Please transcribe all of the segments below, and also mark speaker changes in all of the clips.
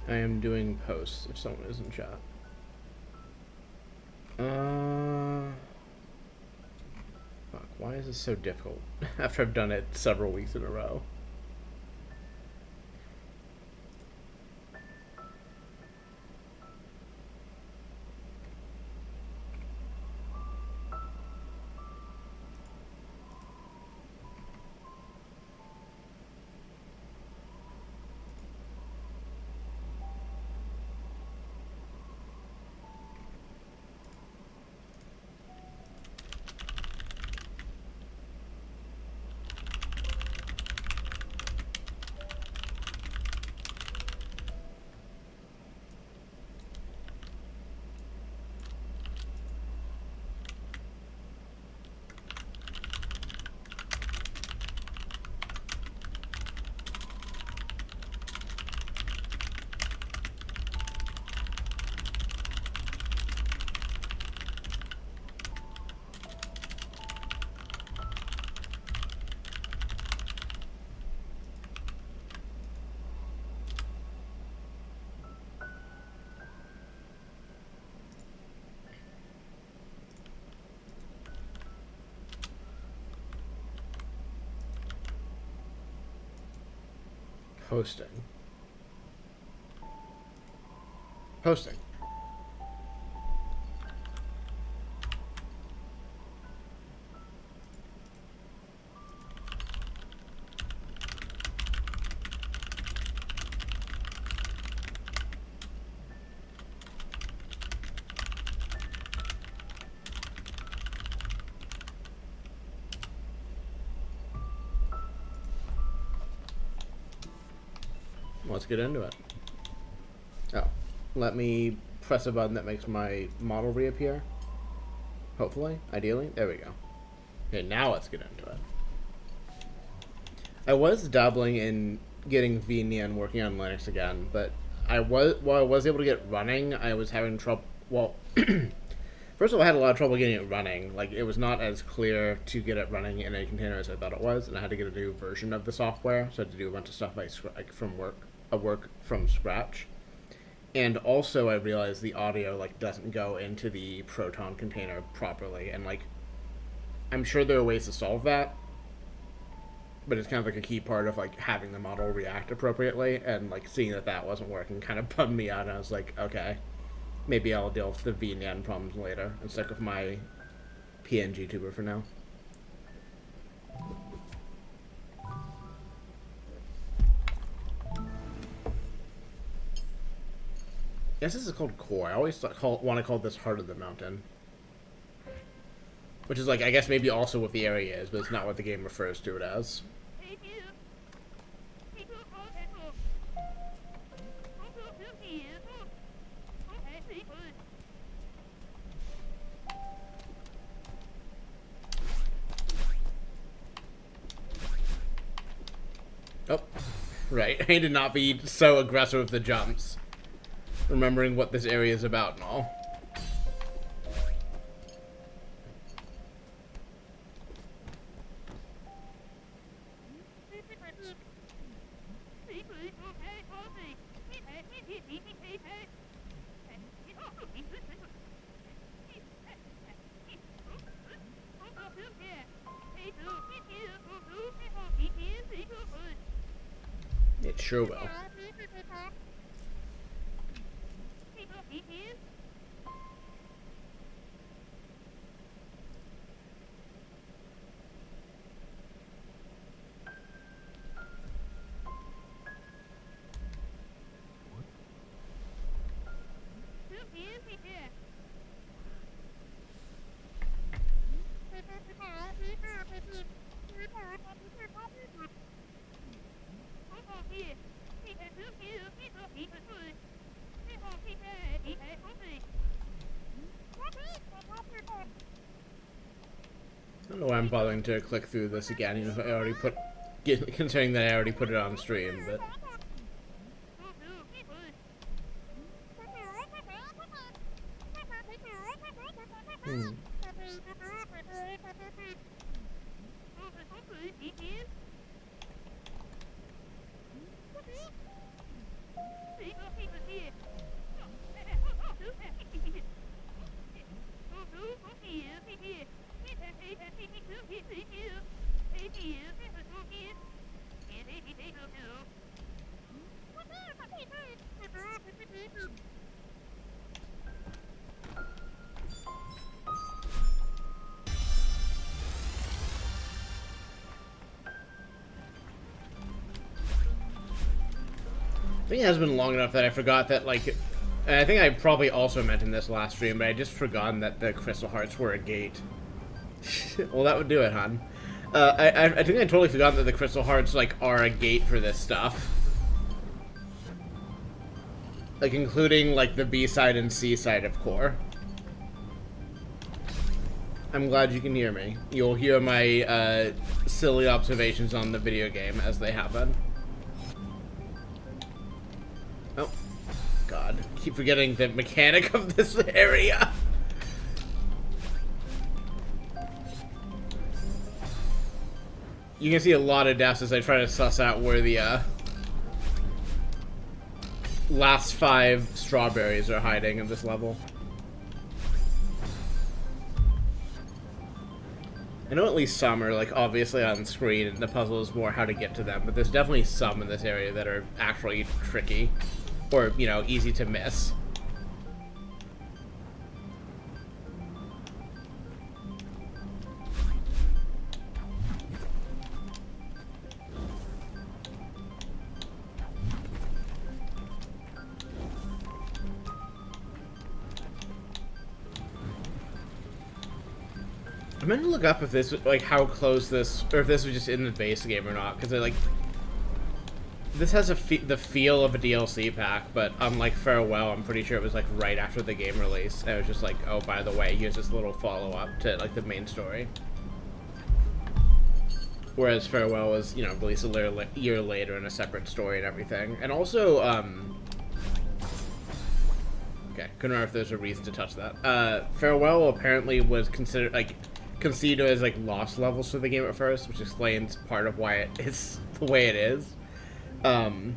Speaker 1: I am doing posts if someone is in chat. Fuck, why is this so difficult after I've done it several weeks in a row? Posting. Posting. Let's get into it. Oh, let me press a button that makes my model reappear. Hopefully, ideally. There we go. Okay, now let's get into it. I was dabbling in getting VNN working on Linux again, but while I was able to get running, I was having trouble. Well, first of all, I had a lot of trouble getting it running. Like, it was not as clear to get it running in a container as I thought it was, and I had to get a new version of the software, so I had to do a bunch of stuff like from work from scratch. And also, I realized the audio doesn't go into the Proton container properly, and I'm sure there are ways to solve that, but it's kind of like a key part of having the model react appropriately, and seeing that wasn't working kind of bummed me out, and I was like, okay, maybe I'll deal with the VNN problems later and stick with my PNG tuber for now. I guess this is called Core. I always want to call this Heart of the Mountain. Which is I guess maybe also what the area is, but it's not what the game refers to it as. Oh, right. I need to not be so aggressive with the jumps. Remembering what this area is about and all. It sure will. I don't know why I'm bothering to click through this again. You know, I already considering that I already put it on stream, but. Hmm. I think it has been long enough that I forgot that, like, and I think I probably also mentioned this last stream, but I just forgotten that the crystal hearts were a gate. Well, that would do it, hon. I think I totally forgot that the crystal hearts, like, are a gate for this stuff. Like, including, like, the B side and C side of core. I'm glad you can hear me. You'll hear my, silly observations on the video game as they happen. Oh, God. Keep forgetting the mechanic of this area. You can see a lot of deaths as I try to suss out where the, last 5 strawberries are hiding in this level. I know at least some are, like, obviously on screen, and the puzzle is more how to get to them, but there's definitely some in this area that are actually tricky. Or, you know, easy to miss. I meant to look up if this, like, how close this, or if this was just in the base game or not, because I, like, this has the feel of a DLC pack, but unlike Farewell, I'm pretty sure it was, like, right after the game release. And it was just like, oh, by the way, here's this little follow-up to, like, the main story. Whereas Farewell was, you know, released a year later in a separate story and everything. And also, okay, couldn't remember if there's a reason to touch that. Farewell apparently was considered, like, conceived as, like, lost levels for the game at first, which explains part of why it is the way it is. And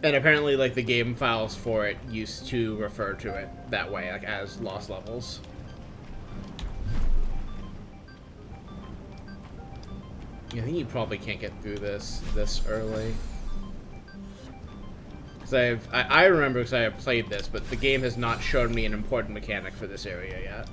Speaker 1: apparently, like, the game files for it used to refer to it that way, like, as lost levels. I think you probably can't get through this early. Because I remember because I have played this, but the game has not shown me an important mechanic for this area yet.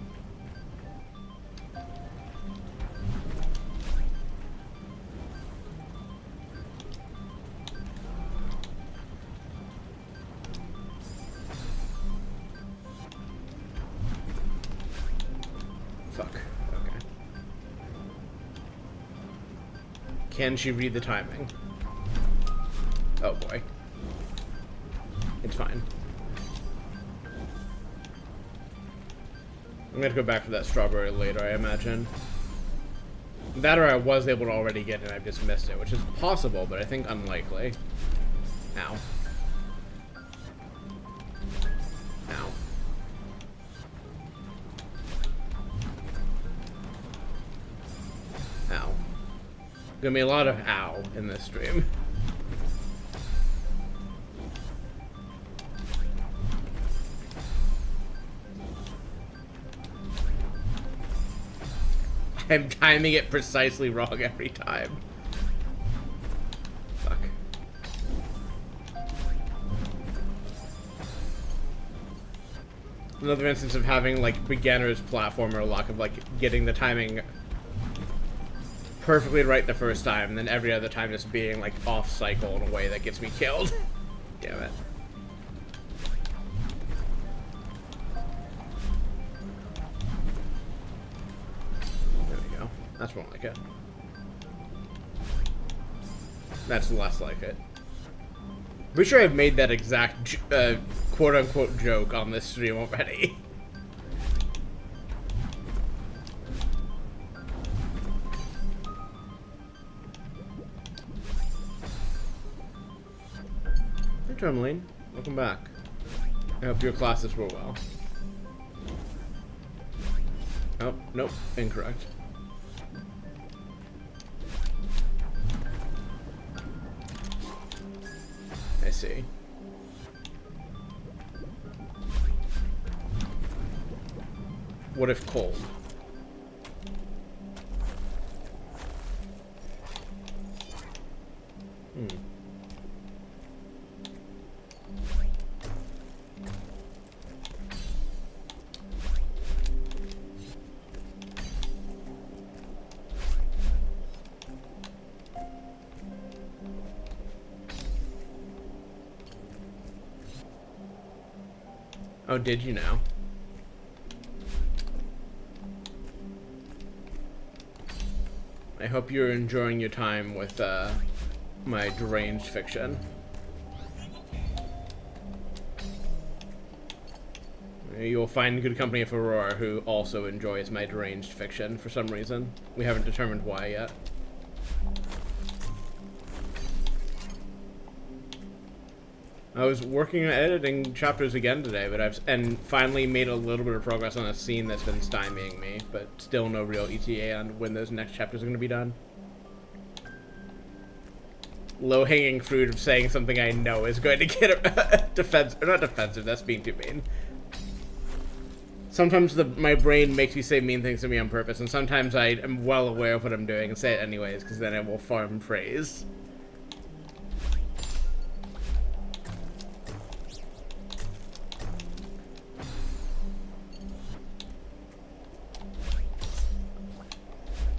Speaker 1: Fuck. Okay. Can she read the timing? Oh boy. It's fine. I'm gonna go back for that strawberry later, I imagine. That or I was able to already get it and I just missed it, which is possible, but I think unlikely. Ow. Ow. Ow. Gonna be a lot of ow in this stream. I'm timing it precisely wrong every time. Fuck. Another instance of having, like, beginner's platformer luck of, like, getting the timing perfectly right the first time, and then every other time just being, like, off cycle in a way that gets me killed. Damn it. That's more like it. That's less like it. Pretty sure I've made that exact quote-unquote joke on this stream already. Hey, Tourmaline. Welcome back. I hope your classes were well. Oh, nope. Incorrect. I see. What if cold? Oh, did you know? I hope you're enjoying your time with my deranged fiction. You'll find good company of Aurora, who also enjoys my deranged fiction for some reason. We haven't determined why yet. I was working on editing chapters again today, but I've finally made a little bit of progress on a scene that's been stymieing me, but still no real ETA on when those next chapters are going to be done. Low-hanging fruit of saying something I know is going to get defensive, or not defensive, that's being too mean. Sometimes my brain makes me say mean things to me on purpose, and sometimes I am well aware of what I'm doing and say it anyways, because then I will farm praise.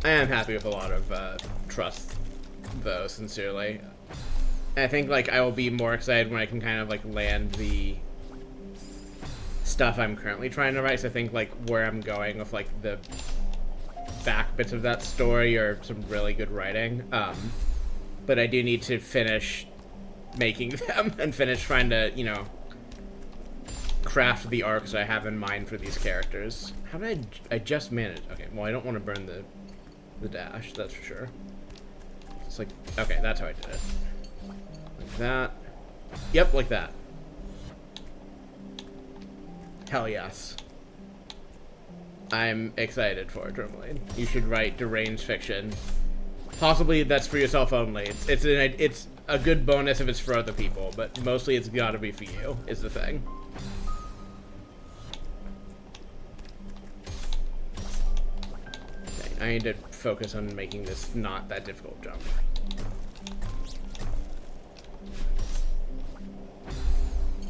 Speaker 1: I am happy with a lot of trust, though, sincerely. I think, like, I will be more excited when I can kind of, like, land the stuff I'm currently trying to write. So I think, like, where I'm going with, like, the back bits of that story are some really good writing. But I do need to finish making them and finish trying to, you know, craft the arcs I have in mind for these characters. How did I just managed? Okay, well, I don't want to burn the dash, that's for sure. It's like, okay, that's how I did it. Like that. Yep, like that. Hell yes. I'm excited for it, Tourmaline. You should write deranged fiction. Possibly that's for yourself only. It's a good bonus if it's for other people, but mostly it's gotta be for you, is the thing. Okay, I need to focus on making this not that difficult jump.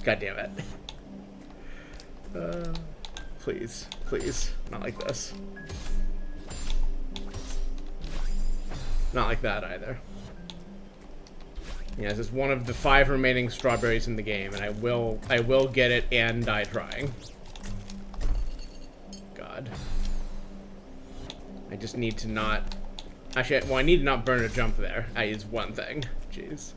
Speaker 1: God damn it. Please, please, not like this. Not like that either. Yeah, this is one of the 5 remaining strawberries in the game, and I will get it and die trying. God. I just need to not... Actually, well, I need to not burn a jump there. Is one thing. Jeez.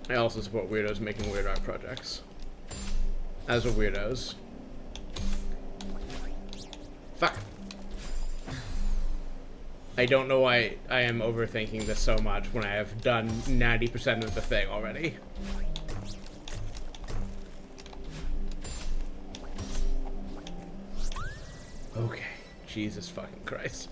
Speaker 1: I also support weirdos making weird art projects. As are weirdos. Fuck. I don't know why I am overthinking this so much when I have done 90% of the thing already. Okay. Jesus fucking Christ.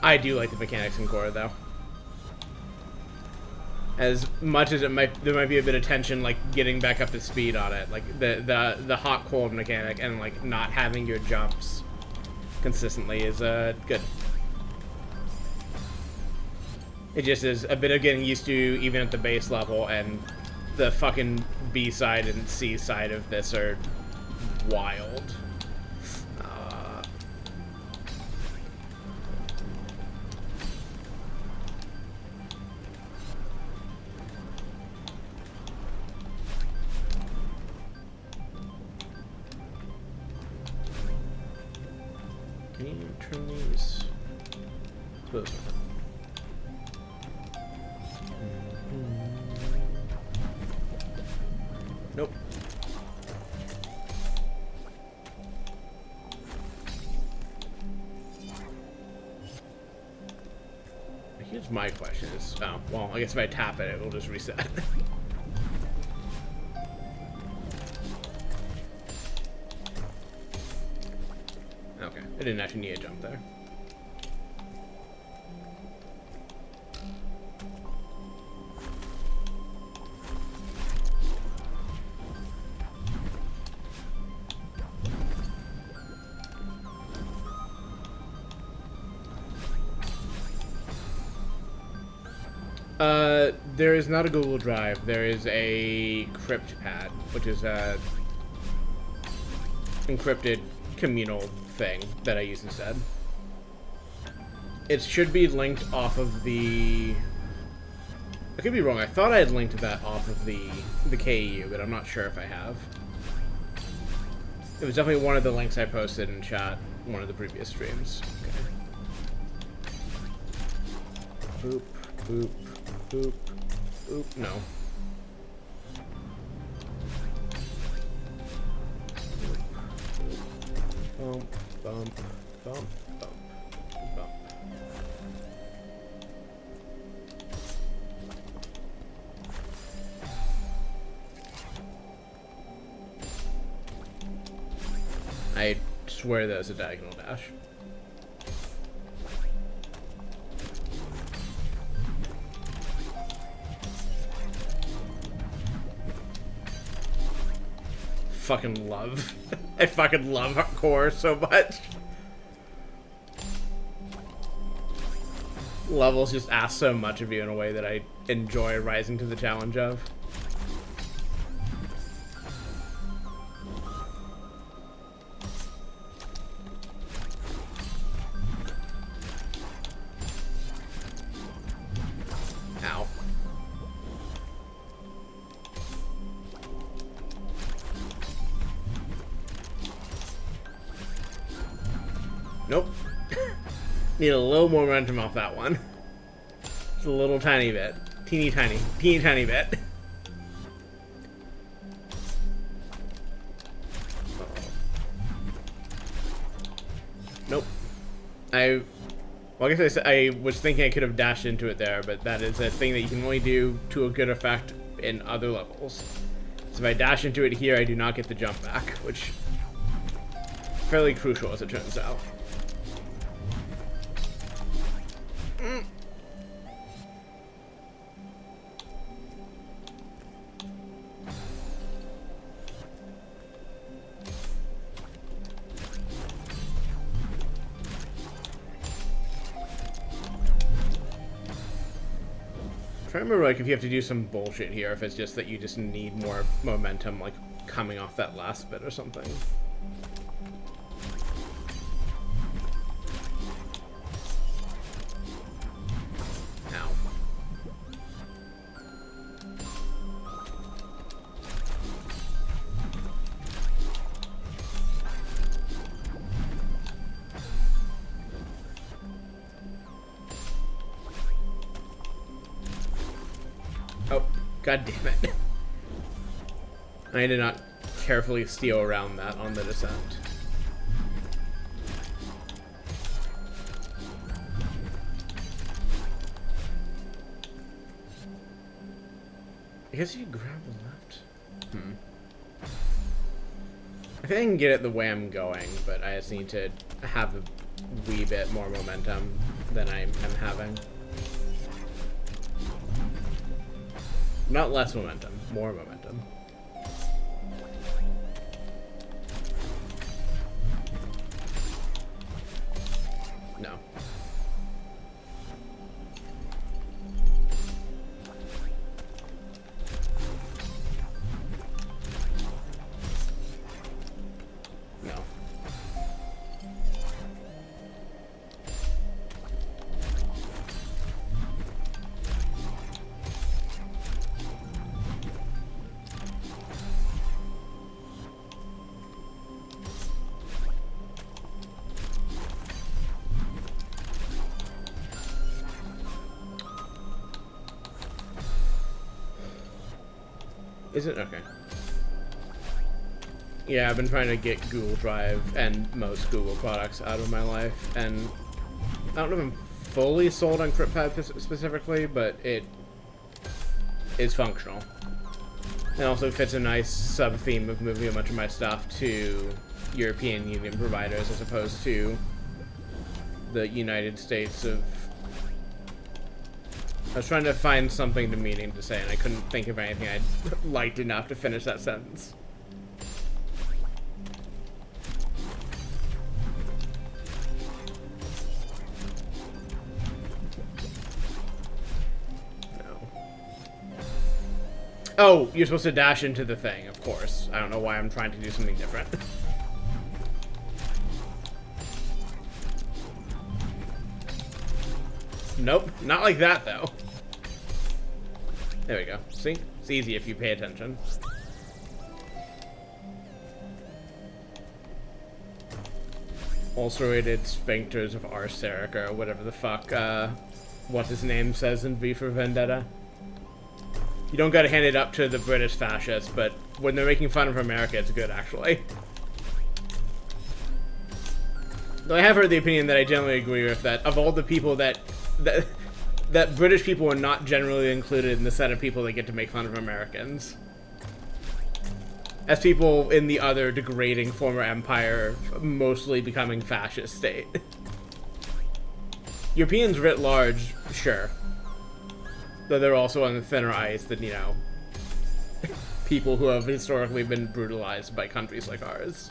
Speaker 1: I do like the mechanics in Korra, though. As much as there might be a bit of tension, like getting back up to speed on it, like the hot cold mechanic and like not having your jumps consistently is good. It just is a bit of getting used to even at the base level, and the fucking B side and C side of this are wild. Can you turn these closer? Nope. Here's my question is, oh, well, I guess if I tap it, it will just reset. didn't actually need a jump there. There is not a Google Drive. There is a crypt pad, which is a encrypted communal thing that I use instead. It should be linked off of the... I could be wrong. I thought I had linked that off of the KEU, but I'm not sure if I have. It was definitely one of the links I posted in chat one of the previous streams. Okay. Boop, boop, boop, boop. No. Bump, bump, bump, bump, bump. I swear that was a diagonal dash. Fucking love. I fucking love core so much. Levels just ask so much of you in a way that I enjoy rising to the challenge of. Ow. Nope. Need a little more momentum off that one. Just a little tiny bit. Teeny tiny bit. Nope. Well, I guess I was thinking I could have dashed into it there, but that is a thing that you can only do to a good effect in other levels. So if I dash into it here, I do not get the jump back, which is fairly crucial as it turns out. I remember, like, if you have to do some bullshit here, if it's just that you just need more momentum, like, coming off that last bit or something. Ow. Oh, god damn it. I did not carefully steal around that on the descent. I guess you grab the left. I think I can get it the way I'm going, but I just need to have a wee bit more momentum than I'm having. Not less momentum, more momentum. No. No. Is it? Okay. Yeah, I've been trying to get Google Drive and most Google products out of my life, and I don't know if I'm fully sold on CryptPad specifically, but it is functional. It also fits a nice sub-theme of moving a bunch of my stuff to European Union providers as opposed to the United States of... I was trying to find something demeaning to say, and I couldn't think of anything I liked enough to finish that sentence. No. Oh, you're supposed to dash into the thing, of course. I don't know why I'm trying to do something different. Nope, not like that, though. There we go. See? It's easy if you pay attention. Ulcerated sphincters of Arcerica, or whatever the fuck, what his name says in V for Vendetta. You don't gotta hand it up to the British fascists, but when they're making fun of America, it's good, actually. Though I have heard the opinion that I generally agree with, that of all the people that British people are not generally included in the set of people that get to make fun of Americans. As people in the other degrading former empire, mostly becoming fascist state. Europeans writ large, sure. Though they're also on the thinner ice than, you know, people who have historically been brutalized by countries like ours.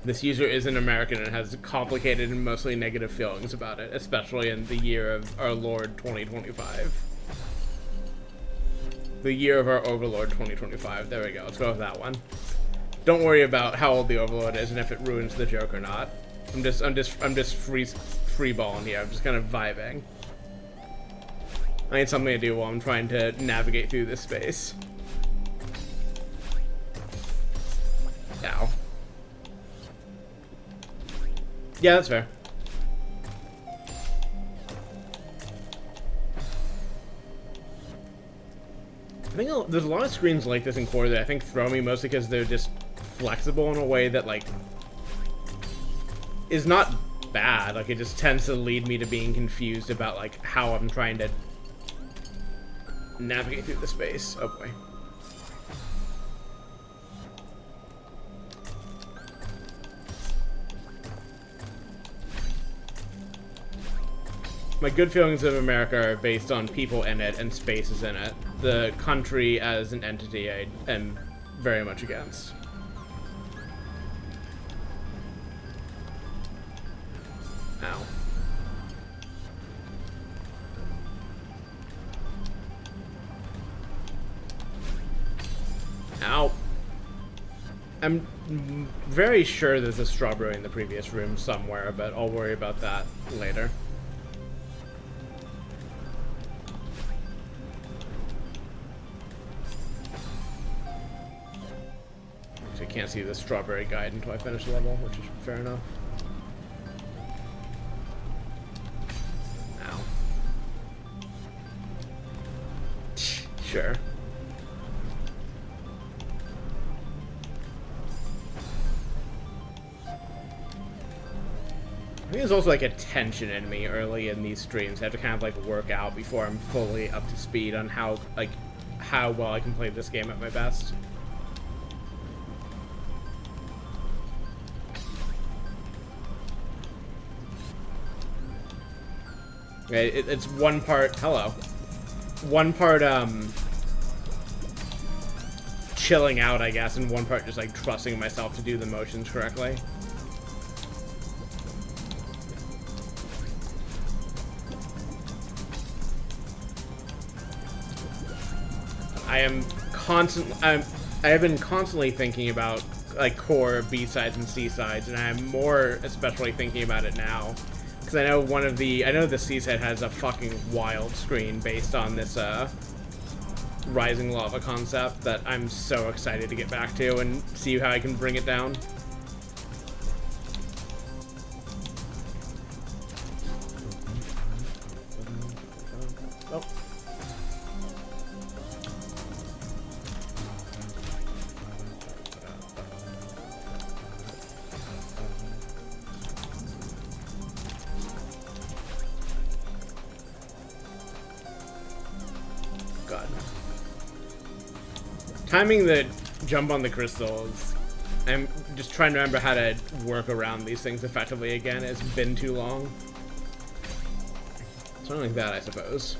Speaker 1: This user isn't American and has complicated and mostly negative feelings about it, especially in the year of our Lord 2025. The year of our Overlord 2025. There we go. Let's go with that one. Don't worry about how old the Overlord is and if it ruins the joke or not. I'm just free balling here. I'm just kind of vibing. I need something to do while I'm trying to navigate through this space. Ow. Yeah, that's fair. I think there's a lot of screens like this in Core that I think throw me mostly because they're just flexible in a way that, like, is not bad. Like, it just tends to lead me to being confused about, like, how I'm trying to navigate through the space. Oh boy. My good feelings of America are based on people in it and spaces in it. The country as an entity I am very much against. Ow. Ow. I'm very sure there's a strawberry in the previous room somewhere, but I'll worry about that later. I can't see the strawberry guide until I finish the level, which is fair enough. Ow. Sure. I think there's also like a tension in me early in these streams. I have to kind of like work out before I'm fully up to speed on how well I can play this game at my best. Okay, it's one part, hello. One part, chilling out, I guess, and one part just, like, trusting myself to do the motions correctly. I have been constantly thinking about, like, core B-sides and C-sides, and I'm more especially thinking about it now. Because I know the C-side has a fucking wild screen based on this, Rising Lava concept that I'm so excited to get back to and see how I can bring it down. Oh. Timing the jump on the crystals, I'm just trying to remember how to work around these things effectively again. It's been too long. Something like that, I suppose.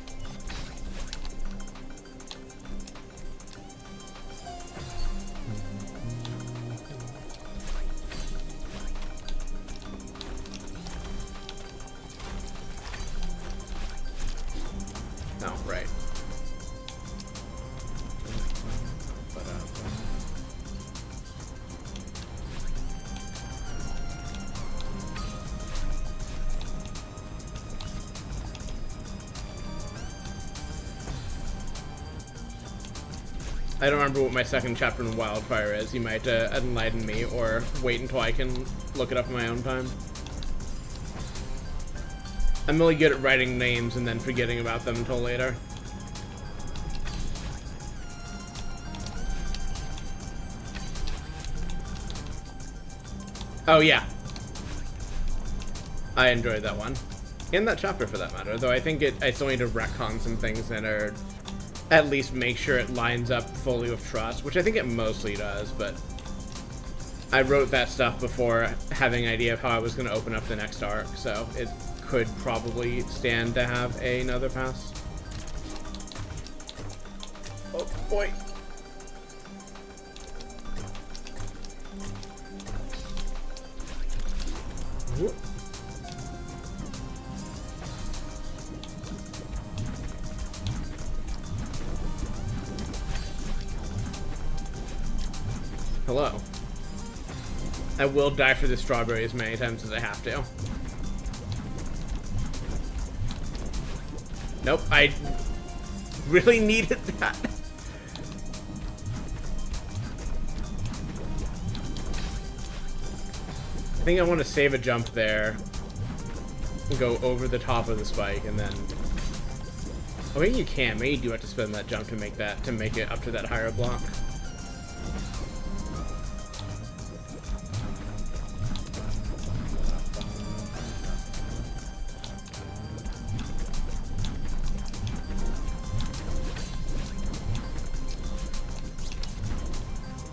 Speaker 1: Oh, right. I don't remember what my second chapter in Wildfire is. You might enlighten me, or wait until I can look it up in my own time. I'm really good at writing names and then forgetting about them until later. Oh yeah. I enjoyed that one. And that chapter for that matter, though I think I still need to retcon some things that are at least make sure it lines up fully with Trust, which I think it mostly does, but I wrote that stuff before having an idea of how I was going to open up the next arc, so it could probably stand to have another pass. Oh boy. Whoop. Hello. I will die for the strawberry as many times as I have to. Nope, I really needed that. I think I want to save a jump there and go over the top of the spike and then... Oh, maybe you can. Maybe you do have to spend that jump to make it up to that higher block.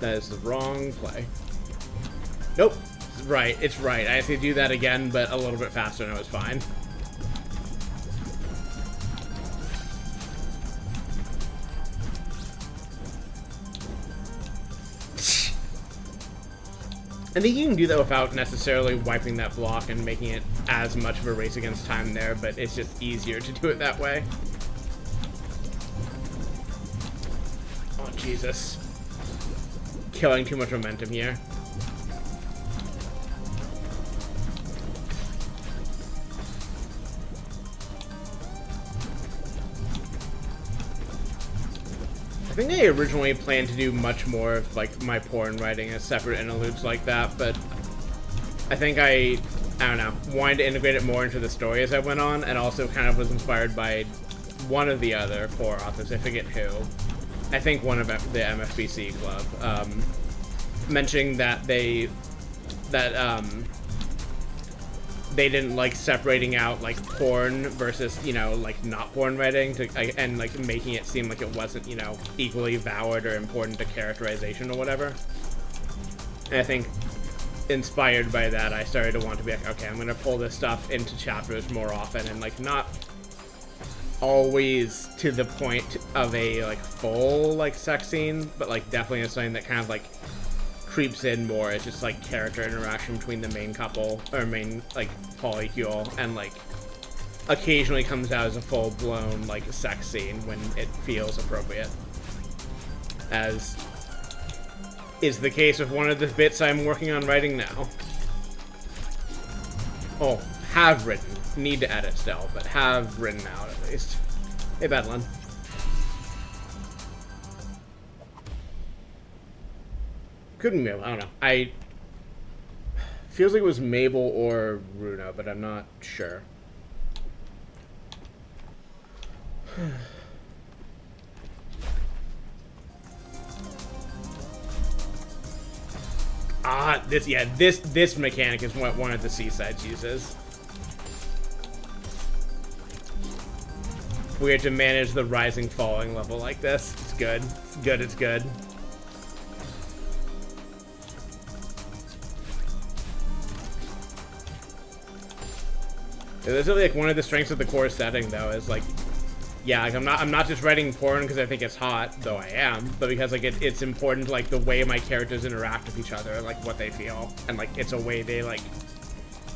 Speaker 1: That is the wrong play. Nope. Right, it's right. I have to do that again, but a little bit faster and it was fine. I think you can do that without necessarily wiping that block and making it as much of a race against time there, but it's just easier to do it that way. Oh, Jesus. Killing too much momentum here. I think I originally planned to do much more of like my porn writing as separate interludes like that, but I think I don't know, wanted to integrate it more into the story as I went on, and also kind of was inspired by one of the other core authors, I forget who. I think one of the MFBC club, mentioning that they didn't like separating out like porn versus, you know, like not porn writing and like making it seem like it wasn't, you know, equally valid or important to characterization or whatever. And I think inspired by that, I started to want to be like, okay, I'm gonna pull this stuff into chapters more often and like not always to the point of a like full like sex scene, but like definitely as something that kind of like creeps in more. It's just like character interaction between the main couple or main like polycule, and like occasionally comes out as a full-blown like sex scene when it feels appropriate, as is the case with one of the bits I'm working on writing now. Oh, have written. Need to edit still, but have written out at least. Hey, Bedlin. Couldn't be Mabel, I don't know. Feels like it was Mabel or Runa, but I'm not sure. This mechanic is what one of the Seasides uses. Weird to manage the rising falling level like this. It's good. It's good, it's good. This is like one of the strengths of the core setting, though, is like, yeah, like I'm not just writing porn because I think it's hot, though I am, but because like it's important, like the way my characters interact with each other, like what they feel, and like it's a way they like,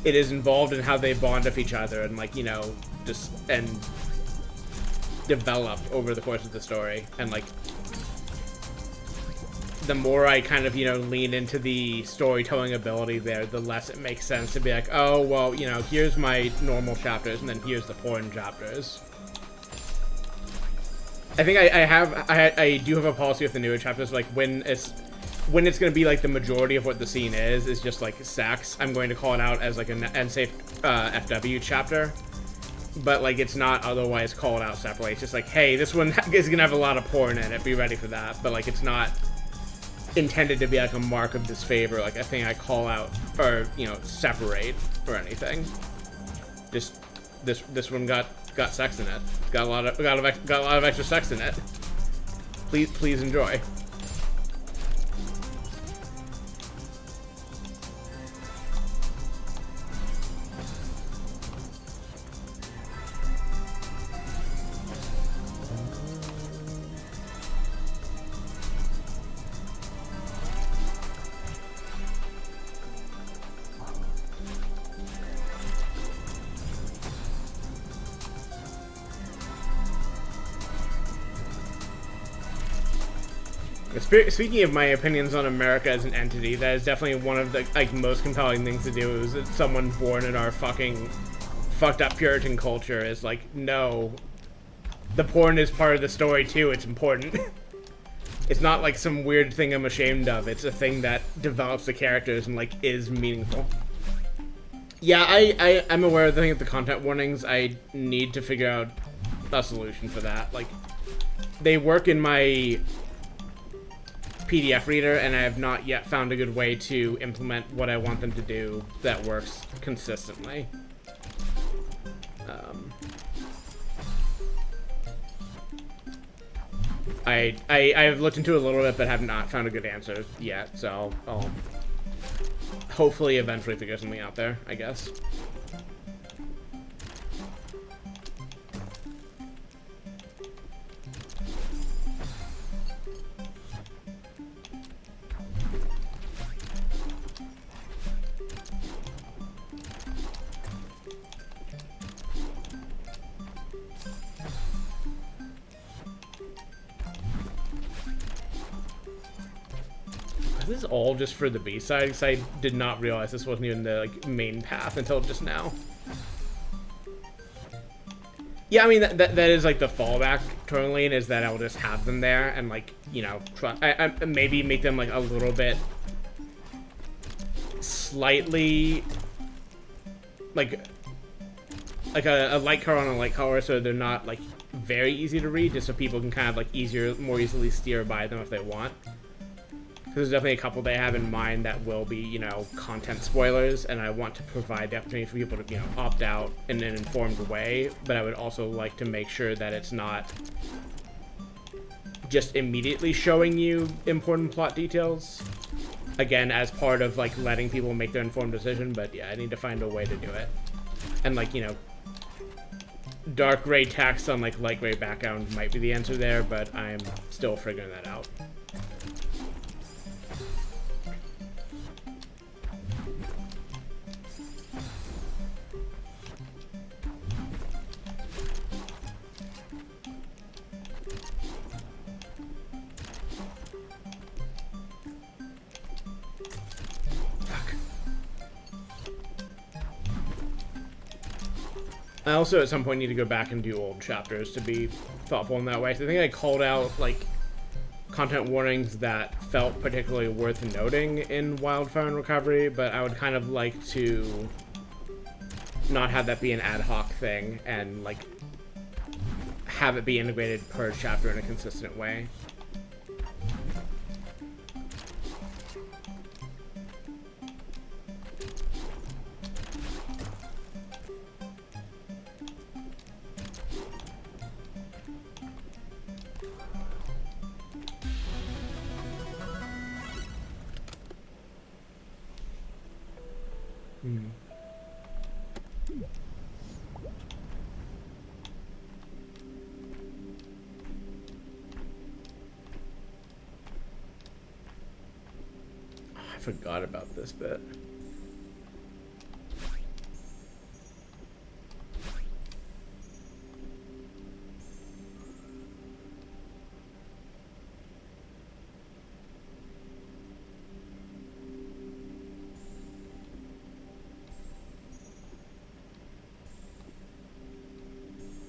Speaker 1: it is involved in how they bond with each other, and like, you know, just and develop over the course of the story, and like the more I kind of, you know, lean into the storytelling ability there, the less it makes sense to be like, oh, well, you know, here's my normal chapters, and then here's the porn chapters. I think I do have a policy with the newer chapters, like, when it's going to be, like, the majority of what the scene is just, like, sex, I'm going to call it out as, like, an unsafe FW chapter. But, like, it's not otherwise called out separately. It's just like, hey, this one is going to have a lot of porn in it, be ready for that. But, like, it's not intended to be like a mark of disfavor, like a thing I call out or, you know, separate or anything. Just this one got sex in it. Got a lot of extra sex in it. Please enjoy. Speaking of my opinions on America as an entity, that is definitely one of the like most compelling things to do. Is that someone born in our fucking fucked up Puritan culture is like, no, the porn is part of the story too. It's important. It's not like some weird thing I'm ashamed of. It's a thing that develops the characters and like is meaningful. Yeah, I'm aware of the thing with the content warnings. I need to figure out a solution for that. Like, they work in my PDF reader, and I have not yet found a good way to implement what I want them to do that works consistently. I've looked into it a little bit, but have not found a good answer yet, so I'll hopefully eventually figure something out there, I guess. This is all just for the B-side, because I did not realize this wasn't even the like main path until just now. Yeah, I mean, that is like the fallback totally, is that I'll just have them there and like, you know, I maybe make them like a little bit slightly like a light color on a light color, so they're not like very easy to read, just so people can kind of like more easily steer by them if they want. There's definitely a couple they have in mind that will be, you know, content spoilers, and I want to provide the opportunity for people to, you know, opt out in an informed way, but I would also like to make sure that it's not just immediately showing you important plot details, again, as part of, like, letting people make their informed decision, but yeah, I need to find a way to do it. And, like, you know, dark gray text on, like, light gray background might be the answer there, but I'm still figuring that out. I also at some point need to go back and do old chapters to be thoughtful in that way. So I think I called out like content warnings that felt particularly worth noting in Wildfire and Recovery, but I would kind of like to not have that be an ad hoc thing and like have it be integrated per chapter in a consistent way. forgot about this bit.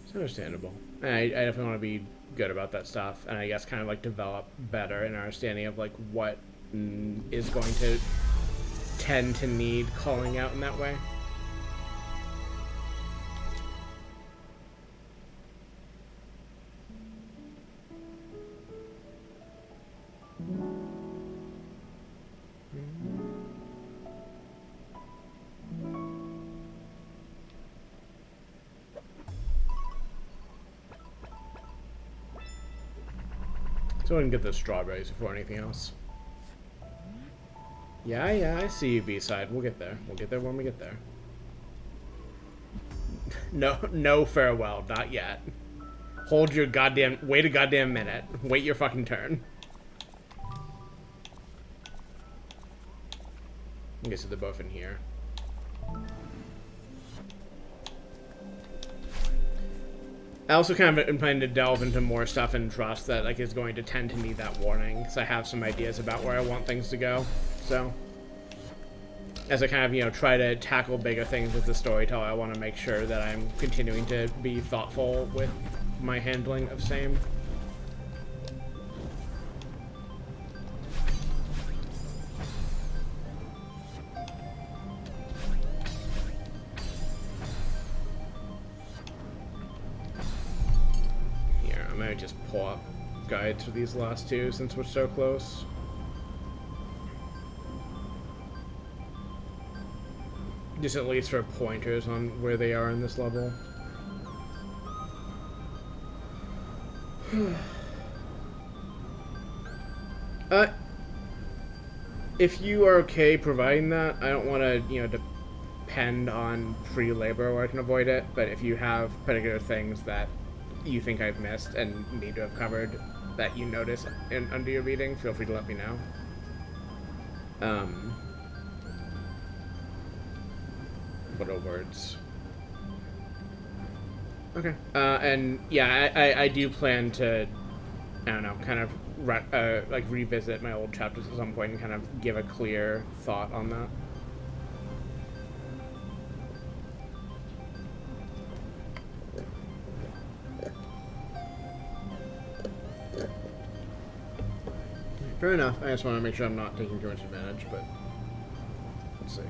Speaker 1: It's understandable. And I definitely want to be good about that stuff, and I guess kind of like develop better an understanding of like what is going to tend to need calling out in that way. So I can get the strawberries before anything else. Yeah, I see you, B-side. We'll get there. We'll get there when we get there. No farewell. Not yet. Hold your goddamn... Wait a goddamn minute. Wait your fucking turn. Okay, so they're both in here. I also kind of am planning to delve into more stuff in Trust that like is going to tend to need that warning, because I have some ideas about where I want things to go. So, as I kind of, you know, try to tackle bigger things as a storyteller, I want to make sure that I'm continuing to be thoughtful with my handling of same. I might just pull up guides for these last two since we're so close. Just at least for pointers on where they are in this level. If you are okay providing that, I don't want to, you know, depend on free labor where I can avoid it, but if you have particular things that you think I've missed and need to have covered that you notice under your reading, feel free to let me know. What are words? Okay. And yeah, I do plan to, I don't know, kind of like revisit my old chapters at some point and kind of give a clear thought on that. Fair enough. I just want to make sure I'm not taking too much advantage, but let's see.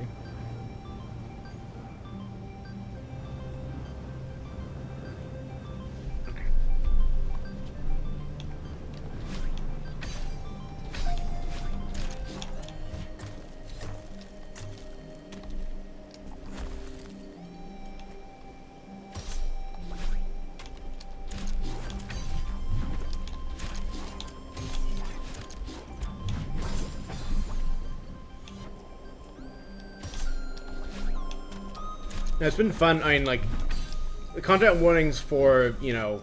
Speaker 1: Yeah, it's been fun. I mean, like, the content warnings for, you know,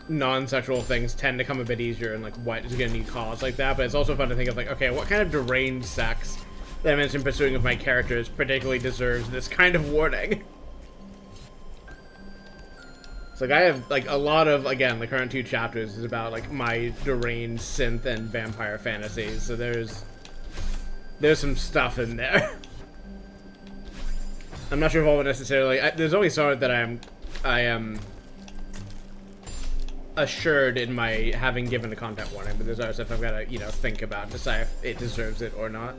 Speaker 1: non-sexual things tend to come a bit easier and, like, what is going to need cause like that, but it's also fun to think of, like, okay, what kind of deranged sex that I mentioned pursuing with my characters particularly deserves this kind of warning? It's like, I have, like, a lot of, again, the current 2 chapters is about, like, my deranged synth and vampire fantasies, so there's some stuff in there. I'm not sure if all of it necessarily... there's only some of it that I am assured in my having given a content warning, but there's other stuff I've got to, you know, think about, decide if it deserves it or not.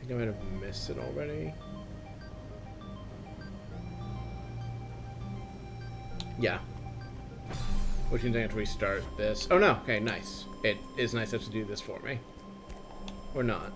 Speaker 1: I might have missed it already. Yeah. Which means I have to restart this. Oh no, okay, nice. It is nice to do this for me. Or not.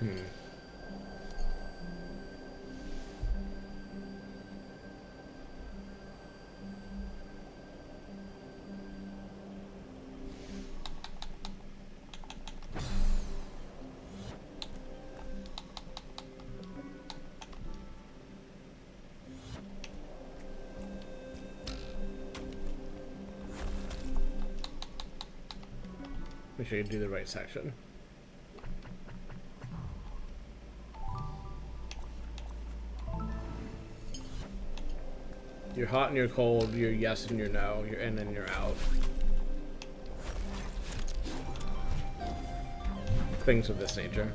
Speaker 1: Hmm. Make sure you do the right section. You're hot and you're cold, you're yes and you're no, you're in and you're out. Things of this nature.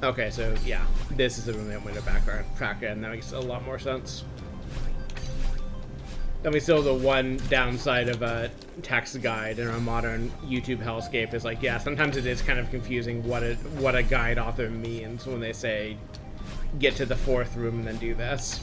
Speaker 1: Okay, so yeah, this is the room that went to back in. That makes a lot more sense. I mean, still the one downside of a text guide in a modern YouTube hellscape is like, yeah, sometimes it is kind of confusing what a guide author means when they say, get to the 4th room and then do this.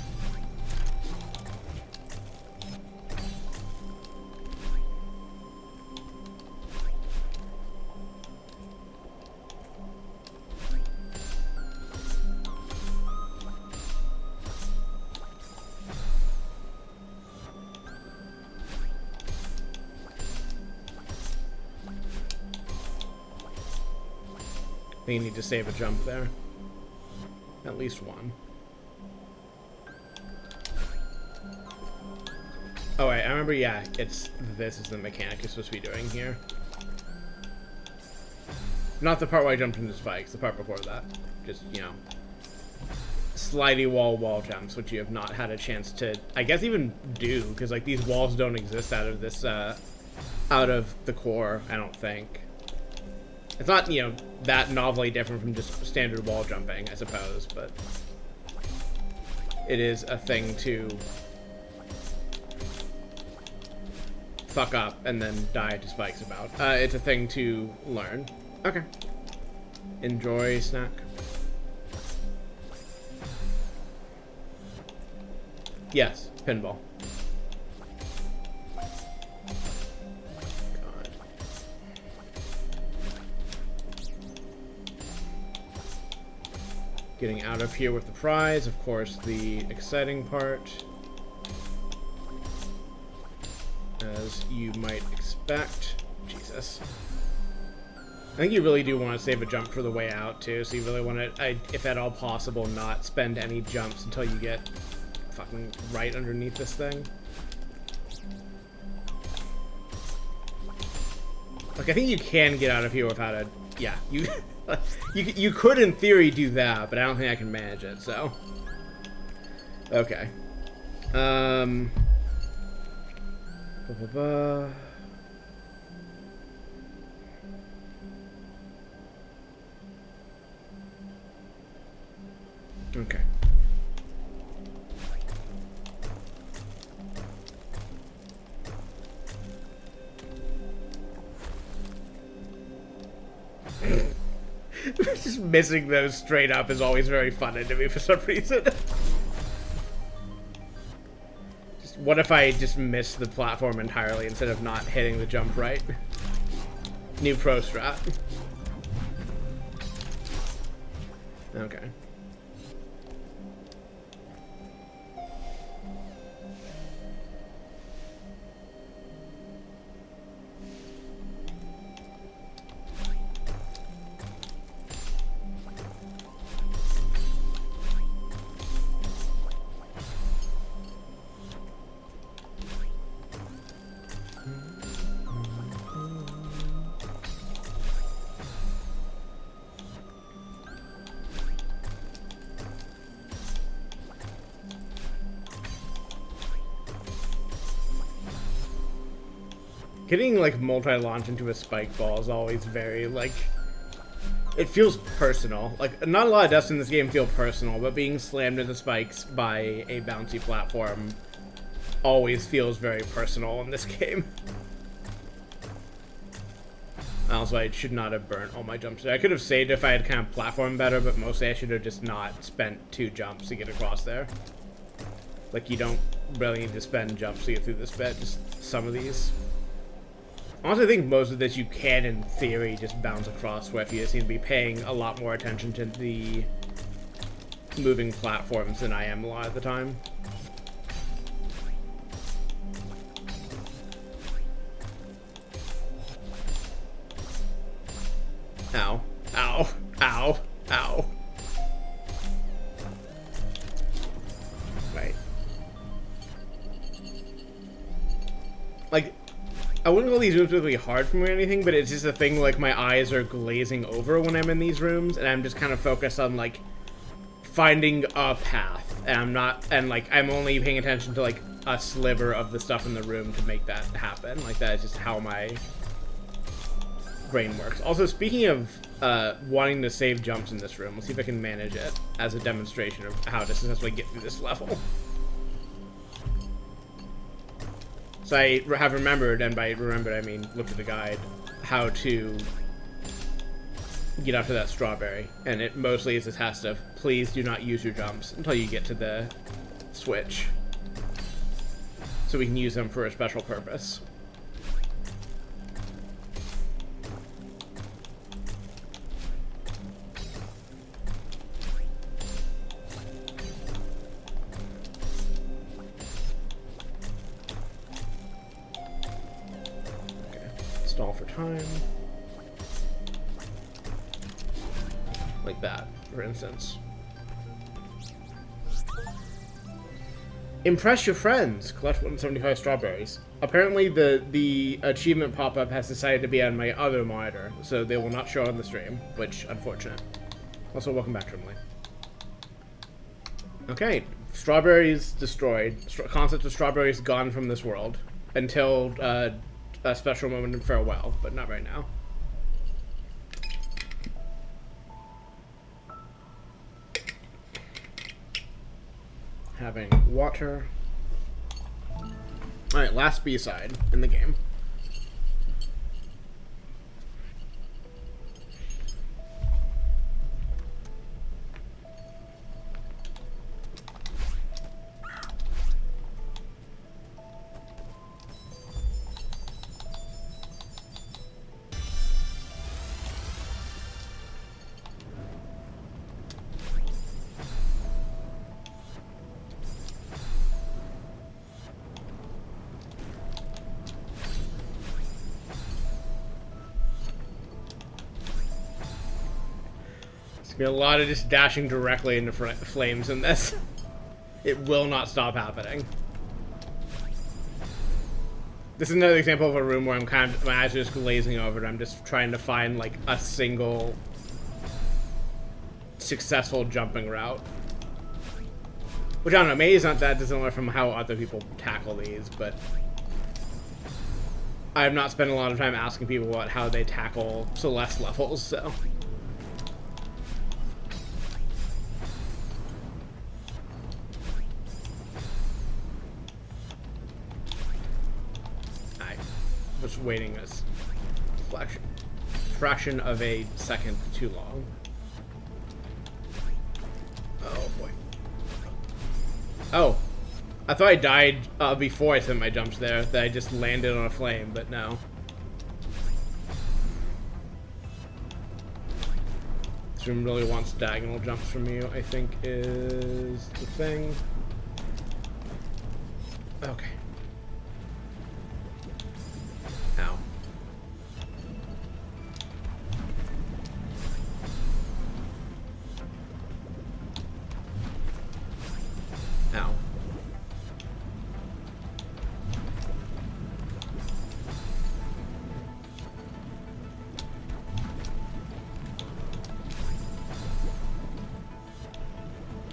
Speaker 1: I think you need to save a jump there. At least one. Oh wait, I remember, yeah, this is the mechanic you're supposed to be doing here. Not the part where I jumped into spikes, the part before that. Just, you know, slidey wall jumps, which you have not had a chance to, I guess, even do, because, like, these walls don't exist out of this, out of the core, I don't think. It's not, you know, that novelly different from just standard wall jumping, I suppose, but it is a thing to fuck up and then die to spikes about. It's a thing to learn. Okay. Enjoy snack. Yes, pinball. Getting out of here with the prize, of course, the exciting part. As you might expect. Jesus. I think you really do want to save a jump for the way out, too, so you really want to, if at all possible, not spend any jumps until you get fucking right underneath this thing. Like, I think you can get out of here without a... Yeah, you could, in theory, do that, but I don't think I can manage it, so... Okay. Okay. Just missing those straight up is always very funny to me for some reason. Just, what if I just miss the platform entirely instead of not hitting the jump right? New pro strat. Okay. Getting, like, multi-launch into a spike ball is always very, like... It feels personal. Like, not a lot of deaths in this game feel personal, but being slammed into spikes by a bouncy platform always feels very personal in this game. Also, I should not have burnt all my jumps. I could have saved if I had kind of platformed better, but mostly I should have just not spent 2 jumps to get across there. Like, you don't really need to spend jumps to get through this bit, just some of these. Honestly, I think most of this you can, in theory, just bounce across with. You just need to be paying a lot more attention to the moving platforms than I am a lot of the time. Ow. Ow. Ow. Ow. Right. Like, I wouldn't call these rooms really hard for me or anything, but it's just a thing, like, my eyes are glazing over when I'm in these rooms, and I'm just kind of focused on, like, finding a path. And I'm not, and, like, I'm only paying attention to, like, a sliver of the stuff in the room to make that happen. Like, that is just how my brain works. Also, speaking of wanting to save jumps in this room, let's see if I can manage it as a demonstration of how to successfully get through this level. So I have remembered, and by remembered I mean looked at the guide, how to get up to that strawberry. And it mostly is a test of, please do not use your jumps until you get to the switch, so we can use them for a special purpose. Stall for time. Like that, for instance. Impress your friends. Collect 175 strawberries. Apparently the achievement pop-up has decided to be on my other monitor, so they will not show on the stream, which, unfortunate. Also, welcome back, Trimley. Okay, strawberries destroyed. Concept of strawberries gone from this world until a special moment in farewell, but not right now. Having water. Alright, last B-side in the game. Be a lot of just dashing directly into flames in this. It will not stop happening. This is another example of a room where I'm kind of, my eyes are just glazing over it. I'm just trying to find like a single successful jumping route. Which I don't know, maybe it's not that dissimilar from how other people tackle these, but I have not spent a lot of time asking people about how they tackle Celeste levels, so. Just waiting a fraction of a second too long. Oh boy. Oh, I thought I died before I sent my jumps there, that I just landed on a flame, but no. This room really wants diagonal jumps from you, I think is the thing. Okay. Ow. Ow.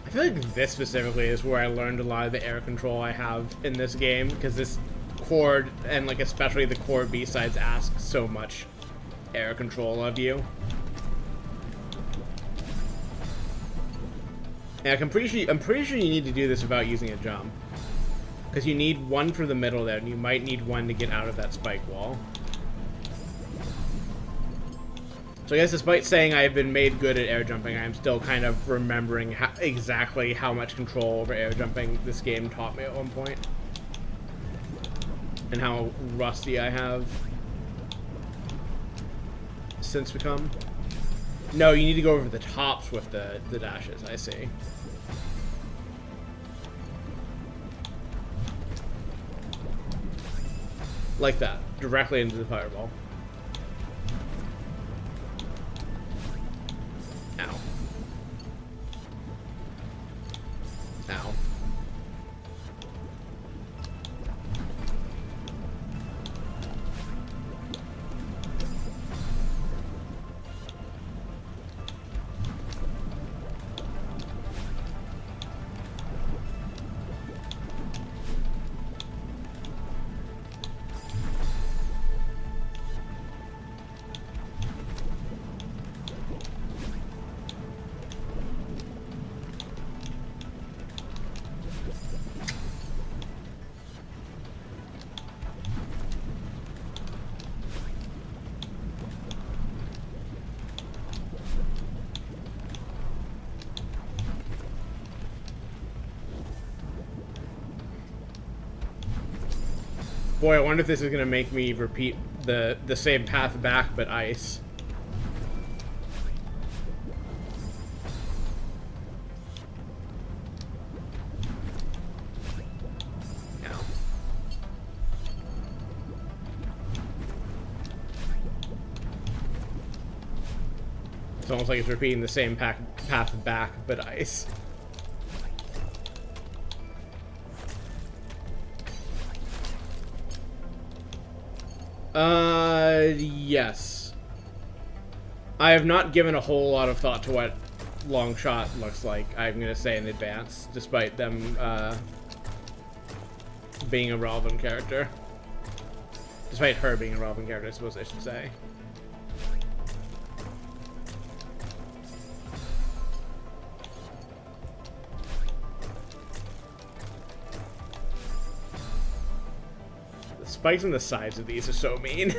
Speaker 1: I feel like this specifically is where I learned a lot of the air control I have in this game, because this chord, and like especially the core B-sides, ask so much air control of you. Yeah, I'm pretty sure you need to do this without using a jump, because you need one for the middle there, and you might need one to get out of that spike wall. So I guess despite saying I have been made good at air jumping, I'm still kind of remembering exactly how much control over air jumping this game taught me at one point. And how rusty I have. since become? No, you need to go over the tops with the dashes, I see. Like that, directly into the fireball. Ow. Ow. Boy, I wonder if this is gonna make me repeat the same path back, but ice. Ow. It's almost like it's repeating the same path back, but ice. Yes. I have not given a whole lot of thought to what long shot looks like, I'm gonna say in advance, despite them, being a relevant character. Despite her being a relevant character, I suppose I should say. The spikes on the sides of these are so mean.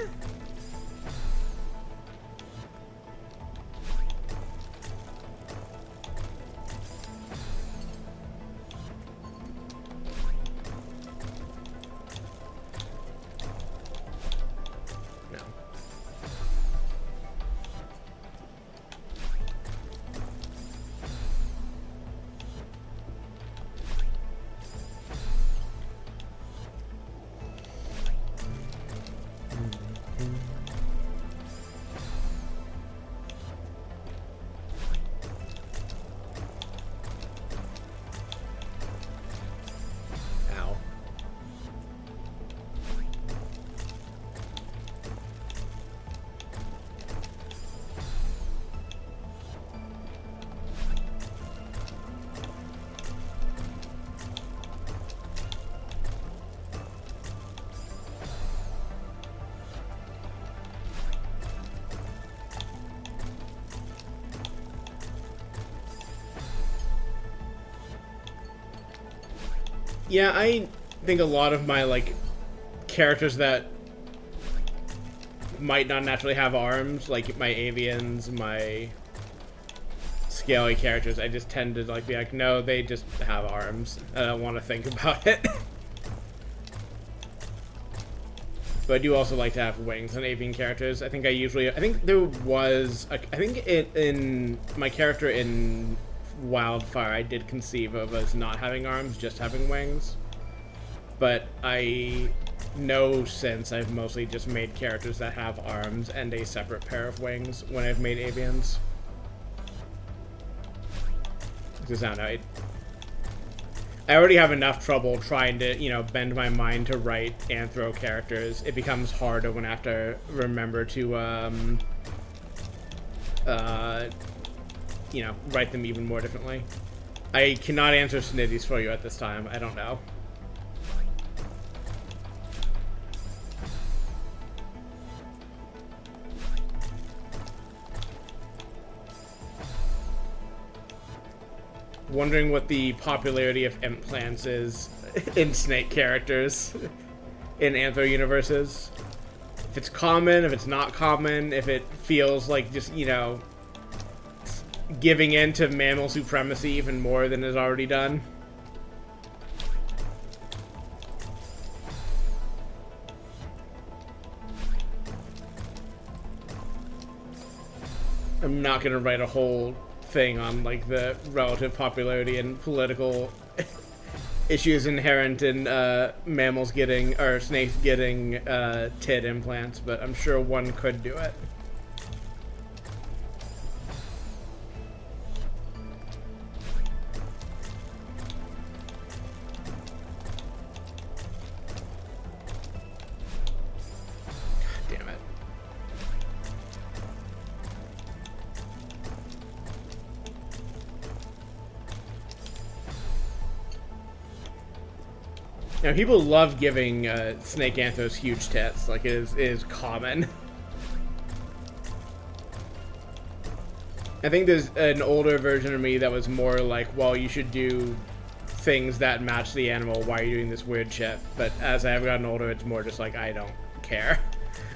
Speaker 1: Yeah, I think a lot of my, like, characters that might not naturally have arms, like my avians, my scaly characters, I just tend to, like, be like, no, they just have arms. I don't want to think about it. But I do also like to have wings on avian characters. I think there was, I think in my character in Wildfire, I did conceive of as not having arms, just having wings. But I know since I've mostly just made characters that have arms and a separate pair of wings when I've made avians. Because I don't know, I already have enough trouble trying to, you know, bend my mind to write anthro characters. It becomes harder when I have to remember to, you know, write them even more differently. I cannot answer Snitties for you at this time. I don't know. Wondering what the popularity of implants is in snake characters in anthro universes. If it's common, if it's not common, if it feels like just, you know, giving in to mammal supremacy even more than is already done. I'm not gonna write a whole thing on like the relative popularity and political issues inherent in mammals getting or snakes getting tit implants, but I'm sure one could do it. Damn it. Now, people love giving snake anthos huge tits. Like, it is common. I think there's an older version of me that was more like, well, you should do things that match the animal. Why are you doing this weird shit? But as I've gotten older, it's more just like, I don't care.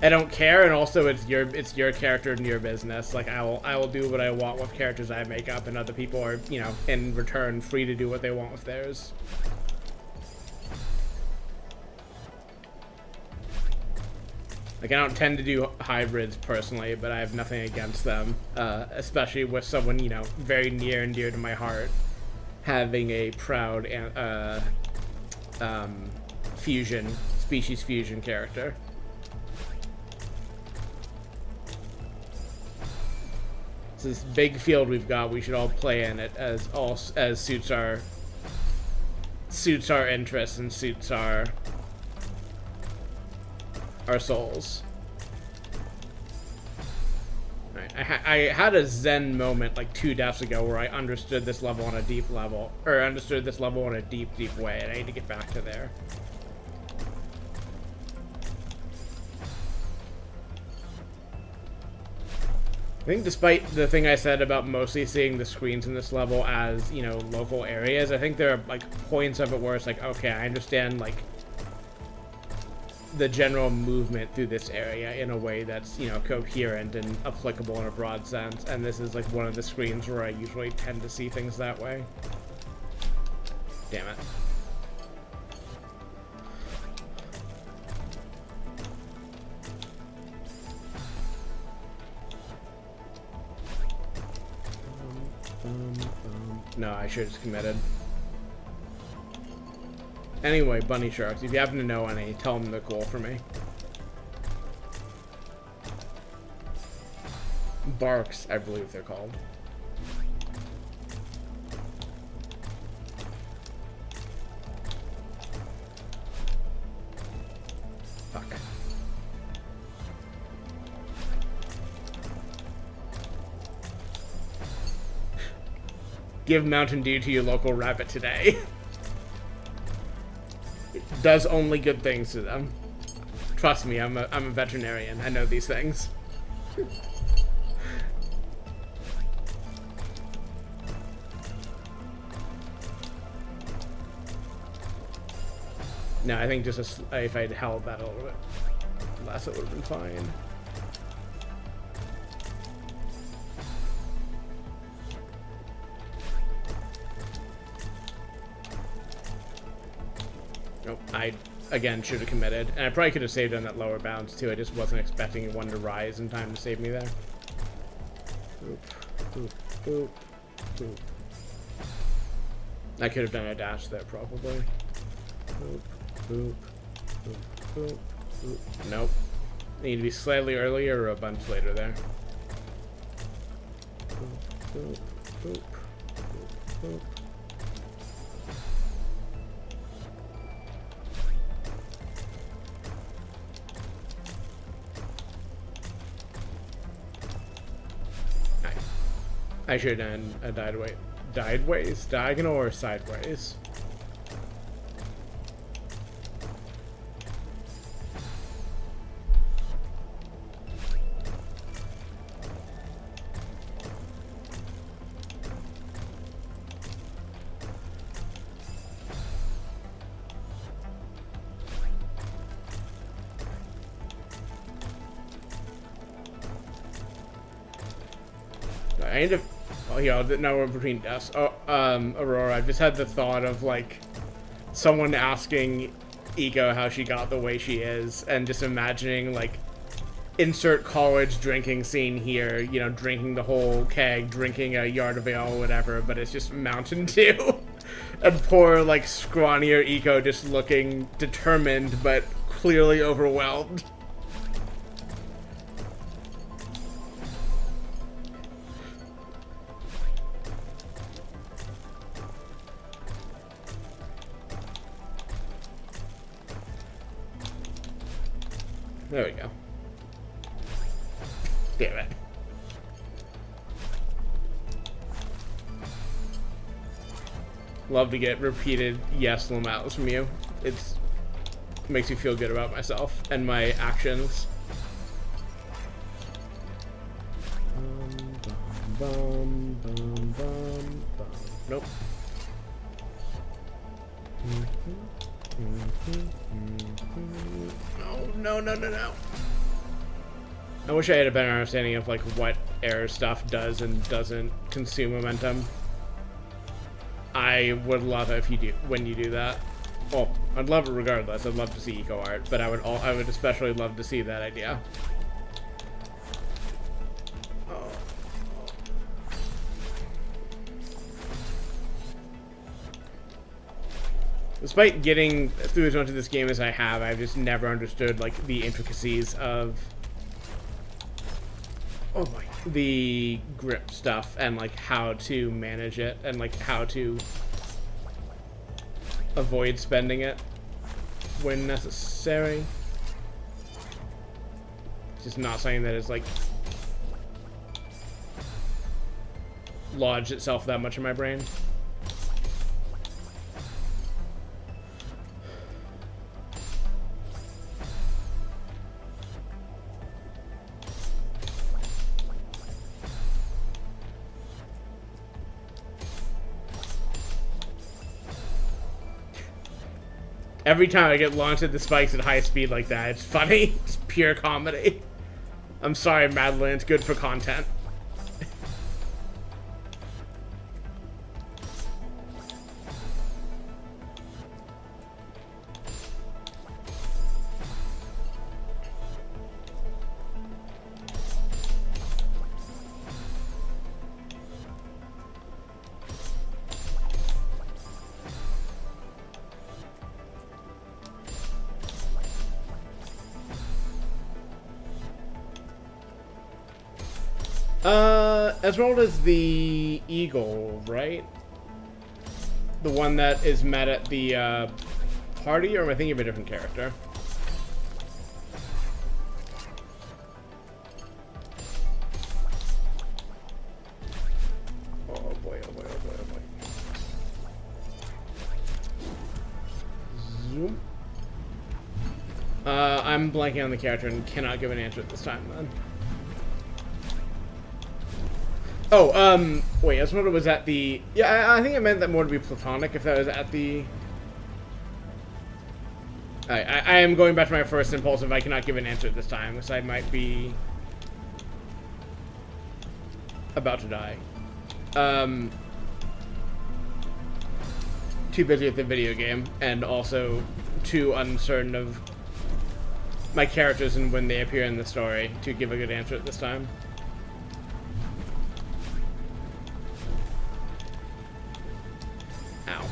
Speaker 1: I don't care, and also it's your character and your business. Like, I will do what I want with characters I make up, and other people are, you know, in return free to do what they want with theirs. Like, I don't tend to do hybrids personally, but I have nothing against them, especially with someone, you know, very near and dear to my heart, having a proud species fusion character. It's this big field we've got. We should all play in it as suits our interests and suits our souls. Right. I had a zen moment like 2 deaths ago where I understood this level on a deep level, or understood this level in a deep way, and I need to get back to there. I think despite the thing I said about mostly seeing the screens in this level as, you know, local areas, I think there are like points of it where it's like, okay, I understand like the general movement through this area in a way that's, you know, coherent and applicable in a broad sense, and this is like one of the screens where I usually tend to see things that way. Damn it. No, I should have just committed. Anyway, bunny sharks, if you happen to know any, tell them they're cool for me. Barks, I believe they're called. Fuck. Give Mountain Dew to your local rabbit today. It does only good things to them. Trust me, I'm a veterinarian. I know these things. No, I think just if I'd held that a little bit less, it would have been fine. Nope, I, again, should have committed. And I probably could have saved on that lower bounce, too. I just wasn't expecting one to rise in time to save me there. Boop, boop, boop, boop. I could have done a dash there, probably. Boop, boop, boop, boop, boop. Nope. Need to be slightly earlier or a bunch later there. Boop, boop, boop, boop, boop. I should have done a diagonal or sideways. I need to. Oh yeah, now we're between deaths. Oh, Aurora, I've just had the thought of like someone asking Eco how she got the way she is, and just imagining like insert college drinking scene here, you know, drinking the whole keg, drinking a yard of ale, whatever, but it's just Mountain Dew. And poor, like, scrawnier Eco just looking determined, but clearly overwhelmed. There we go. Damn it. Love to get repeated yes lamels from you. It makes me feel good about myself and my actions. Nope. No. I wish I had a better understanding of like what air stuff does and doesn't consume momentum. I would love it if you do when you do that. Well, I'd love it regardless. I'd love to see eco art, but I would especially love to see that idea. Despite getting through as much of this game as I have, I've just never understood like the intricacies of the grip stuff and like how to manage it and like how to avoid spending it when necessary. It's just not something that is like lodged itself that much in my brain. Every time I get launched at the spikes at high speed like that, it's funny. It's pure comedy. I'm sorry, Madeline. It's good for content. Esmeralda is the eagle, right? The one that is met at the party, or am I thinking of a different character? Oh boy, oh boy, oh boy, oh boy. Zoom. I'm blanking on the character and cannot give an answer at this time, then. Oh, wait, Esmeralda was at the... Yeah, I think it meant that more to be platonic if that was at the... I am going back to my first impulse if I cannot give an answer at this time, because I might be... about to die. Too busy with the video game, and also too uncertain of my characters and when they appear in the story to give a good answer at this time. Ow.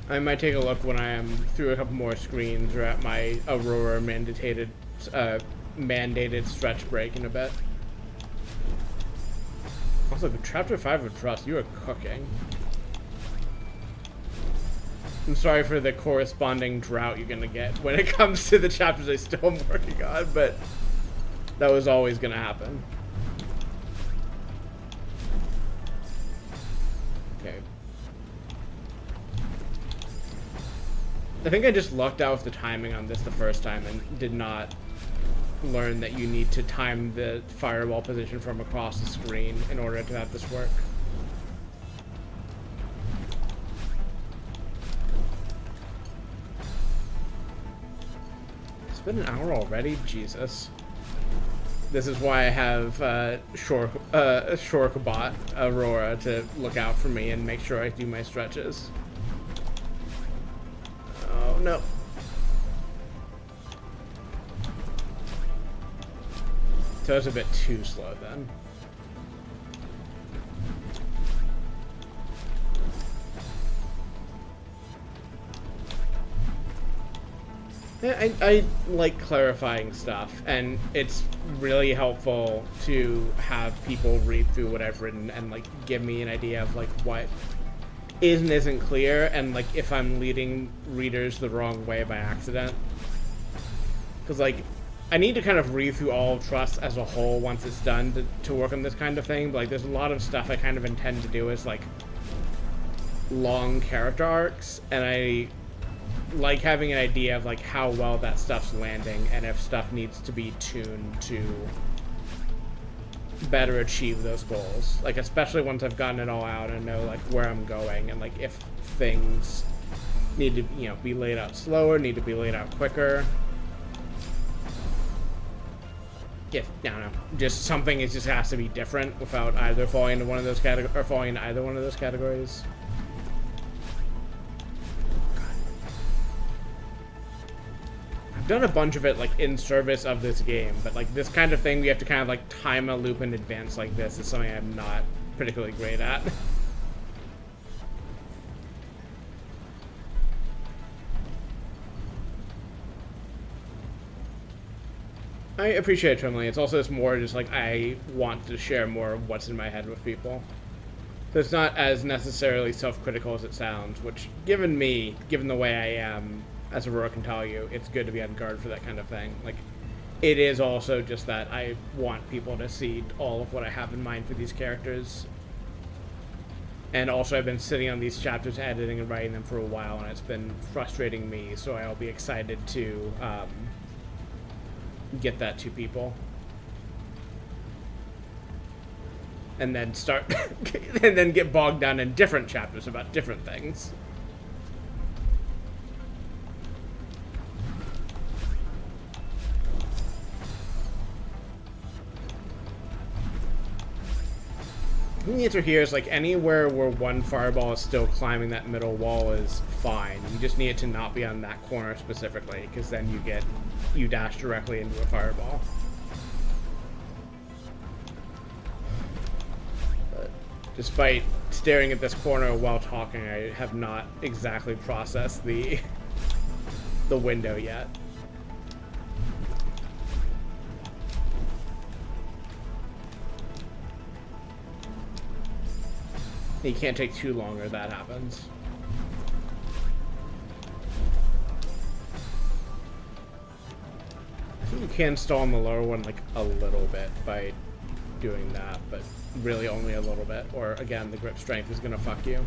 Speaker 1: I might take a look when I am through a couple more screens or at my Aurora mandated stretch break in a bit. Also, Chapter 5 of Trust, you are cooking. I'm sorry for the corresponding drought you're gonna get when it comes to the chapters I still am working on, but that was always gonna happen. Okay. I think I just lucked out with the timing on this the first time and did not learn that you need to time the fireball position from across the screen in order to have this work. been an hour already? Jesus. This is why I have Shorkbot Aurora to look out for me and make sure I do my stretches. Oh, no. So it's a bit too slow then. Yeah, I like clarifying stuff, and it's really helpful to have people read through what I've written and like give me an idea of like what is and isn't clear, and like if I'm leading readers the wrong way by accident. Because like I need to kind of read through all of Trust as a whole once it's done to work on this kind of thing, but like there's a lot of stuff I kind of intend to do as like long character arcs, and I like having an idea of like how well that stuff's landing and if stuff needs to be tuned to better achieve those goals. Like especially once I've gotten it all out and know like where I'm going, and like if things need to, you know, be laid out slower, need to be laid out quicker. If I don't know, just something is just has to be different without either falling into one of those categories or falling into either one of those categories. Done a bunch of it like in service of this game, but like this kind of thing we have to kind of like time a loop in advance like this is something I'm not particularly great at. I appreciate it, Trimley. It's also just more just like I want to share more of what's in my head with people. So it's not as necessarily self-critical as it sounds, which given the way I am, as Aurora can tell you, it's good to be on guard for that kind of thing. Like, it is also just that I want people to see all of what I have in mind for these characters. And also I've been sitting on these chapters, editing and writing them for a while, and it's been frustrating me, so I'll be excited to get that to people. And then and then get bogged down in different chapters about different things. The answer here is like anywhere where one fireball is still climbing that middle wall is fine. You just need it to not be on that corner specifically, because then you dash directly into a fireball. But despite staring at this corner while talking, I have not exactly processed the window yet. You can't take too long or that happens. I think you can stall on the lower one like a little bit by doing that, but really only a little bit, or again the grip strength is gonna fuck you.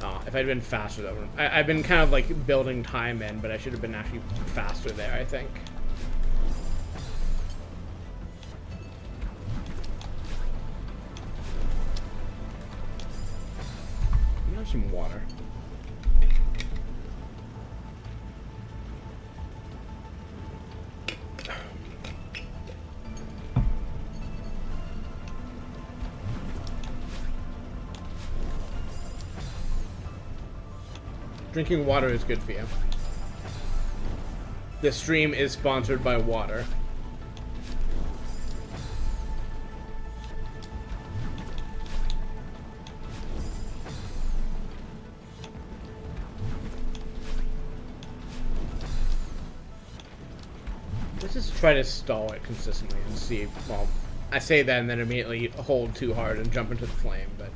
Speaker 1: Oh, if I'd been faster though. I've been kind of like building time in, but I should have been actually faster there, I think. Some water. Drinking water is good for you. This stream is sponsored by water. Just try to stall it consistently and see. Well, I say that and then immediately hold too hard and jump into the flame, but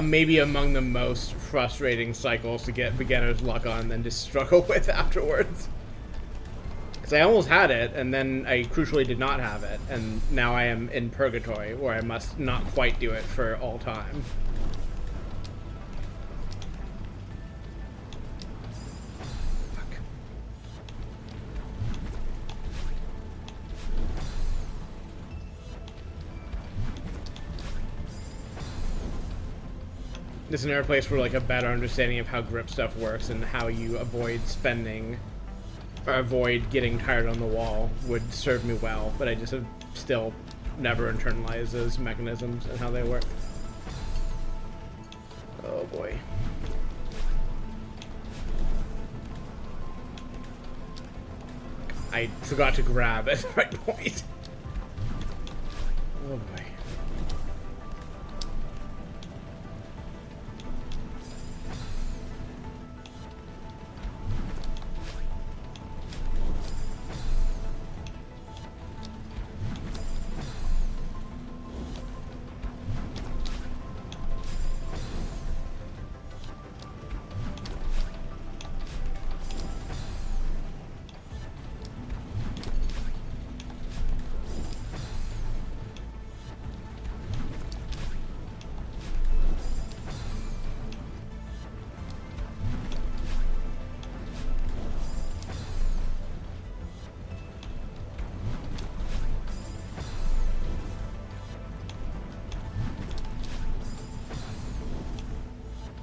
Speaker 1: maybe among the most frustrating cycles to get beginner's luck on and then just struggle with afterwards. Because I almost had it, and then I crucially did not have it, and now I am in purgatory, where I must not quite do it for all time. Fuck. This is another place where like a better understanding of how grip stuff works and how you avoid spending or avoid getting tired on the wall would serve me well, but I just have still never internalized those mechanisms and how they work. Oh boy. I forgot to grab at the right point. Oh boy.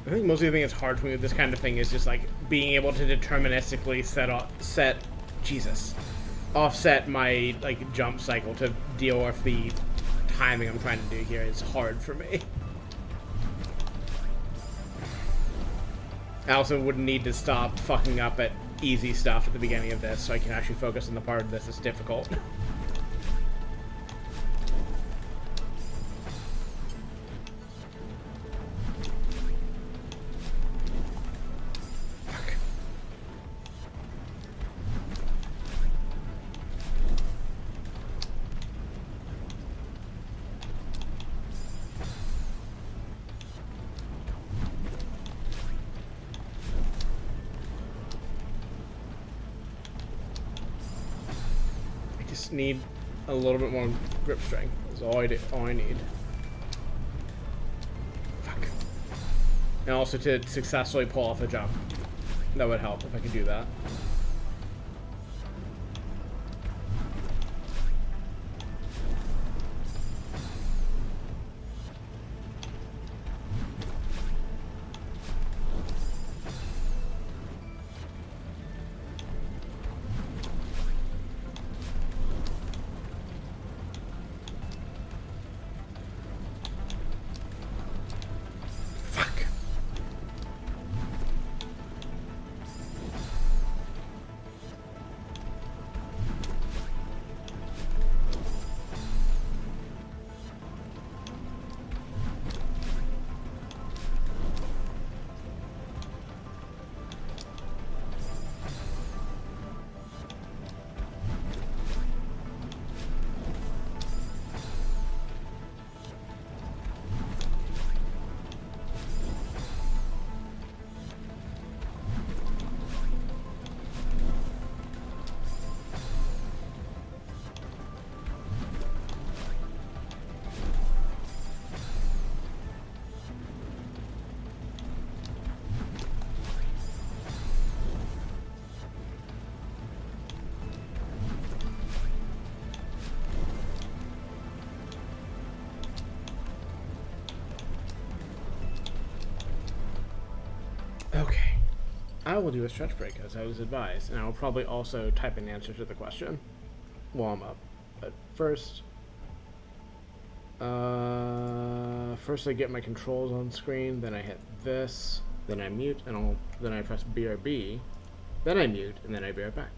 Speaker 1: I think mostly the thing that's hard for me with this kind of thing is just like being able to deterministically offset my like jump cycle to deal with the timing I'm trying to do here is hard for me. I also wouldn't need to stop fucking up at easy stuff at the beginning of this so I can actually focus on the part of this that's difficult. Need a little bit more grip strength is all I need. Fuck. And also to successfully pull off a jump. That would help if I could do that. Okay. I will do a stretch break as I was advised, and I will probably also type an answer to the question while I'm up. But first, first I get my controls on screen, then I hit this, then I mute, and then I press BRB, then I mute, and then I be right back.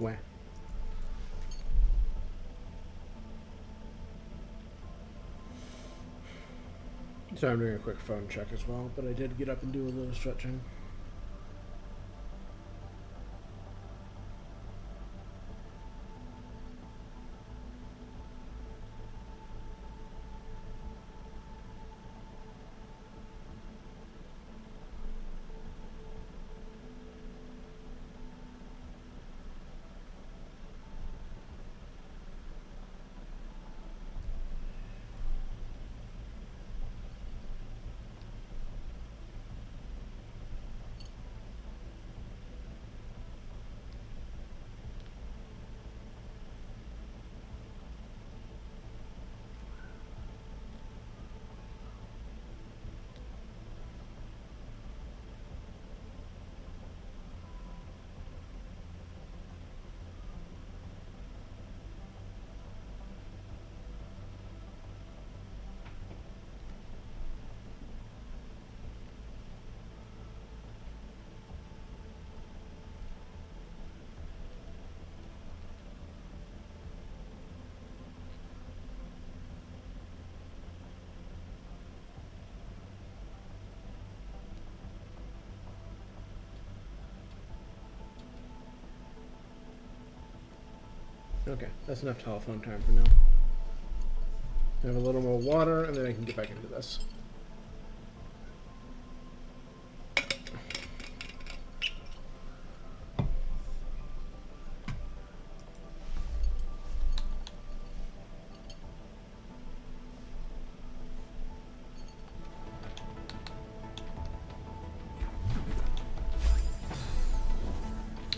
Speaker 1: Where? So I'm doing a quick phone check as well, but I did get up and do a little stretching. Okay, that's enough telephone time for now. I have a little more water, and then I can get back into this.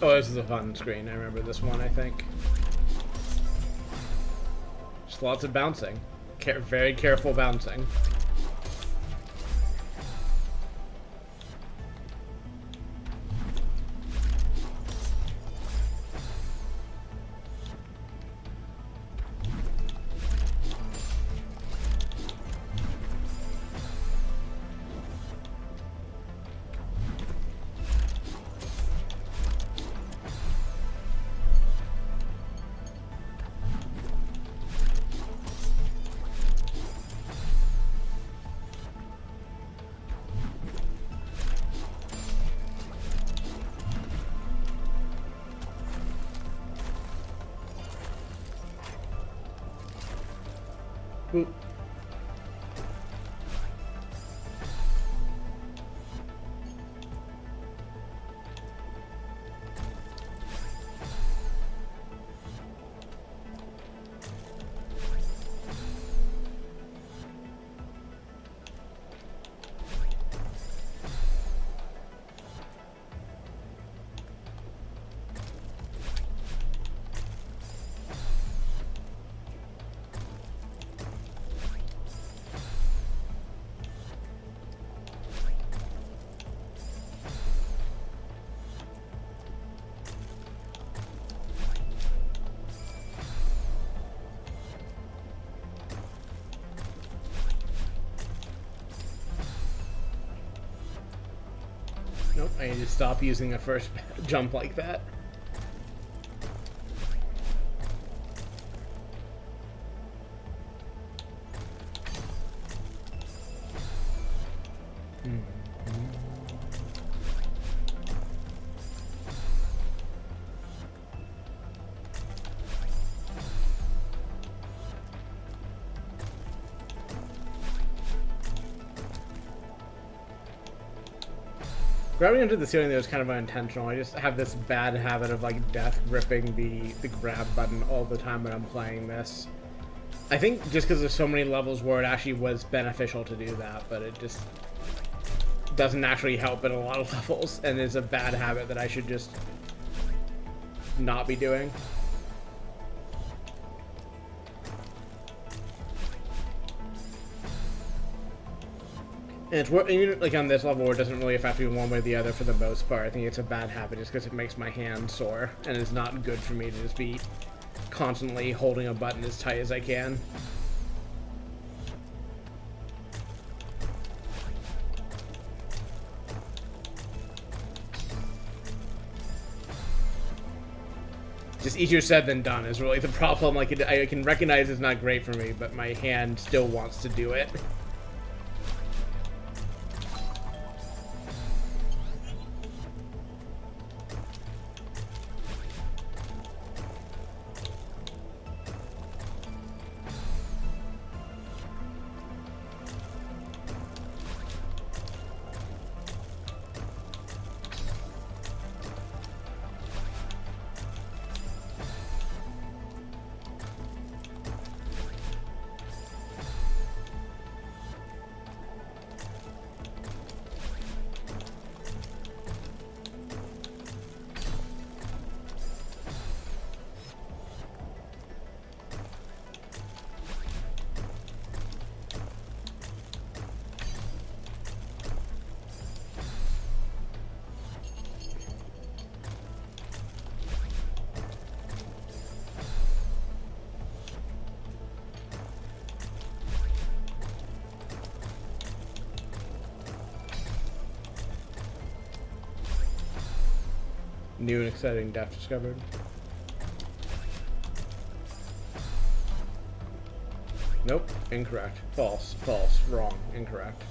Speaker 1: Oh, this is a fun screen. I remember this one, I think. Just lots of bouncing. Very careful bouncing. Boop. Nope, I need to stop using a first jump like that. Grabbing into the ceiling there was kind of unintentional. I just have this bad habit of like death gripping the grab button all the time when I'm playing this. I think just because there's so many levels where it actually was beneficial to do that, but it just doesn't actually help in a lot of levels, and is a bad habit that I should just not be doing. And it's even like on this level where it doesn't really affect me one way or the other for the most part. I think it's a bad habit just because it makes my hand sore, and it's not good for me to just be constantly holding a button as tight as I can. Just easier said than done is really the problem. Like, I can recognize it's not great for me, but my hand still wants to do it. New and exciting depth discovered. Nope. Incorrect. False. False. Wrong. Incorrect.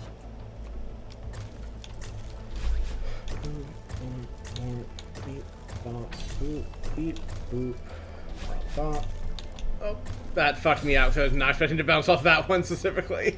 Speaker 1: Oh, that fucked me out, so I was not expecting to bounce off that one specifically.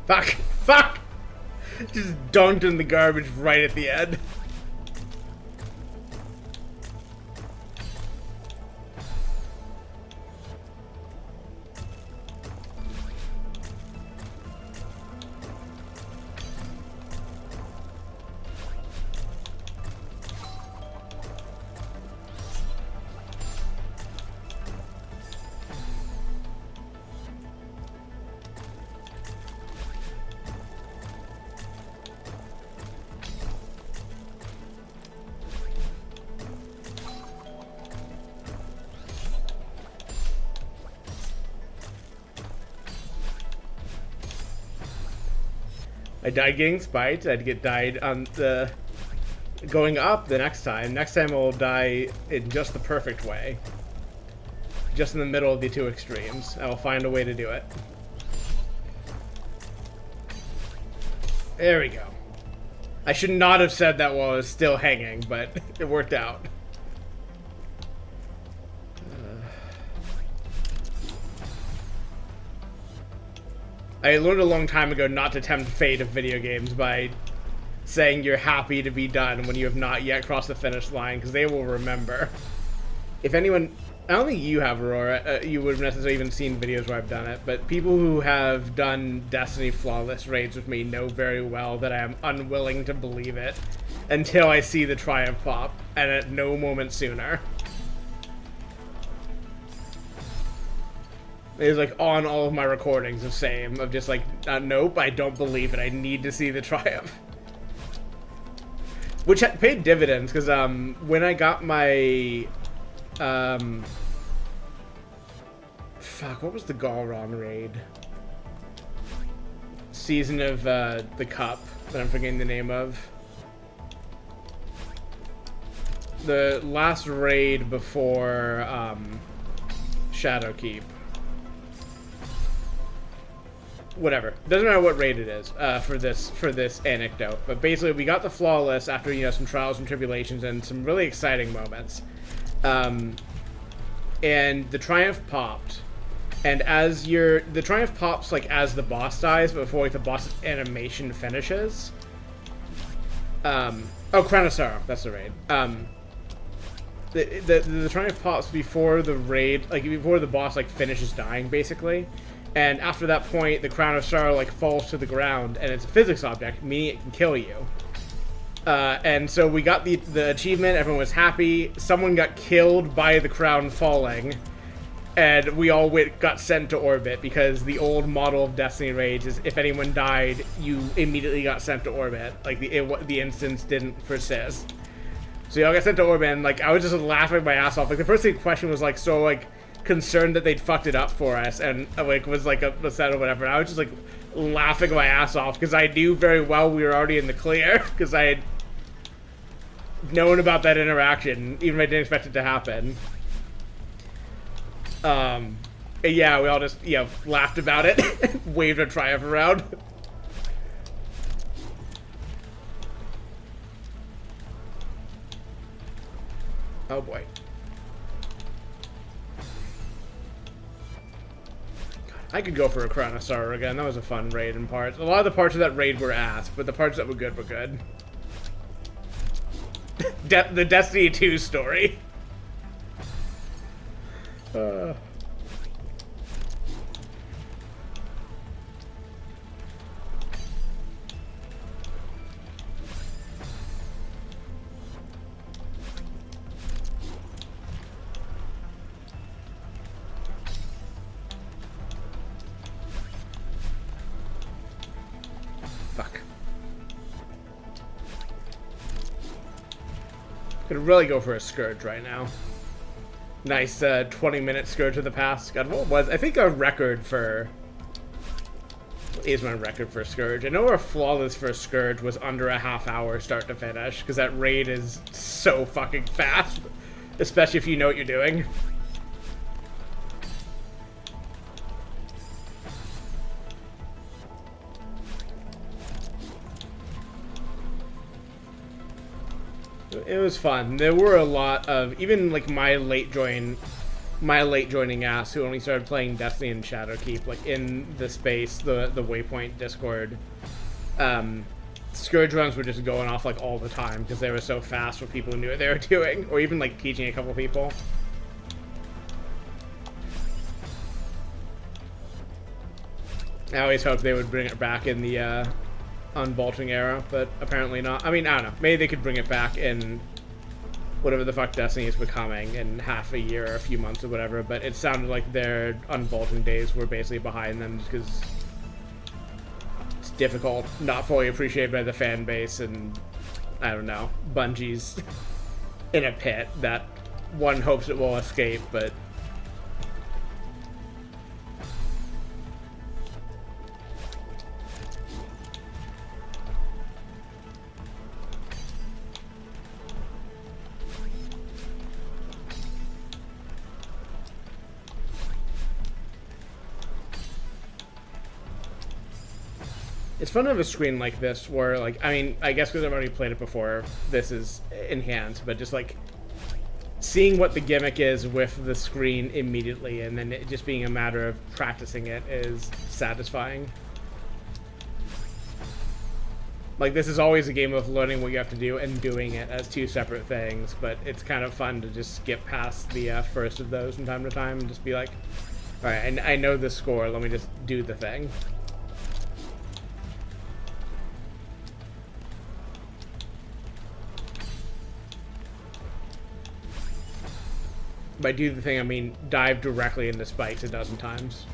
Speaker 1: Fuck! Fuck! Just dunked in the garbage right at the end. I died getting spiked. I'd get died on the going up the next time. Next time I'll die in just the perfect way. Just in the middle of the two extremes. I will find a way to do it. There we go. I should not have said that while I was still hanging, but it worked out. I learned a long time ago not to tempt fate of video games by saying you're happy to be done when you have not yet crossed the finish line, because they will remember. If anyone... I don't think you have, Aurora. You would have necessarily even seen videos where I've done it, but people who have done Destiny flawless raids with me know very well that I am unwilling to believe it until I see the triumph pop, and at no moment sooner. It's like on all of my recordings the same, of just like, nope, I don't believe it, I need to see the triumph. Which paid dividends, because when I got my, fuck, what was the Galron raid? Season of the Cup, that I'm forgetting the name of. The last raid before Shadowkeep. whatever. Doesn't matter what raid it is for this anecdote. But basically, we got the flawless after, you know, some trials and tribulations and some really exciting moments. And the triumph popped. And as the triumph pops like as the boss dies, but before like the boss animation finishes. Oh, Crown of Sorrow, that's the raid. The triumph pops before the raid, like before the boss like finishes dying, basically. And after that point, the Crown of Sorrow like falls to the ground, and it's a physics object, meaning it can kill you. And so we got the achievement. Everyone was happy. Someone got killed by the crown falling, and we all got sent to orbit because the old model of Destiny raids is if anyone died, you immediately got sent to orbit. Like the instance didn't persist. So y'all got sent to orbit, and like I was just laughing my ass off. Like the first question was like so like concerned that they'd fucked it up for us, and like was like upset or whatever. And I was just like laughing my ass off because I knew very well we were already in the clear because I had known about that interaction, even if I didn't expect it to happen. Yeah, we all just laughed about it, waved our triumph around. Oh boy. I could go for a Crown of Sorrow again. That was a fun raid in parts. A lot of the parts of that raid were ass, but the parts that were good were good. The Destiny 2 story. Fuck. Could really go for a Scourge right now. Nice 20-minute Scourge of the Past. God, what was... I think a record for... What is my record for Scourge? I know our flawless for Scourge was under a half hour start to finish, because that raid is so fucking fast. Especially if you know what you're doing. It was fun. There were a lot of, even like my late joining ass who only started playing Destiny and Shadowkeep, like in the space, the Waypoint Discord. Scourge runs were just going off like all the time because they were so fast for people who knew what they were doing, or even like teaching a couple people. I always hoped they would bring it back in the unbolting era, but apparently not. I mean, I don't know. Maybe they could bring it back in whatever the fuck Destiny is becoming in half a year or a few months or whatever, but it sounded like their unbolting days were basically behind them because it's difficult, not fully appreciated by the fan base, and I don't know, Bungie's in a pit that one hopes it will escape, but it's fun to have a screen like this where, like, I mean, I guess because I've already played it before, this is enhanced, but just, like, seeing what the gimmick is with the screen immediately and then it just being a matter of practicing it is satisfying. Like, this is always a game of learning what you have to do and doing it as two separate things, but it's kind of fun to just skip past the first of those from time to time and just be like, alright, I know the score, let me just do the thing. By do the thing, I mean dive directly into spikes a dozen times.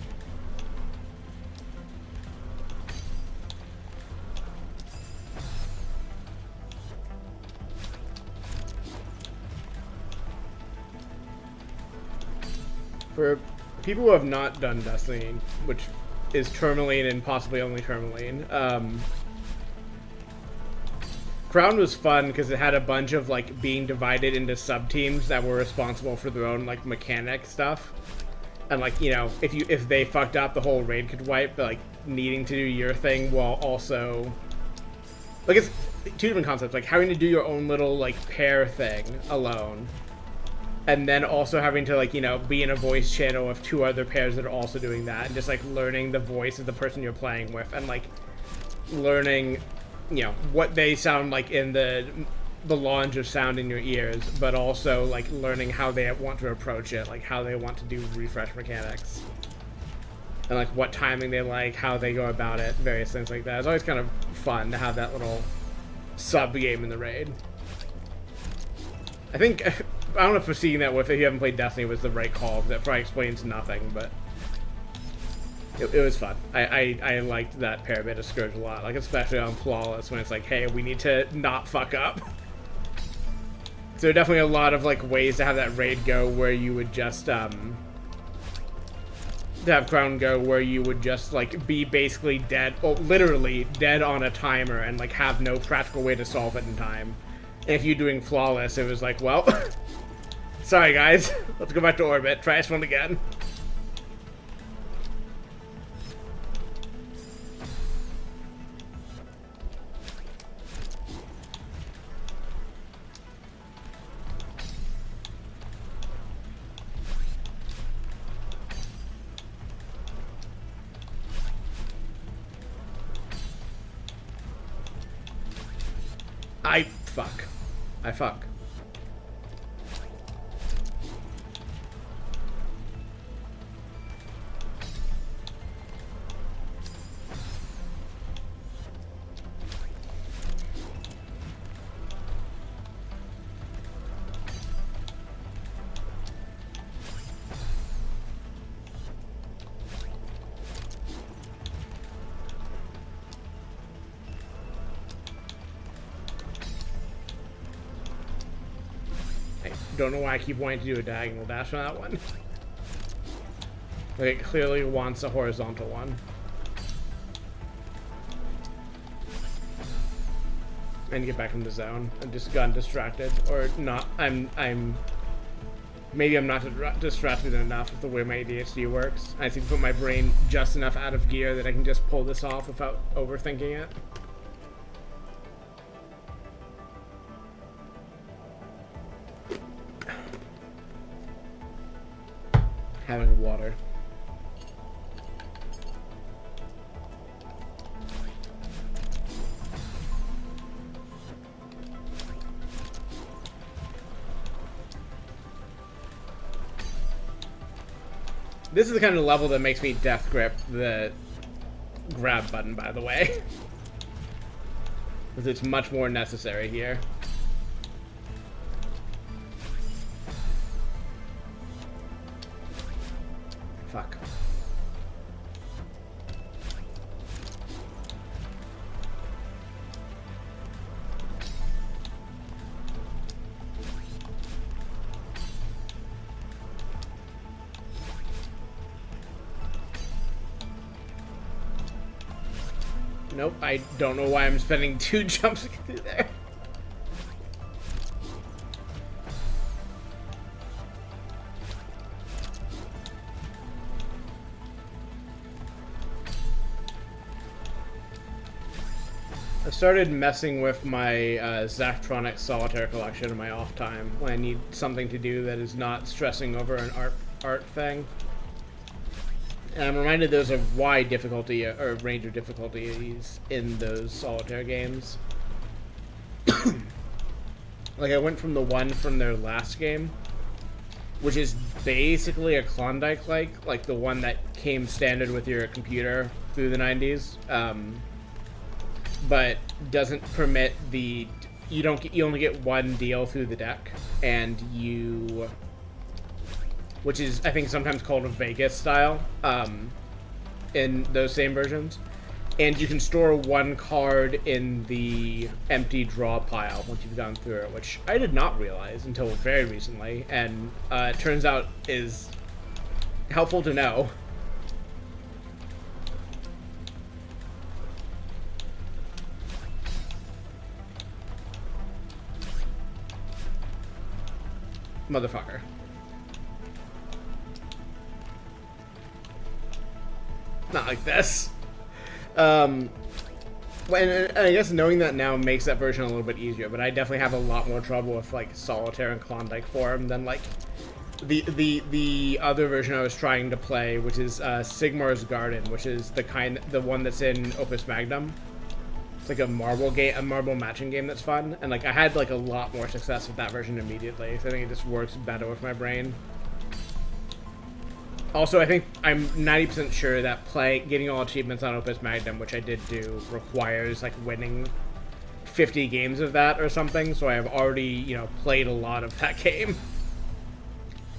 Speaker 1: For people who have not done Destiny, which is Tourmaline and possibly only Tourmaline, Crown was fun because it had a bunch of like being divided into sub-teams that were responsible for their own like mechanic stuff. And like, you know, if they fucked up, the whole raid could wipe, but like needing to do your thing while also like it's two different concepts, like having to do your own little like pair thing alone, and then also having to like, you know, be in a voice channel of two other pairs that are also doing that, and just like learning the voice of the person you're playing with, and like learning, you know, what they sound like in the launch of sound in your ears, but also like learning how they want to approach it, like how they want to do refresh mechanics, and like what timing they like, how they go about it, various things like that. It's always kind of fun to have that little sub game in the raid. I think, I don't know if foreseeing that if you haven't played Destiny was the right call, because that probably explains nothing, but it was fun. I liked that pair bit of Scourge a lot, like especially on Flawless when it's like, hey, we need to not fuck up. So definitely a lot of like ways to have that raid go where you would just to have Crown go where you would just like be basically dead, well, literally dead on a timer, and like have no practical way to solve it in time. And if you're doing Flawless, it was like, well, sorry guys, let's go back to orbit, try this one again. I fuck. Don't know why I keep wanting to do a diagonal dash on that one. Like, it clearly wants a horizontal one. And get back in the zone. I've just gotten distracted. Or not. Maybe I'm not distracted enough with the way my ADHD works. I just need to put my brain just enough out of gear that I can just pull this off without overthinking it. Having water. This is the kind of level that makes me death grip the grab button, by the way. Because it's much more necessary here. Fuck. Nope, I don't know why I'm spending 2 jumps to get through there. I started messing with my Zachtronic Solitaire collection in my off time when I need something to do that is not stressing over an art thing. And I'm reminded there's a wide difficulty, or range of difficulties in those Solitaire games. Like, I went from the one from their last game, which is basically a Klondike-like, like the one that came standard with your computer through the 90s. But doesn't permit the you only get one deal through the deck, and which is I think sometimes called a Vegas style in those same versions, and you can store one card in the empty draw pile once you've gone through it, which I did not realize until very recently, and it turns out is helpful to know. Motherfucker. Not like this. And I guess knowing that now makes that version a little bit easier, but I definitely have a lot more trouble with like Solitaire and Klondike Forum than like the other version I was trying to play, which is Sigmar's Garden, which is the one that's in Opus Magnum. It's like a marble matching game that's fun, and like I had like a lot more success with that version immediately. So I think it just works better with my brain. Also, I think I'm 90% sure that getting all achievements on Opus Magnum, which I did do, requires like winning 50 games of that or something. So I have already, you know, played a lot of that game,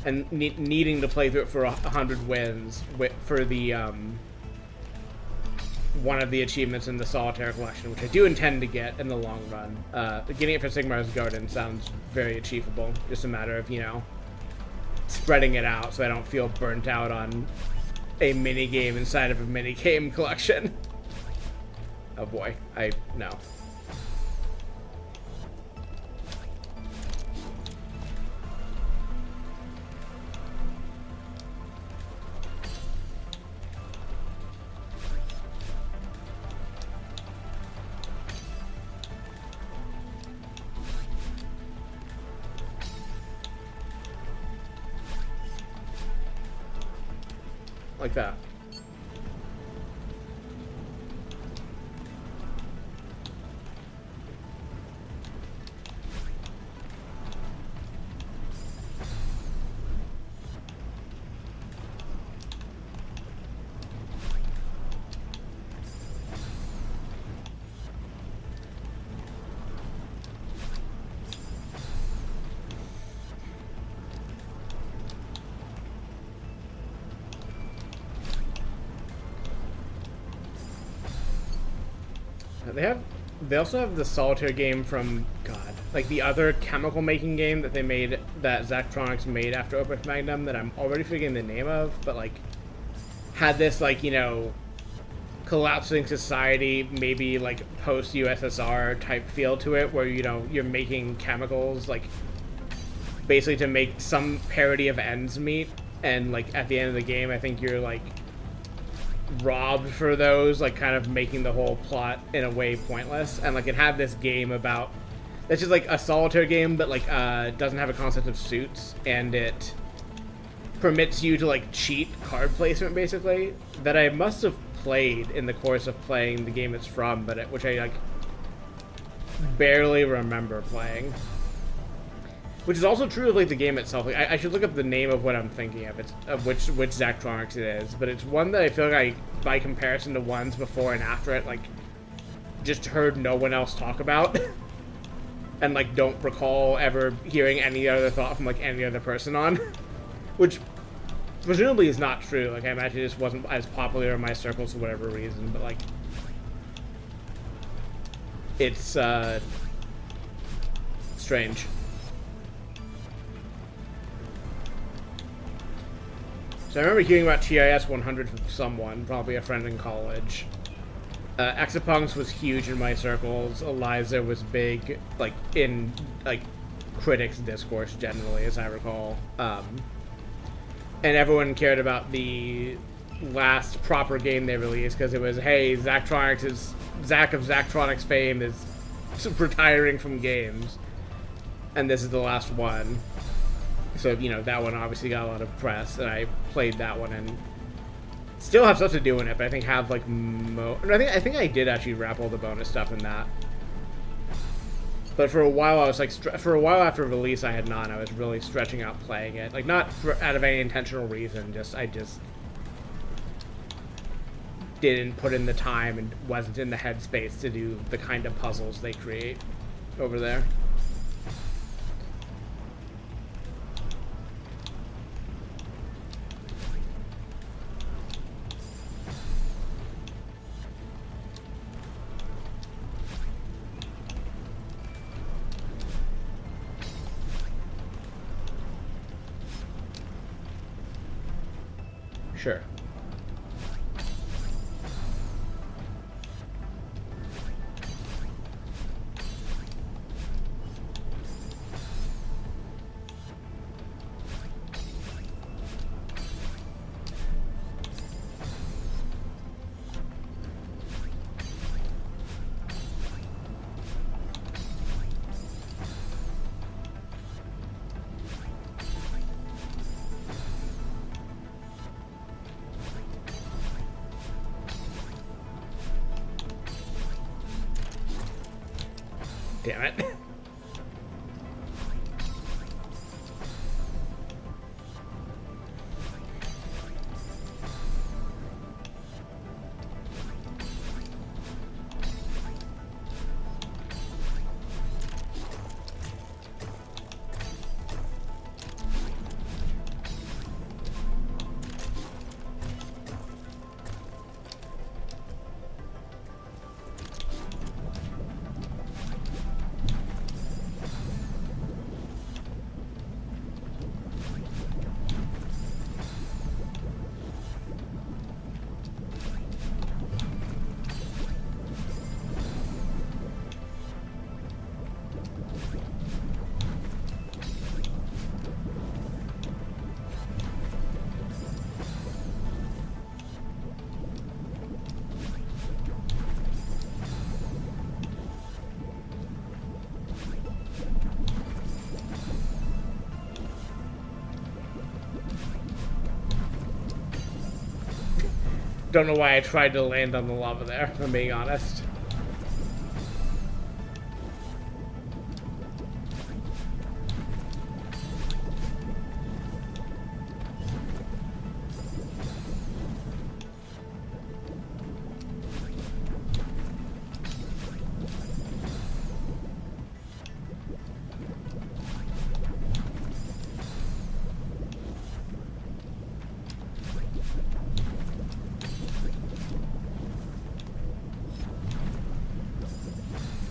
Speaker 1: and needing to play through it for 100 wins for the one of the achievements in the Solitaire collection, which I do intend to get in the long run. Getting it for Sigmar's Garden sounds very achievable. Just a matter of, you know, spreading it out so I don't feel burnt out on a mini game inside of a mini game collection. Oh boy, no. Like that. They also have the Solitaire game from, God, like the other chemical making game that they made, that Zachtronics made after Opus Magnum, that I'm already forgetting the name of, but like had this like, you know, collapsing society, maybe like post USSR type feel to it, where, you know, you're making chemicals like basically to make some parody of ends meet, and like at the end of the game I think you're like robbed for those, like kind of making the whole plot in a way pointless. And like it had this game about, it's just like a Solitaire game, but like doesn't have a concept of suits, and it permits you to like cheat card placement basically, that I must have played in the course of playing the game it's from, but which I like barely remember playing. Which is also true of like the game itself. Like, I should look up the name of what I'm thinking of. It's of which Zachtronics it is, but it's one that I feel like by comparison to ones before and after it, like just heard no one else talk about, and like don't recall ever hearing any other thought from like any other person on, which presumably is not true. Like I imagine it just wasn't as popular in my circles for whatever reason, but like it's strange. So I remember hearing about TIS 100 from someone, probably a friend in college. Exapunks was huge in my circles. Eliza was big, like in like critics discourse generally, as I recall. And everyone cared about the last proper game they released because it was, hey, Zach of Zachtronics fame is retiring from games, and this is the last one. So, you know, that one obviously got a lot of press, and I played that one and still have stuff to do in it, but I think have like I think I did actually wrap all the bonus stuff in that. But for a while I was like, for a while after release I had not, I was really stretching out playing it. Like not out of any intentional reason, I just didn't put in the time and wasn't in the headspace to do the kind of puzzles they create over there. Sure. Damn it. Don't know why I tried to land on the lava there, if I'm being honest.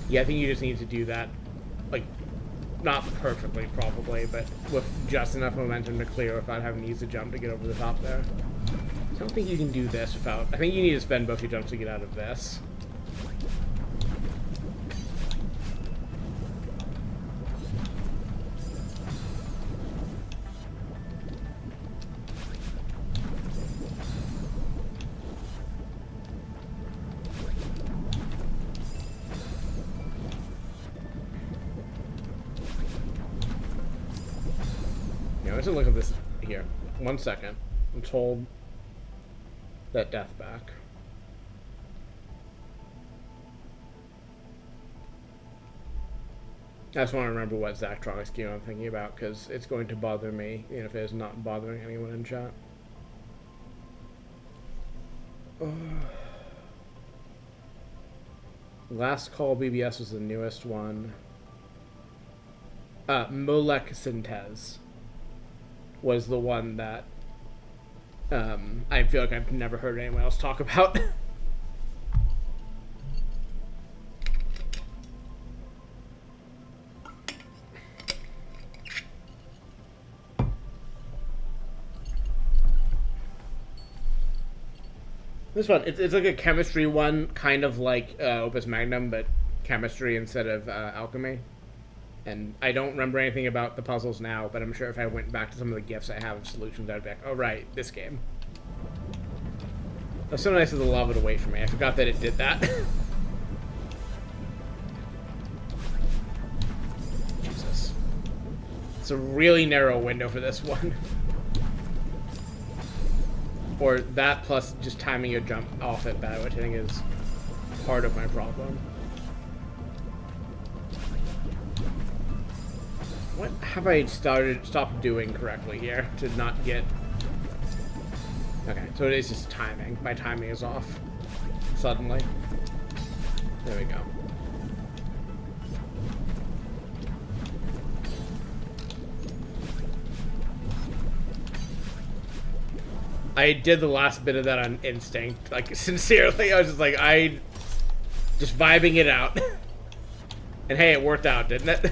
Speaker 1: Yeah, I think you just need to do that, like, not perfectly, probably, but with just enough momentum to clear without having to use the jump to get over the top there. I don't think you can do this without... I think you need to spend both your jumps to get out of this. Let's look at this here. 1 second. Let's hold that death back. I just want to remember what Zachtronics game I'm thinking about, because it's going to bother me, even if it is not bothering anyone in chat. Last Call BBS was the newest one. Molek Syntez was the one that I feel like I've never heard anyone else talk about. This one, it's like a chemistry one, kind of like Opus Magnum, but chemistry instead of alchemy. And I don't remember anything about the puzzles now, but I'm sure if I went back to some of the gifts I have of solutions, I'd be like, oh right, this game. It was so nice of the lava to wait for me. I forgot that it did that. Jesus. It's a really narrow window for this one. Or that plus just timing your jump off it bad, which I think is part of my problem. What have I stopped doing correctly here to not get... Okay, so it is just timing. My timing is off. Suddenly. There we go. I did the last bit of that on instinct. Like, sincerely, I was just like, just vibing it out. And hey, it worked out, didn't it?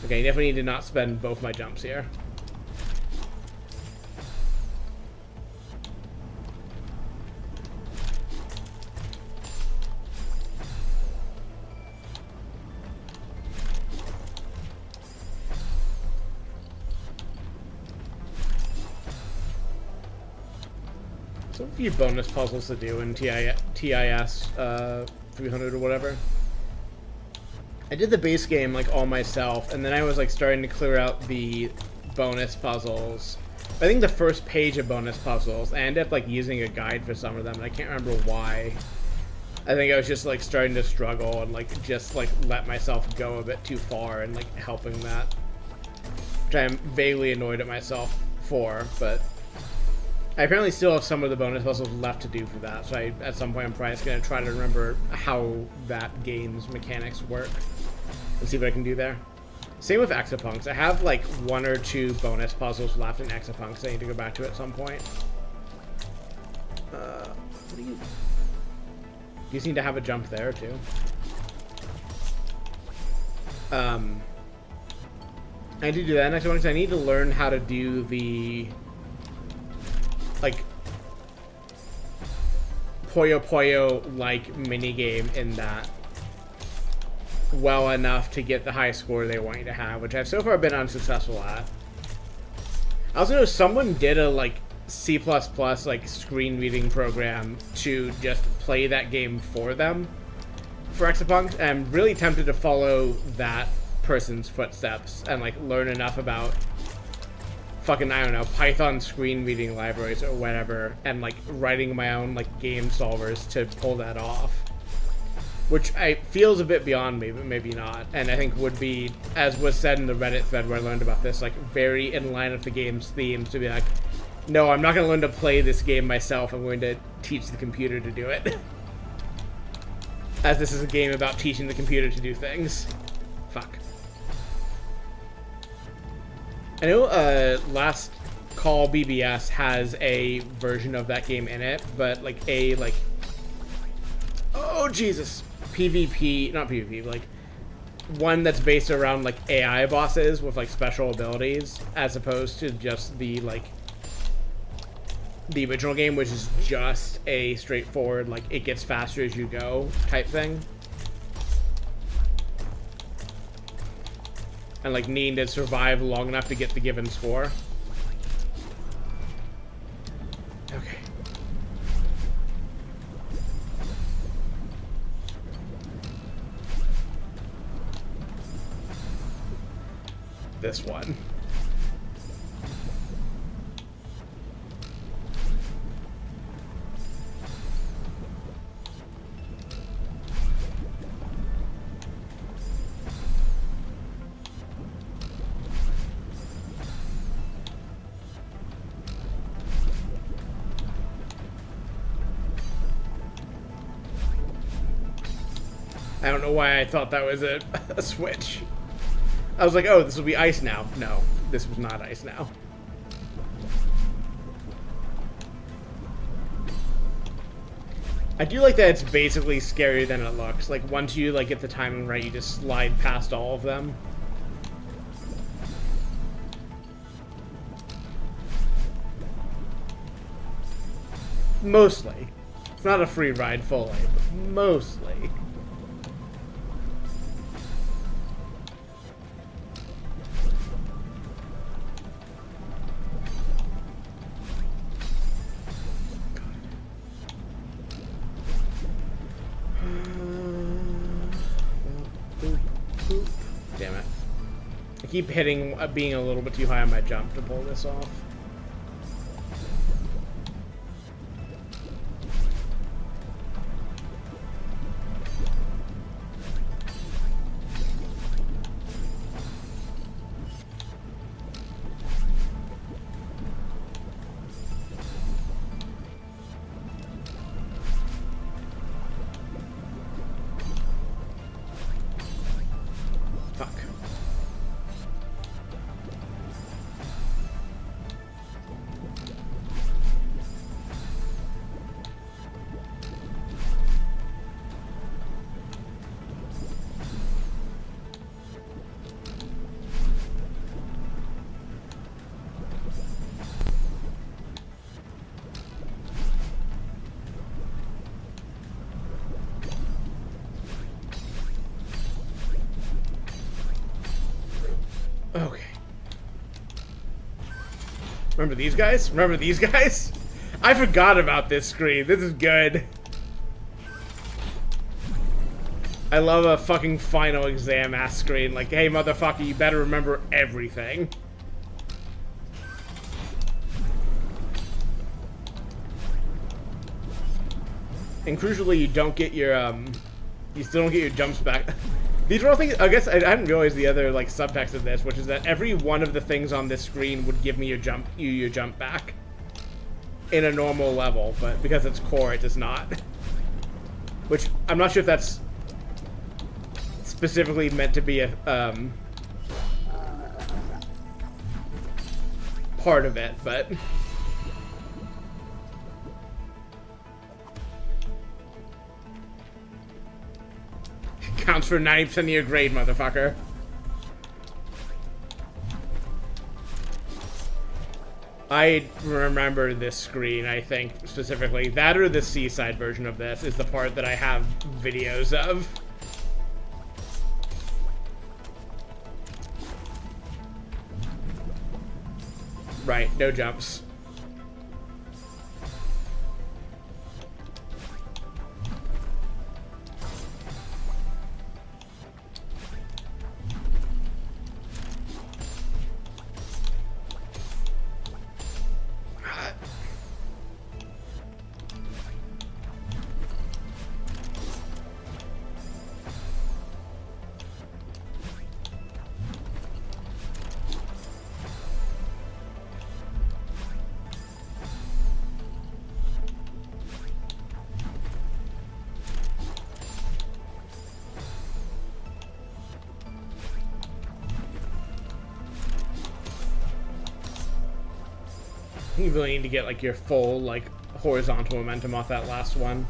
Speaker 1: Okay, definitely need to not spend both my jumps here. So a few bonus puzzles to do in TIS 300 or whatever. I did the base game like all myself, and then I was like starting to clear out the bonus puzzles. I think the first page of bonus puzzles, I ended up like using a guide for some of them, and I can't remember why. I think I was just like starting to struggle and like just like let myself go a bit too far and like helping that, which I'm vaguely annoyed at myself for, but I apparently still have some of the bonus puzzles left to do for that, so at some point I'm probably just going to try to remember how that game's mechanics work and see what I can do there. Same with Exapunks. I have like 1 or 2 bonus puzzles left in Exapunks I need to go back to at some point. What do you... You just need to have a jump there too. I need to do that next one because I need to learn how to do the like Puyo Puyo like minigame in that well enough to get the high score they want you to have, which I've so far been unsuccessful at. I also know someone did a like C++ like screen reading program to just play that game for them for Exapunks, and I'm really tempted to follow that person's footsteps and like learn enough about fucking, I don't know, Python screen reading libraries or whatever, and like writing my own like game solvers to pull that off, which feels a bit beyond me, but maybe not, and I think would be, as was said in the Reddit thread where I learned about this, like very in line with the game's themes to be like, no, I'm not going to learn to play this game myself, I'm going to teach the computer to do it. As this is a game about teaching the computer to do things. Fuck. I know Last Call BBS has a version of that game in it, but like oh Jesus, PvP, not PvP, but like one that's based around like AI bosses with like special abilities, as opposed to just the like the original game, which is just a straightforward like it gets faster as you go type thing. And like needing to survive long enough to get the given score. Okay. This one. I don't know why I thought that was a switch. I was like, oh, this will be ice now. No, this was not ice now. I do like that it's basically scarier than it looks. Like, once you like get the timing right, you just slide past all of them. Mostly. It's not a free ride fully, but mostly. Damn it. I keep hitting, being a little bit too high on my jump to pull this off. Okay. Remember these guys? Remember these guys? I forgot about this screen. This is good. I love a fucking final exam ass screen. Like, hey, motherfucker, you better remember everything. And crucially, you don't get your, you still don't get your jumps back. These are all things, I guess I hadn't realized the other, like, subtext of this, which is that every one of the things on this screen would give me your jump back. In a normal level, but because it's core, it does not. Which, I'm not sure if that's specifically meant to be a, part of it, but... Counts for 90% of your grade, motherfucker. I remember this screen, I think, specifically. That or the seaside version of this is the part that I have videos of. Right, no jumps. You really need to get, like, your full, like, horizontal momentum off that last one.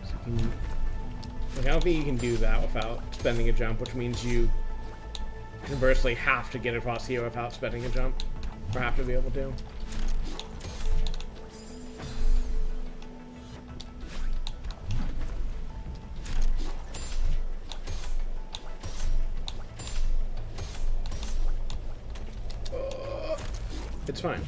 Speaker 1: So you can, like, I don't think you can do that without spending a jump, which means you conversely have to get across here without spending a jump. Or have to be able to. It's fine.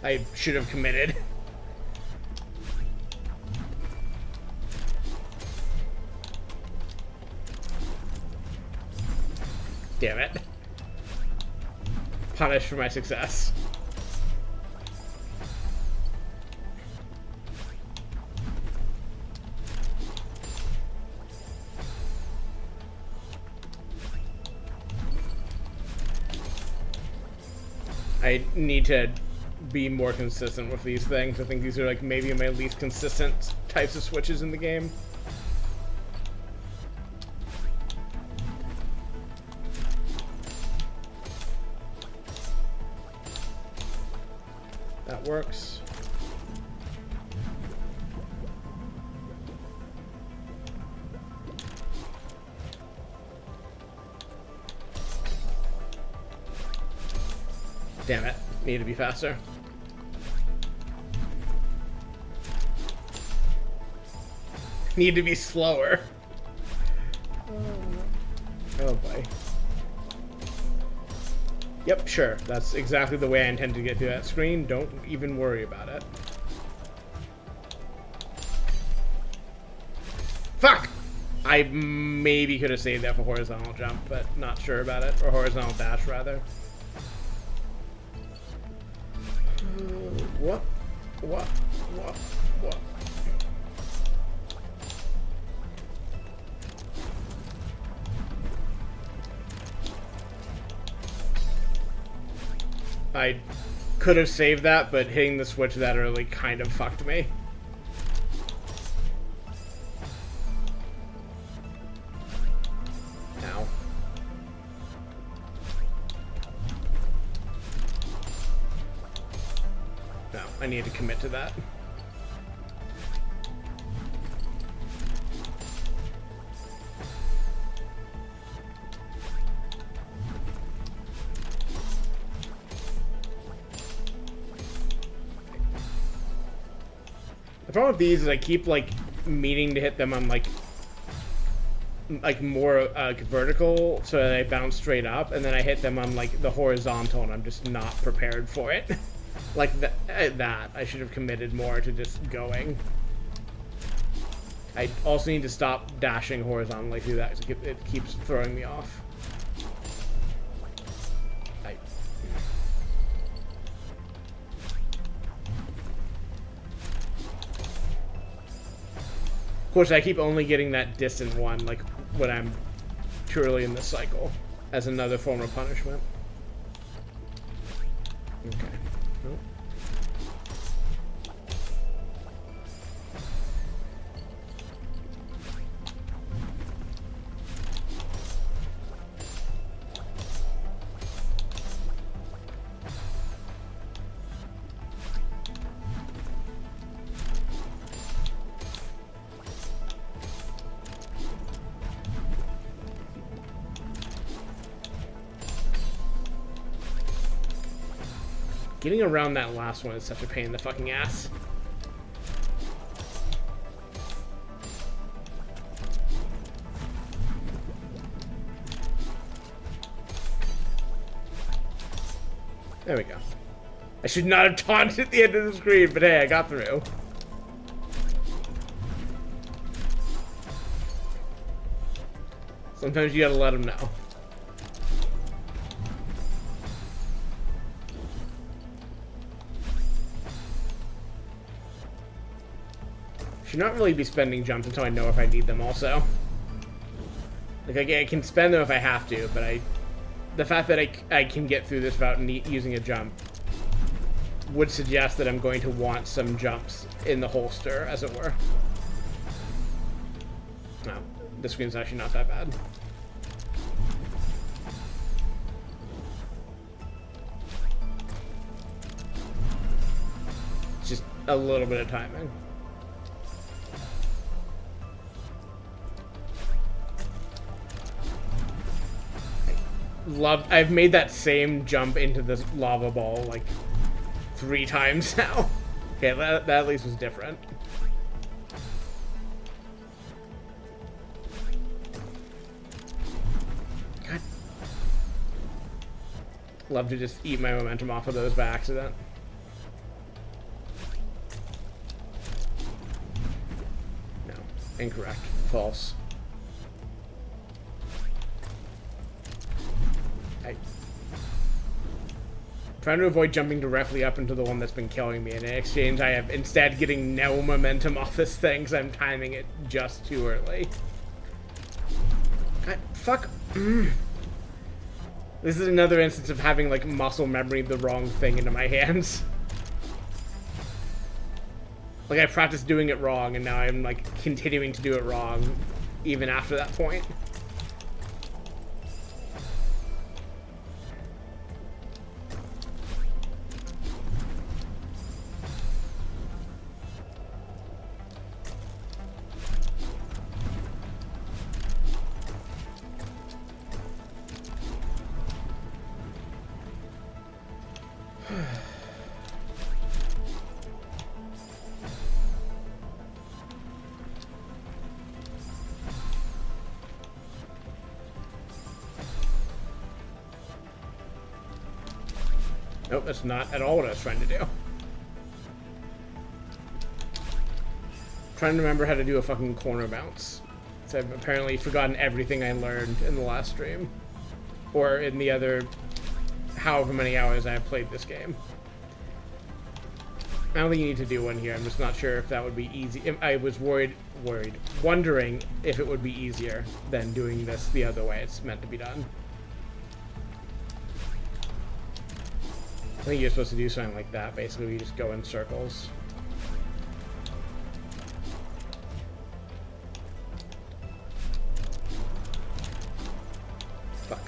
Speaker 1: I should have committed. Damn it. Punished for my success. I need to be more consistent with these things. I think these are, like, maybe my least consistent types of switches in the game. That works. Damn it. Need to be faster. Need to be slower. Oh boy. Yep, sure. That's exactly the way I intend to get through that screen. Don't even worry about it. Fuck! I maybe could have saved that for horizontal jump, but not sure about it. Or horizontal dash, rather. What? I could have saved that, but hitting the switch that early kind of fucked me. Ow. No, I need to commit to that. The problem with these is I keep, like, meaning to hit them on, like more vertical, so that I bounce straight up, and then I hit them on, like, the horizontal, and I'm just not prepared for it. Like, that. I should have committed more to just going. I also need to stop dashing horizontally through that because it keeps throwing me off. Of course, I keep only getting that distant one, like, when I'm too early in the cycle, as another form of punishment. Okay. Nope. Getting around that last one is such a pain in the fucking ass. There we go. I should not have taunted at the end of the screen, but hey, I got through. Sometimes you gotta let them know. Should not really be spending jumps until I know if I need them also. Like, I can spend them if I have to, but the fact that I can get through this without using a jump would suggest that I'm going to want some jumps in the holster, as it were. No, the screen's actually not that bad. It's just a little bit of timing. I've made that same jump into this lava ball like 3 times now. Okay, that at least was different. God. Love to just eat my momentum off of those by accident. No, incorrect. False. Trying to avoid jumping directly up into the one that's been killing me. In exchange, I have instead getting no momentum off this thing because I'm timing it just too early. God, fuck. This is another instance of having, like, muscle memory the wrong thing into my hands. Like, I practiced doing it wrong, and now I'm, like, continuing to do it wrong even after that point. Nope, that's not at all what I was trying to do. Trying to remember how to do a fucking corner bounce. So I've apparently forgotten everything I learned in the last stream. Or in the other however many hours I have played this game. I don't think you need to do one here. I'm just not sure if that would be easy. I was wondering if it would be easier than doing this the other way it's meant to be done. I think you're supposed to do something like that. Basically, you just go in circles. Fuck.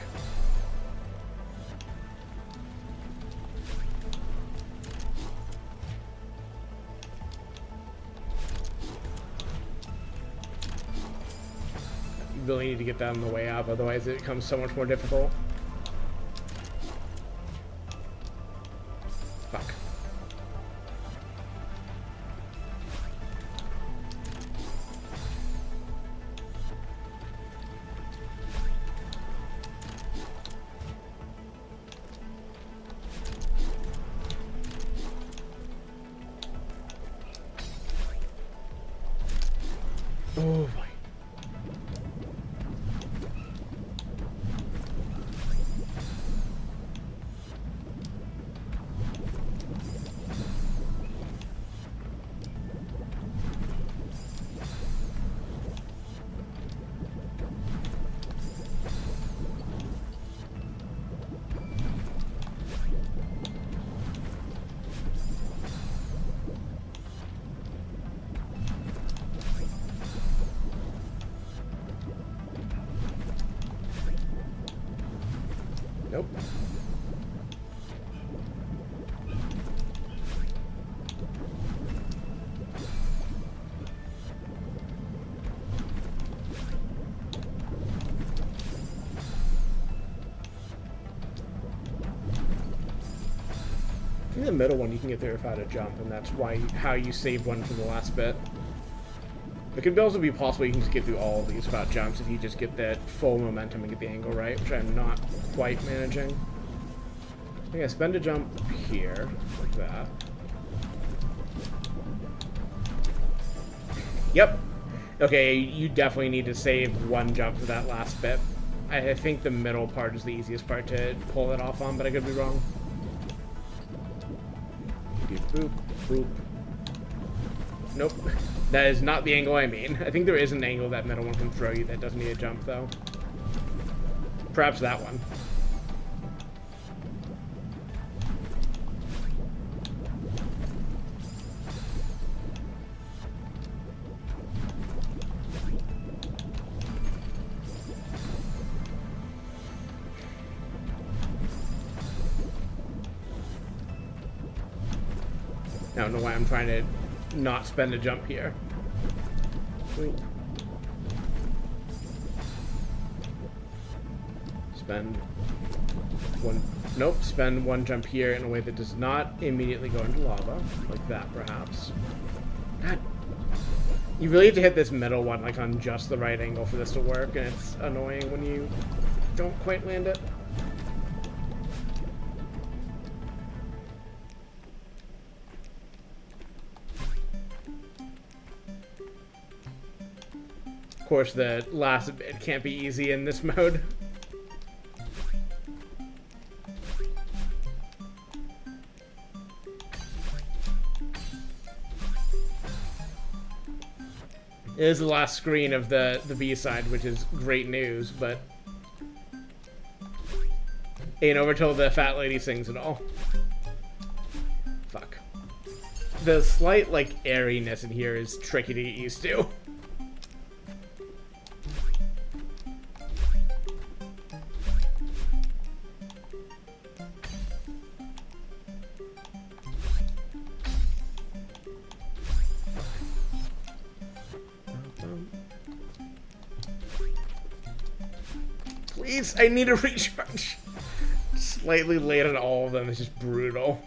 Speaker 1: You really need to get that on the way up, otherwise it becomes so much more difficult. Fuck. Oh boy. Nope. In the middle one, you can get there without a jump, and that's why how you save one from the last bit. It could also be possible you can just get through all of these without jumps if you just get that full momentum and get the angle right, which I'm not quite managing. I think I spend a jump here, like that. Yep. Okay, you definitely need to save one jump for that last bit. I think the middle part is the easiest part to pull it off on, but I could be wrong. Boop, boop. Nope. That is not the angle I mean. I think there is an angle that middle one can throw you that doesn't need a jump, though. Perhaps that one. I don't know why I'm trying to not spend a jump here. Oop. Spend one. Nope, spend one jump here in a way that does not immediately go into lava. Like that, perhaps. God. You really have to hit this middle one, like, on just the right angle for this to work, and it's annoying when you don't quite land it. Of course, the last bit can't be easy in this mode. It is the last screen of the B-side, which is great news, but ain't over till the fat lady sings it all. Fuck. The slight, like, airiness in here is tricky to get used to. Please, I need a recharge. Slightly late on all of them is just brutal.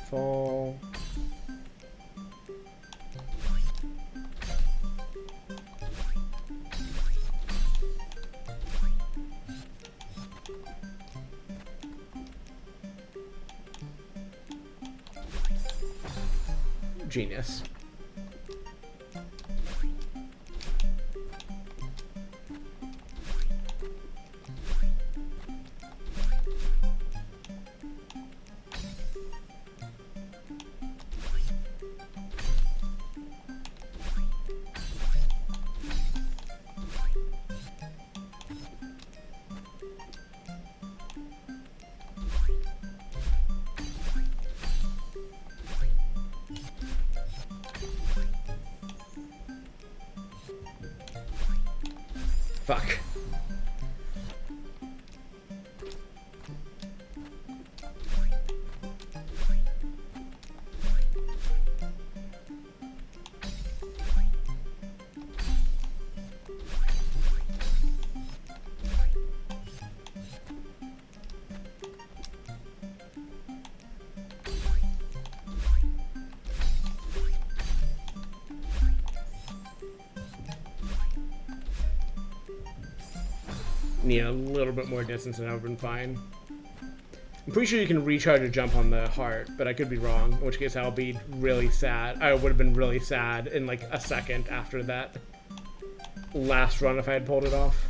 Speaker 1: Fall. Genius. Fuck. Need a little bit more distance and I would have been fine. I'm pretty sure you can recharge a jump on the heart, but I could be wrong, in which case I'll be really sad. I would have been really sad in like a second after that last run if I had pulled it off.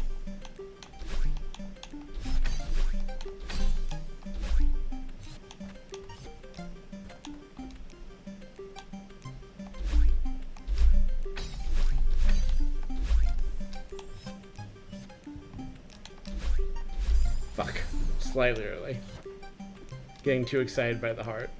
Speaker 1: Fuck. Slightly early. Getting too excited by the heart.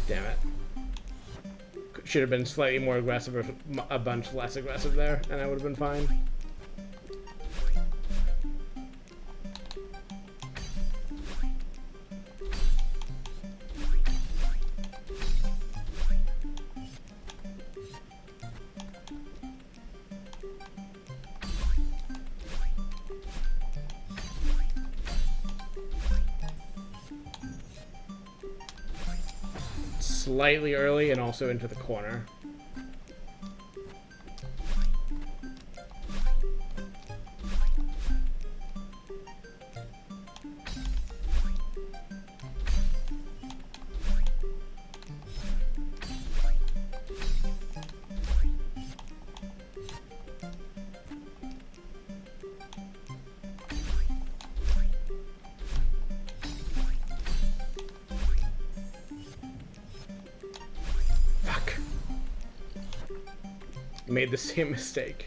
Speaker 1: Damn it. Should have been slightly more aggressive or a bunch less aggressive there, and I would have been fine. Slightly early and also into the corner. Made the same mistake.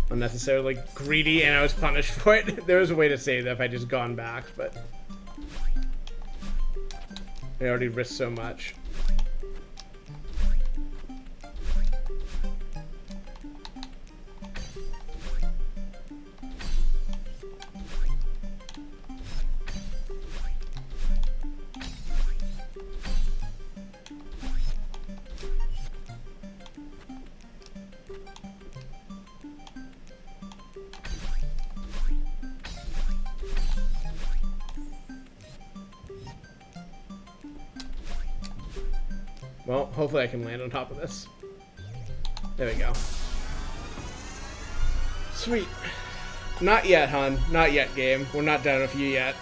Speaker 1: Unnecessarily greedy, and I was punished for it. There was a way to save that if I just gone back, but I already risked so much. Well, hopefully I can land on top of this. There we go. Sweet. Not yet, hon. Not yet, game. We're not done with you yet.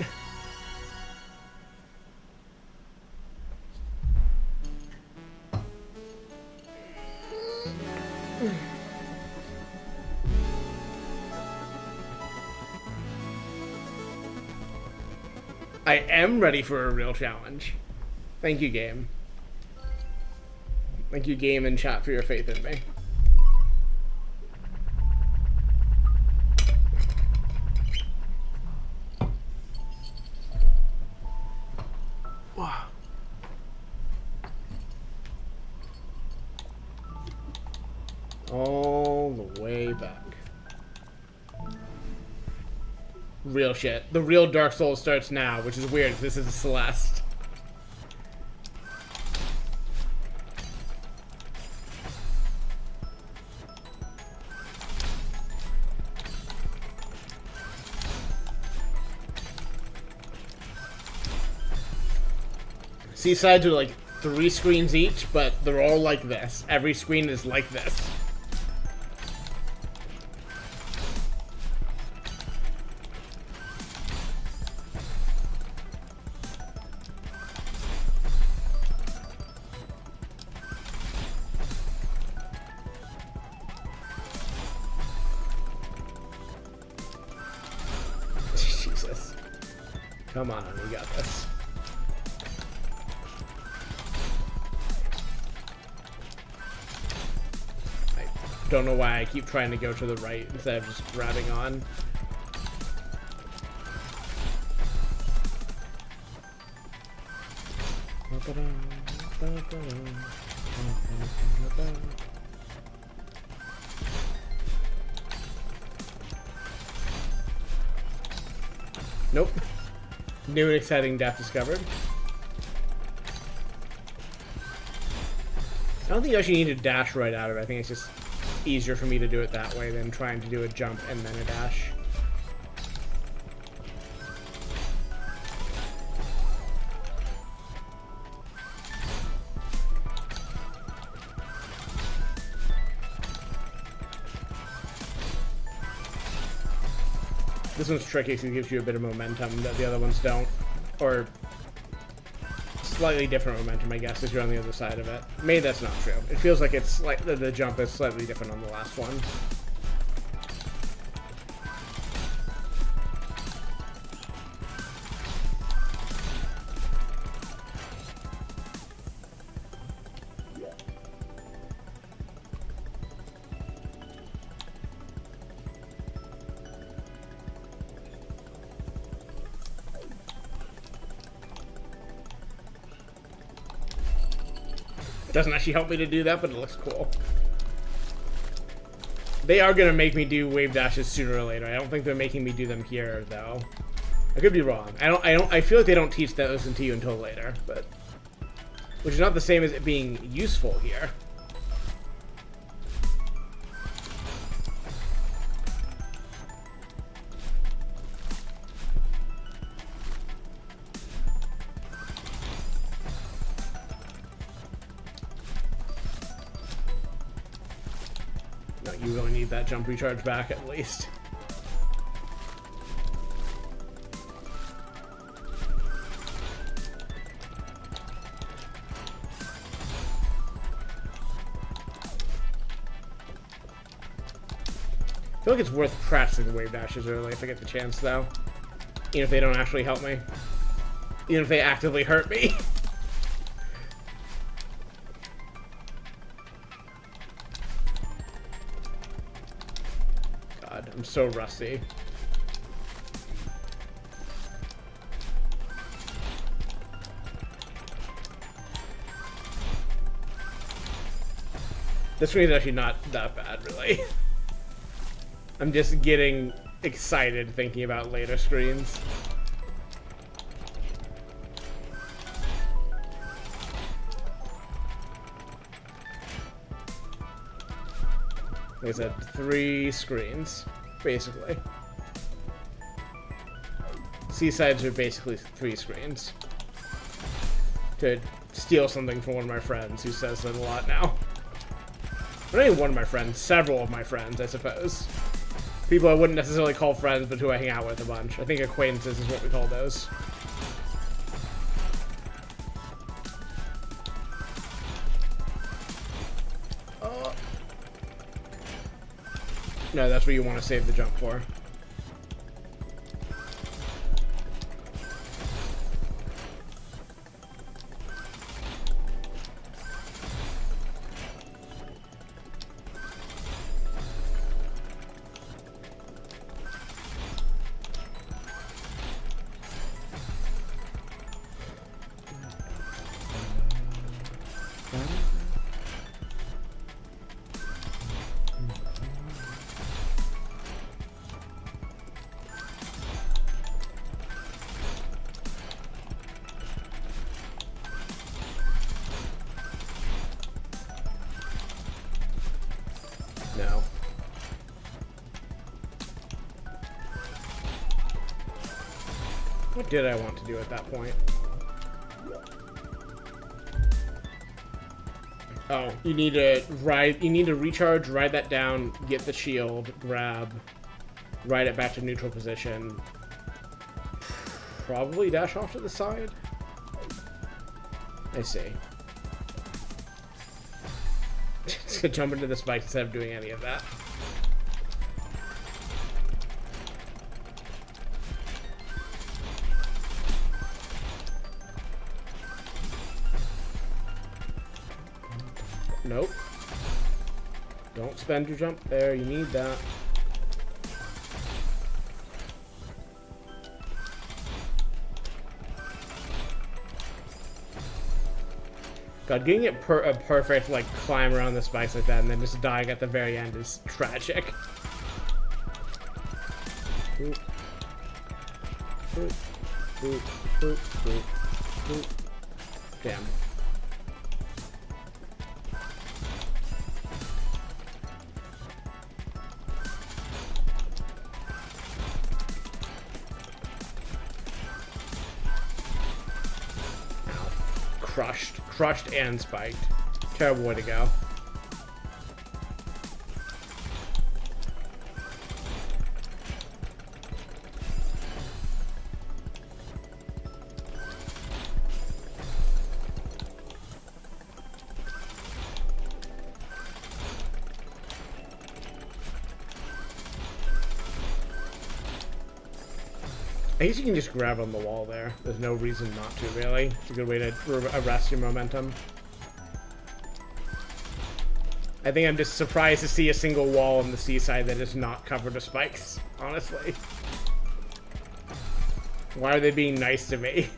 Speaker 1: I am ready for a real challenge. Thank you, game. Thank you, game and chat, for your faith in me. Wow. All the way back. Real shit. The real Dark Souls starts now, which is weird because this is a Celeste. Seasides are like 3 screens each, but they're all like this. Every screen is like this. Jesus. Come on, we got this. Don't know why I keep trying to go to the right instead of just grabbing on. Nope. New and exciting death discovered. I don't think you actually need to dash right out of it. I think it's just easier for me to do it that way than trying to do a jump and then a dash. This one's tricky because it gives you a bit of momentum that the other ones don't. Or slightly different momentum, I guess, if you're on the other side of it. Maybe that's not true. It feels like it's like the jump is slightly different on the last one. Doesn't actually help me to do that, but it looks cool. They are gonna make me do wave dashes sooner or later. I don't think they're making me do them here, though. I could be wrong. I feel like they don't teach those into you until later, but which is not the same as it being useful here. You really need that jump recharge back at least. I feel like it's worth practicing the wave dashes early if I get the chance, though. Even if they don't actually help me. Even if they actively hurt me. I'm so rusty. This screen is actually not that bad, really. I'm just getting excited thinking about later screens. Like I said, 3 screens, basically. Seasides are basically 3 screens. To steal something from one of my friends who says that a lot now. Not even one of my friends, several of my friends, I suppose. People I wouldn't necessarily call friends, but who I hang out with a bunch. I think acquaintances is what we call those. No, that's what you want to save the jump for. No. What did I want to do at that point? Oh, you need to recharge, ride that down, get the shield, grab, ride it back to neutral position. Probably dash off to the side. I see. Just gonna jump into the spike instead of doing any of that. Nope. Don't spend your jump there, you need that. God, getting it a perfect, like, climb around the spikes like that and then just dying at the very end is tragic. Ooh. Ooh. Boop, boop, boop, boop. Damn. Ow. Crushed and spiked. Terrible way to go. I guess you can just grab on the wall there. There's no reason not to, really. It's a good way to arrest your momentum. I think I'm just surprised to see a single wall on the seaside that is not covered with spikes, honestly. Why are they being nice to me?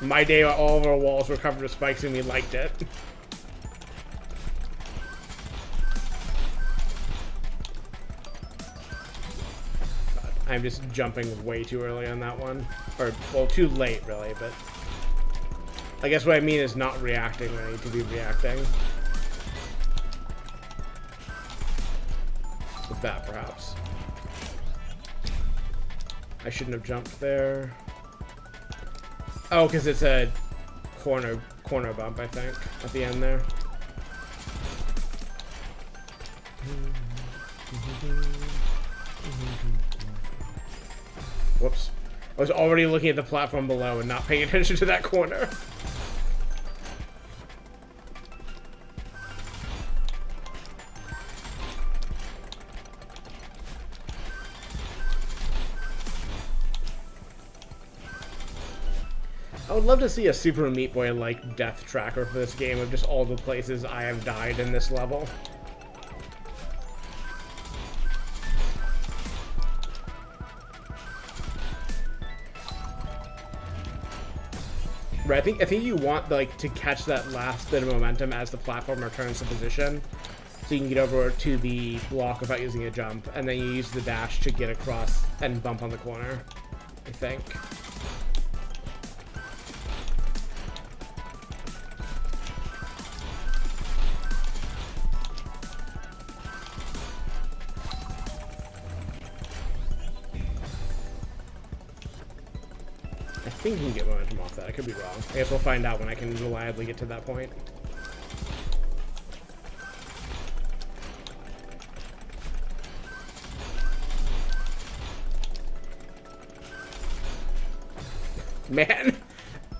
Speaker 1: My day, all of our walls were covered with spikes and we liked it. I'm just jumping way too early on that one. Or, well, too late, really, but... I guess what I mean is not reacting when I need to be reacting. With that, perhaps. I shouldn't have jumped there. Oh, because it's a corner bump, I think, at the end there. Whoops. I was already looking at the platform below and not paying attention to that corner. I would love to see a Super Meat Boy-like death tracker for this game of just all the places I have died in this level. Right, I think you want like to catch that last bit of momentum as the platform returns to position, so you can get over to the block without using a jump, and then you use the dash to get across and bump on the corner, I think. I think you can get momentum off that. I could be wrong. I guess we'll find out when I can reliably get to that point. Man!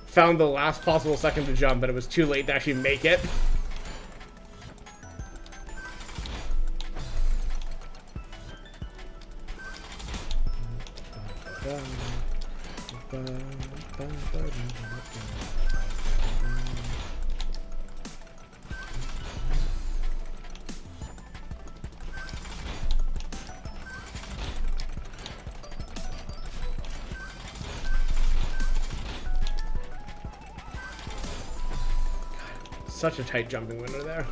Speaker 1: Found the last possible second to jump, but it was too late to actually make it. Such a tight jumping window there.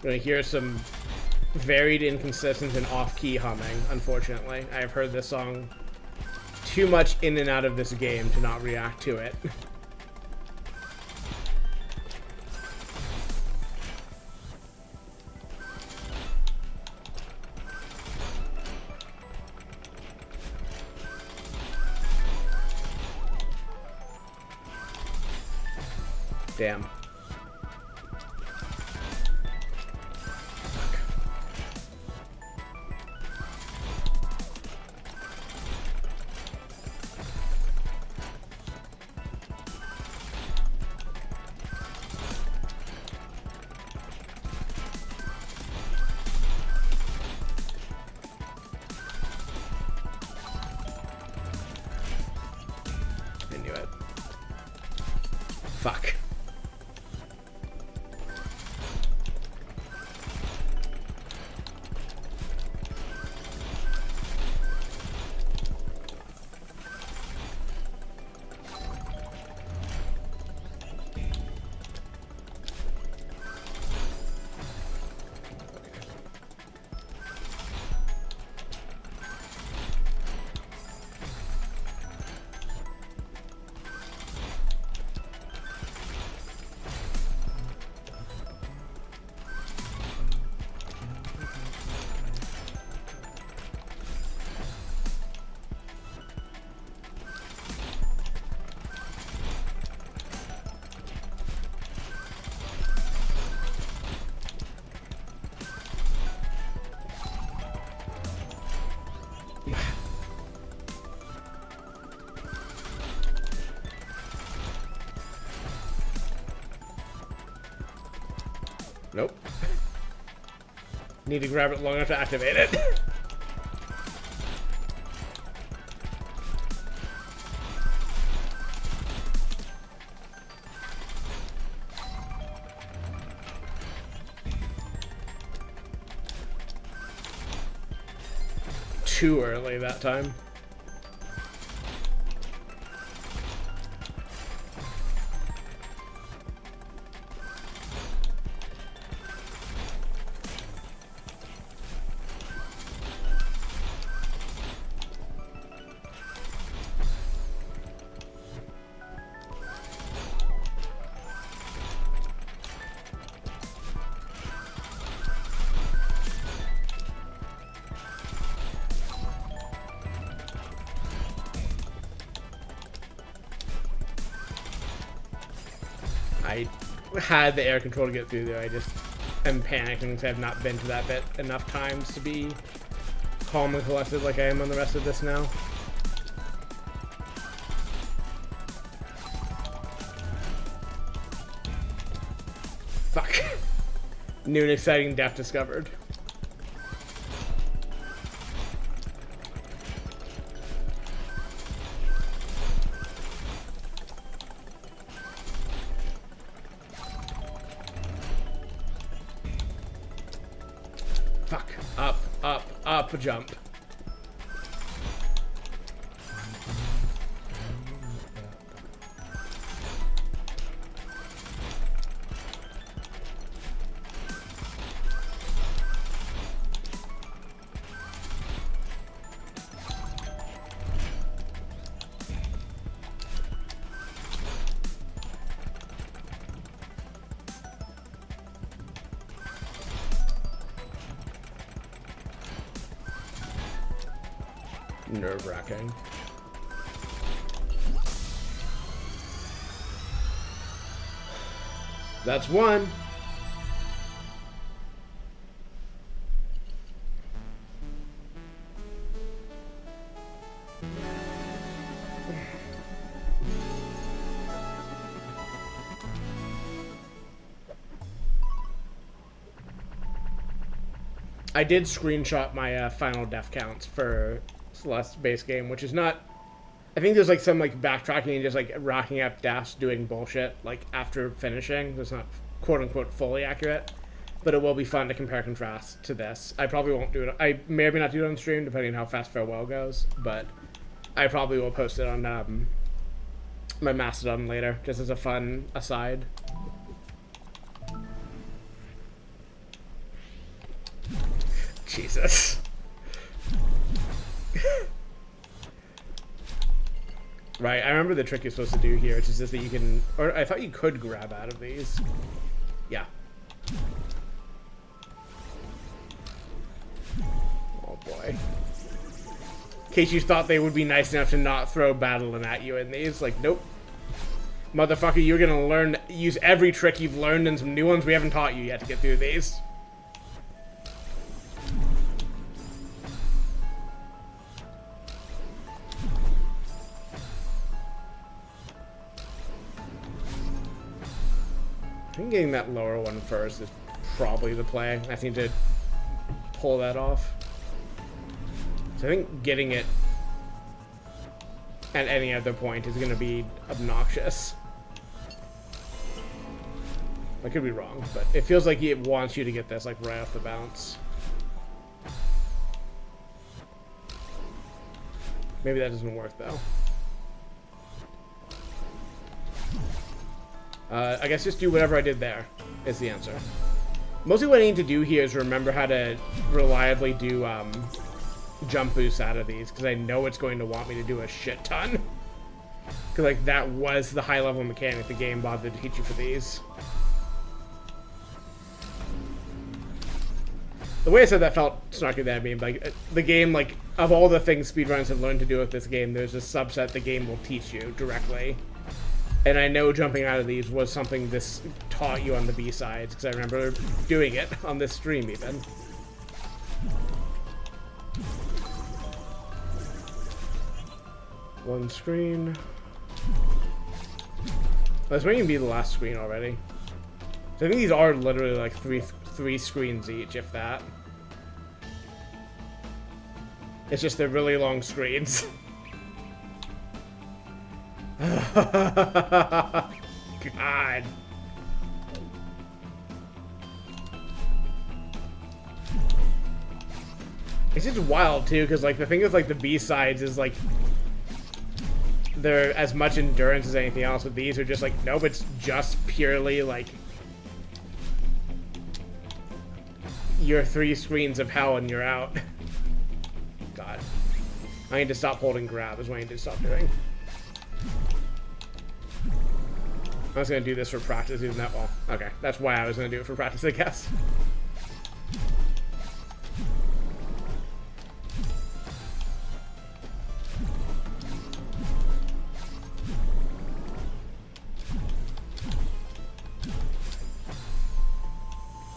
Speaker 1: Gonna hear some varied, inconsistent, and off-key humming, unfortunately. I've heard this song too much in and out of this game to not react to it. Damn. I knew it. Fuck. Nope. Need to grab it long enough to activate it. Too early that time. I had the air control to get through there. I just am panicking because I've not been to that bit enough times to be calm and collected like I am on the rest of this now. Fuck. New and exciting death discovered. Fuck. Up, up, up, jump. Nerve-wracking. That's one. I did screenshot my final death counts for Celeste's base game, which is not... I think there's like some like backtracking and just like racking up deaths doing bullshit like after finishing. That's not quote-unquote fully accurate, but it will be fun to compare and contrast to this. I probably won't do it. I may or may not do it on stream depending on how fast Farewell goes, but I probably will post it on my Mastodon later just as a fun aside. Jesus. Right, I remember the trick you're supposed to do here, which is just that you can... Or I thought you could grab out of these. Yeah. Oh boy. In case you thought they would be nice enough to not throw battling at you in these. Like, nope. Motherfucker, you're gonna learn... Use every trick you've learned and some new ones we haven't taught you yet to get through these. I think getting that lower one first is probably the play. I think to pull that off. So I think getting it at any other point is going to be obnoxious. I could be wrong, but it feels like it wants you to get this like right off the bounce. Maybe that doesn't work though. I guess just do whatever I did there is the answer. Mostly what I need to do here is remember how to reliably do jump boosts out of these, because I know it's going to want me to do a shit ton. Because like that was the high level mechanic the game bothered to teach you for these. The way I said that felt snarky that I mean, like the game, like of all the things speedrunners have learned to do with this game, there's a subset the game will teach you directly. And I know jumping out of these was something this taught you on the B-sides, because I remember doing it on this stream even. One screen. This might even be the last screen already. So I think these are literally like three screens each, if that. It's just they're really long screens. God. It's just wild too, because like the thing with like the B-sides is like they're as much endurance as anything else, but these are just like, nope, it's just purely like your 3 screens of hell and you're out. God. I need to stop holding grab is what I need to stop doing. I was gonna do this for practice, isn't that? Well, okay. That's why I was gonna do it for practice, I guess.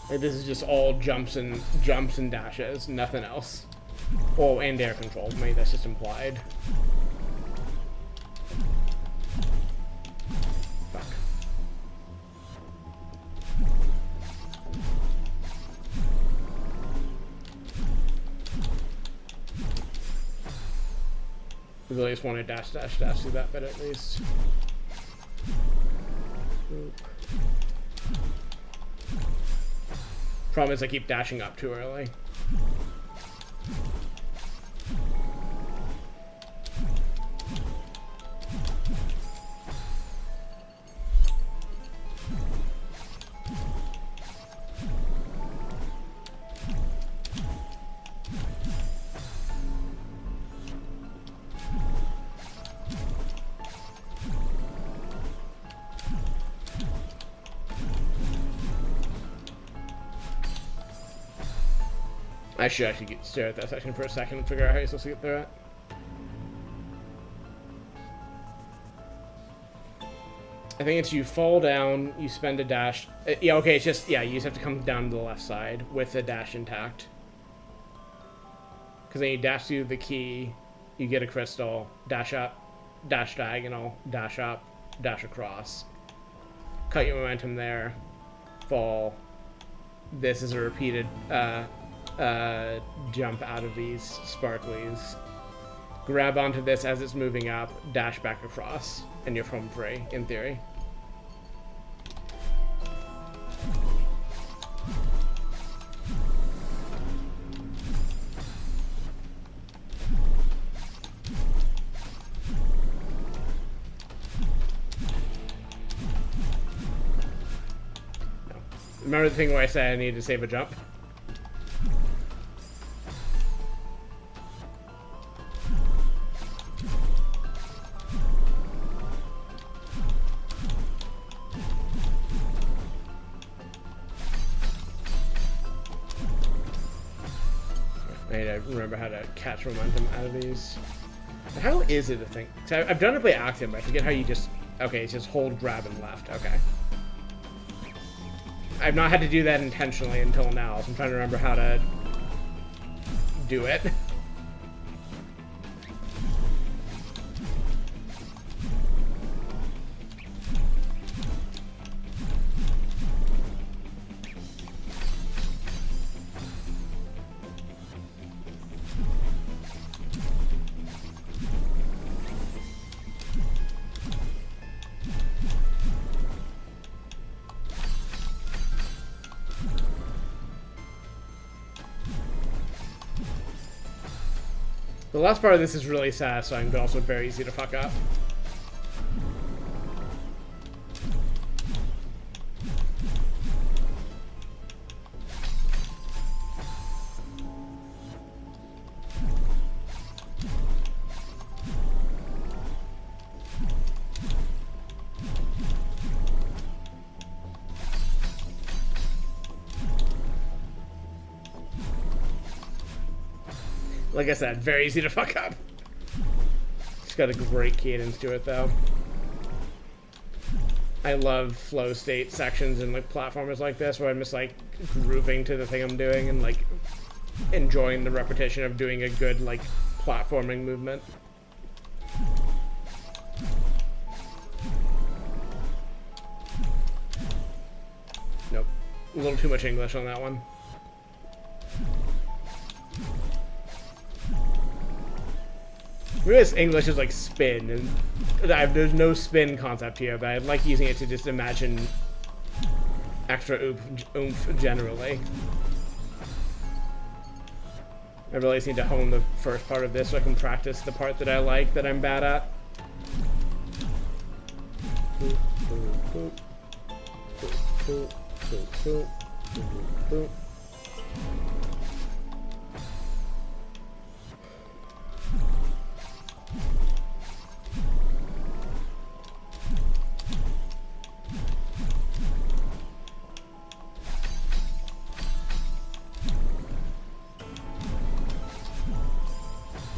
Speaker 1: Like, this is just all jumps and dashes, nothing else. Oh, and air control. Maybe that's just implied. Fuck. We really just want to dash through that bit at least. Oop. Problem is I keep dashing up too early. I should actually stare at that section for a second and figure out how you're supposed to get through it. I think it's you fall down, you spend a dash. Yeah, okay, it's just, yeah, you just have to come down to the left side with the dash intact. Because then you dash through the key, you get a crystal, dash up, dash diagonal, dash up, dash across. Cut your momentum there, fall. This is a repeated, jump out of these sparklies. Grab onto this as it's moving up, dash back across, and you're home free, in theory. No. Remember the thing where I said I needed to save a jump? I need to remember how to catch momentum out of these. How is it a thing? So I've done to play Axiom, but I forget how you just... Okay, it's just hold, grab, and left. Okay. I've not had to do that intentionally until now, so I'm trying to remember how to do it. The last part of this is really satisfying, but also very easy to fuck up. Like I said, very easy to fuck up. It's got a great cadence to it, though. I love flow state sections and like platformers like this, where I'm just like grooving to the thing I'm doing and like enjoying the repetition of doing a good like platforming movement. Nope. A little too much English on that one. Realize English is like spin, and there's no spin concept here, but I like using it to just imagine extra oomph generally. I really just need to hone the first part of this so I can practice the part that I like, that I'm bad at. Boop, boop, boop. Boop, boop, boop, boop, boop.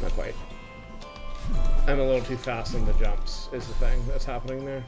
Speaker 1: Not quite. I'm a little too fast on the jumps, is the thing that's happening there.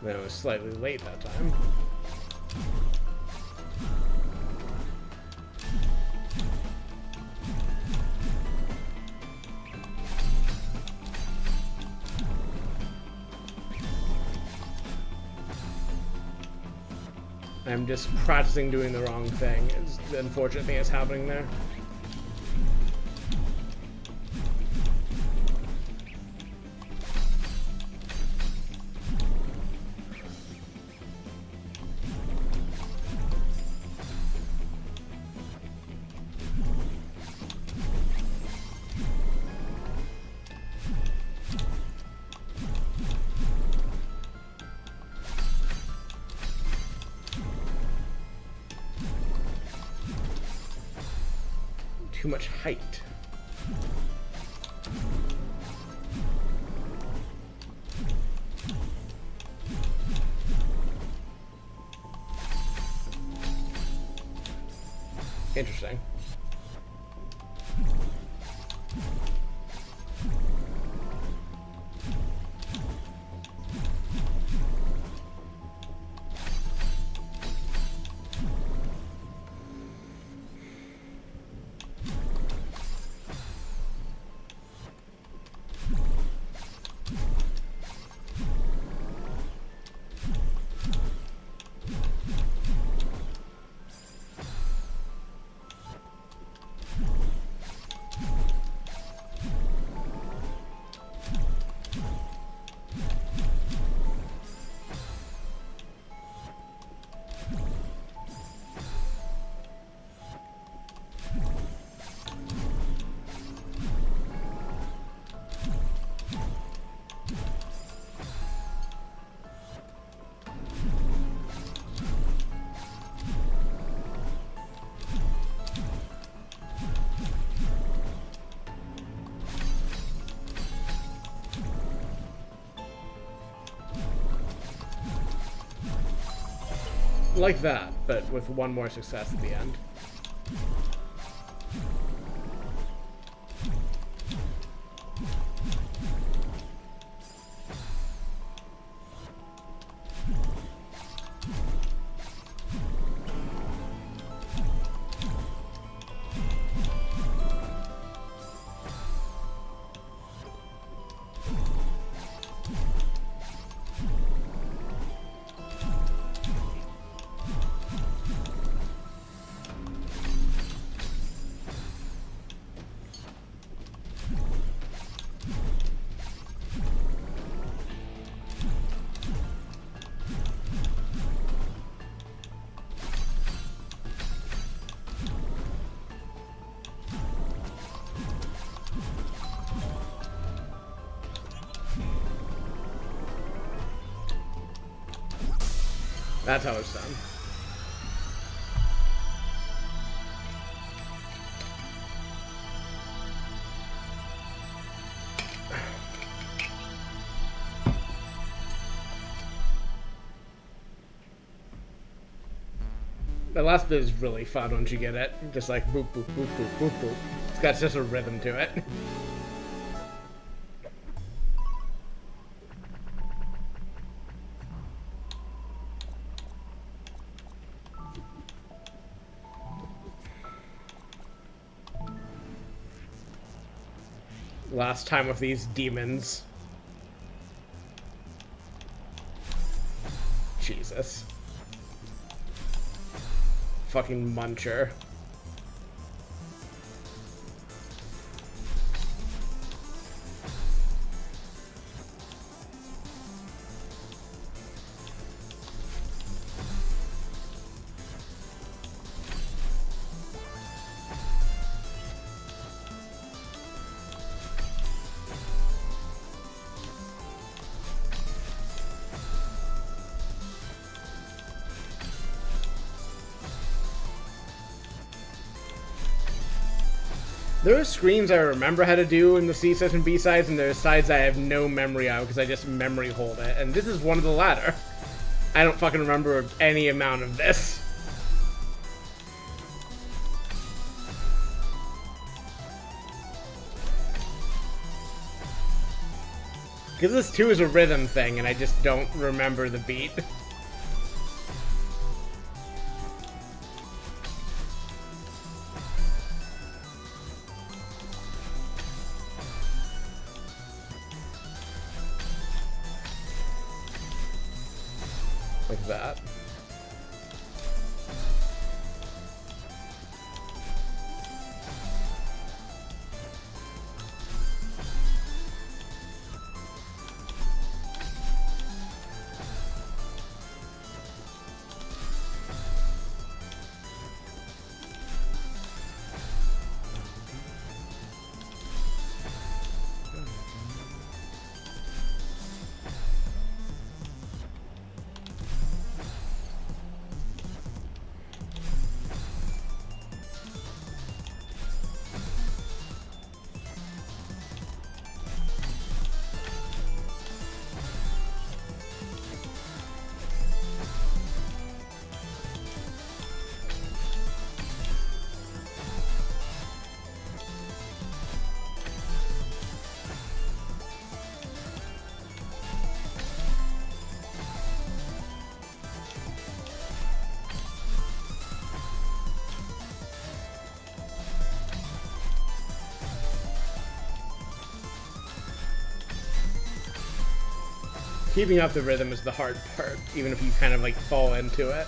Speaker 1: I was slightly late that time. I'm just practicing doing the wrong thing. It's the unfortunate thing that's happening there. Too much height. Interesting. Like that, but with one more success at the end. That's how it's done. The last bit is really fun once you get it. Just like boop, boop, boop, boop, boop, boop. It's got just a rhythm to it. Last time with these demons. Jesus. Fucking muncher. There are screens I remember how to do in the C-sides and B-sides, and there's sides I have no memory of because I just memory hold it. And this is one of the latter. I don't fucking remember any amount of this. Because this too is a rhythm thing, and I just don't remember the beat. Like that. Keeping up the rhythm is the hard part, even if you kind of like fall into it.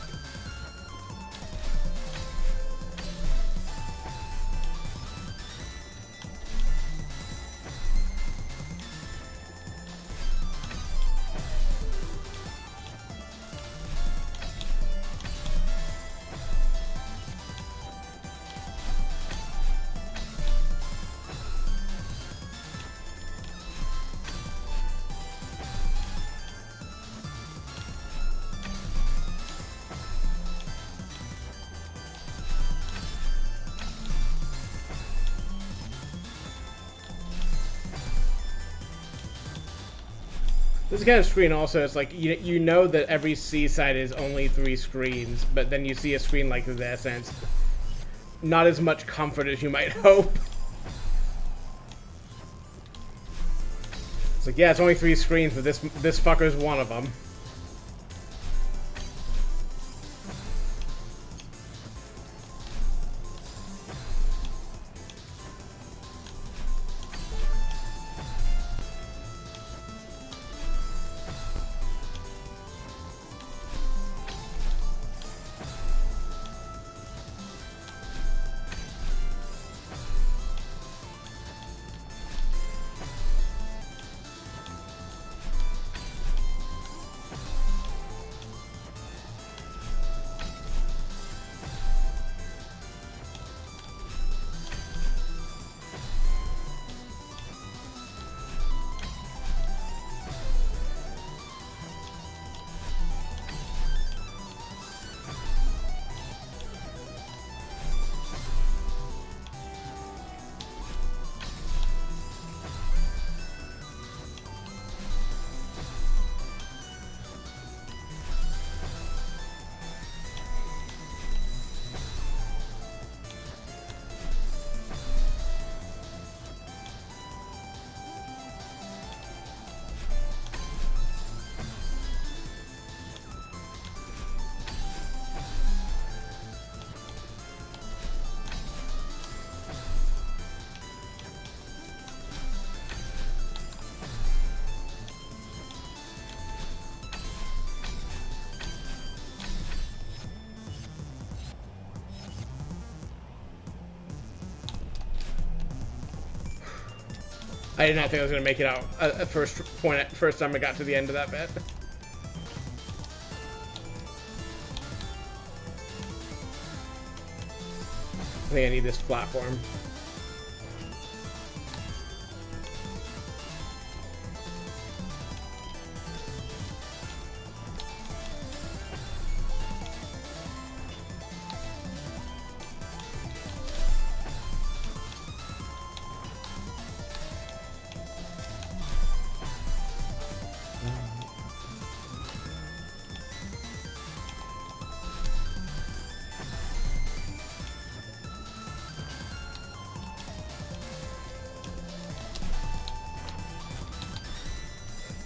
Speaker 1: This kind of screen also, it's like, you know that every C-side is only 3 screens, but then you see a screen like this, and it's not as much comfort as you might hope. It's like, yeah, it's only 3 screens, but this fucker's one of them. I did not think I was gonna make it out first time I got to the end of that bit. I think I need this platform.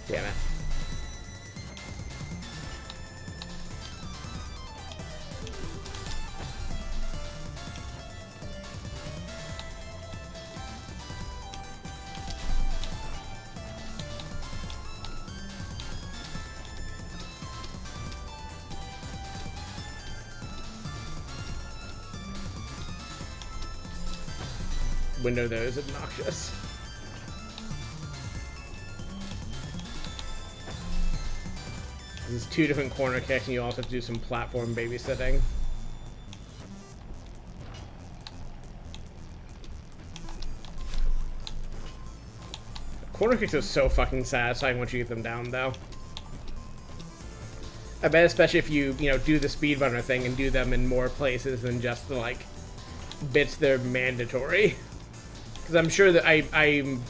Speaker 1: Damn it. Window there is obnoxious. There's 2 different corner kicks, and you also have to do some platform babysitting. Corner kicks are so fucking satisfying once you get them down, though. I bet especially if you know, do the speedrunner thing and do them in more places than just the, like, bits that are mandatory. Because I'm sure that I'm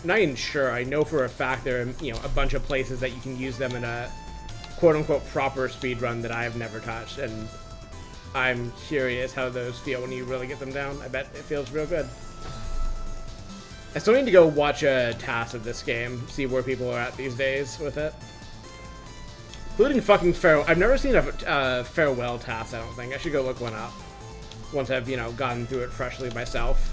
Speaker 1: not even sure, I know for a fact there are, you know, a bunch of places that you can use them in a quote-unquote proper speedrun that I have never touched, and I'm curious how those feel when you really get them down. I bet it feels real good. I still need to go watch a task of this game, see where people are at these days with it. Including fucking Farewell. I've never seen a Farewell task, I don't think. I should go look one up once I've, you know, gotten through it freshly myself.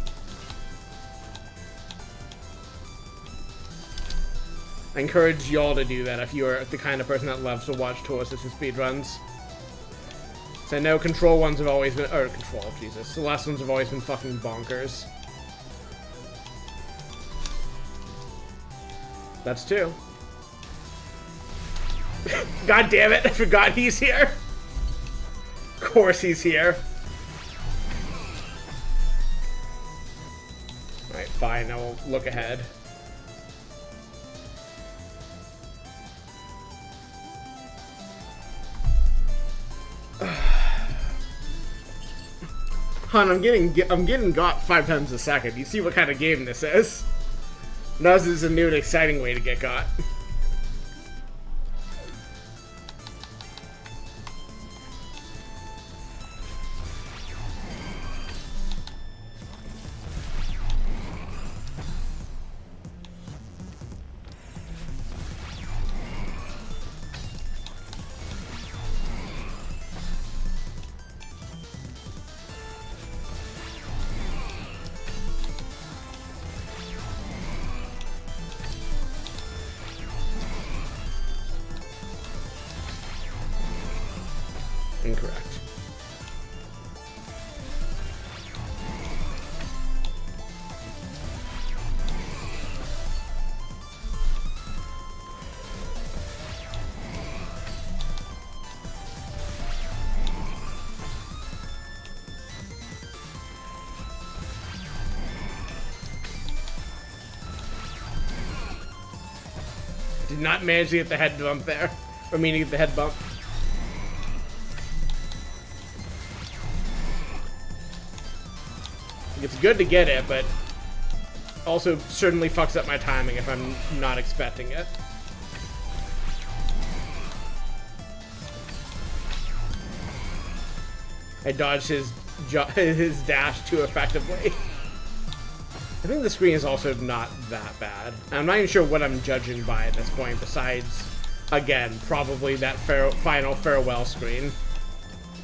Speaker 1: I encourage y'all to do that if you're the kind of person that loves to watch tool assisted speedruns. So I know Control ones have always been, or Control, Jesus, Celeste ones have always been fucking bonkers. That's 2. God damn it, I forgot he's here. Of course he's here. Alright, fine, I will look ahead. Hun, I'm getting got 5 times a second. You see what kind of game this is? Now this is a new and exciting way to get got. Incorrect. Did not manage to get the head bump there. Or meaning get the head bump. It's good to get it, but also certainly fucks up my timing if I'm not expecting it. I dodged his dash too effectively. I think the screen is also not that bad. I'm not even sure what I'm judging by at this point, besides, again, probably that final farewell screen,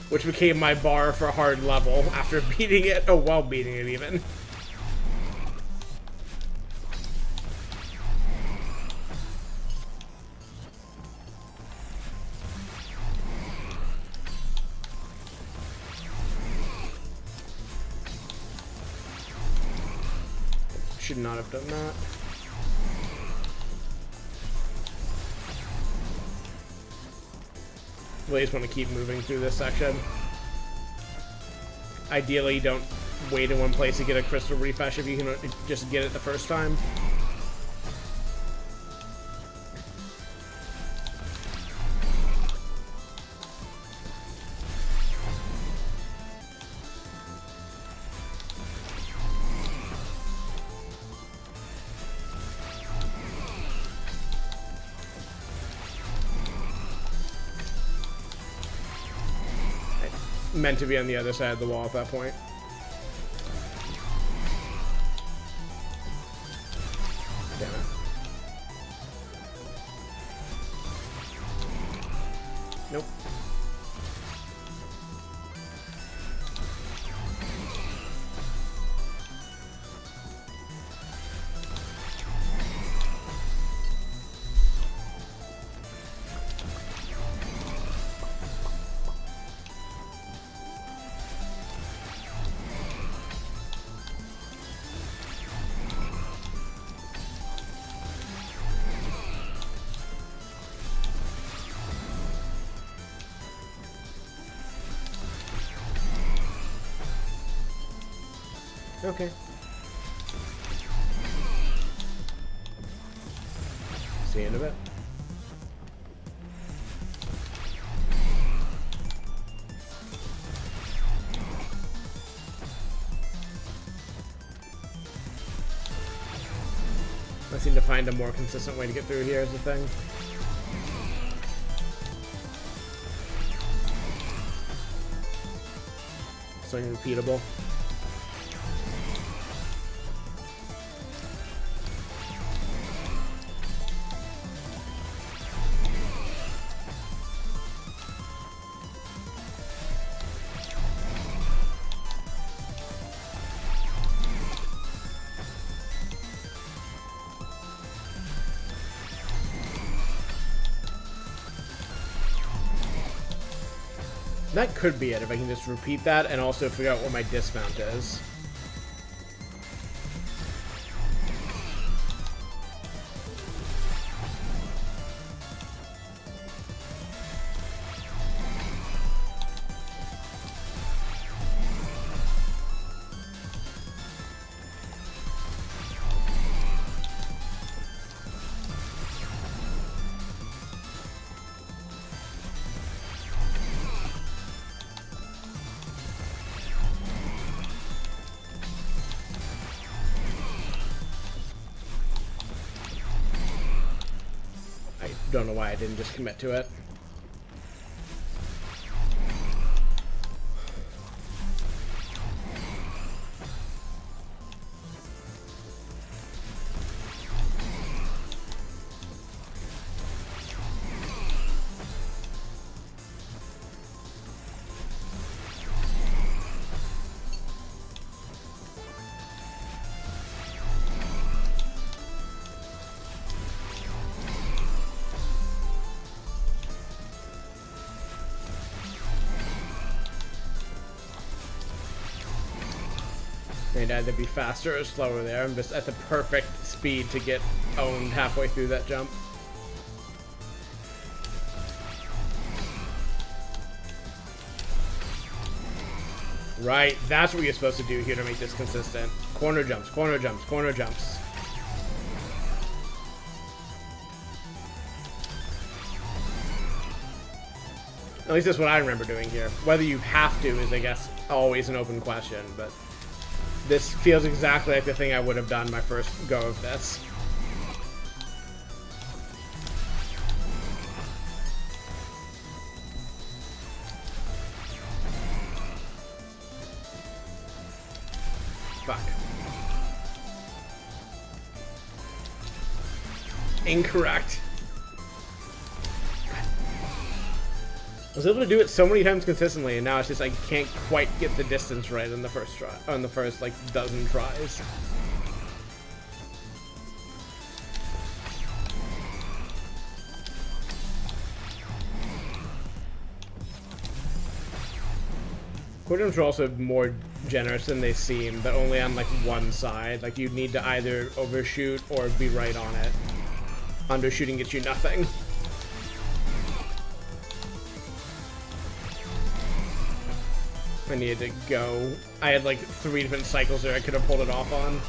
Speaker 1: which became my bar for hard level after beating it, or while beating it even. Should not have done that. Really just want to keep moving through this section. Ideally, don't wait in one place to get a crystal refresh if you can just get it the first time. Meant to be on the other side of the wall at that point. Damn it. Nope. Okay. See you in a bit. I seem to find a more consistent way to get through here is the thing. Something repeatable. That could be it, if I can just repeat that and also figure out what my dismount is. Don't know why I didn't just commit to it. I'd either be faster or slower there. I'm just at the perfect speed to get owned halfway through that jump. Right, that's what you're supposed to do here to make this consistent. Corner jumps, corner jumps, corner jumps. At least that's what I remember doing here. Whether you have to is, I guess, always an open question, but this feels exactly like the thing I would have done my first go of this. Fuck. Incorrect. I was able to do it so many times consistently, and now it's just I can't quite get the distance right on the first try, on the first like dozen tries. Quarter jumps are also more generous than they seem, but only on like one side. Like you'd need to either overshoot or be right on it. Undershooting gets you nothing. I needed to go. I had like 3 different cycles there I could have pulled it off on.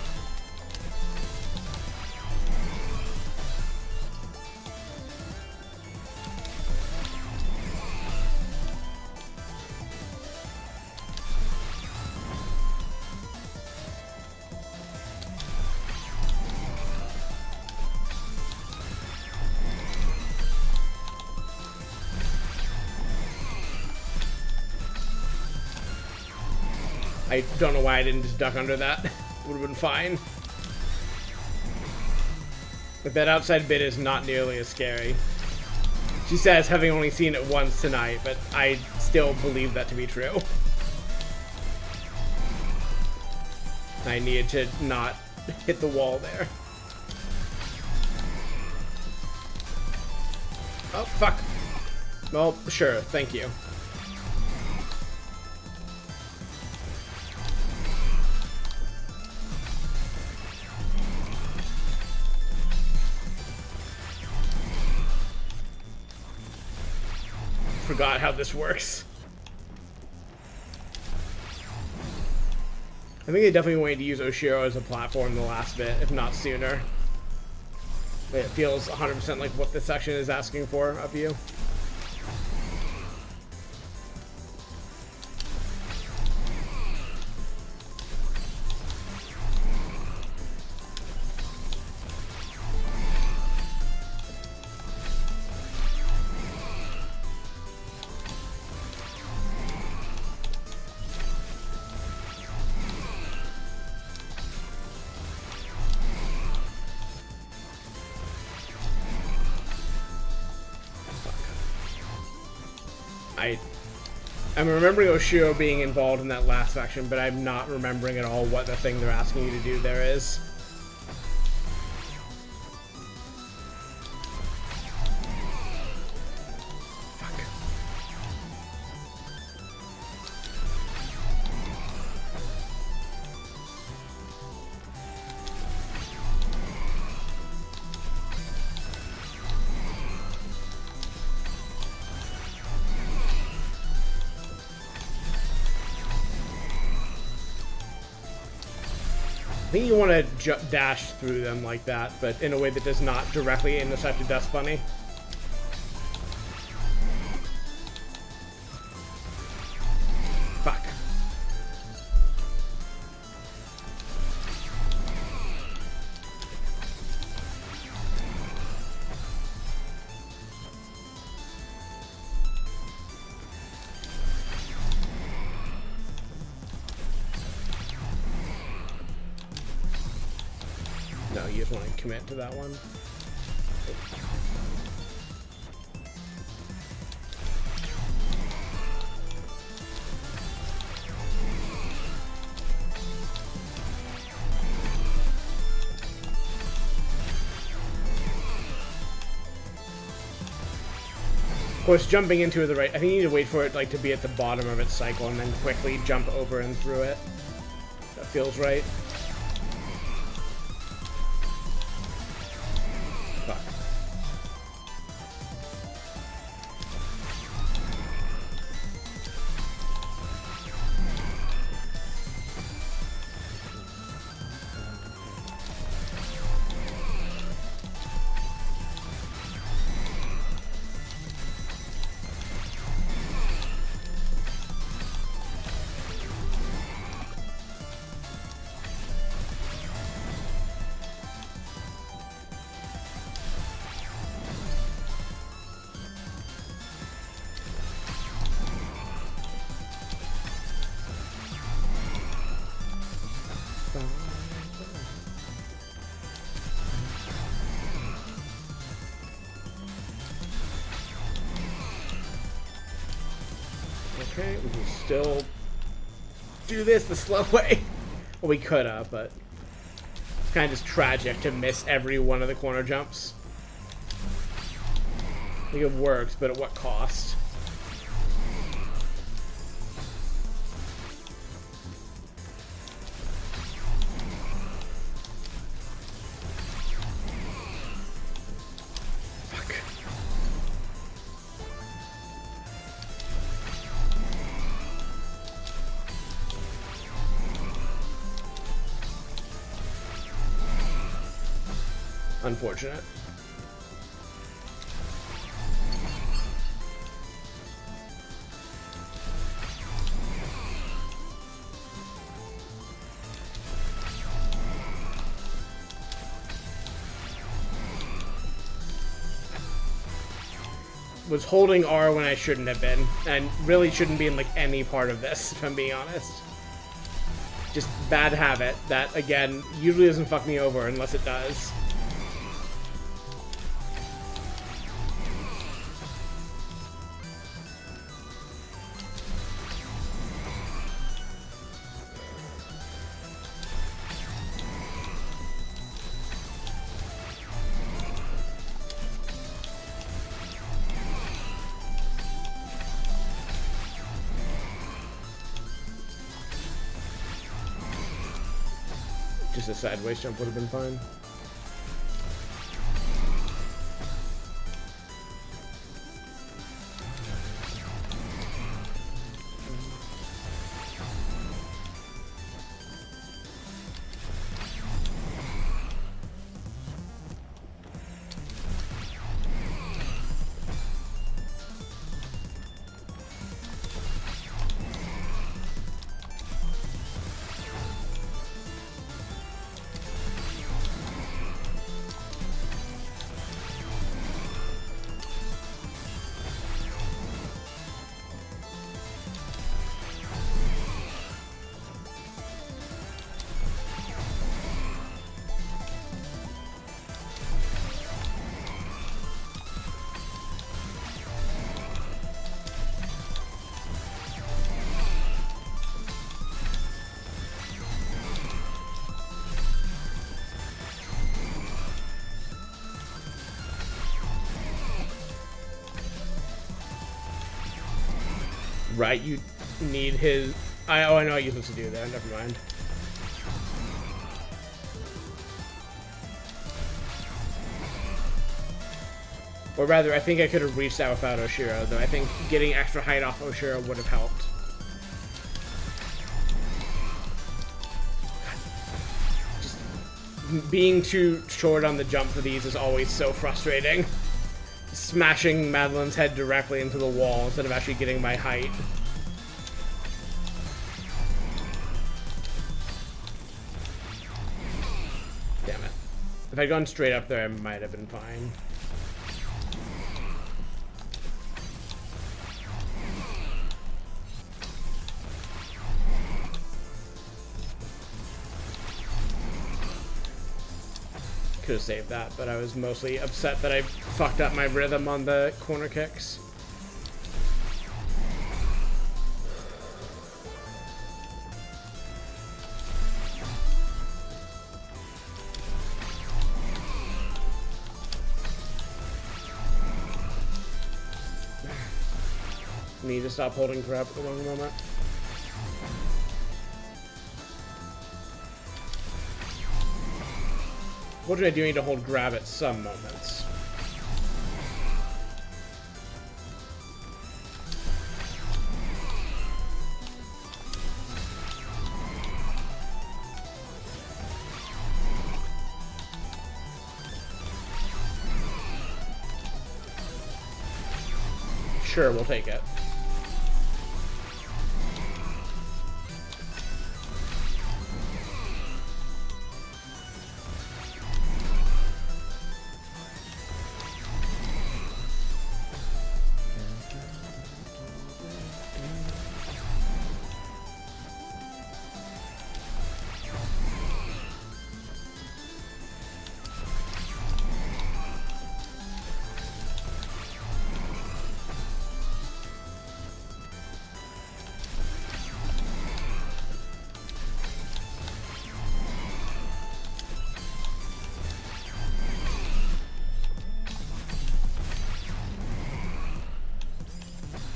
Speaker 1: I don't know why I didn't just duck under that. Would have been fine. But that outside bit is not nearly as scary. She says, having only seen it once tonight, but I still believe that to be true. I needed to not hit the wall there. Oh, fuck. Well, sure, thank you. Forgot how this works. I think they definitely wanted to use Oshiro as a platform the last bit, if not sooner. But it feels 100% like what this section is asking for of you. I'm remembering Oshiro being involved in that last section, but I'm not remembering at all what the thing they're asking you to do there is. Fuck. I think you want to dash through them like that, but in a way that does not directly intersect a Dust Bunny. Fuck. No, you just want to commit to that one. Of course, jumping into it the right, I think you need to wait for it like to be at the bottom of its cycle and then quickly jump over and through it. That feels right. Fuck. Okay, we can still do this the slow way. Well, we could have, but it's kind of just tragic to miss every one of the corner jumps. I think it works, but at what cost? Unfortunate. Was holding R when I shouldn't have been, and really shouldn't be in like any part of this, if I'm being honest. Just bad habit that, again, usually doesn't fuck me over unless it does. Just a sideways jump would have been fine. Right, you need his... oh, I know what you're supposed to do there. Never mind. Or rather, I think I could have reached that without Oshiro, though I think getting extra height off Oshiro would have helped. Just being too short on the jump for these is always so frustrating. Smashing Madeline's head directly into the wall instead of actually getting my height. Damn it. If I'd gone straight up there, I might have been fine. Could have saved that, but I was mostly upset that I fucked up my rhythm on the corner kicks. Need to stop holding grab at the wrong moment. What do I do? Need to hold grab at some moments. Sure, we'll take it.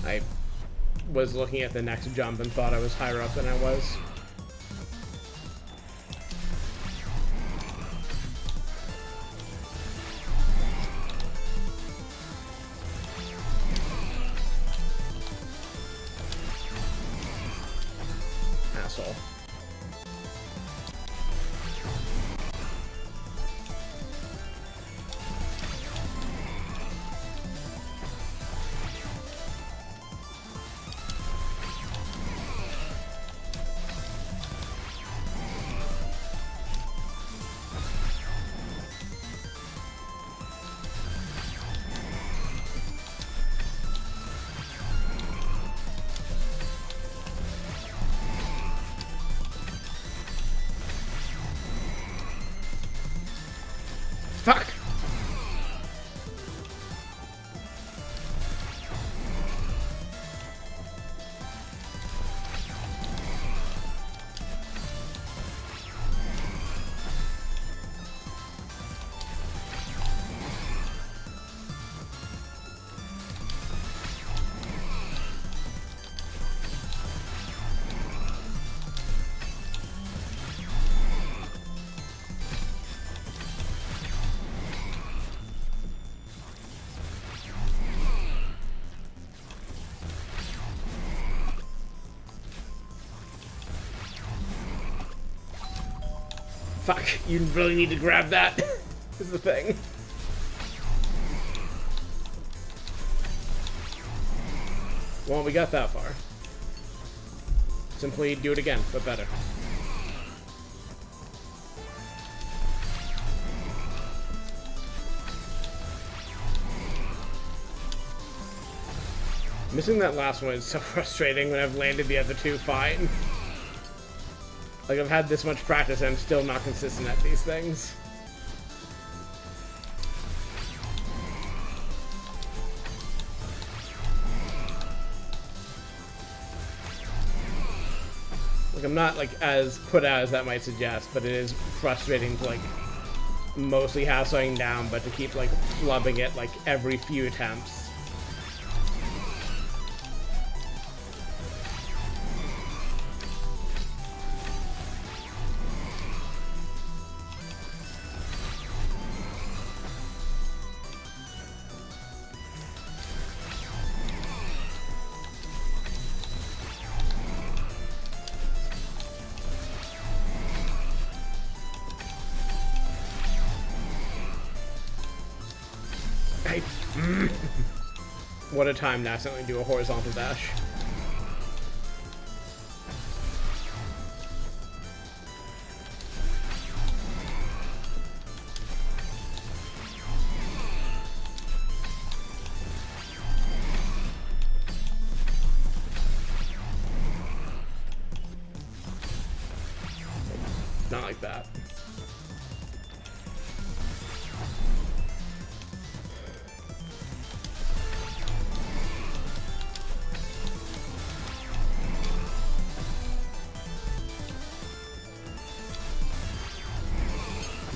Speaker 1: I was looking at the next jump and thought I was higher up than I was. Asshole. Fuck, you really need to grab that. Is the thing. Well, we got that far. Simply do it again, but better. Missing that last one is so frustrating when I've landed the other two fine. Like, I've had this much practice and I'm still not consistent at these things. Like, I'm not, like, as put out as that might suggest, but it is frustrating to, like, mostly have something down, but to keep, like, flubbing it, like, every few attempts. What a time to accidentally do a horizontal dash. Not like that.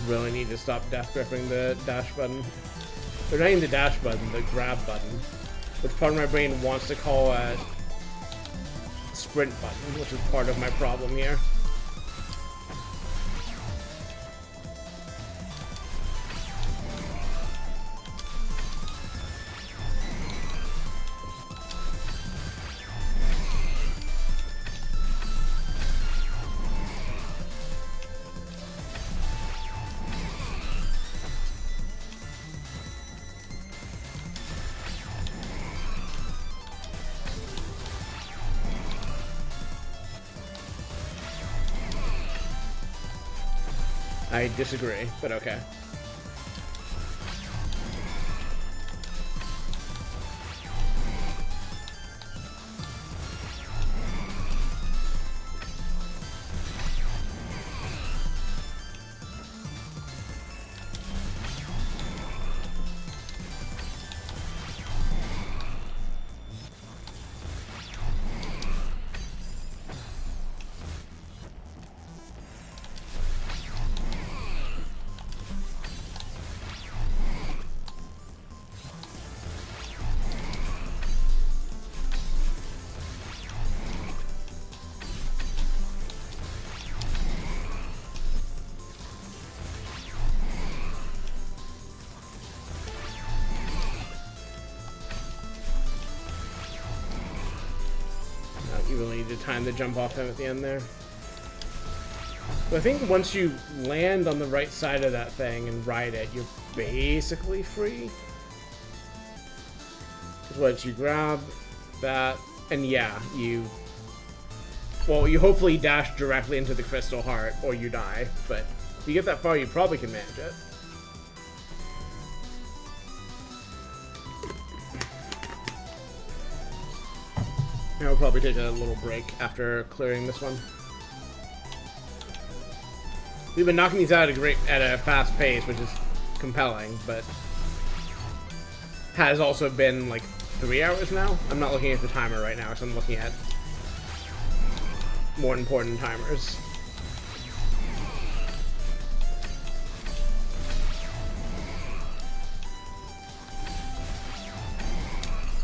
Speaker 1: Really need to stop death gripping the dash button. Or not even the dash button, the grab button. Which part of my brain wants to call a sprint button, which is part of my problem here. I disagree, but okay. You really need to time the jump off him at the end there. But I think once you land on the right side of that thing and ride it, you're basically free. Once you grab that, and yeah, you hopefully dash directly into the crystal heart, or you die. But if you get that far, you probably can manage it. I'll probably take a little break after clearing this one. We've been knocking these out at a fast pace, which is compelling, but has also been like 3 hours now. I'm not looking at the timer right now, so I'm looking at more important timers.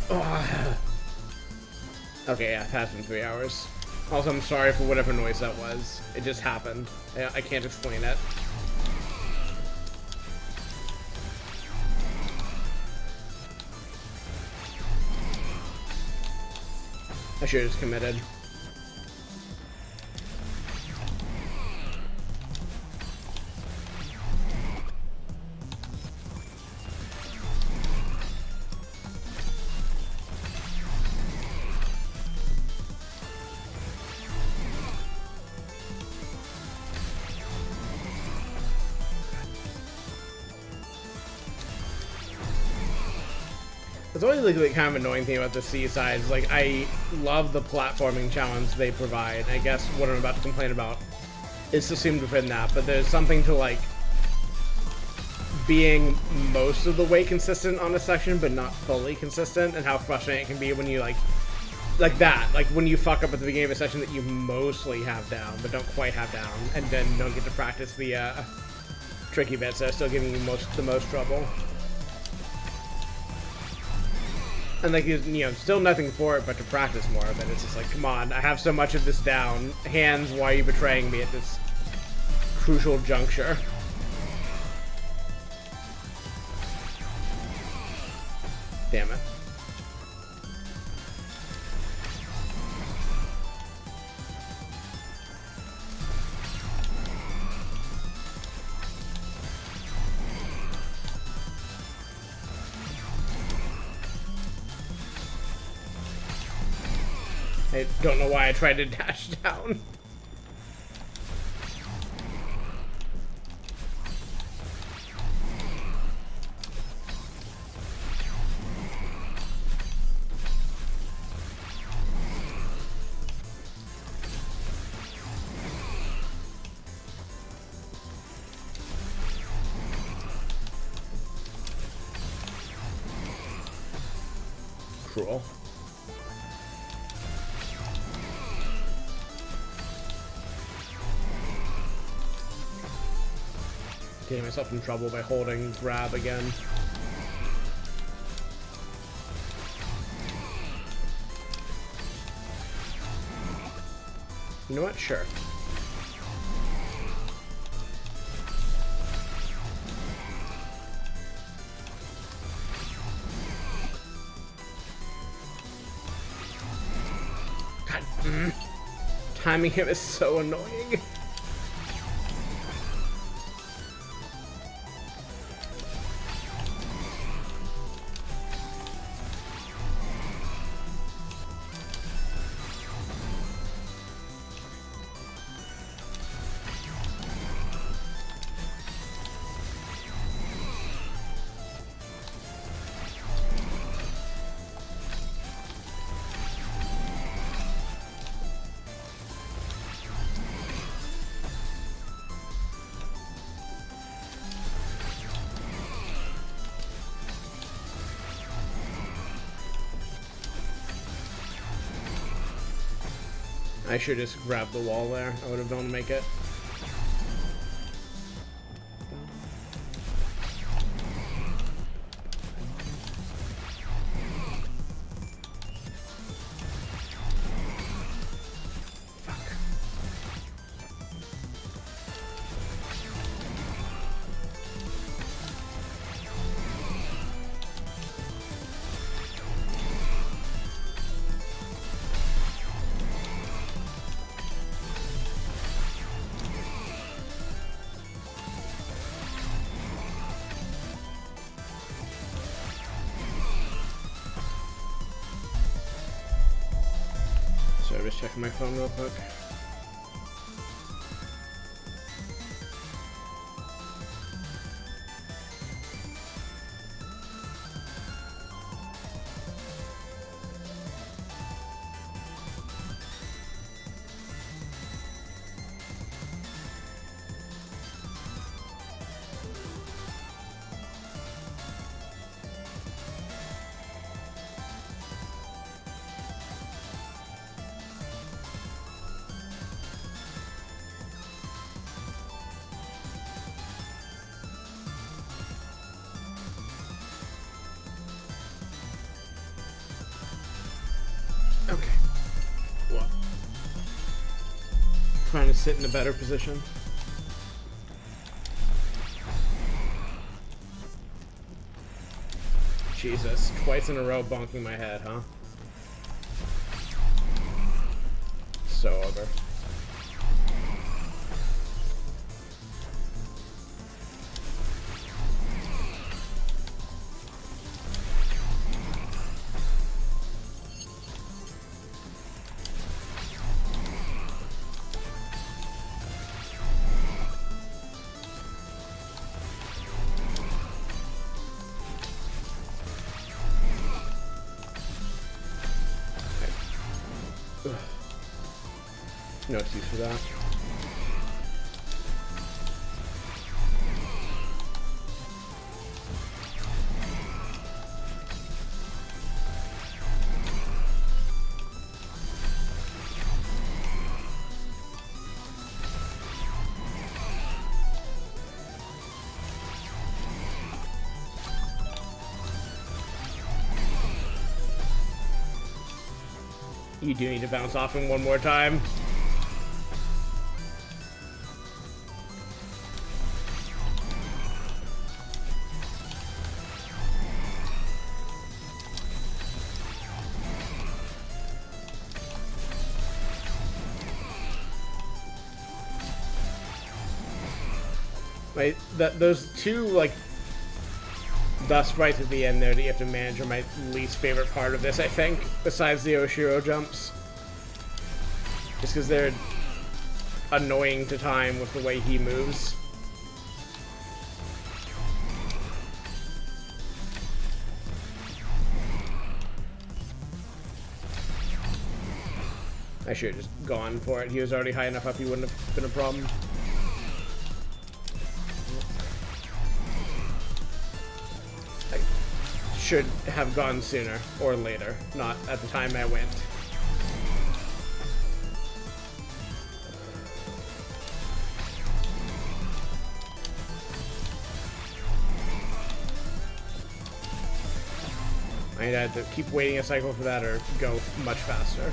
Speaker 1: Oh. Okay, yeah, it has been 3 hours. Also, I'm sorry for whatever noise that was. It just happened. I can't explain it. I should have just committed. It's always like the kind of annoying thing about the Seaside is like I love the platforming challenge they provide. I guess what I'm about to complain about is assumed within that, but there's something to like being most of the way consistent on a section, but not fully consistent, and how frustrating it can be when you like that, like when you fuck up at the beginning of a session that you mostly have down, but don't quite have down, and then don't get to practice the tricky bits that are still giving you the most trouble. And like, you know, still nothing for it but to practice more of it. It's just like, come on, I have so much of this down. Hands, why are you betraying me at this crucial juncture? Damn it. I don't know why I tried to dash down. Cruel. Getting myself in trouble by holding grab again. You know what? Sure. God, timing him is so annoying. I should just grab the wall there. I would have known to make it. Sorry, just checking my phone real quick. Okay. What? Trying to sit in a better position. Jesus, twice in a row bonking my head, huh? So over. Ugh. No excuse for that. You do need to bounce off him one more time. Right, those two, like, dust sprites at the end there that you have to manage are my least favorite part of this, I think, besides the Oshiro jumps. Just because they're annoying to time with the way he moves. I should have just gone for it. He was already high enough up, he wouldn't have been a problem. Should have gone sooner or later, not at the time I went. I had to keep waiting a cycle for that or go much faster.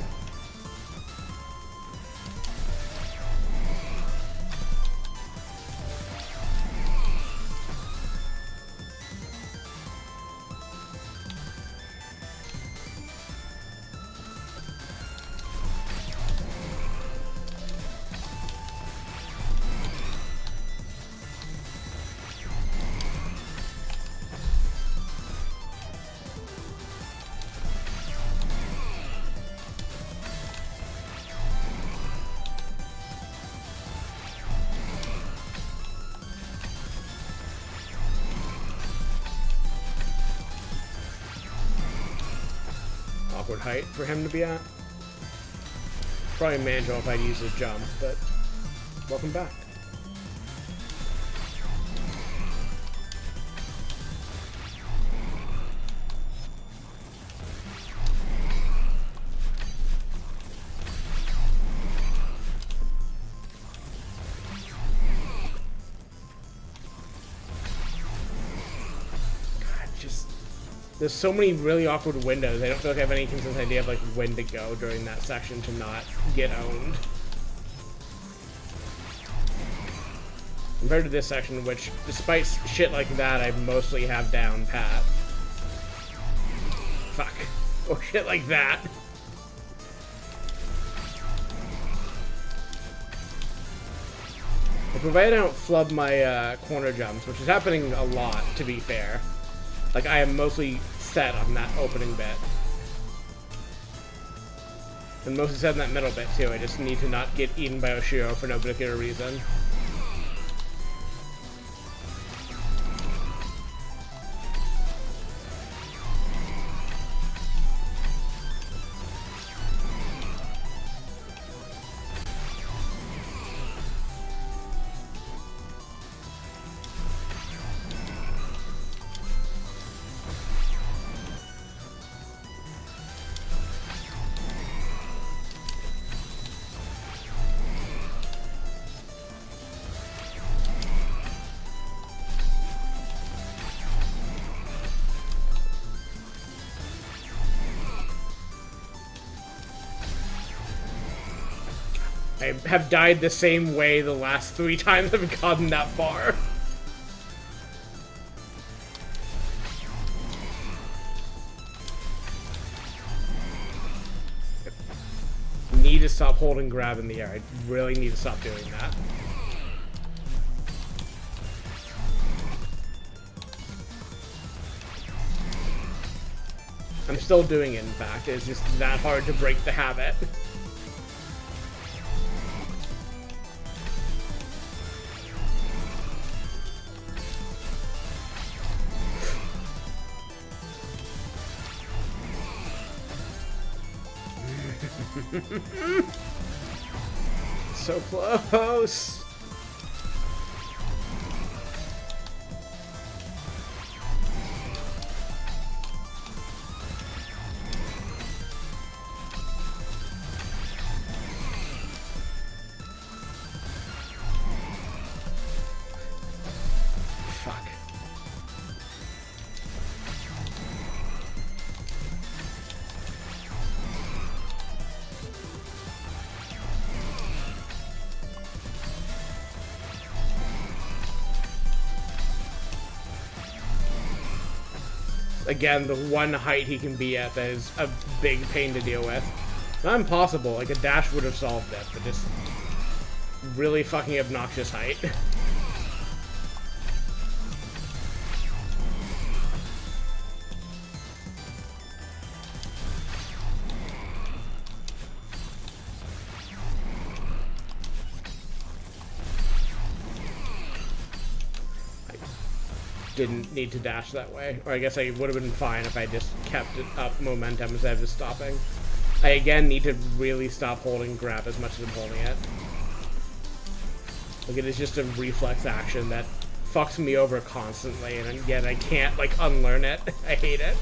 Speaker 1: Awkward height for him to be at. Probably manageable if I'd use his jump, but welcome back. There's so many really awkward windows. I don't feel like I have any consistent idea of like when to go during that section to not get owned. Compared to this section, which, despite shit like that, I mostly have down pat. Fuck. Or shit like that. Like, provided I don't flub my corner jumps, which is happening a lot, to be fair. Like, I am mostly set on that opening bit. And mostly set in that middle bit, too. I just need to not get eaten by Oshiro for no particular reason. I have died the same way the last 3 times I've gotten that far. Need to stop holding grab in the air. I really need to stop doing that. I'm still doing it, in fact. It's just that hard to break the habit. So close. Again, the one height he can be at that is a big pain to deal with. Not impossible, like a dash would have solved it, but just really fucking obnoxious height. Didn't need to dash that way. Or I guess I would have been fine if I just kept it up momentum instead of just stopping. I again need to really stop holding grab as much as I'm holding it. Like, it is just a reflex action that fucks me over constantly, and yet I can't, like, unlearn it. I hate it.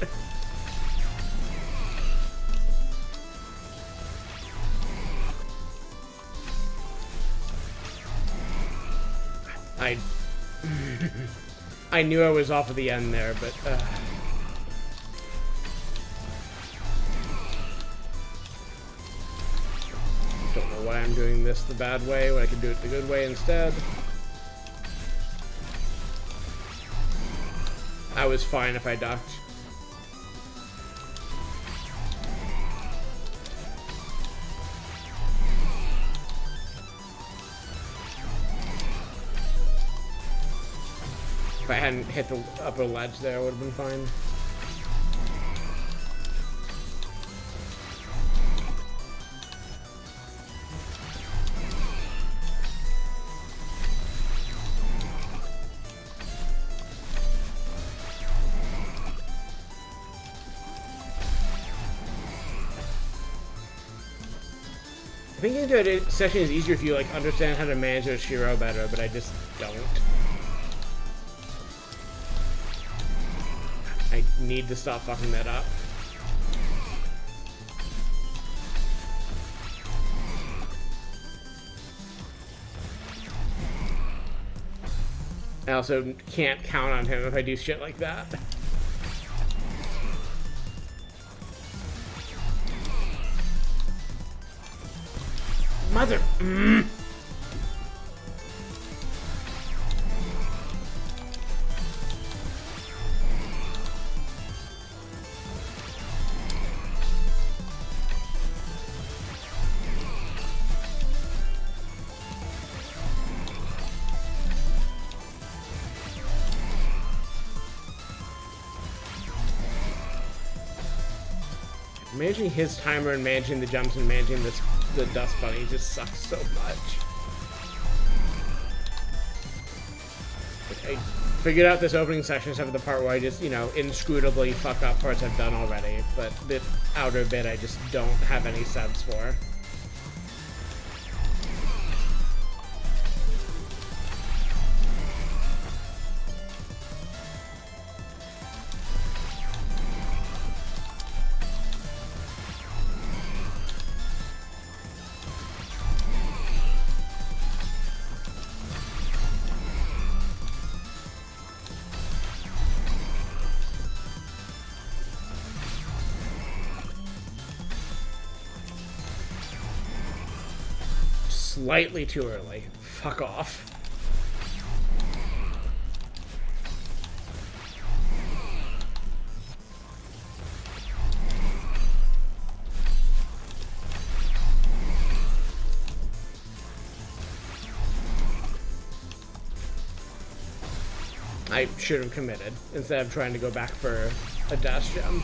Speaker 1: I knew I was off at the end there, but don't know why I'm doing this the bad way when I can do it the good way instead. I was fine if I ducked. If I hadn't hit the upper ledge there, I would have been fine. I think into a session is easier if you like understand how to manage your Shiro better, but I just don't. I need to stop fucking that up. I also can't count on him if I do shit like that. Mother... Managing his timer and managing the jumps and managing the dust bunny just sucks so much. I figured out this opening section except for the part where I just, you know, inscrutably fuck up parts I've done already, but the outer bit I just don't have any sense for. Slightly too early. Fuck off. I should have committed instead of trying to go back for a dash gem.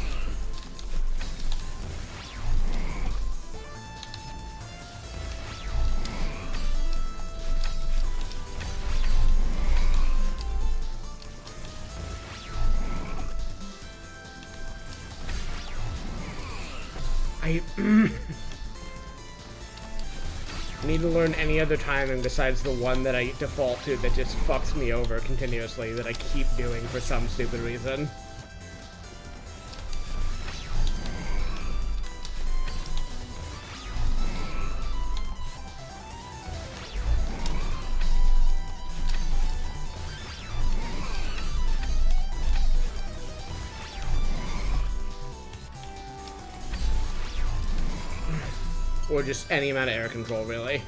Speaker 1: I need to learn any other timing besides the one that I default to that just fucks me over continuously, that I keep doing for some stupid reason. Or just any amount of air control, really.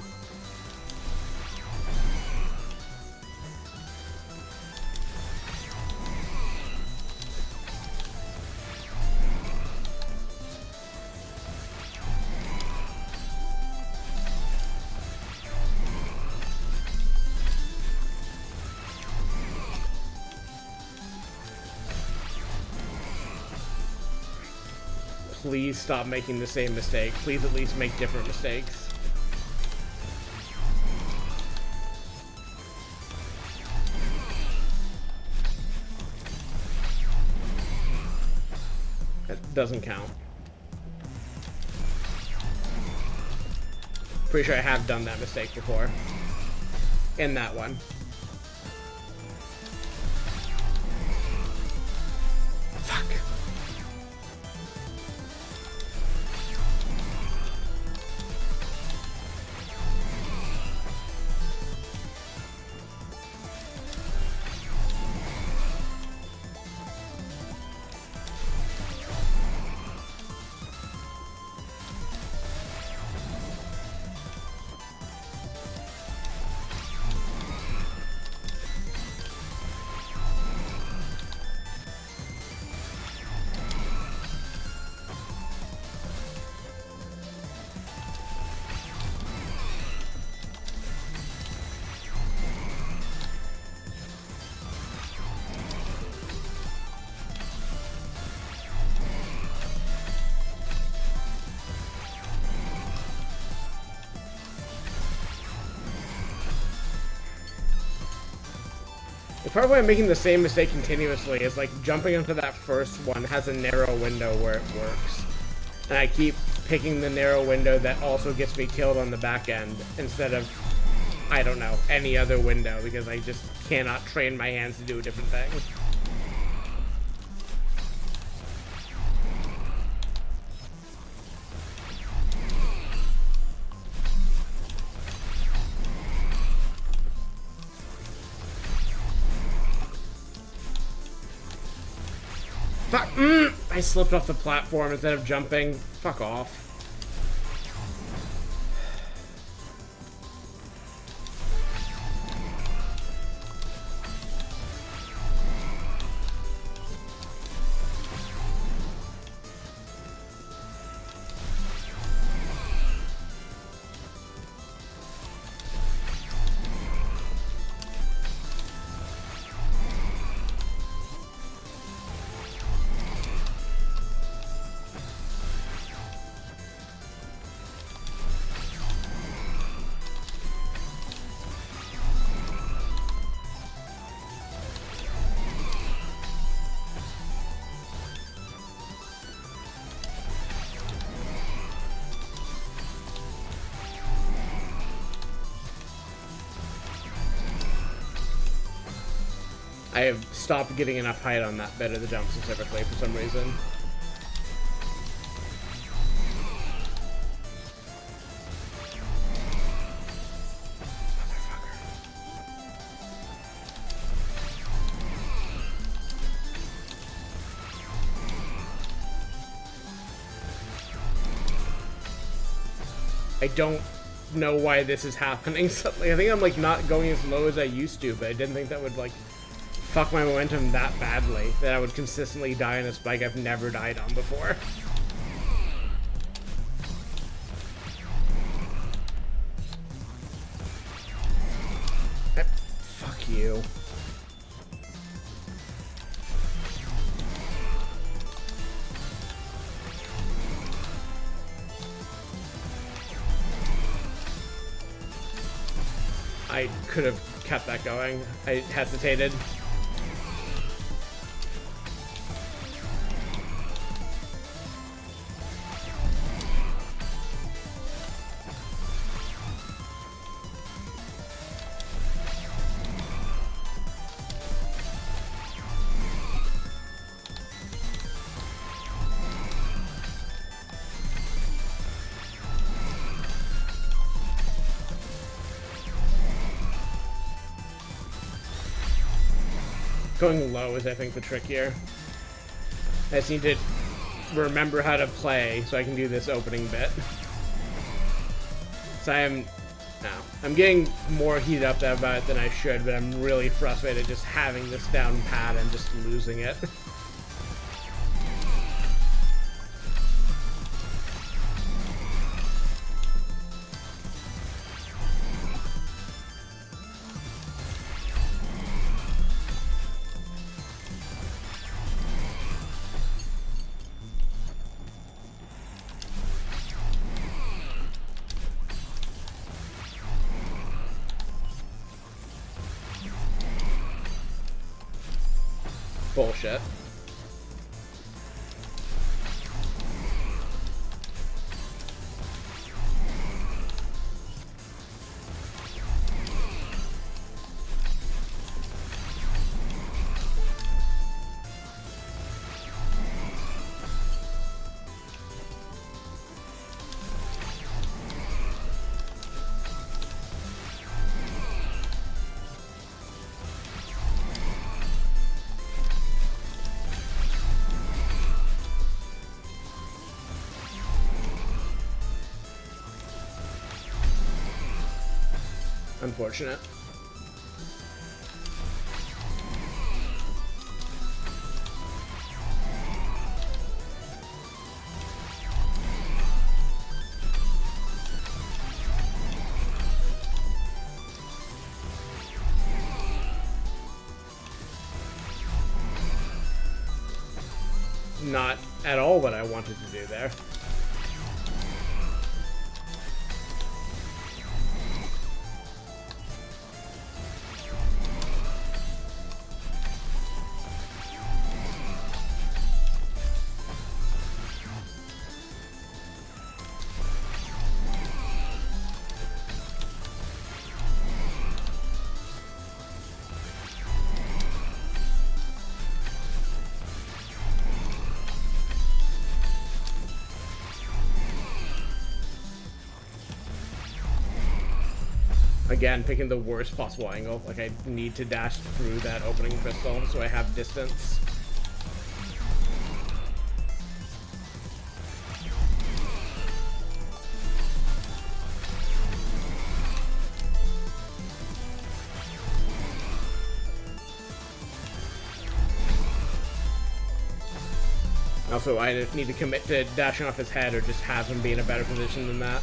Speaker 1: Please stop making the same mistake. Please at least make different mistakes. That doesn't count. Pretty sure I have done that mistake before. In that one. Fuck. Part of why I'm making the same mistake continuously is like jumping into that first one has a narrow window where it works. And I keep picking the narrow window that also gets me killed on the back end instead of, I don't know, any other window because I just cannot train my hands to do a different thing. Fuck, I slipped off the platform instead of jumping. Fuck off. I have stopped getting enough height on that bit of the jump specifically for some reason. I don't know why this is happening suddenly. I think I'm like not going as low as I used to, but I didn't think that would like fuck my momentum that badly that I would consistently die on a spike I've never died on before. Fuck you. I could have kept that going. I hesitated. Going low is, I think, the trick here. I just need to remember how to play so I can do this opening bit. So I'm getting more heated up about it than I should, but I'm really frustrated just having this down pat and just losing it. Bullshit. Unfortunate. Not at all what I wanted to do there. Again, picking the worst possible angle. Like, I need to dash through that opening crystal so I have distance. Also, I just need to commit to dashing off his head or just have him be in a better position than that.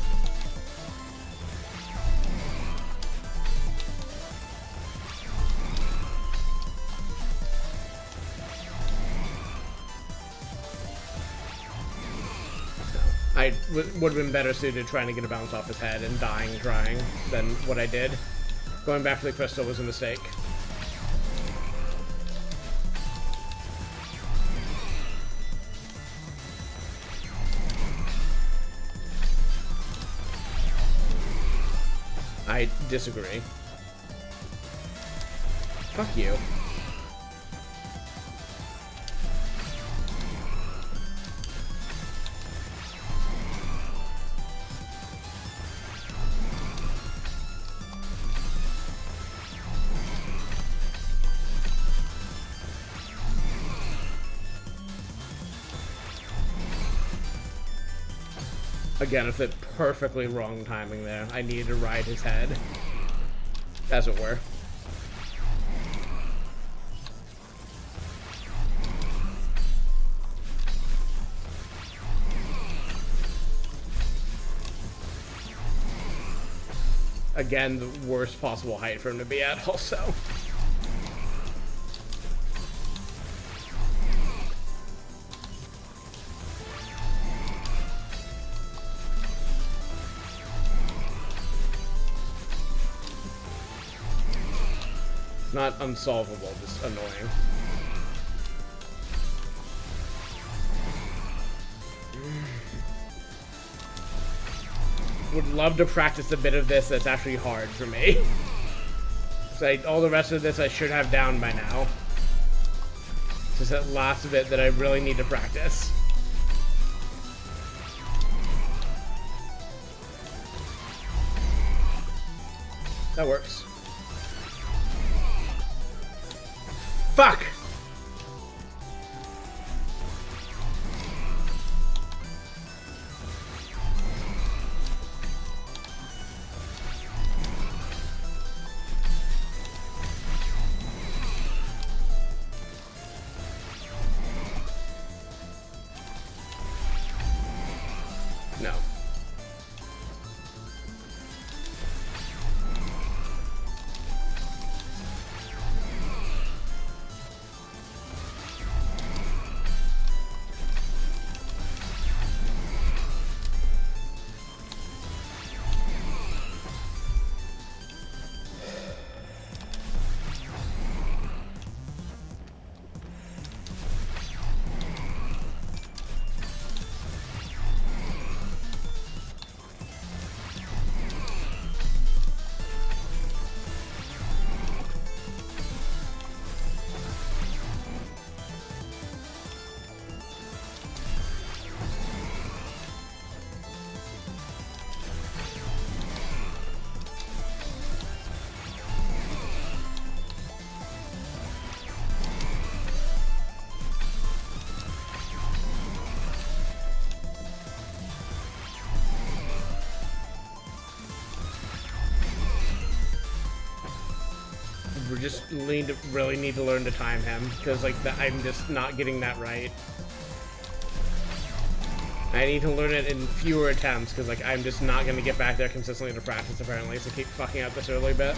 Speaker 1: I would have been better suited trying to get a bounce off his head and dying trying than what I did. Going back to the crystal was a mistake. I disagree. Fuck you. Again, it's the perfectly wrong timing there. I needed to ride his head, as it were. Again, the worst possible height for him to be at, also. Not unsolvable, just annoying. Would love to practice a bit of this that's actually hard for me. So all the rest of this I should have down by now. It's just that last bit that I really need to practice. That works. Fuck! No. We just really need to learn to time him, because like I'm just not getting that right. I need to learn it in fewer attempts, because like I'm just not going to get back there consistently to practice apparently, so keep fucking up this early bit.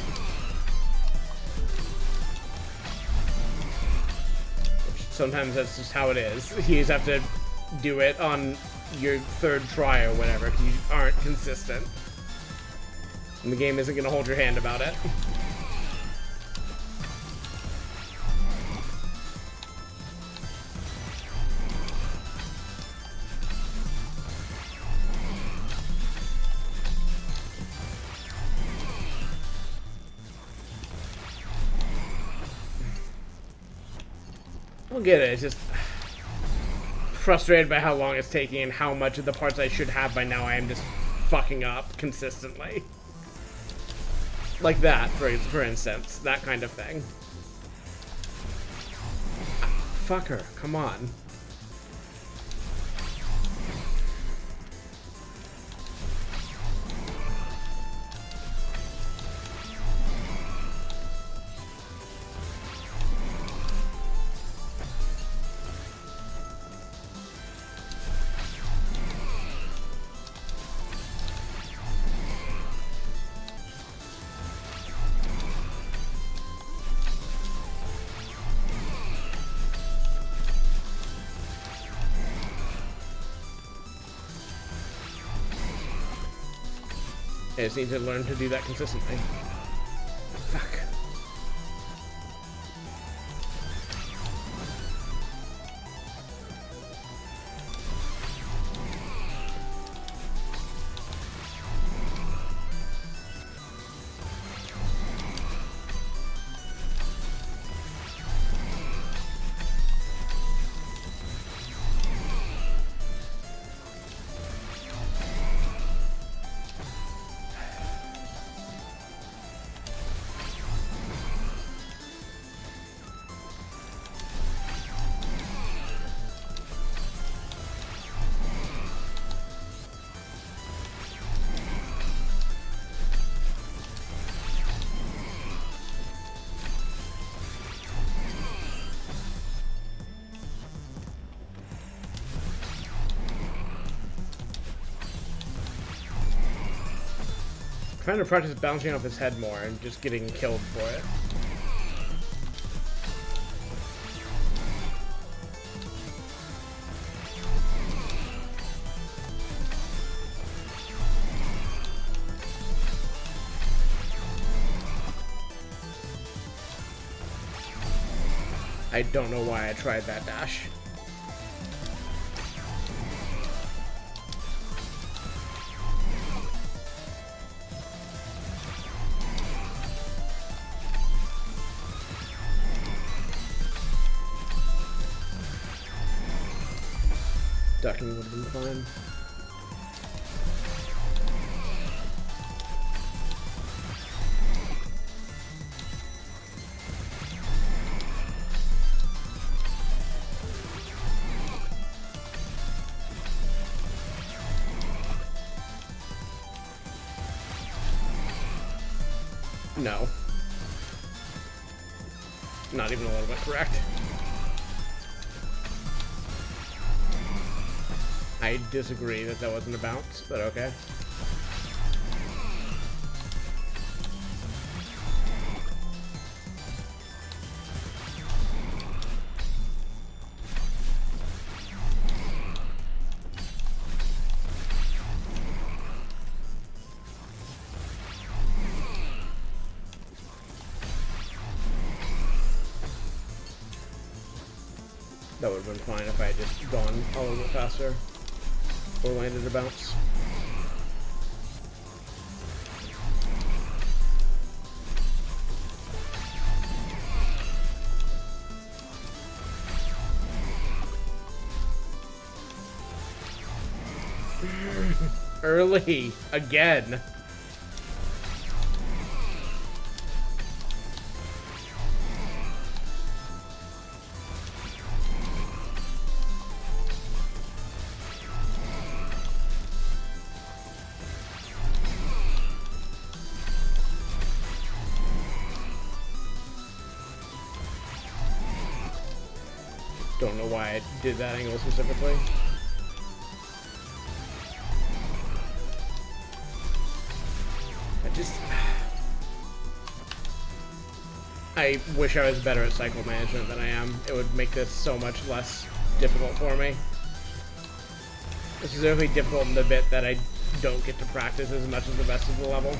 Speaker 1: Sometimes that's just how it is. You just have to do it on your third try or whatever, because you aren't consistent. And the game isn't going to hold your hand about it. We'll get it. It's just frustrated by how long it's taking and how much of the parts I should have by now I am just fucking up consistently. Like that, for instance. That kind of thing. Fucker, come on. I just need to learn to do that consistently. Fuck. Trying to practice bouncing off his head more and just getting killed for it. I don't know why I tried that dash. Ducking would have been fine. No. Not even a little bit correct. I disagree that wasn't a bounce, but okay. That would have been fine if I had just gone a little bit faster or landed a bounce. Early again. Don't know why I did that angle specifically. I wish I was better at cycle management than I am. It would make this so much less difficult for me. This is really difficult in the bit that I don't get to practice as much as the rest of the level.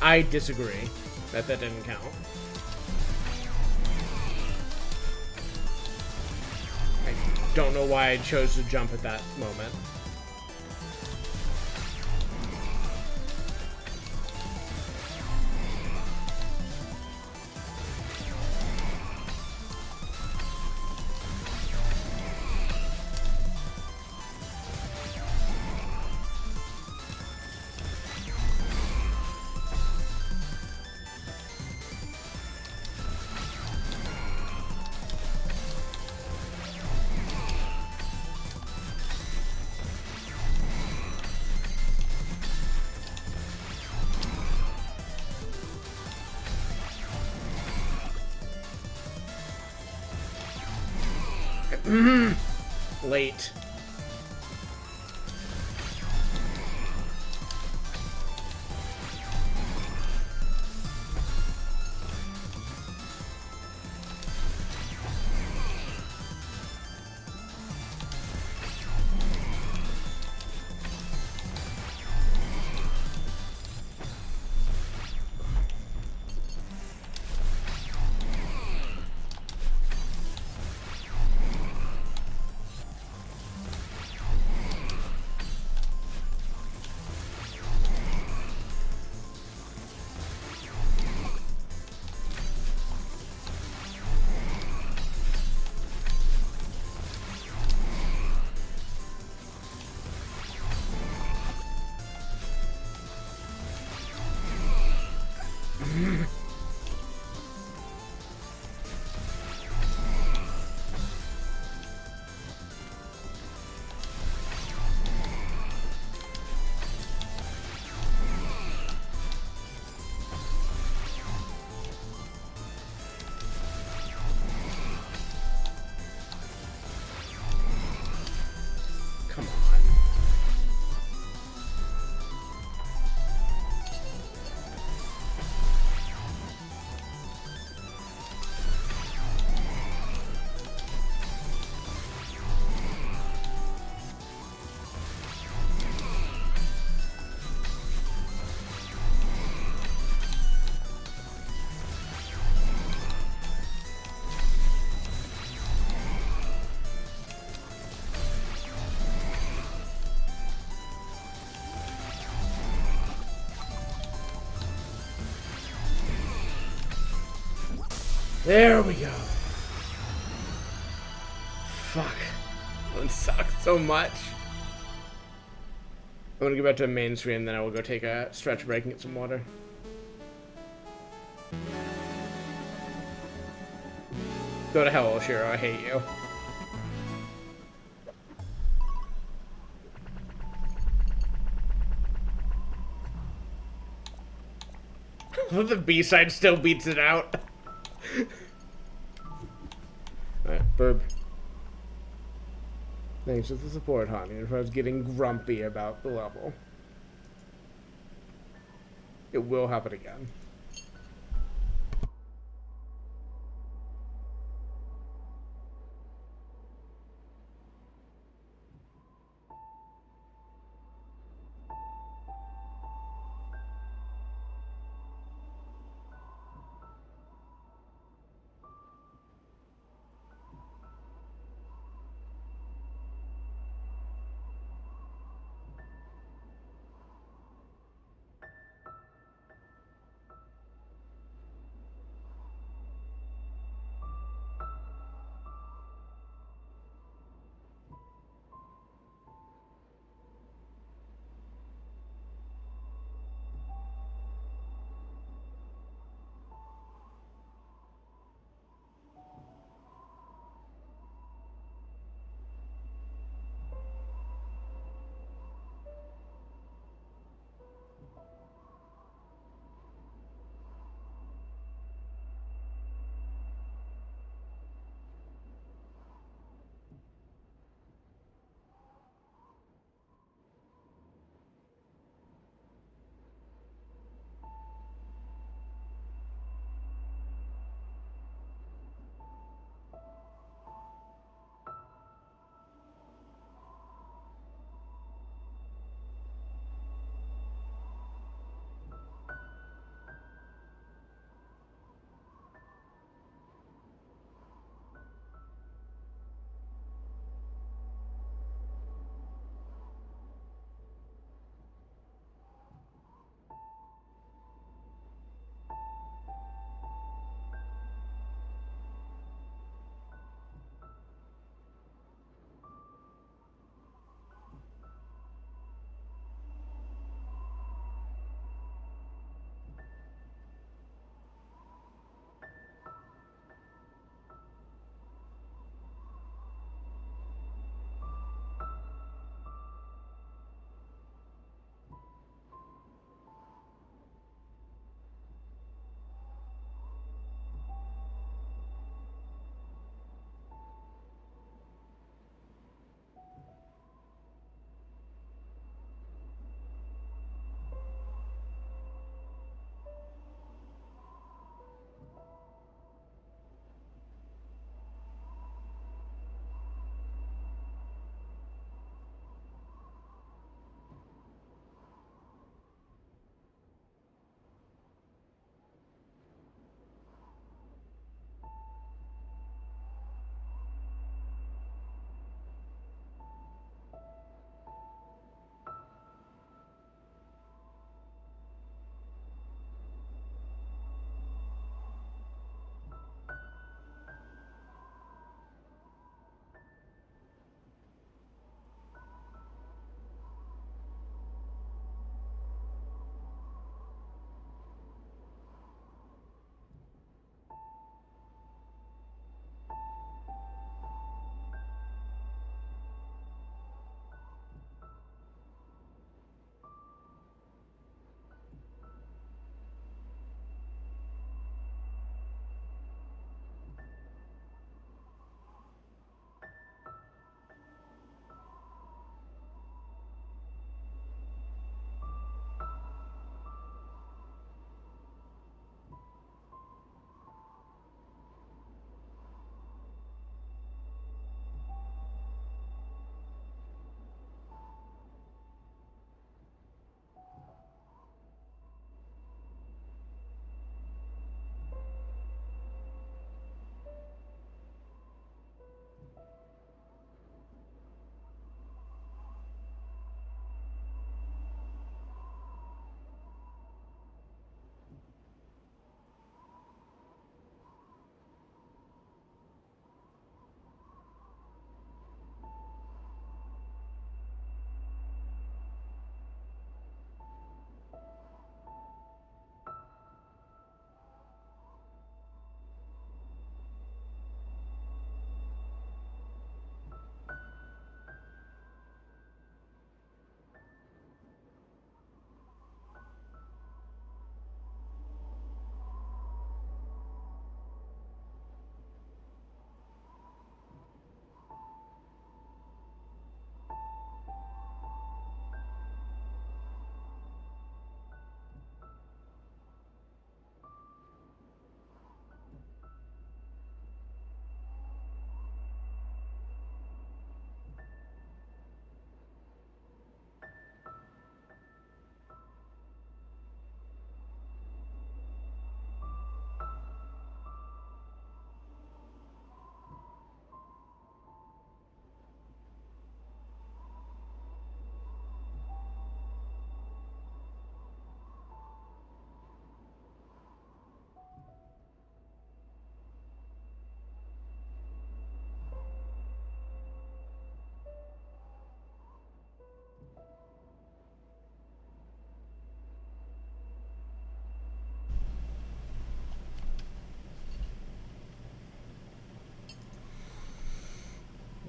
Speaker 1: I disagree that didn't count. I don't know why I chose to jump at that moment. Late. There we go. Fuck. That one sucks so much. I'm gonna go back to the main screen, then I will go take a stretch break and get some water. Go to hell, Oshiro. I hate you. The B-side still beats it out. Alright, burp. Thanks for the support, honey. If I was getting grumpy about the level. It will happen again.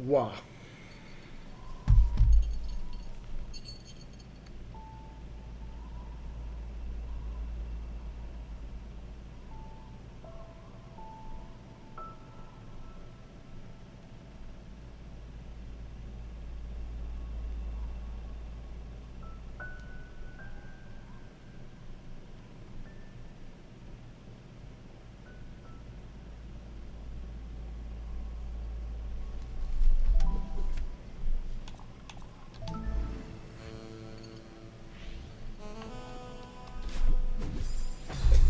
Speaker 1: Wow.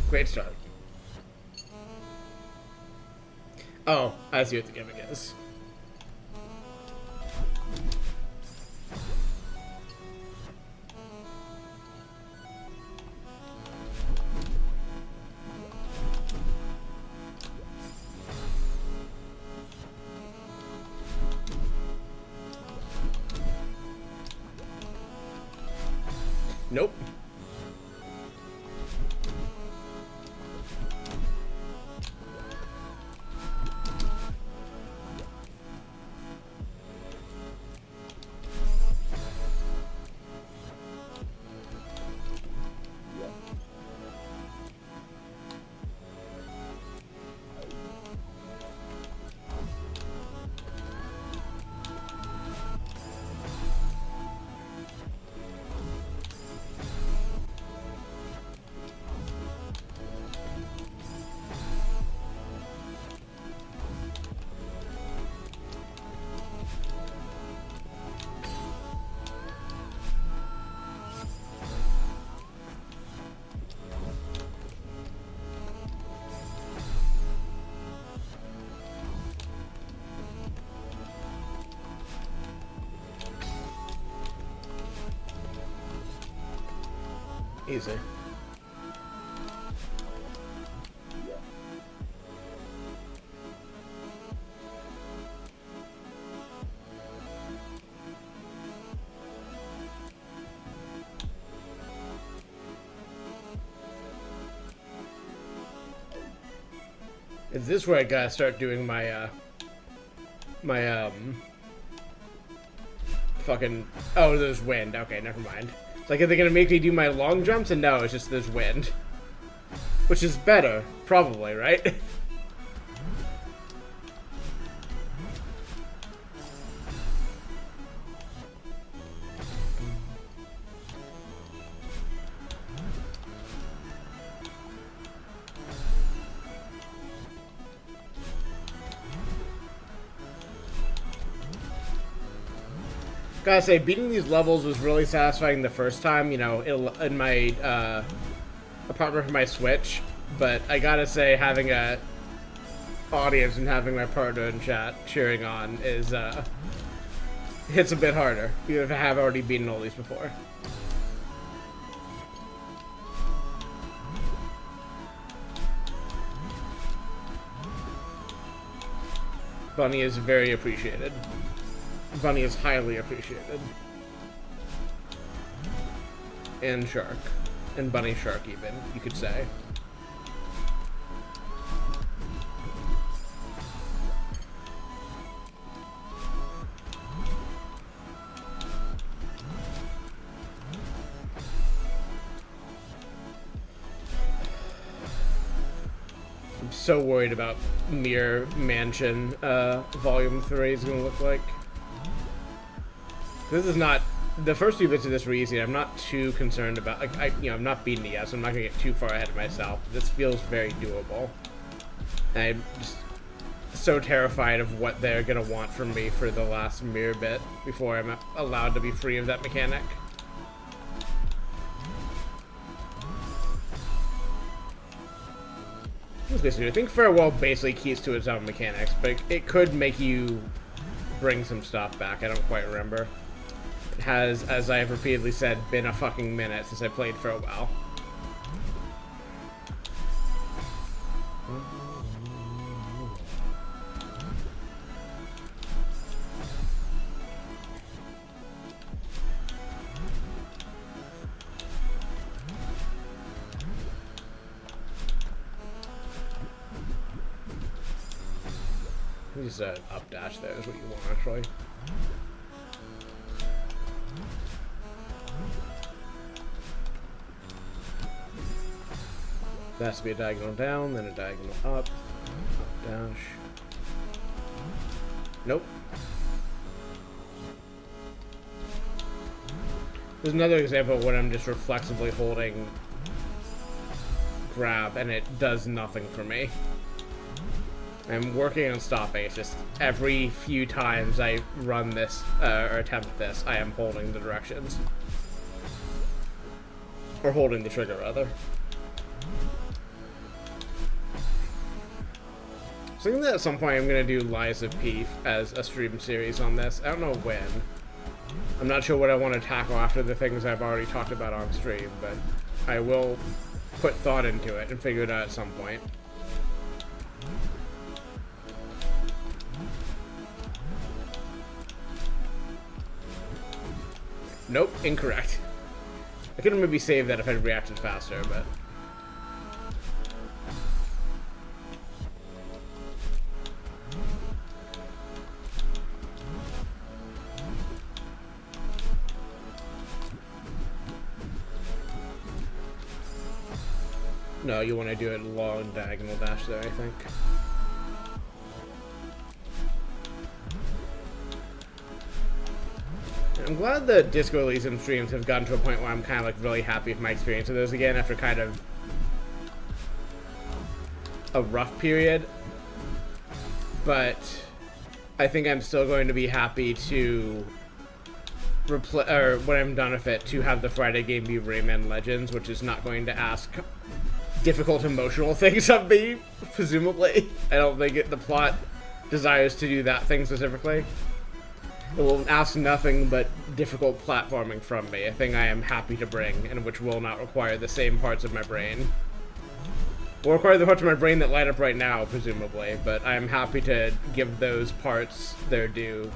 Speaker 1: Great start. Oh, I see what the gimmick is. Nope. Easy. Is this where I gotta start doing my, fucking... Oh, there's wind. Okay, never mind. It's like, are they gonna make me do my long jumps? And no, it's just there's wind. Which is better, probably, right? Gotta say, beating these levels was really satisfying the first time, you know, in my apartment for my Switch. But I gotta say, having a audience and having my partner in chat cheering on is hits a bit harder, even if I have already beaten all these before. Bunny is very appreciated. Bunny is highly appreciated. And Shark. And Bunny Shark even, you could say. I'm so worried about Mirror Mansion Volume 3 is gonna look like. This is not... The first few bits of this were easy. I'm not too concerned about... Like, I'm not beating it yet, so I'm not gonna get too far ahead of myself. This feels very doable. And I'm just so terrified of what they're gonna want from me for the last mirror bit before I'm allowed to be free of that mechanic. I think Farewell basically keeps to its own mechanics, but it could make you bring some stuff back. I don't quite remember. It has, as I have repeatedly said, been a fucking minute since I played Farewell. Just up dash there is what you want, actually. That has to be a diagonal down, then a diagonal up. Up dash. Nope. There's another example of when I'm just reflexively holding grab and it does nothing for me. I'm working on stopping. It's just every few times I run this, or attempt this, I am holding the directions. Or holding the trigger, rather. So I think that at some point I'm going to do Lies of P as a stream series on this. I don't know when. I'm not sure what I want to tackle after the things I've already talked about on stream, but I will put thought into it and figure it out at some point. Nope, incorrect. I could have maybe saved that if I'd reacted faster, but... No, you want to do a long diagonal dash there, I think. I'm glad the Disco Elysium streams have gotten to a point where I'm kind of like really happy with my experience of those again after kind of a rough period. But I think I'm still going to be happy to or when I'm done with it, to have the Friday game be Rayman Legends, which is not going to ask difficult emotional things of me, presumably. I don't think the plot desires to do that thing specifically. It will ask nothing but difficult platforming from me, a thing I am happy to bring, and which will not require the same parts of my brain. Will require the parts of my brain that light up right now, presumably, but I am happy to give those parts their due.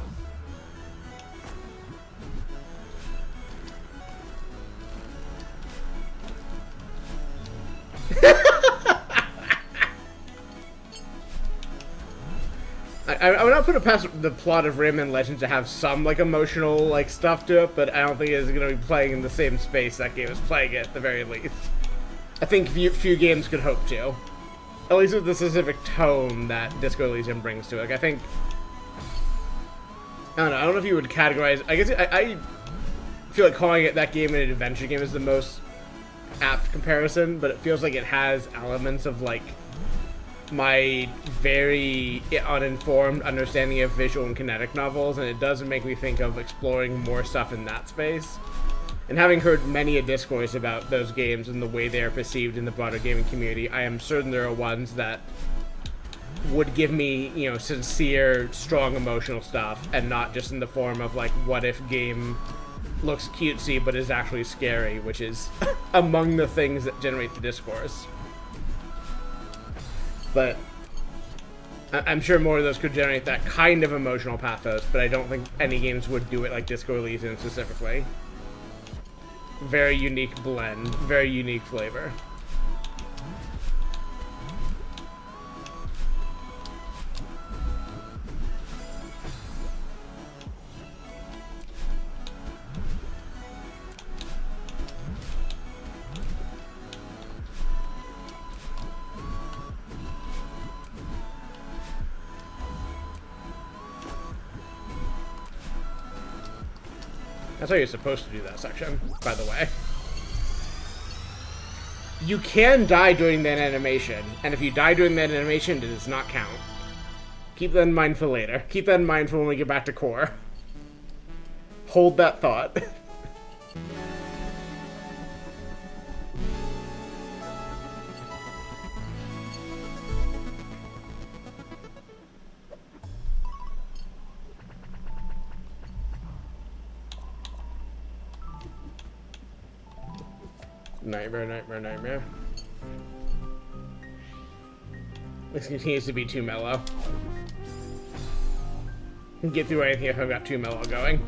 Speaker 1: I would not put it past the plot of Rayman Legends to have some, like, emotional, like, stuff to it, but I don't think it's going to be playing in the same space that game is playing at the very least. I think few games could hope to. At least with the specific tone that Disco Elysium brings to it. Like, I think... I don't know if you would categorize... I guess I feel like calling it that game an adventure game is the most apt comparison, but it feels like it has elements of, like, my very uninformed understanding of visual and kinetic novels, and it does make me think of exploring more stuff in that space. And having heard many a discourse about those games and the way they are perceived in the broader gaming community, I am certain there are ones that would give me, you know, sincere, strong emotional stuff, and not just in the form of, like, what if game looks cutesy but is actually scary, which is among the things that generate the discourse. But I'm sure more of those could generate that kind of emotional pathos, but I don't think any games would do it like Disco Elysium specifically. Very unique blend, very unique flavor. That's how you're supposed to do that section, by the way. You can die during that animation, and if you die during that animation, it does not count. Keep that in mind for later. Keep that in mind for when we get back to core. Hold that thought. Nightmare, nightmare, nightmare. This continues to be too mellow. Can get through anything if I've got too mellow going.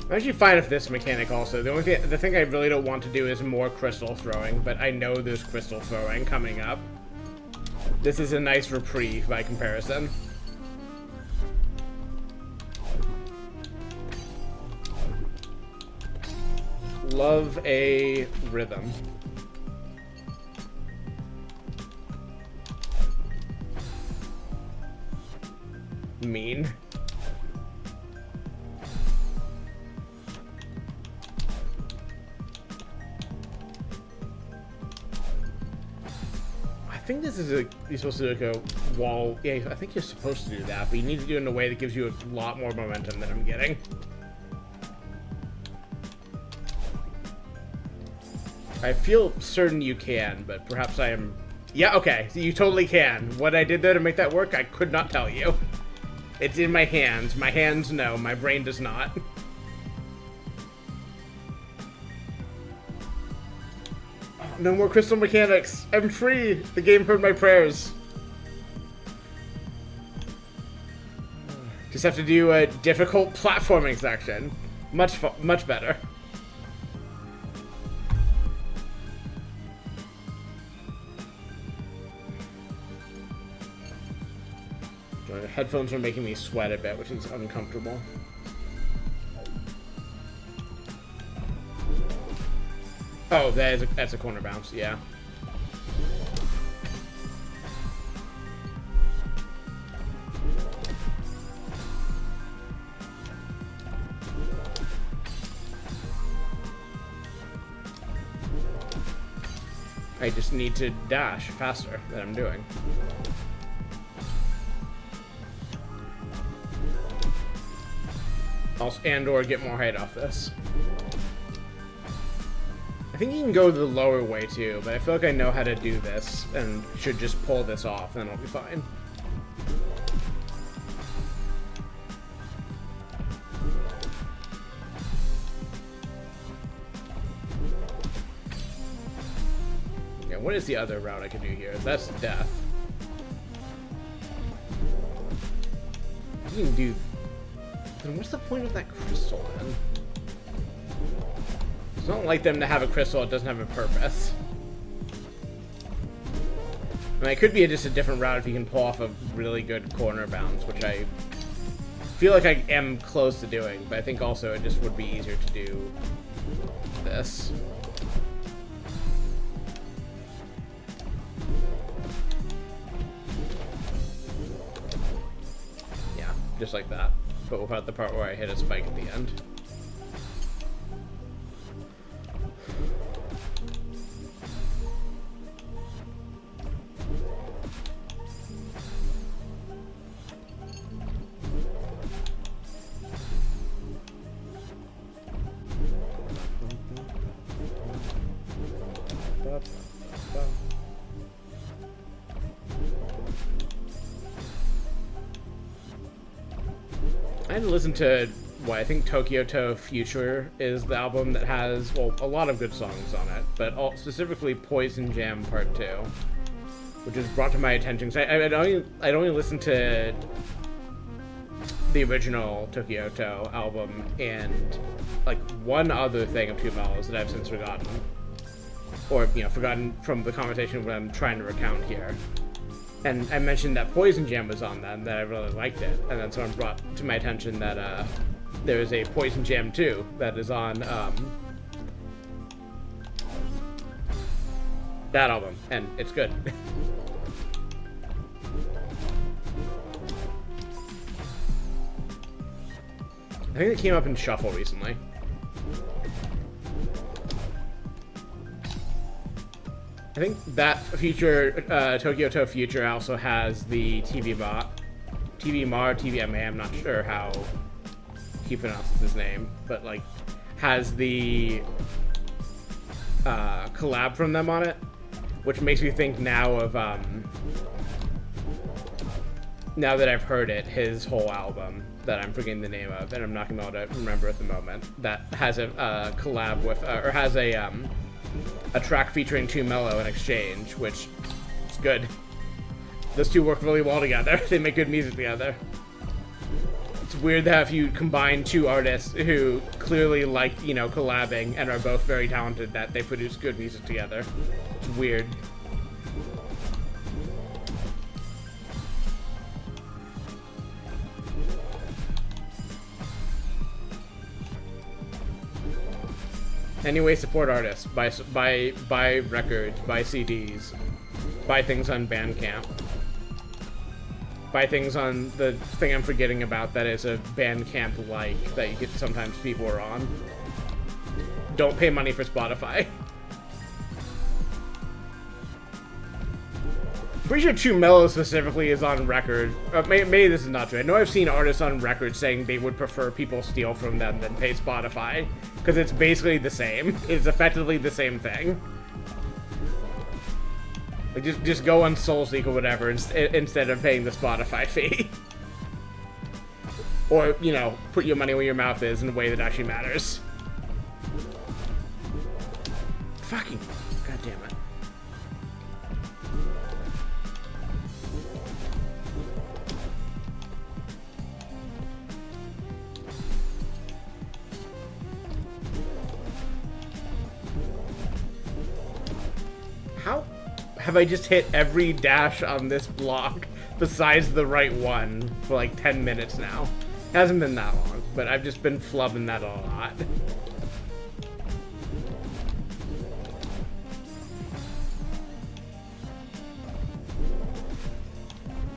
Speaker 1: I'm actually fine with this mechanic also. The thing I really don't want to do is more crystal throwing, but I know there's crystal throwing coming up. This is a nice reprieve by comparison. Love a rhythm. Mean. I think this is you're supposed to go wall. Yeah, I think you're supposed to do that, but you need to do it in a way that gives you a lot more momentum than I'm getting. I feel certain you can, but perhaps I am... Yeah, okay, so you totally can. What I did there to make that work, I could not tell you. It's in my hands. My hands know, my brain does not. Oh, no more crystal mechanics. I'm free. The game heard my prayers. Just have to do a difficult platforming section. Much better. Headphones are making me sweat a bit, which is uncomfortable. Oh, that's a corner bounce, yeah. I just need to dash faster than I'm doing. And/or get more height off this. I think you can go the lower way too, but I feel like I know how to do this and should just pull this off, then I'll be fine. Yeah, what is the other route I can do here? That's death. You can do... Then what's the point of that crystal, then? I don't like them to have a crystal that doesn't have a purpose. I mean, it could be just a different route if you can pull off a really good corner bounce, which I feel like I am close to doing, but I think also it just would be easier to do this. Yeah, just like that. But without the part where I hit a spike at the end. I had to listen to what I think Tokyo Future is the album that has, well, a lot of good songs on it, but specifically Poison Jam Part 2, which was brought to my attention. So I'd only listened to the original Tokyo album and like one other thing of Two Mellows that I've since forgotten, or forgotten from the conversation when I'm trying to recount here. And I mentioned that Poison Jam was on that and that I really liked it, and then someone brought to my attention that there is a Poison Jam 2 that is on that album, and it's good. I think it came up in Shuffle recently. I think that feature, Tokyo Future, also has the TVMA, I'm not sure how he pronounces his name, but like has the collab from them on it, which makes me think now of now that I've heard it, his whole album that I'm forgetting the name of, and I'm not gonna be able to remember at the moment, that has a collab with, or has a track featuring Too Mellow in Exchange, which is good. Those two work really well together. They make good music together. It's weird that if you combine two artists who clearly like, you know, collabing and are both very talented, that they produce good music together. It's weird. Anyway, support artists. Buy records, buy CDs, buy things on Bandcamp. Buy things on the thing I'm forgetting about that is a Bandcamp-like that you get sometimes people are on. Don't pay money for Spotify. Pretty sure Too Mellow specifically is on record. Maybe this is not true. I know I've seen artists on record saying they would prefer people steal from them than pay Spotify, because it's basically the same. It's effectively the same thing. Like just go on SoulSeek or whatever instead of paying the Spotify fee. Or, you know, put your money where your mouth is in a way that actually matters. Fucking goddamn it. How have I just hit every dash on this block besides the right one for like 10 minutes now? It hasn't been that long, but I've just been flubbing that a lot.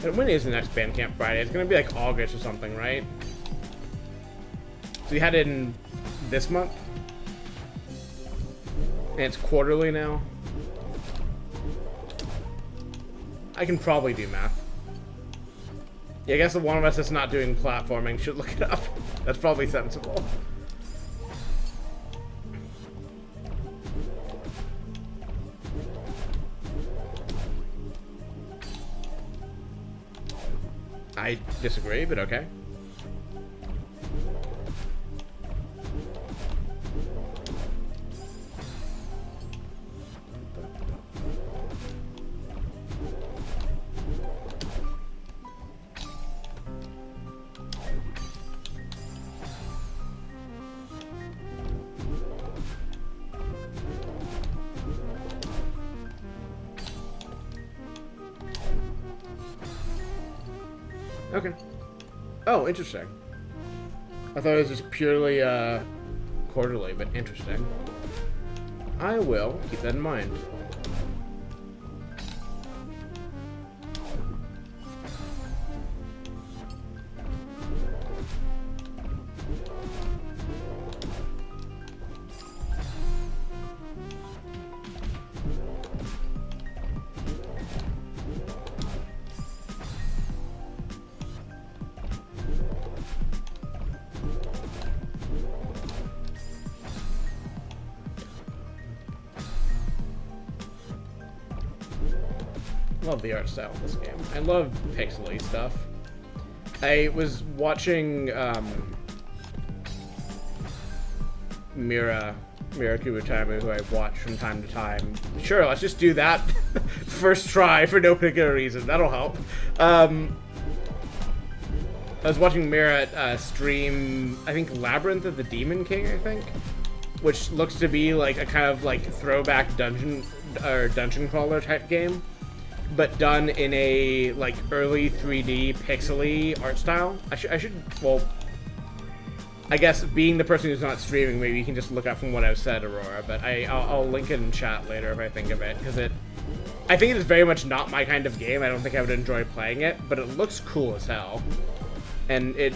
Speaker 1: And when is the next Bandcamp Friday? It's gonna be like August or something, right? So you had it in this month? And it's quarterly now? I can probably do math. Yeah, I guess the one of us that's not doing platforming should look it up. That's probably sensible. I disagree, but okay. Okay. Oh, interesting. I thought it was just purely quarterly, but interesting. I will keep that in mind. Love the art style of this game. I love pixely stuff. I was watching Mira Kubutamu, who I watch from time to time. Sure, let's just do that first try for no particular reason. That'll help. I was watching Mira stream, I think, Labyrinth of the Demon King, I think, which looks to be like a kind of like throwback dungeon crawler type game, but done in a like early 3D pixely art style. I should well, I guess being the person who's not streaming, maybe you can just look up from what I've said, Aurora. But I'll link it in chat later if I think of it, because I think it is very much not my kind of game. I don't think I would enjoy playing it, but it looks cool as hell, and it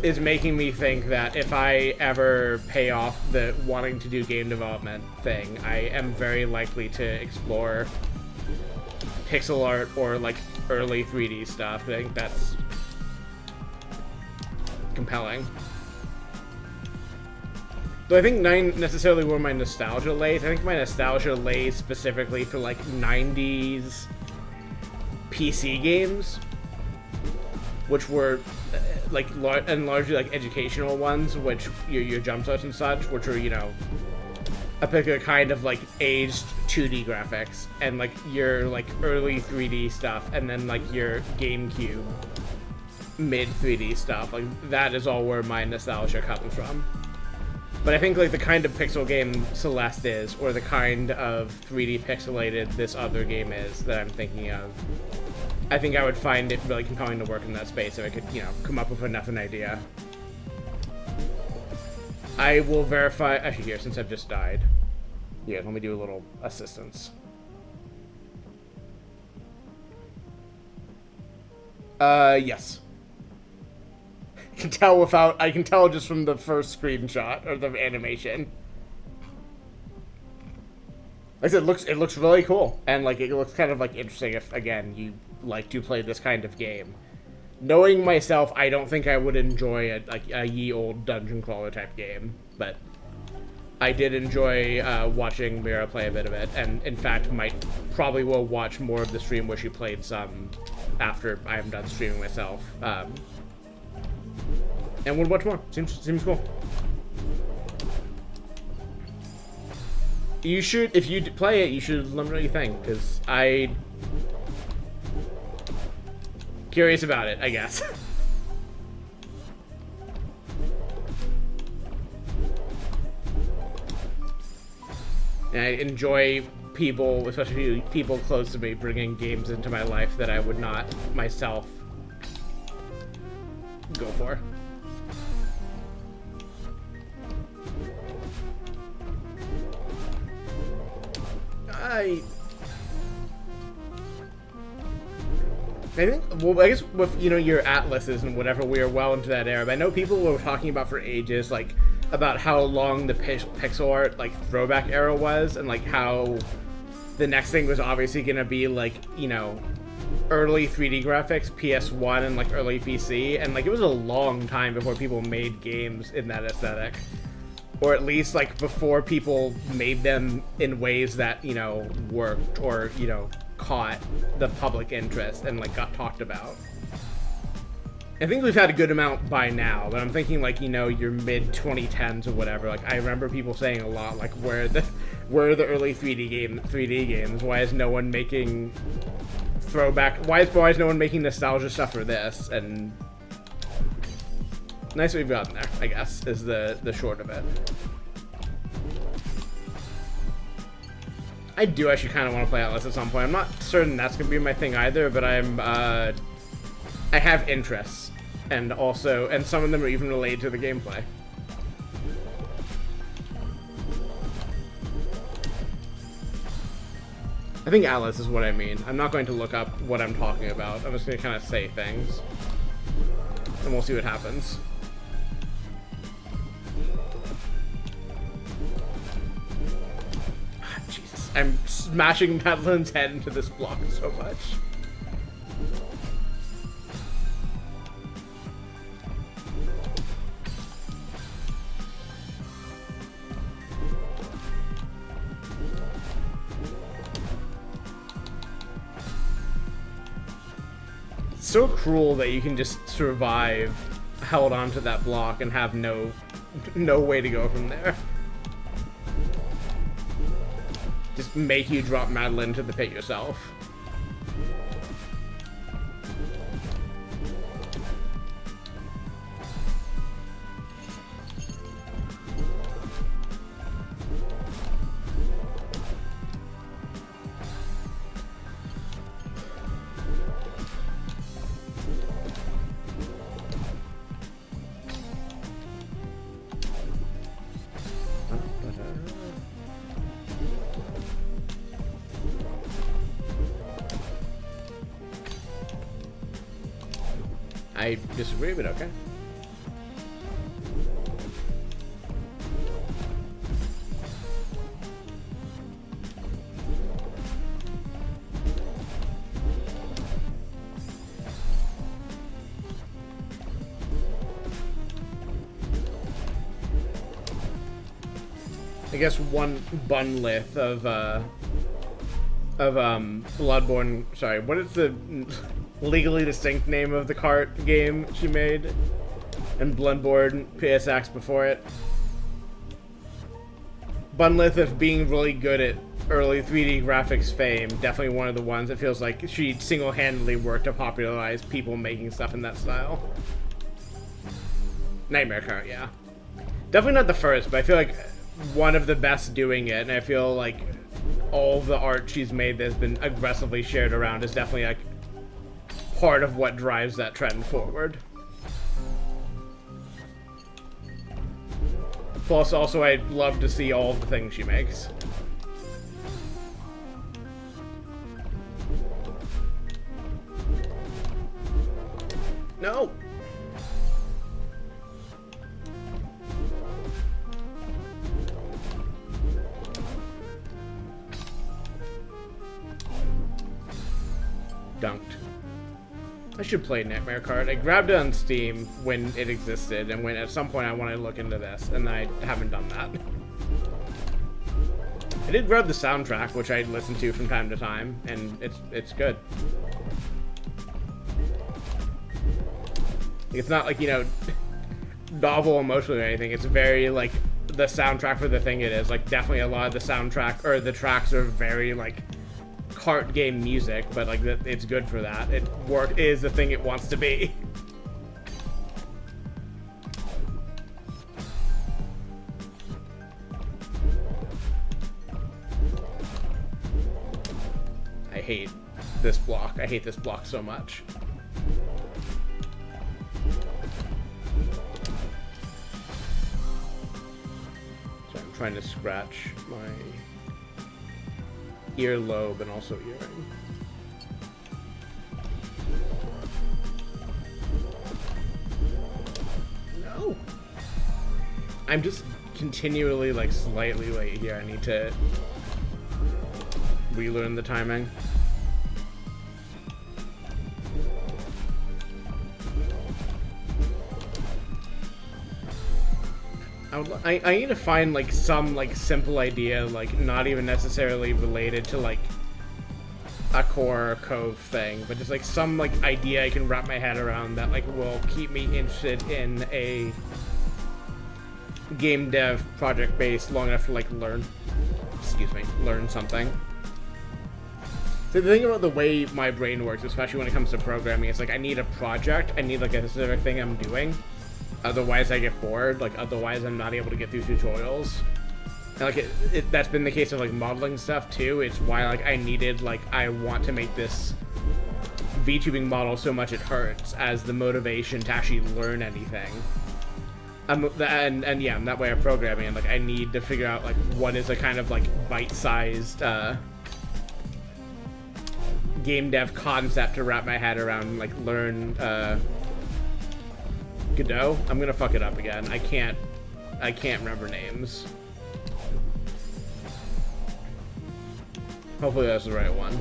Speaker 1: is making me think that if I ever pay off the wanting to do game development thing, I am very likely to explore pixel art or like early 3D stuff. I think that's compelling. Though I think not necessarily where my nostalgia lays. I think my nostalgia lays specifically for like 90s PC games, which were like largely like educational ones, which your jump starts and such, which are, you know, a particular kind of like aged 2D graphics, and like your like early 3D stuff, and then like your GameCube mid 3D stuff. Like, that is all where my nostalgia comes from. But I think, like, the kind of pixel game Celeste is, or the kind of 3D pixelated this other game is that I'm thinking of, I think I would find it really compelling to work in that space if I could, you know, come up with enough an idea. I will verify, actually here, since I've just died. Yeah, let me do a little assistance. Yes. I can tell just from the first screenshot or the animation. Like I said, it looks really cool, and like it looks kind of like interesting if again you like to play this kind of game. Knowing myself, I don't think I would enjoy a ye old dungeon crawler type game, but I did enjoy watching Mira play a bit of it, and in fact probably will watch more of the stream where she played some after I am done streaming myself. And would watch more. Seems cool. You should, if you play it, you should let me know what you think, because curious about it, I guess. And I enjoy people, especially people close to me, bringing games into my life that I would not myself go for. I think, well, I guess with, you know, your atlases and whatever, we are well into that era. But I know people were talking about for ages, like, about how long the pixel art, like, throwback era was, and, like, how the next thing was obviously going to be, like, you know, early 3D graphics, PS1, and, like, early PC. And, like, it was a long time before people made games in that aesthetic. Or at least, like, before people made them in ways that, you know, worked or, you know, caught the public interest and, like, got talked about. I think we've had a good amount by now, but I'm thinking, like, you know, your mid-2010s or whatever. Like, I remember people saying a lot, like, where are the early 3D games? Why is no one making throwback? Why is no one making nostalgia stuff for this? And nice that we've gotten there, I guess, is the short of it. I do actually kind of want to play Atlas at some point. I'm not certain that's going to be my thing either, but I have interests, and some of them are even related to the gameplay. I think Atlas is what I mean. I'm not going to look up what I'm talking about. I'm just going to kind of say things, and we'll see what happens. I'm smashing Madeline's head into this block so much. It's so cruel that you can just survive held onto that block and have no way to go from there. Just make you drop Madeline to the pit yourself. I disagree, but okay. I guess one bunlith of Bloodborne. Sorry, what is the legally distinct name of the cart game she made? And Bloodborne PSX before it. Bunlith of being really good at early 3D graphics fame, definitely one of the ones that feels like she single-handedly worked to popularize people making stuff in that style. Nightmare Current, yeah. Definitely not the first, but I feel like one of the best doing it, and I feel like all the art she's made that's been aggressively shared around is definitely like part of what drives that trend forward. Plus, also, I'd love to see all of the things she makes. No! Dunked. I should play Nightmare Card. I grabbed it on Steam when it existed, and when at some point I wanted to look into this, and I haven't done that. I did grab the soundtrack, which I listen to from time to time, and it's good. It's not like, you know, novel emotionally or anything. It's very, like, the soundtrack for the thing it is. Like, definitely a lot of the soundtrack, or the tracks are very, like, cart game music, but, like, it's good for that. It is the thing it wants to be. I hate this block. I hate this block so much. Trying to scratch my earlobe and also earring. No! I'm just continually, like, slightly late here. I need to relearn the timing. I need to find, like, some, like, simple idea, like, not even necessarily related to, like, a core or cove thing, but just, like, some, like, idea I can wrap my head around that, like, will keep me interested in a game dev project base long enough to, like, learn something. So the thing about the way my brain works, especially when it comes to programming, is, like, I need a project, I need, like, a specific thing I'm doing. Otherwise, I get bored. Like, otherwise, I'm not able to get through tutorials. And, like, that's been the case of, like, modeling stuff, too. It's why, like, I want to make this VTubing model so much it hurts as the motivation to actually learn anything. And yeah, I'm that way of programming. And, like, I need to figure out, like, what is a kind of, like, bite-sized, game dev concept to wrap my head around and, like, learn, Godot? I'm gonna fuck it up again. I can't remember names. Hopefully that's the right one.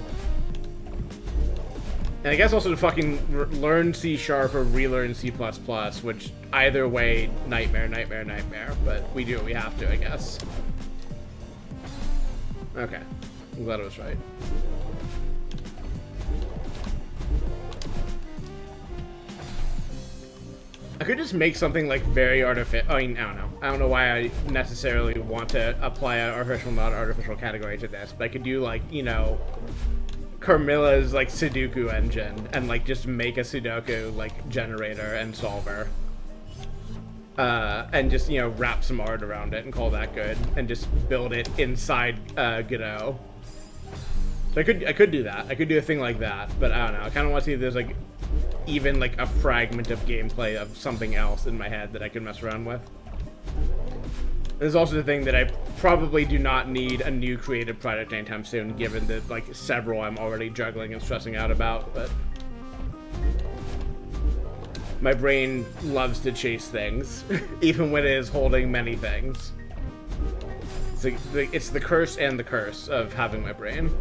Speaker 1: And I guess also to fucking learn C# or relearn C++, which either way, nightmare, but we do what we have to, I guess. Okay. I'm glad I was right. I could just make something, like, very artificial. I mean, I don't know. I don't know why I necessarily want to apply an artificial, not artificial category to this, but I could do, like, you know, Carmilla's, like, Sudoku engine, and, like, just make a Sudoku, like, generator and solver. And just, you know, wrap some art around it and call that good, and just build it inside, Godot. So I could do that. I could do a thing like that, but I don't know. I kind of want to see if there's, like, even, like, a fragment of gameplay of something else in my head that I can mess around with. There's also the thing that I probably do not need a new creative project anytime soon, given that, like, several I'm already juggling and stressing out about, but my brain loves to chase things, even when it is holding many things. It's the curse and the curse of having my brain.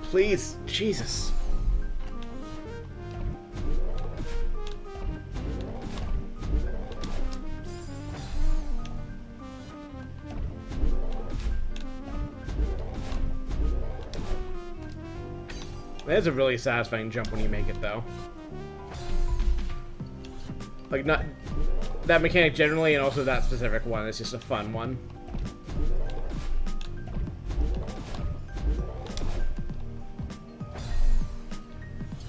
Speaker 1: Please, Jesus. That's a really satisfying jump when you make it, though. Like, not that mechanic generally, and also that specific one. It's just a fun one.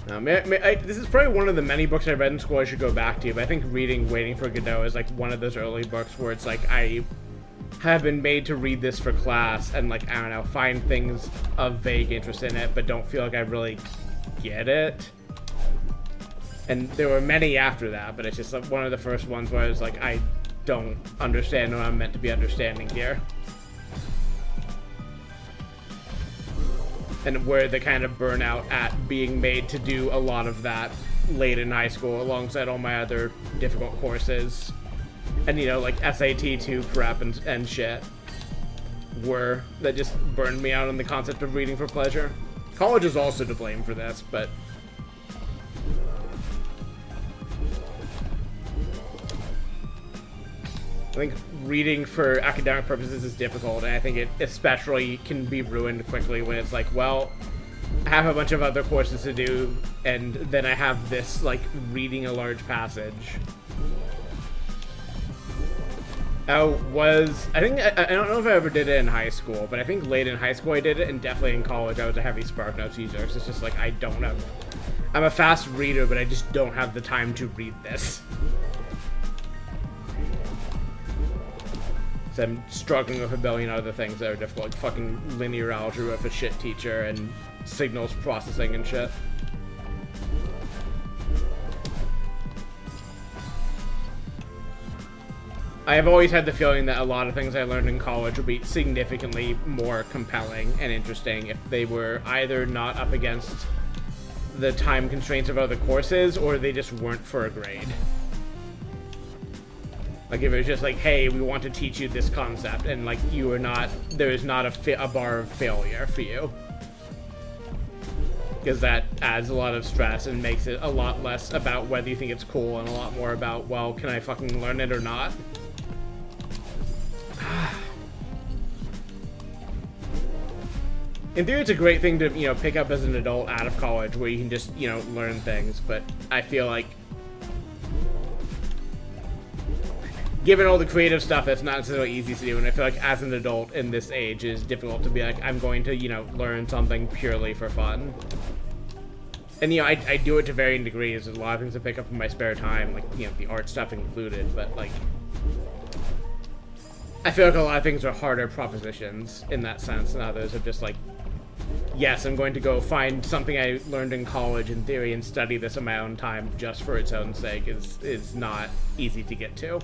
Speaker 1: This is probably one of the many books I read in school I should go back to, but I think reading Waiting for Godot is like one of those early books where it's like I have been made to read this for class and like, I don't know, find things of vague interest in it, but don't feel like I really get it. And there were many after that, but it's just like one of the first ones where I was like, I don't understand what I'm meant to be understanding here. And where the kind of burnout at being made to do a lot of that late in high school alongside all my other difficult courses. And, you know, like SAT 2 prep and shit were that just burned me out on the concept of reading for pleasure. College is also to blame for this, but I think reading for academic purposes is difficult, and I think it especially can be ruined quickly when it's like, well, I have a bunch of other courses to do, and then I have this, like, reading a large passage. I don't know if I ever did it in high school, but I think late in high school I did it, and definitely in college I was a heavy SparkNotes user, so it's just like, I'm a fast reader, but I just don't have the time to read this. So I'm struggling with a billion other things that are difficult, like fucking linear algebra with a shit teacher and signals processing and shit. I have always had the feeling that a lot of things I learned in college would be significantly more compelling and interesting if they were either not up against the time constraints of other courses or they just weren't for a grade. Like if it was just like, hey, we want to teach you this concept, and like you are not, there is not a bar of failure for you. Because that adds a lot of stress and makes it a lot less about whether you think it's cool and a lot more about, well, can I fucking learn it or not? In theory, it's a great thing to, you know, pick up as an adult out of college where you can just, you know, learn things, but I feel like given all the creative stuff, that's not necessarily easy to do, and I feel like as an adult in this age, it is difficult to be like, I'm going to, you know, learn something purely for fun. And, you know, I do it to varying degrees. There's a lot of things to pick up in my spare time, like, you know, the art stuff included, but, like, I feel like a lot of things are harder propositions in that sense, and others are just like, yes, I'm going to go find something I learned in college in theory and study this on my own time just for its own sake is not easy to get to.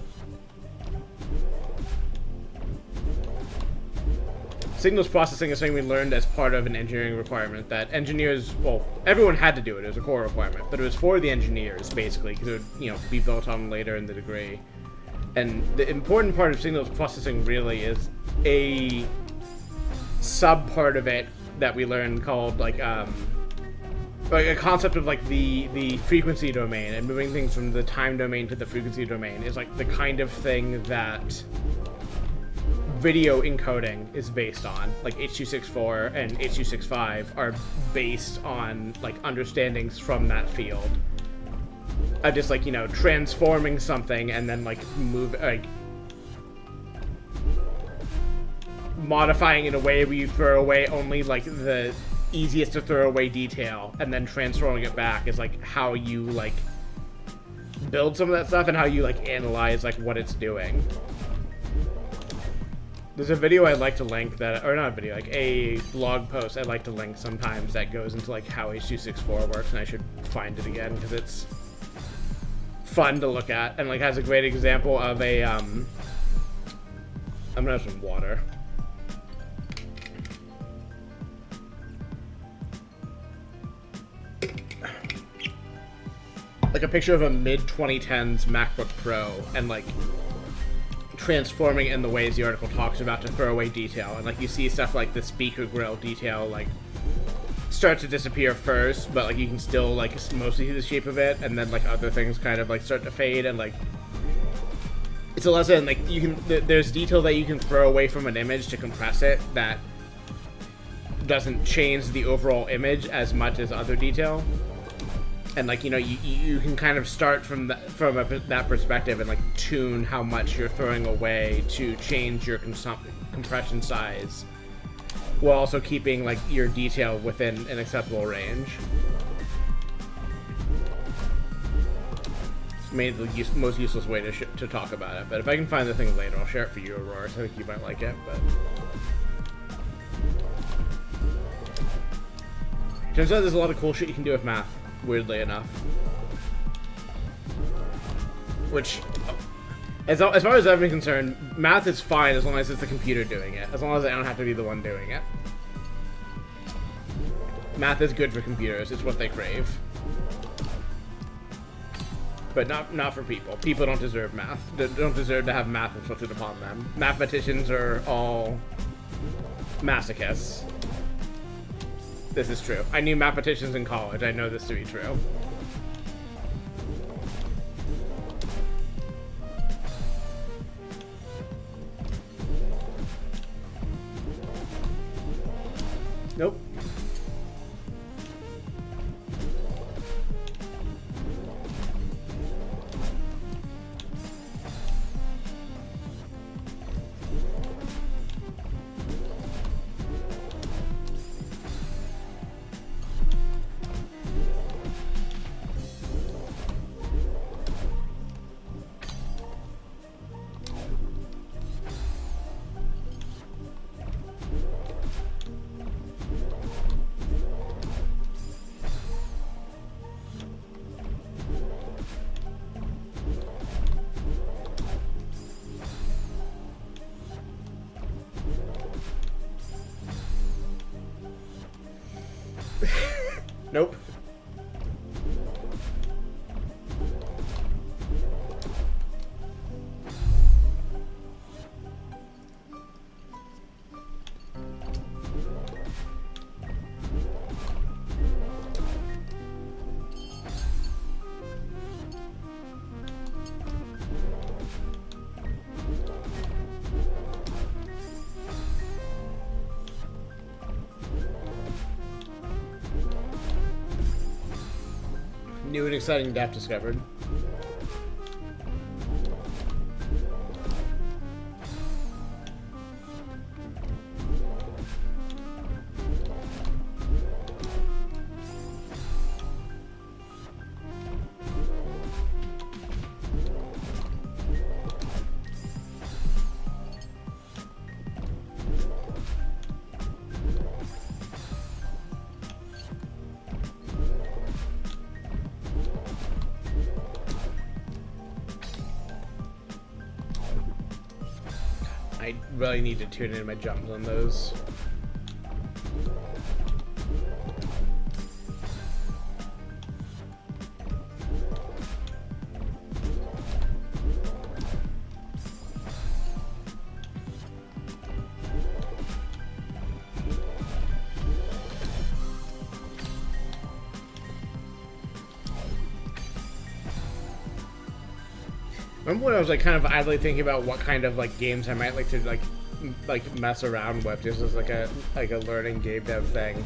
Speaker 1: Signals processing is something we learned as part of an engineering requirement that engineers, well, everyone had to do it. It was a core requirement, but it was for the engineers, basically, because it would, you know, be built on later in the degree. And the important part of signals processing really is a sub-part of it that we learned called, like a concept of, like, the frequency domain, and moving things from the time domain to the frequency domain is, like, the kind of thing that video encoding is based on. Like H.264 and H.265 are based on, like, understandings from that field. Just, like, you know, transforming something and then, like, modifying in a way where you throw away only, like, the easiest to throw away detail, and then transforming it back is, like, how you, like, build some of that stuff and how you, like, analyze, like, what it's doing. There's a video I'd like to link that, or not a video, like a blog post I'd like to link sometimes that goes into, like, how H.264 works, and I should find it again, because it's fun to look at, and, like, has a great example of a, I'm gonna have some water. Like a picture of a mid-2010s MacBook Pro, and, like, transforming in the ways the article talks about to throw away detail. And, like, you see stuff like the speaker grill detail, like, starts to disappear first, but, like, you can still, like, mostly see the shape of it, and then, like, other things kind of, like, start to fade, and, like, it's a lesson, like, you can, there's detail that you can throw away from an image to compress it that doesn't change the overall image as much as other detail. And, like, you know, you can kind of start from that perspective and, like, tune how much you're throwing away to change your compression size, while also keeping, like, your detail within an acceptable range. maybe the most useless way to talk about it. But if I can find the thing later, I'll share it for you, Aurora. So I think you might like it. But turns out there's a lot of cool shit you can do with math. Weirdly enough, which, as far as I'm concerned, math is fine as long as it's the computer doing it. As long as I don't have to be the one doing it. Math is good for computers. It's what they crave. But not for people. People don't deserve math. They don't deserve to have math inflicted upon them. Mathematicians are all masochists. This is true. I knew mathematicians in college. I know this to be true. Nope. Nope. New and exciting depth discovered. I really need to tune in my jumps on those. Remember when I was like kind of idly thinking about what kind of like games I might like to like mess around with, just as like a learning game dev thing.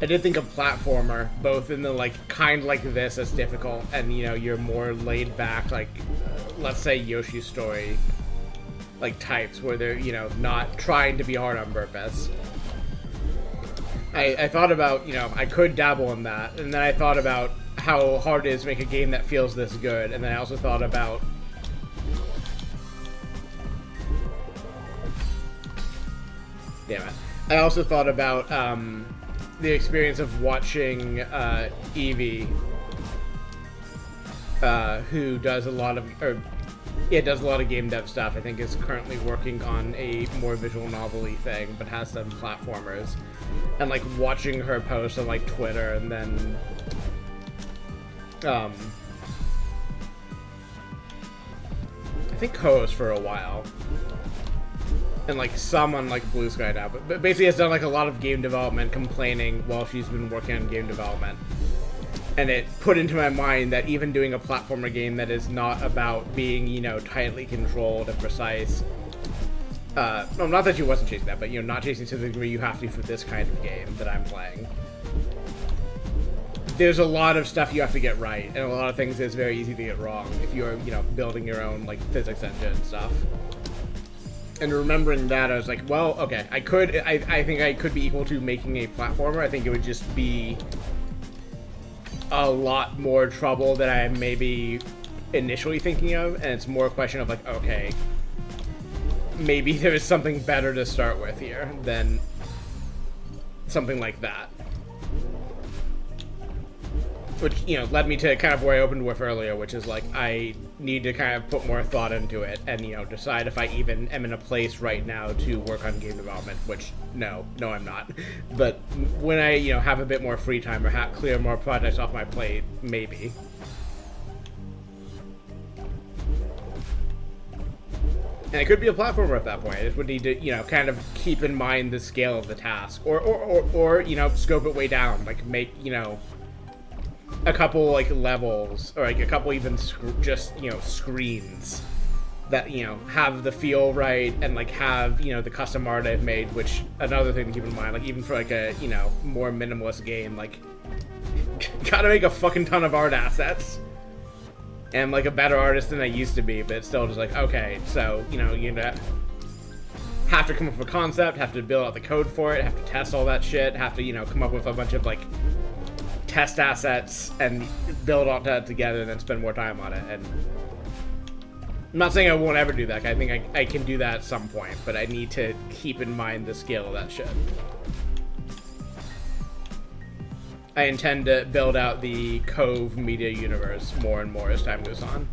Speaker 1: I did think of platformer, both in the like kind like this that's difficult, and you know you're more laid back, like let's say Yoshi's Story, like types where they're not trying to be hard on purpose. I thought about I could dabble in that, and then I thought about how hard it is to make a game that feels this good, and then I also thought about I also thought about the experience of watching Evie, who does a lot of game dev stuff. I think is currently working on a more visual novel-y thing, but has some platformers, and like watching her post on like Twitter, and then I think co-host for a while, and like some on like Blue Sky now, but basically has done like a lot of game development, complaining while she's been working on game development. And it put into my mind that even doing a platformer game that is not about being tightly controlled and precise, no, not that she wasn't chasing that, but not chasing to the degree you have to for this kind of game that I'm playing. There's a lot of stuff you have to get right, and a lot of things it's very easy to get wrong if you're, building your own, like, physics engine and stuff. And remembering that, I was like, well, okay, I think I could be equal to making a platformer. I think it would just be a lot more trouble than I am maybe initially thinking of, and it's more a question of like, okay, maybe there is something better to start with here than something like that. Which, you know, led me to kind of where I opened with earlier, which is like, I need to kind of put more thought into it and, you know, decide if I even am in a place right now to work on game development, which, no, I'm not. But when I, you know, have a bit more free time or clear more projects off my plate, maybe. And it could be a platformer at that point. I just would need to, you know, kind of keep in mind the scale of the task. Or you know, scope it way down. Like, make, you know, a couple, like, levels, or, like, a couple even just, you know, screens that, you know, have the feel right and, like, have, you know, the custom art I've made, which, another thing to keep in mind, like, even for, like, a, you know, more minimalist game, like, gotta make a fucking ton of art assets. And I'm, like, a better artist than I used to be, but it's still just like, okay, so, you know, you have to come up with a concept, have to build out the code for it, have to test all that shit, have to, you know, come up with a bunch of, like, test assets and build all that together and then spend more time on it. And I'm not saying I won't ever do that. I think I can do that at some point, but I need to keep in mind the scale of that shit. I intend to build out the Cove media universe more and more as time goes on.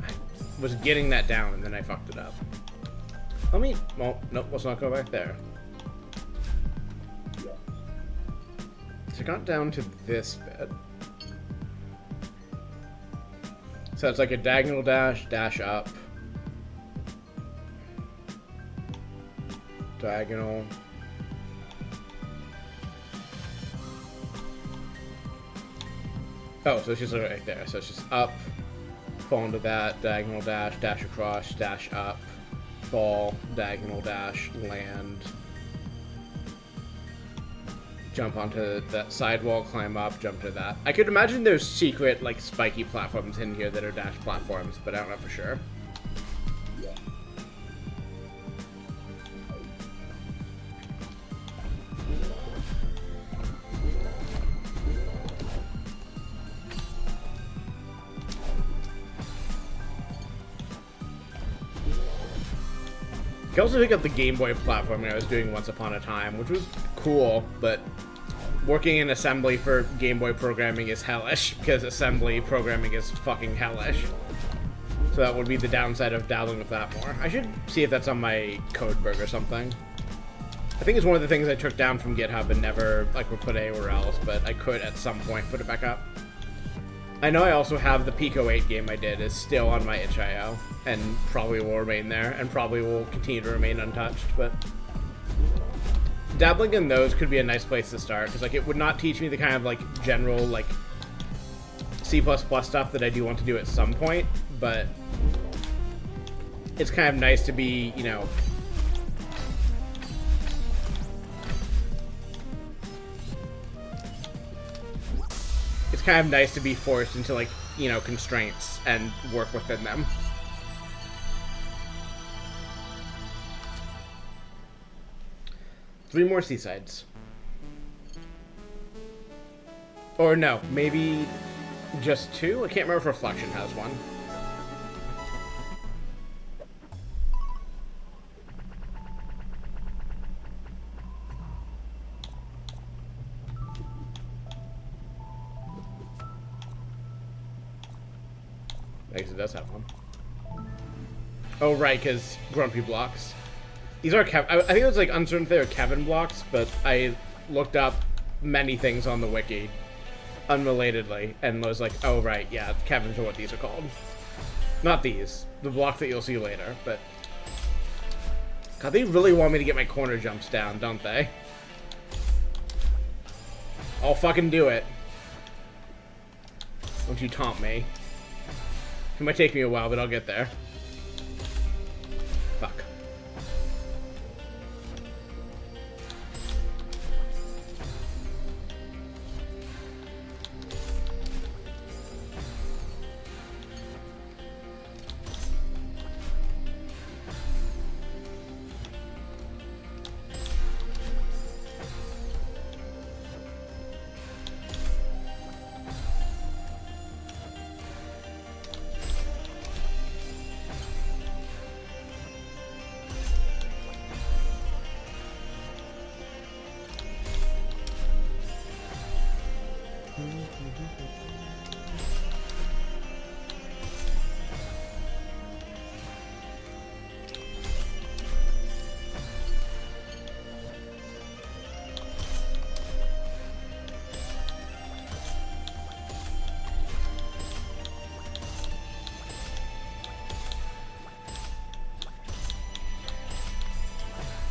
Speaker 1: I was getting that down and then I fucked it up. Well, nope, let's not go back there. So I got down to this bit. So it's like a diagonal dash, dash up. Diagonal. Oh, so it's just like right there. So it's just up, fall into that, diagonal dash, dash across, dash up. Fall, diagonal dash, land, jump onto that sidewall, climb up, jump to that. I could imagine there's secret, like, spiky platforms in here that are dash platforms, but I don't know for sure. I could also pick up the Game Boy platforming I was doing once upon a time, which was cool, but working in assembly for Game Boy programming is hellish, because assembly programming is fucking hellish. So that would be the downside of dabbling with that more. I should see if that's on my Codeberg or something. I think it's one of the things I took down from GitHub and never, like, would put anywhere else, but I could at some point put it back up. I know I also have the Pico 8 game I did is still on my itch.io, and probably will remain there, and probably will continue to remain untouched, but dabbling in those could be a nice place to start, because, like, it would not teach me the kind of, like, general, like, C++ stuff that I do want to do at some point, but it's kind of nice to be, you know, it's kind of nice to be forced into, like, you know, constraints and work within them. Three more seasides. Or no, maybe just two? I can't remember if Reflection has one. I guess it does have one. Oh, right, because Grumpy blocks. These are I think it was, like, uncertain if they were Kevin blocks, but I looked up many things on the wiki unrelatedly and was like, oh, right, yeah, Kevin's are what these are called. Not these. The block that you'll see later, but God, they really want me to get my corner jumps down, don't they? I'll fucking do it. Don't you taunt me. It might take me a while, but I'll get there. Fuck.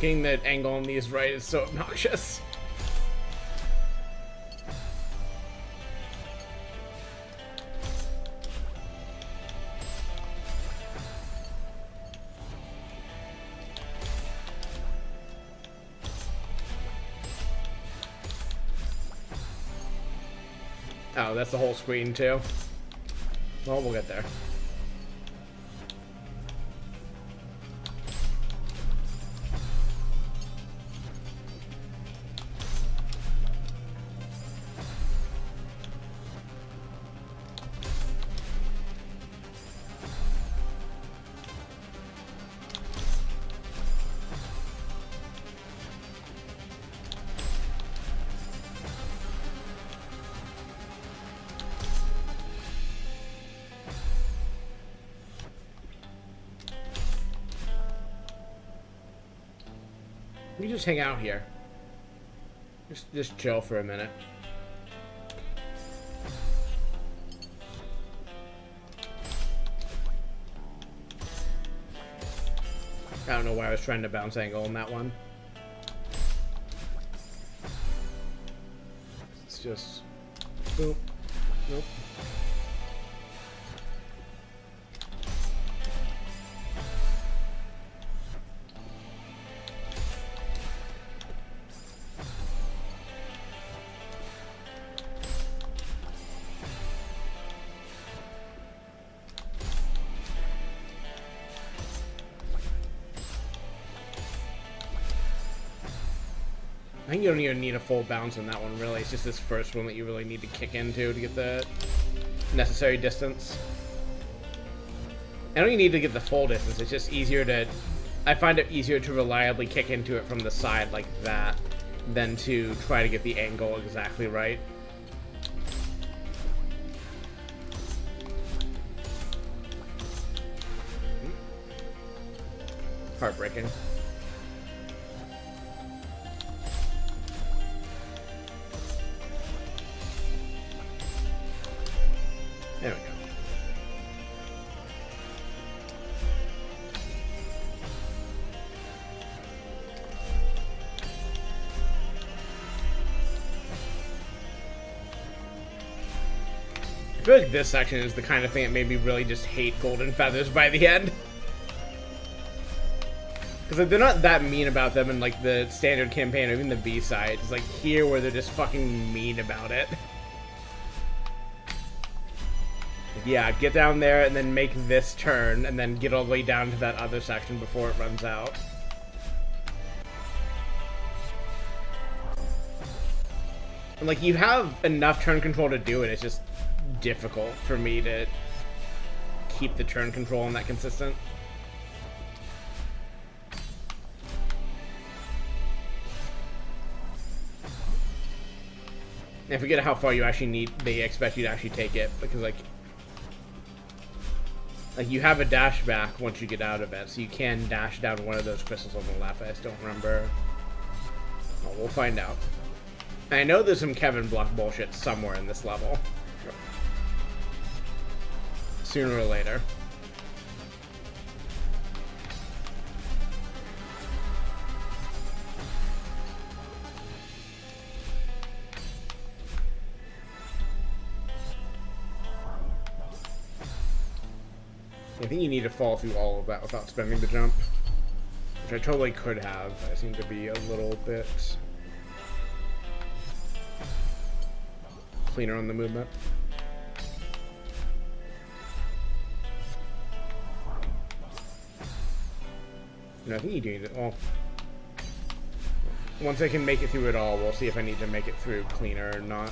Speaker 1: Getting that angle on these right is so obnoxious. Oh, that's the whole screen too. Well, we'll get there. You just hang out here. Just chill for a minute. I don't know why I was trying to bounce angle on that one. It's just... Boop. Nope. I think you don't even need a full bounce on that one, really. It's just this first one that you really need to kick into to get the necessary distance. I don't even need to get the full distance. It's just easier to... I find it easier to reliably kick into it from the side like that than to try to get the angle exactly right. Heartbreaking. There we go. I feel like this section is the kind of thing that made me really just hate Golden Feathers by the end. Because like, they're not that mean about them in like the standard campaign or even the B-side. It's like here where they're just fucking mean about it. Yeah, get down there and then make this turn and then get all the way down to that other section before it runs out. And like, you have enough turn control to do it, it's just difficult for me to keep the turn control on that consistent. And forget how far you actually need, they expect you to actually take it, because like you have a dash back once you get out of it, so you can dash down one of those crystals on the left. I just don't remember. Well, we'll find out. And I know there's some Kevin block bullshit somewhere in this level. Sooner or later. I think you need to fall through all of that without spending the jump. Which I totally could have. I seem to be a little bit cleaner on the movement. No, I think you do need it. Well, once I can make it through it all, we'll see if I need to make it through cleaner or not.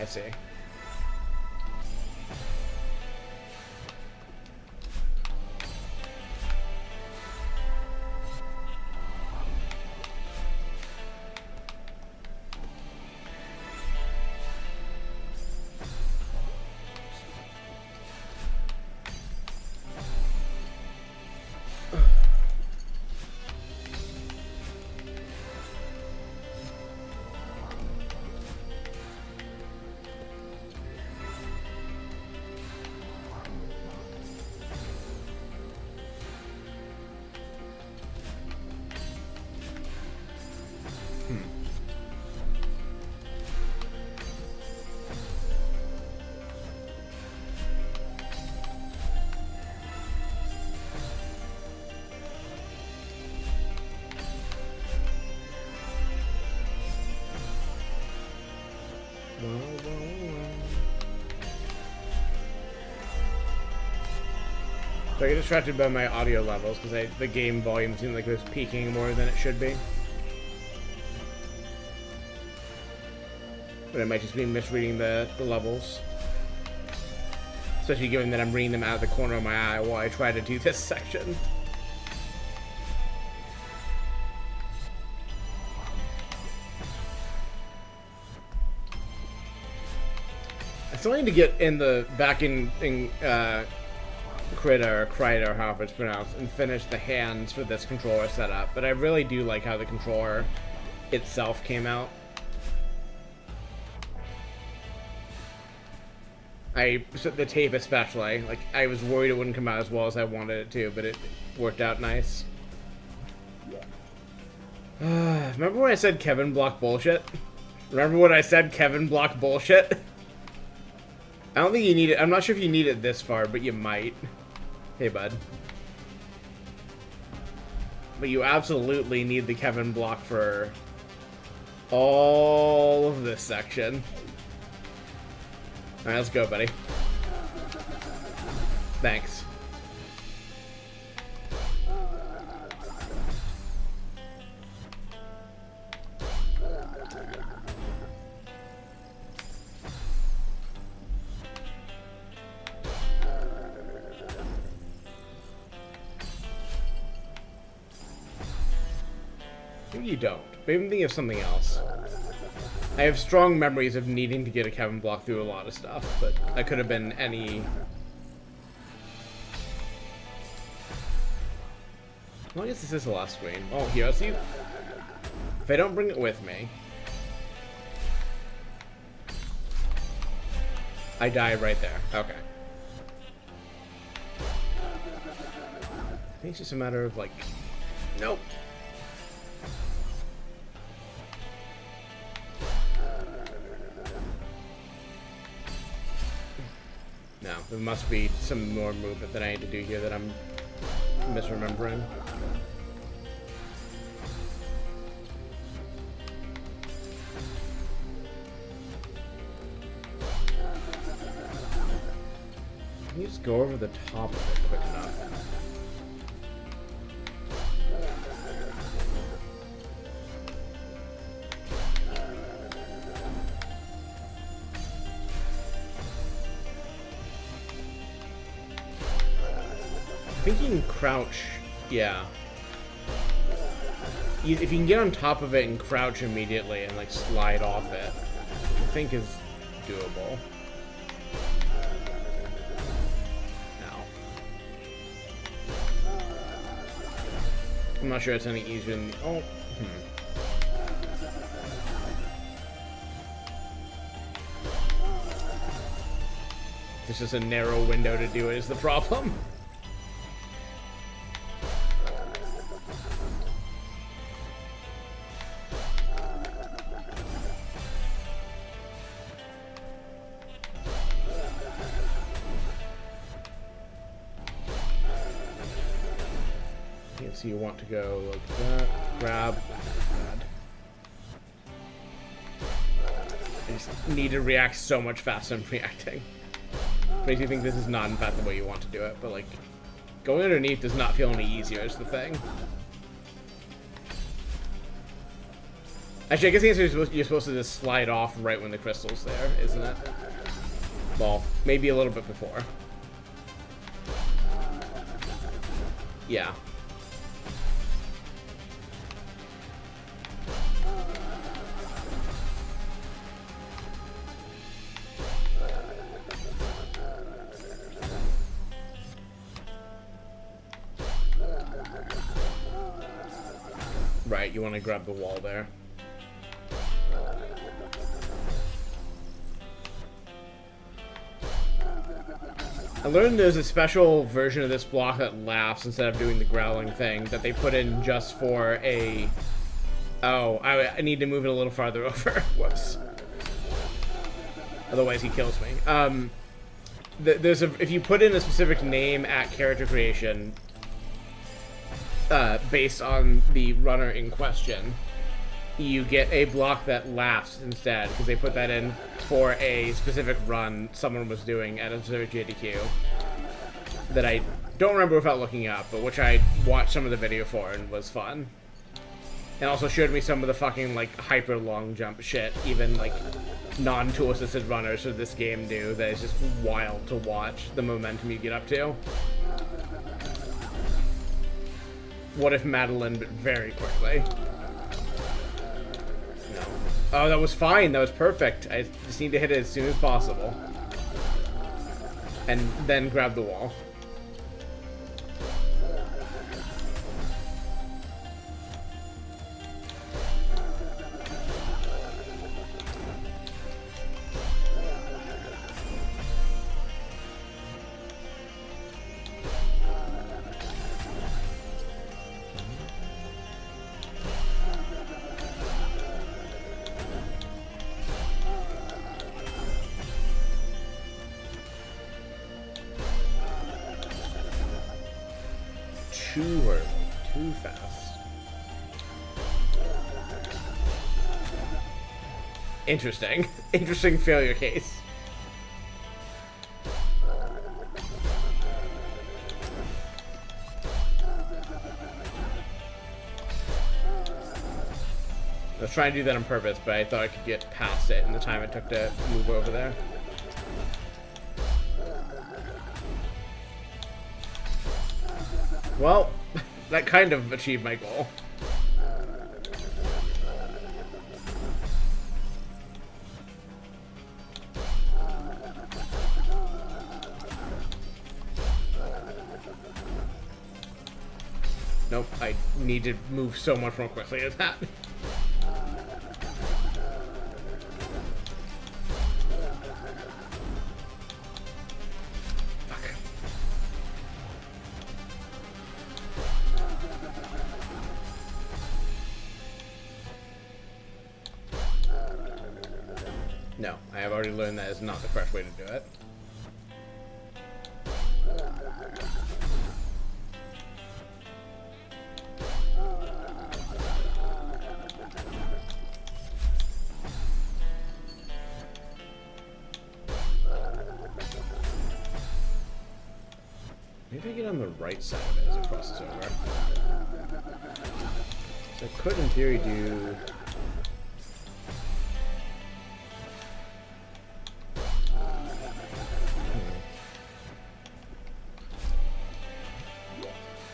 Speaker 1: I see. So I get distracted by my audio levels because the game volume seemed like it was peaking more than it should be. But I might just be misreading the levels. Especially given that I'm reading them out of the corner of my eye while I try to do this section. I still need to get back in Krita, or however it's pronounced, and finish the hands for this controller setup. But I really do like how the controller itself came out. The tape especially, like, I was worried it wouldn't come out as well as I wanted it to, but it worked out nice. Remember when I said Kevin block bullshit? Remember when I said Kevin block bullshit? I don't think you need it. I'm not sure if you need it this far, but you might. Hey, bud. But you absolutely need the Kevin block for all of this section. Alright, let's go, buddy. Thanks. Maybe you don't. Maybe I'm thinking of something else. I have strong memories of needing to get a Kevin block through a lot of stuff, but that could have been any... Well, I guess this is the last screen. Oh, here, let's see. If I don't bring it with me, I die right there. Okay. I think it's just a matter of, like... Nope. No, there must be some more movement that I need to do here that I'm misremembering. Can you just go over the top of it quick enough? I think you can crouch, yeah. If you can get on top of it and crouch immediately and like slide off it, I think is doable. No. I'm not sure it's any easier than... Oh, There's just a narrow window to do it is the problem. So you want to go like that, grab, God. I just need to react so much faster than I'm reacting. Makes you think this is not in fact the way you want to do it, but like, going underneath does not feel any easier is the thing. Actually, I guess the answer is you're supposed to just slide off right when the crystal's there, isn't it? Well, maybe a little bit before. Yeah. Right, you want to grab the wall there. I learned there's a special version of this block that laughs instead of doing the growling thing that they put in just for a... Oh, I need to move it a little farther over. Whoops. Otherwise he kills me. If you put in a specific name at character creation... based on the runner in question, you get a block that laughs instead, because they put that in for a specific run someone was doing at a specific JDQ that I don't remember without looking up, but which I watched some of the video for and was fun. And also showed me some of the fucking, like, hyper long jump shit, even, like, non-tool assisted runners for this game do, that is just wild to watch the momentum you get up to. What if Madeline, but very quickly? No. Oh, that was fine. That was perfect. I just need to hit it as soon as possible. And then grab the wall. Too early, too fast. Interesting. Interesting failure case. I was trying to do that on purpose, but I thought I could get past it in the time it took to move over there. Well, that kind of achieved my goal. Nope, I need to move so much more quickly than that. No, I have already learned that is not the correct way to do it. Maybe I get on the right side of it as it crosses over. So I could, in theory, do...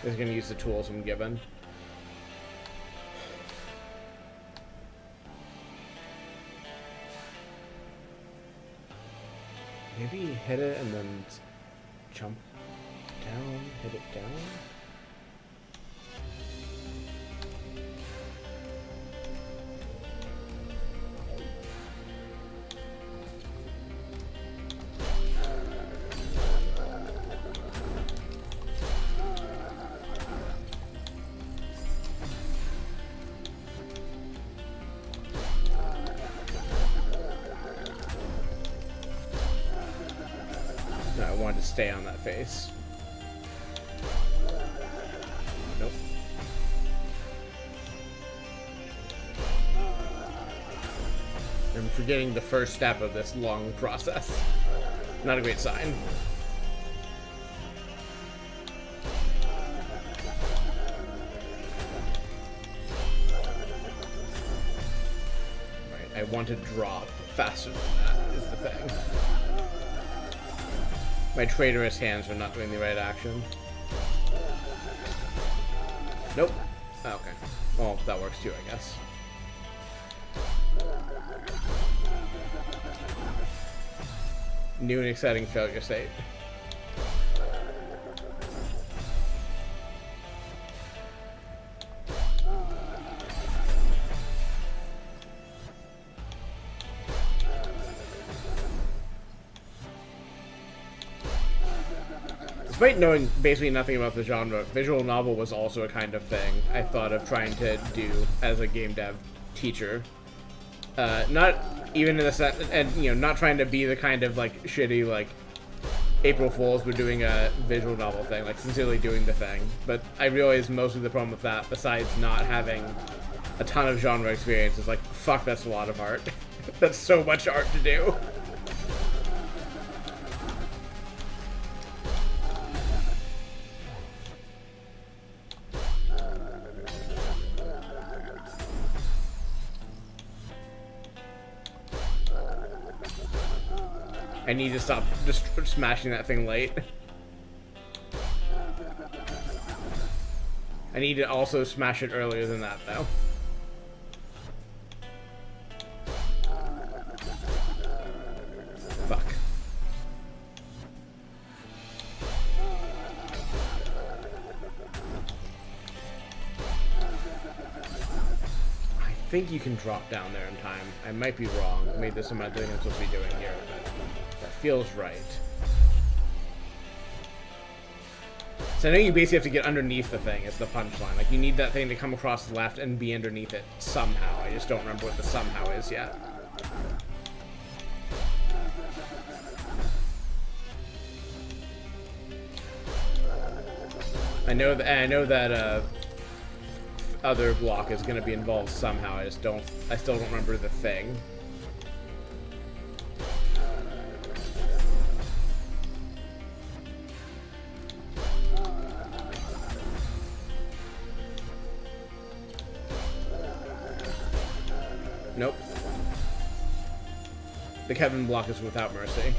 Speaker 1: Just gonna use the tools I'm given. Maybe hit it and then jump down, hit it down. No, I wanted to stay on that face. Nope. I'm forgetting the first step of this long process. Not a great sign. Right, I want to drop faster than that is the thing. My traitorous hands are not doing the right action. Nope. Oh, okay. Well, that works too, I guess. New and exciting failure state. Despite knowing basically nothing about the genre, visual novel was also a kind of thing I thought of trying to do as a game dev teacher. Not even in the sense, and you know, not trying to be the kind of like shitty like April Fools were doing a visual novel thing, like sincerely doing the thing. But I realized mostly the problem with that, besides not having a ton of genre experience, is like, fuck, that's a lot of art. That's so much art to do. I need to stop just smashing that thing late. I need to also smash it earlier than that, though. Fuck. I think you can drop down there in time. I might be wrong. Maybe there's some other thing I'm supposed to be doing here, but that feels right. So I know you basically have to get underneath the thing, is the punchline. Like, you need that thing to come across the left and be underneath it somehow. I just don't remember what the somehow is yet. I know that other block is going to be involved somehow. I still don't remember the thing. Nope. The Kevin block is without mercy.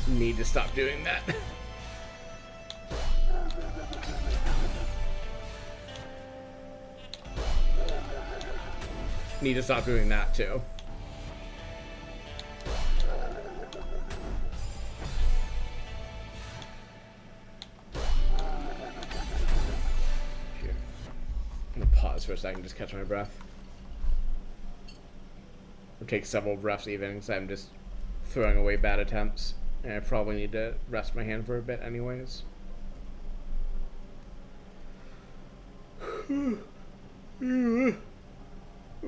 Speaker 1: Need to stop doing that. Need to stop doing that too. Here. I'm gonna pause for a second, just catch my breath. It'll take several breaths even, because I'm just throwing away bad attempts. And I probably need to rest my hand for a bit anyways. I'm going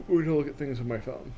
Speaker 1: to look at things on my phone.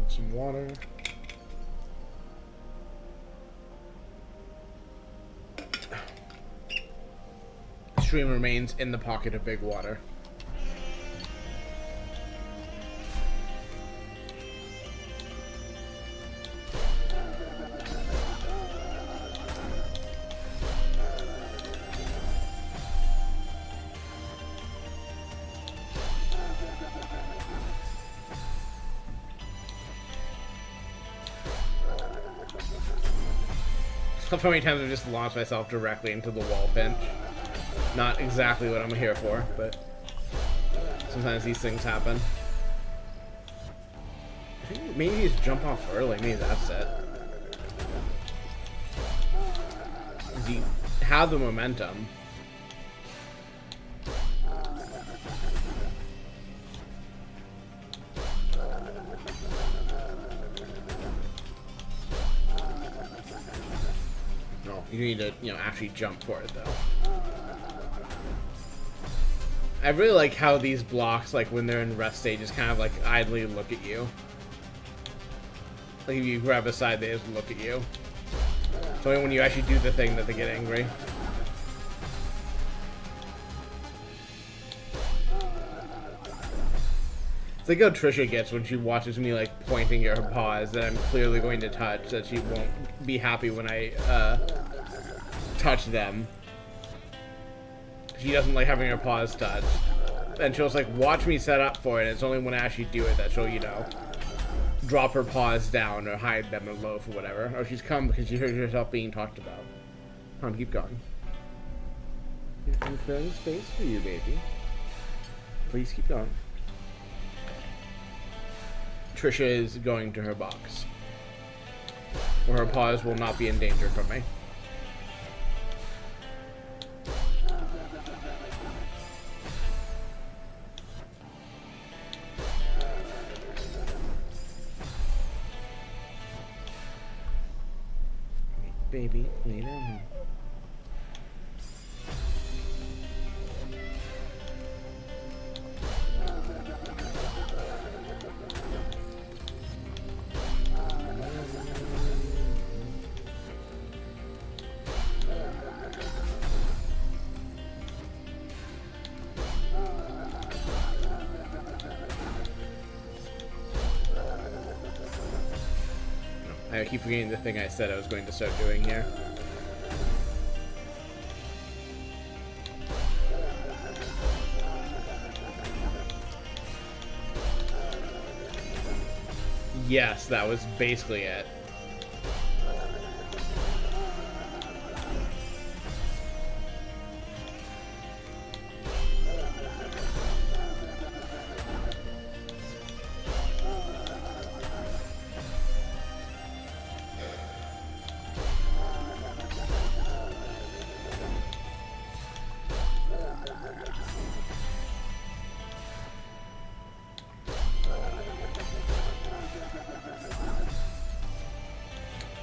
Speaker 1: Some water. The stream remains in the pocket of big water. How many times I've just launched myself directly into the wall pinch. Not exactly what I'm here for, but sometimes these things happen. I think maybe just jump off early. Maybe that's it. Because you have the momentum. No, you need to, actually jump for it, though. I really like how these blocks, like, when they're in rest stages, kind of, like, idly look at you. Like, if you grab a side, they just look at you. It's only when you actually do the thing that they get angry. It's like how Trisha gets when she watches me, like, pointing at her paws that I'm clearly going to touch, that she won't be happy when I, touch them. She doesn't like having her paws touched. And she'll just, like, watch me set up for it, and it's only when I actually do it that she'll, drop her paws down or hide them or loaf or whatever. Or she's come because she heard herself being talked about. Come on, keep going. I'm clearing space for you, baby. Please keep going. Trisha is going to her box, where her paws will not be in danger from me. Baby, lay down. I keep forgetting the thing I said I was going to start doing here. Yes, that was basically it.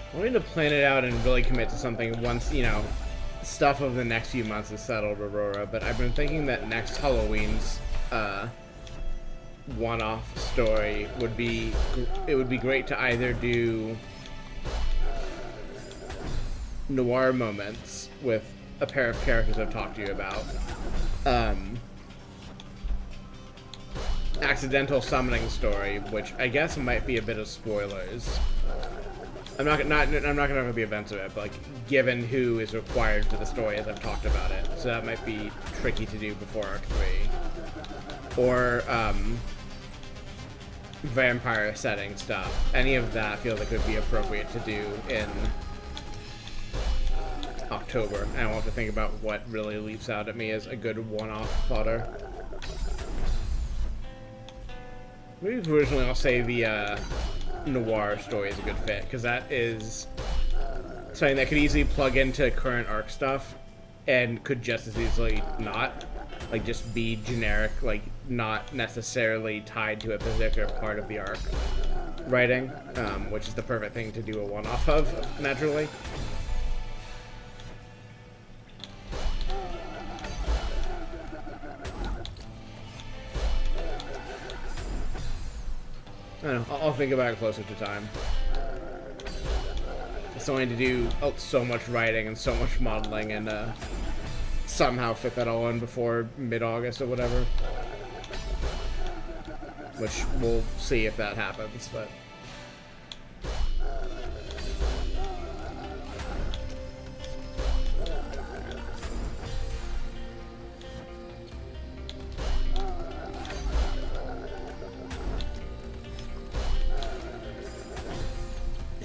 Speaker 1: I wanted to plan it out and really commit to something once, stuff of the next few months is settled, Aurora, but I've been thinking that next Halloween's one-off story would be great to either do noir moments with a pair of characters I've talked to you about, accidental summoning story, which I guess might be a bit of spoilers. I'm not gonna be offensive at it, but like, given who is required for the story as I've talked about it, so that might be tricky to do before Arc 3. Or vampire setting stuff. Any of that feels like it would be appropriate to do in October. And I'll have to think about what really leaps out at me as a good one-off fodder. Maybe originally I'll say the noir story is a good fit, because that is something that could easily plug into current arc stuff and could just as easily not, like, just be generic, like, not necessarily tied to a particular part of the arc writing, which is the perfect thing to do a one-off of, naturally. I don't know, I'll think about it closer to time. It's only to do so much writing and so much modeling and somehow fit that all in before mid-August or whatever. Which we'll see if that happens, but...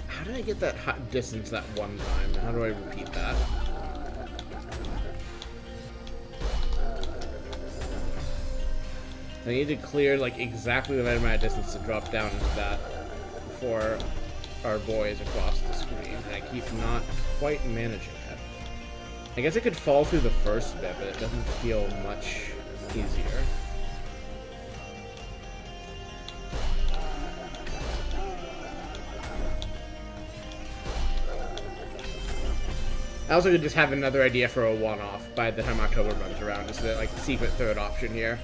Speaker 1: How did I get that hot distance that one time? How do I repeat that? I need to clear, like, exactly the right amount of distance to drop down into that for our boys across the screen, and I keep not quite managing it. I guess it could fall through the first bit, but it doesn't feel much easier. I also could just have another idea for a one-off by the time October runs around. Is the like secret third option here,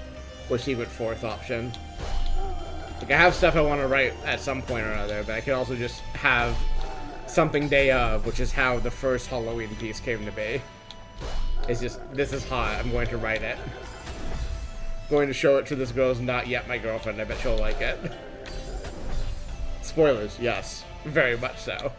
Speaker 1: or secret fourth option. Like I have stuff I want to write at some point or another, but I could also just have something day of, which is how the first Halloween piece came to be. It's just, this is hot, I'm going to write it. Going to show it to this girl who's not yet my girlfriend, I bet she'll like it. Spoilers, yes, very much so.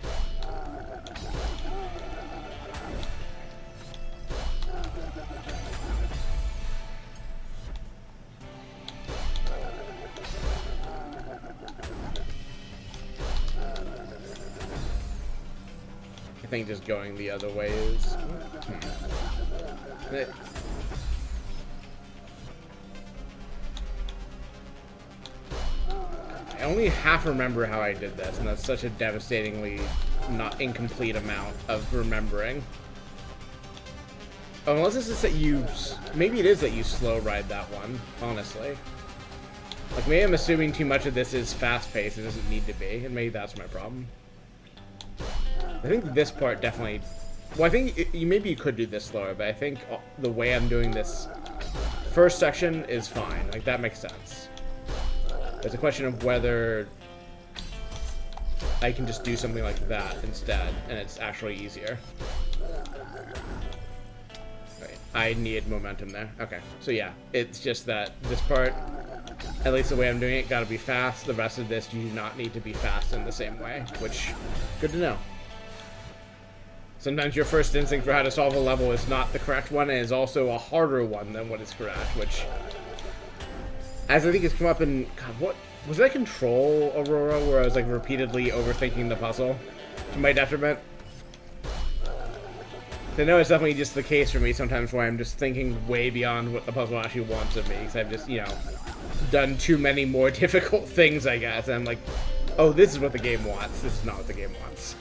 Speaker 1: I think just going the other way is... I only half remember how I did this, and that's such a devastatingly not incomplete amount of remembering. Unless this is that you... Maybe it is that you slow ride that one, honestly. Like, maybe I'm assuming too much of this is fast-paced, it doesn't need to be, and maybe that's my problem. I think this part definitely... Well, I think maybe you could do this slower, but I think the way I'm doing this first section is fine. Like, that makes sense. It's a question of whether I can just do something like that instead, and it's actually easier. Right. I need momentum there. Okay, so yeah, it's just that this part, at least the way I'm doing it, gotta be fast. The rest of this, you do not need to be fast in the same way, which, good to know. Sometimes your first instinct for how to solve a level is not the correct one, and is also a harder one than what is correct, which, as I think has come up in, God, what, was that Control, Aurora, where I was, like, repeatedly overthinking the puzzle to my detriment? I know it's definitely just the case for me sometimes where I'm just thinking way beyond what the puzzle actually wants of me, because I've just, you know, done too many more difficult things, I guess, and I'm like, oh, this is what the game wants, this is not what the game wants.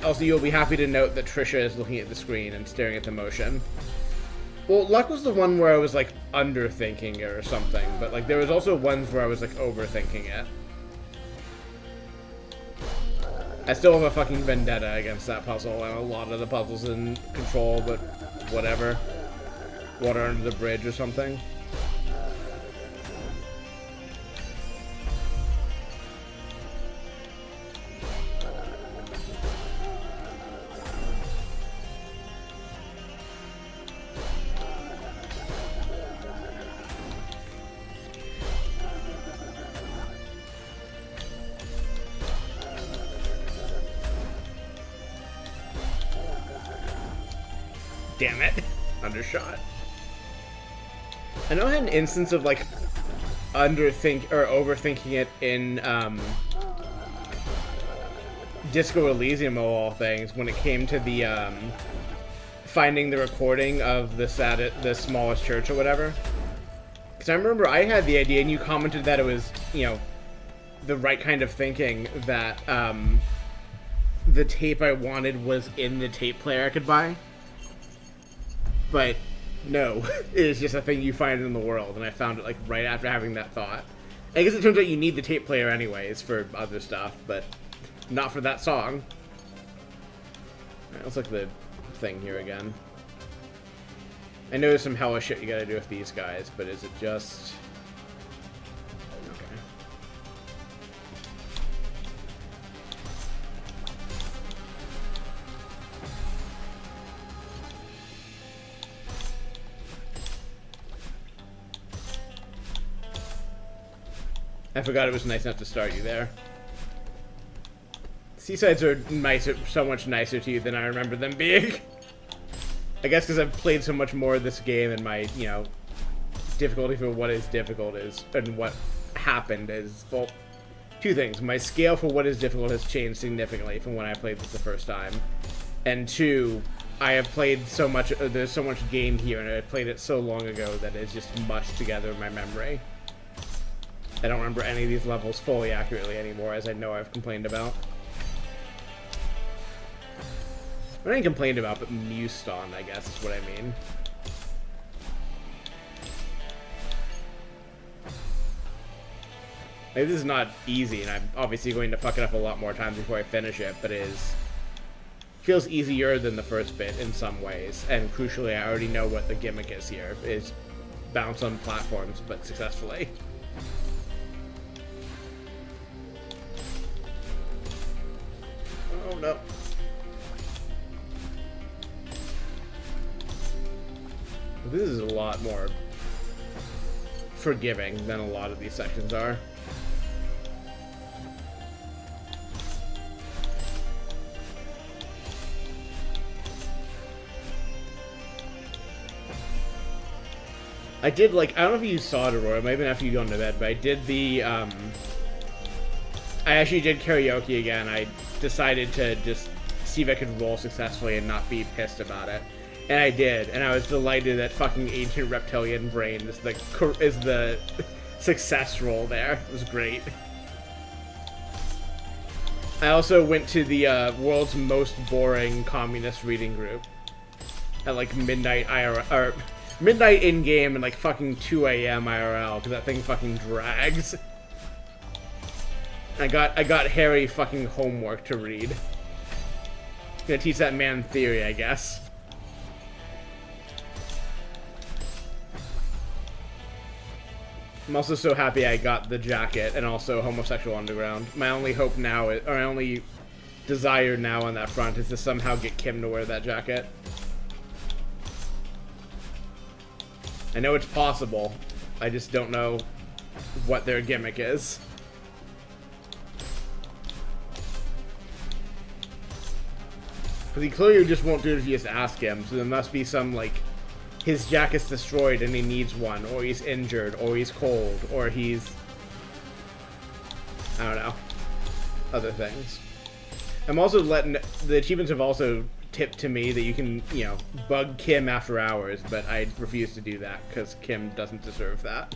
Speaker 1: Also, you'll be happy to note that Trisha is looking at the screen and staring at the motion. Well, Luck was the one where I was, like, underthinking it or something, but, like, there was also ones where I was, like, overthinking it. I still have a fucking vendetta against that puzzle, and a lot of the puzzles in Control, but whatever. Water under the bridge or something. Damn it. Undershot. I know I had an instance of, like, overthinking it in, Disco Elysium of all things, when it came to the, finding the recording of the smallest church or whatever. Because I remember I had the idea, and you commented that it was, you know, the right kind of thinking, that, the tape I wanted was in the tape player I could buy. But no, it is just a thing you find in the world, and I found it, like, right after having that thought. I guess it turns out you need the tape player anyways for other stuff, but not for that song. Alright, let's look at the thing here again. I know there's some hellish shit you gotta do with these guys, but is it just... Okay. I forgot it was nice enough to start you there. Seasides are nicer, so much nicer to you than I remember them being. I guess because I've played so much more of this game, and my, you know, difficulty for what is difficult is, and what happened is, well, two things. My scale for what is difficult has changed significantly from when I played this the first time. And two, I have played so much, there's so much game here, and I played it so long ago that it's just mushed together in my memory. I don't remember any of these levels fully accurately anymore, as I know I've complained about. I ain't complained about, but mused on, I guess, is what I mean. Like, this is not easy, and I'm obviously going to fuck it up a lot more times before I finish it, but it feels easier than the first bit in some ways, and crucially, I already know what the gimmick is here, is bounce on platforms, but successfully. Oh no. This is a lot more forgiving than a lot of these sections are. I did, like, I don't know if you saw it, Aurora, maybe after you gone to bed, but I did the, I actually did karaoke again. I decided to just see if I could roll successfully and not be pissed about it. And I did, and I was delighted that fucking ancient reptilian brain is the success roll there. It was great. I also went to the world's most boring communist reading group at like midnight IRL, or midnight in game and like fucking 2 a.m. IRL, because that thing fucking drags. I got Harry fucking homework to read. Gonna teach that man theory, I guess. I'm also so happy I got the jacket and also Homosexual Underground. My only hope now, or my only desire now on that front is to somehow get Kim to wear that jacket. I know it's possible. I just don't know what their gimmick is. Because he clearly just won't do it if you just ask him, so there must be some, like, his jacket's destroyed and he needs one, or he's injured, or he's cold, or he's... I don't know. Other things. I'm also letting... The achievements have also tipped to me that you can, you know, bug Kim after hours, but I refuse to do that, because Kim doesn't deserve that.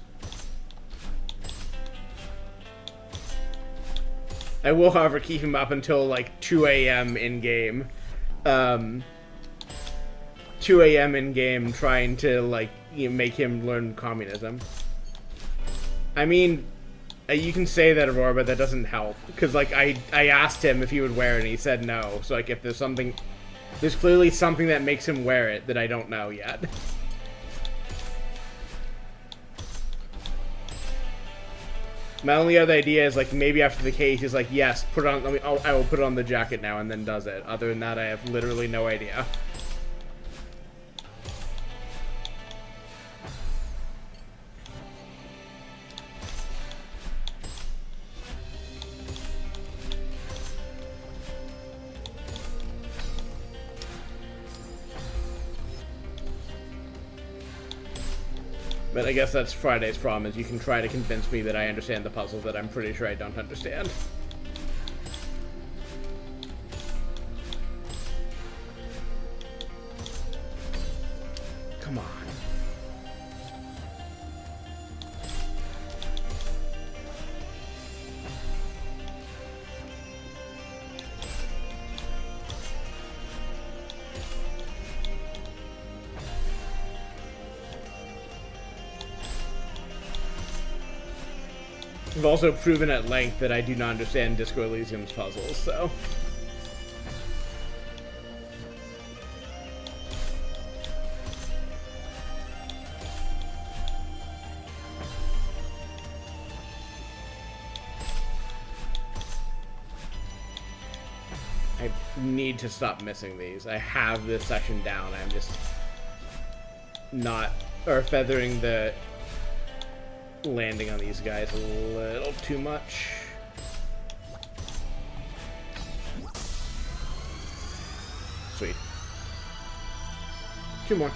Speaker 1: I will, however, keep him up until, like, 2 a.m. in-game. 2 a.m. in-game trying to, like, you know, make him learn communism. I mean, you can say that, Aurora, but that doesn't help. Because, like, I asked him if he would wear it, and he said no. So, like, if there's something... There's clearly something that makes him wear it that I don't know yet. My only other idea is, like, maybe after the case, he's like, yes, put it on... I will put it on the jacket now, and then does it. Other than that, I have literally no idea. But I guess that's Friday's problem, is you can try to convince me that I understand the puzzle that I'm pretty sure I don't understand. Come on. I've also proven at length that I do not understand Disco Elysium's puzzles, so... I need to stop missing these. I have this section down, I'm just not... or feathering the... landing on these guys a little too much. Sweet. 2 more.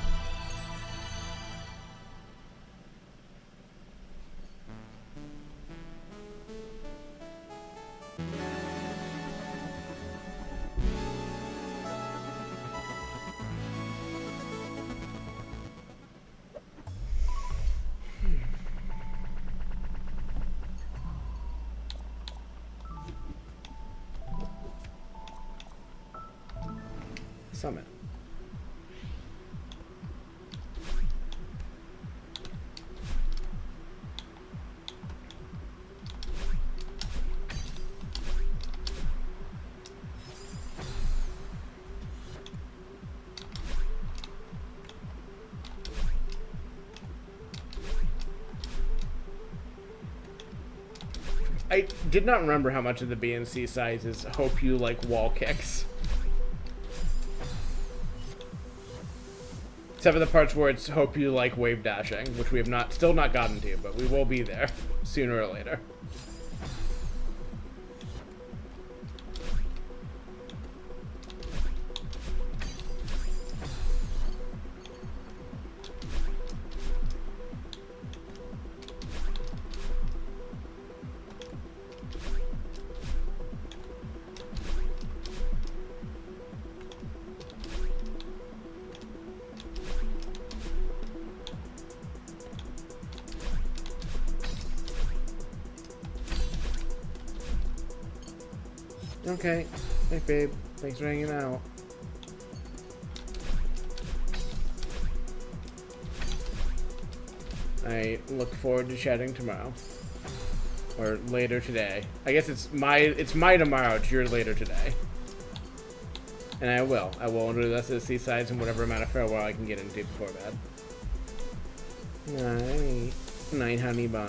Speaker 1: Summit. I did not remember how much of the B and C size is hope you like wall kicks. Except for the parts where it's hope you like wave dashing, which we have still not gotten to, but we will be there sooner or later. Okay. Hey, babe. Thanks for hanging out. I look forward to chatting tomorrow. Or later today. I guess it's my tomorrow, it's your later today. And I will. I will do the rest of the seasides and whatever amount of farewell I can get into before bed. Night. Night, honey bun.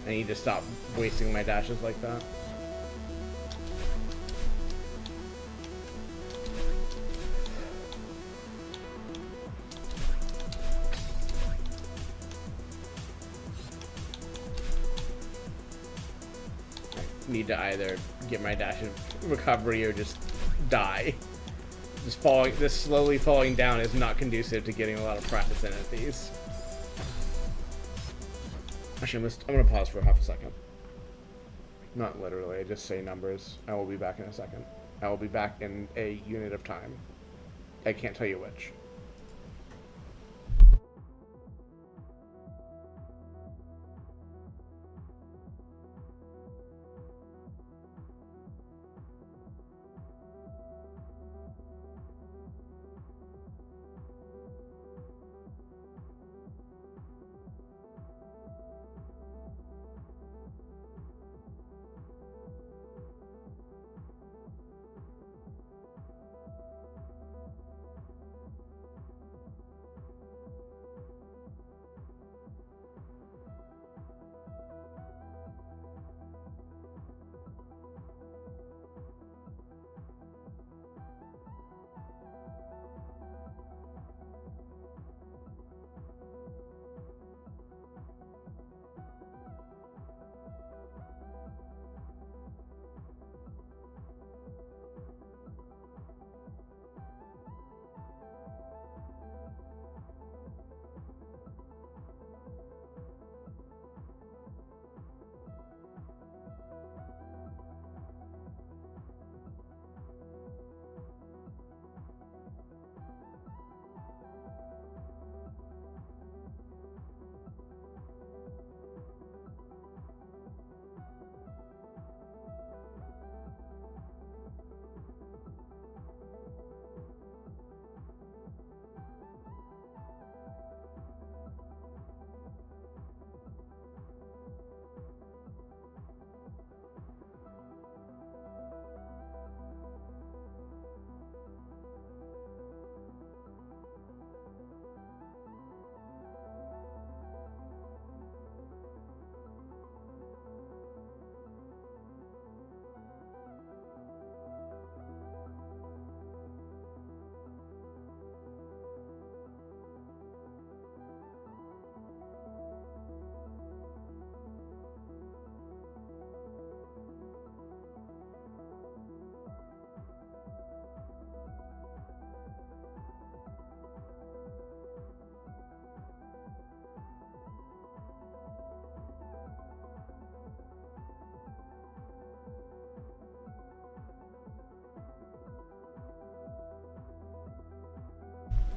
Speaker 1: I need to stop wasting my dashes like that. I need to either get my dash of recovery or just die. This slowly falling down is not conducive to getting a lot of practice in at these. Actually, I'm gonna pause for half a second. Not literally, I just say numbers. I will be back in a second. I will be back in a unit of time. I can't tell you which.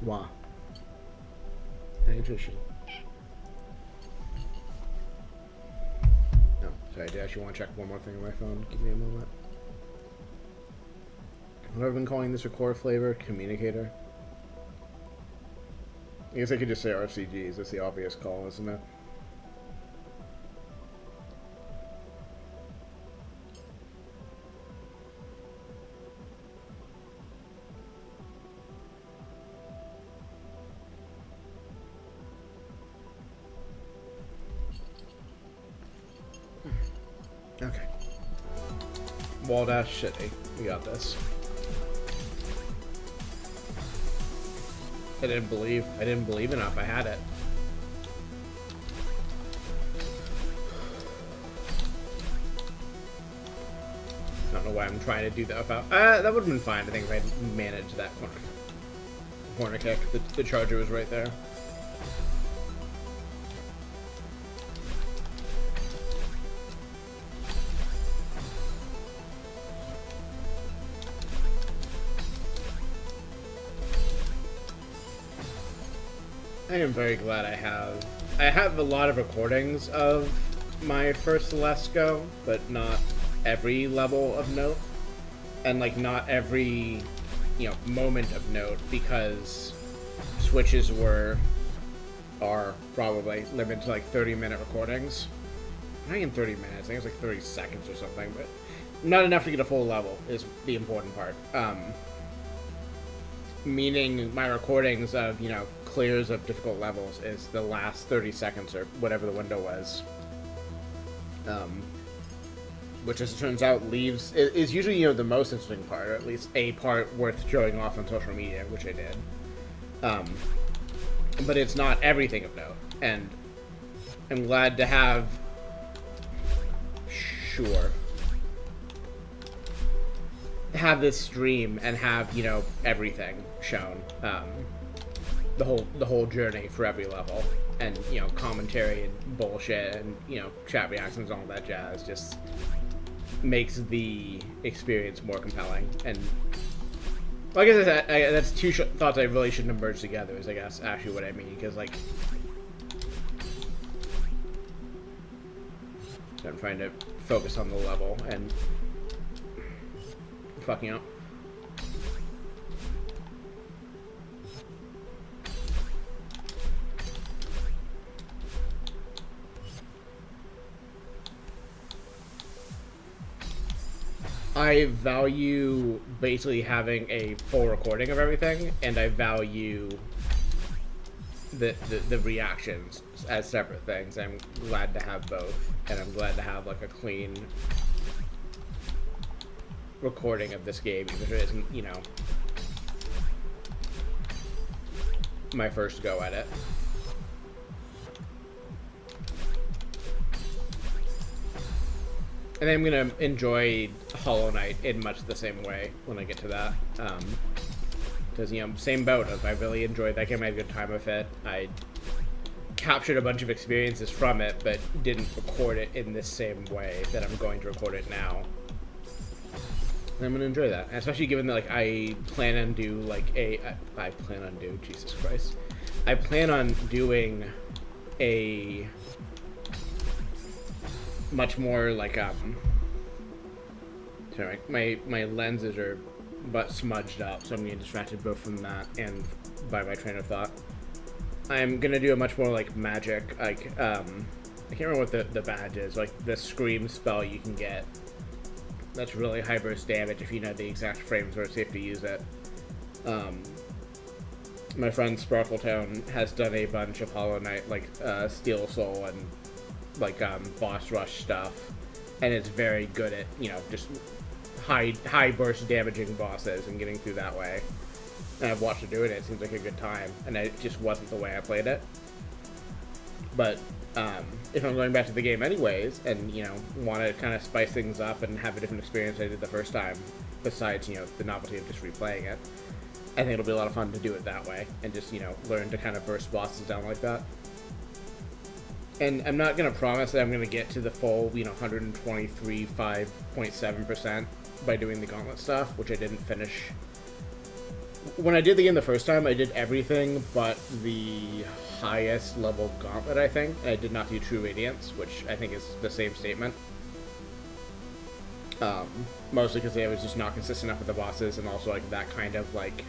Speaker 1: Wow. Interesting. No, sorry, I do actually want to check one more thing on my phone. Give me a moment. What have I been calling this record flavor? Communicator? I guess I could just say RCGs. That's the obvious call, isn't it? Okay. Waldash City. We got this. I didn't believe enough. I had it. I don't know why I'm trying to do that without. That would have been fine. I think if I had managed that corner kick. The charger was right there. I am very glad I have a lot of recordings of my first Let's Go, but not every level of note, and like not every, you know, moment of note, because switches are probably limited to like 30-minute recordings. Not even 30 minutes, I think it's like 30 seconds or something, but not enough to get a full level is the important part. Meaning my recordings of, you know, clears of difficult levels is the last 30 seconds or whatever the window was. Which, as it turns out, is usually, you know, the most interesting part, or at least a part worth showing off on social media, which I did. But it's not everything of note, and I'm glad to have... have this stream and have, you know, everything shown, the whole journey for every level, and, you know, commentary and bullshit and, you know, chat reactions and all that jazz just makes the experience more compelling. And like I said, that's two thoughts I really shouldn't have merged together, is I guess actually what I mean, because like I'm trying to focus on the level and fucking up. I value basically having a full recording of everything, and I value the reactions as separate things. I'm glad to have both, and I'm glad to have like a clean recording of this game, even if it isn't, you know, my first go at it. And I'm gonna enjoy Hollow Knight in much the same way when I get to that. Because, you know, same boat of I really enjoyed that game, I had a good time with it. I captured a bunch of experiences from it, but didn't record it in the same way that I'm going to record it now. And I'm gonna enjoy that, and especially given that, like, I plan on doing a much more like sorry, my lenses are but smudged up, so I'm getting distracted both from that and by my train of thought. I'm gonna do a much more like magic, like I can't remember what the badge is, like the scream spell you can get that's really high burst damage if you know the exact frames where it's safe to use it. My friend Sparkletone has done a bunch of Hollow Knight, like Steel Soul and like boss rush stuff, and it's very good at, you know, just high burst damaging bosses and getting through that way. And I've watched her do it, and it seems like a good time, and it just wasn't the way I played it. But if I'm going back to the game anyways, and, you know, want to kind of spice things up and have a different experience I did the first time, besides, you know, the novelty of just replaying it, I think it'll be a lot of fun to do it that way, and just, you know, learn to kind of burst bosses down like that. And I'm not going to promise that I'm going to get to the full, you know, 123.5.7% by doing the gauntlet stuff, which I didn't finish when I did the game the first time, I did everything but the highest level gauntlet, I think. I did not do True Radiance, which I think is the same statement. Mostly because I was just not consistent enough with the bosses, and also like that kind of like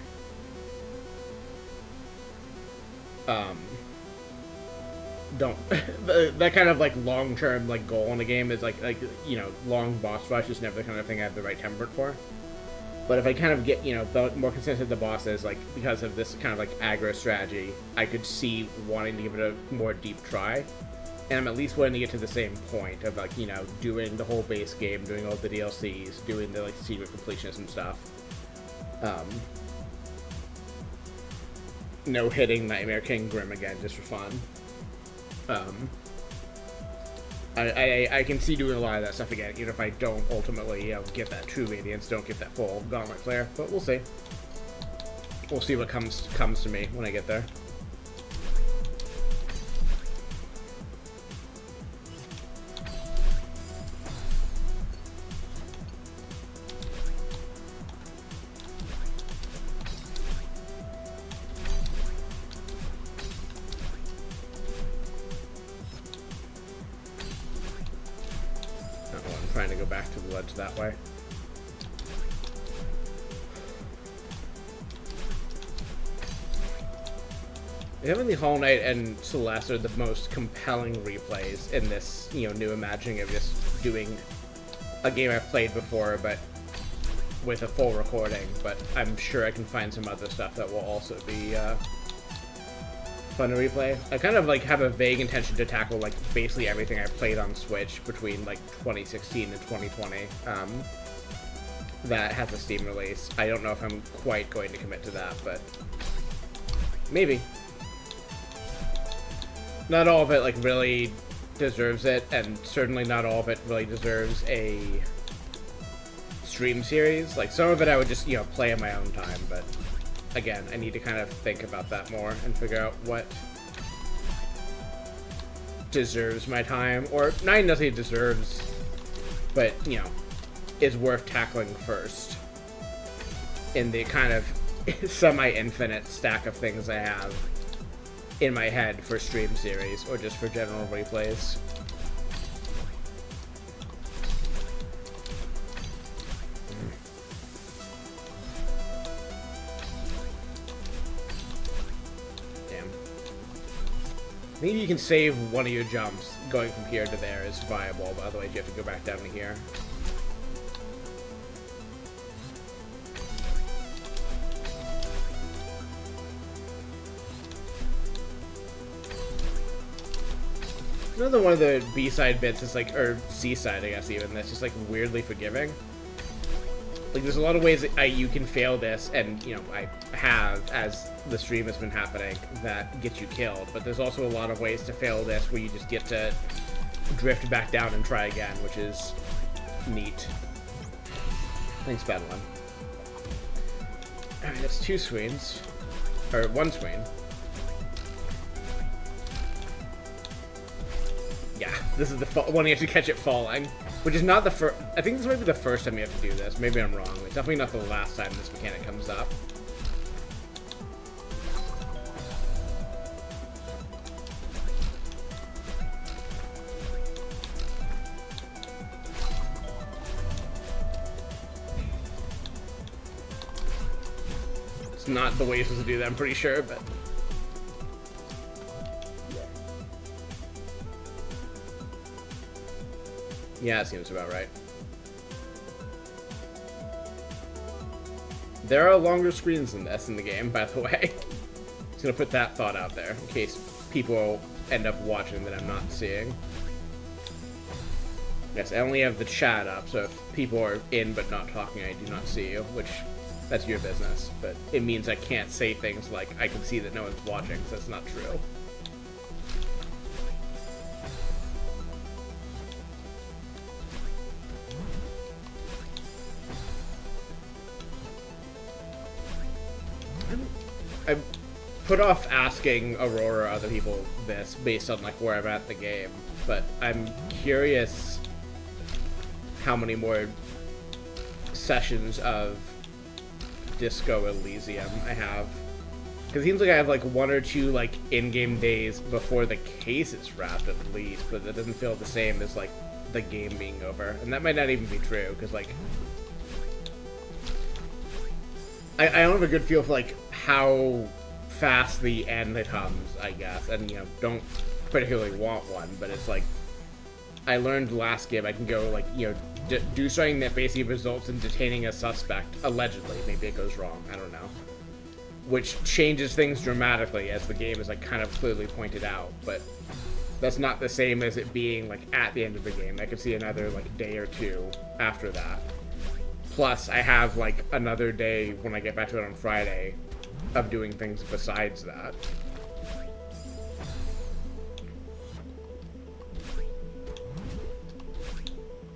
Speaker 1: that kind of like long-term like goal in the game is like you know, long boss rush is never the kind of thing I have the right temperament for. But if I kind of get, you know, more consistent with the bosses, like because of this kind of like aggro strategy, I could see wanting to give it a more deep try. And I'm at least wanting to get to the same point of like, you know, doing the whole base game, doing all the DLCs, doing the like secret completions and stuff. No hitting Nightmare King Grim again just for fun. I can see doing a lot of that stuff again, even if I don't ultimately, you know, get that True Radiance, don't get that full Gauntlet Clear, but we'll see. We'll see what comes to me when I get there. Trying to go back to the ledge that way. Definitely Hollow Knight and Celeste are the most compelling replays in this, you know, new imagining of just doing a game I've played before, but with a full recording. But I'm sure I can find some other stuff that will also be fun to replay. I kind of like have a vague intention to tackle like basically everything I played on Switch between like 2016 and 2020 that has a Steam release. I don't know if I'm quite going to commit to that, but maybe. Not all of it like really deserves it, and certainly not all of it really deserves a stream series. Like some of it I would just, you know, play in my own time, but again, I need to kind of think about that more and figure out what deserves my time, or not even necessarily deserves, but, you know, is worth tackling first in the kind of semi-infinite stack of things I have in my head for stream series, or just for general replays. Maybe you can save one of your jumps going from here to there is viable, but otherwise you have to go back down to here. Another one of the B-side bits is like, or C-side I guess even, that's just like weirdly forgiving. Like there's a lot of ways that you can fail this, and you know, I have as the stream has been happening, that get you killed, but there's also a lot of ways to fail this where you just get to drift back down and try again, which is neat. Thanks, Badeline. Alright, that's 2 screens. Or 1 screen. Yeah, this is the one you have to catch it falling. Which is not the first. I think this might be the first time you have to do this. Maybe I'm wrong. It's definitely not the last time this mechanic comes up. It's not the way you're supposed to do that, I'm pretty sure, but. Yeah, it seems about right. There are longer screens than this in the game, by the way. Just gonna put that thought out there, in case people end up watching that I'm not seeing. Yes, I only have the chat up, so if people are in but not talking, I do not see you, which, that's your business. But it means I can't say things like, I can see that no one's watching, so that's not true. I put off asking Aurora or other people this based on like where I'm at in the game, but I'm curious how many more sessions of Disco Elysium I have. Because it seems like I have like 1 or 2 like in-game days before the case is wrapped at least, but that doesn't feel the same as like the game being over. And that might not even be true, because like I don't have a good feel for like how fast the end comes, I guess. And you know, don't particularly want one, but it's like I learned last game I can go like, you know, do something that basically results in detaining a suspect, allegedly. Maybe it goes wrong, I don't know. Which changes things dramatically, as the game is like kind of clearly pointed out, but that's not the same as it being like at the end of the game. I could see another like day or 2 after that. Plus, I have like another day when I get back to it on Friday of doing things besides that.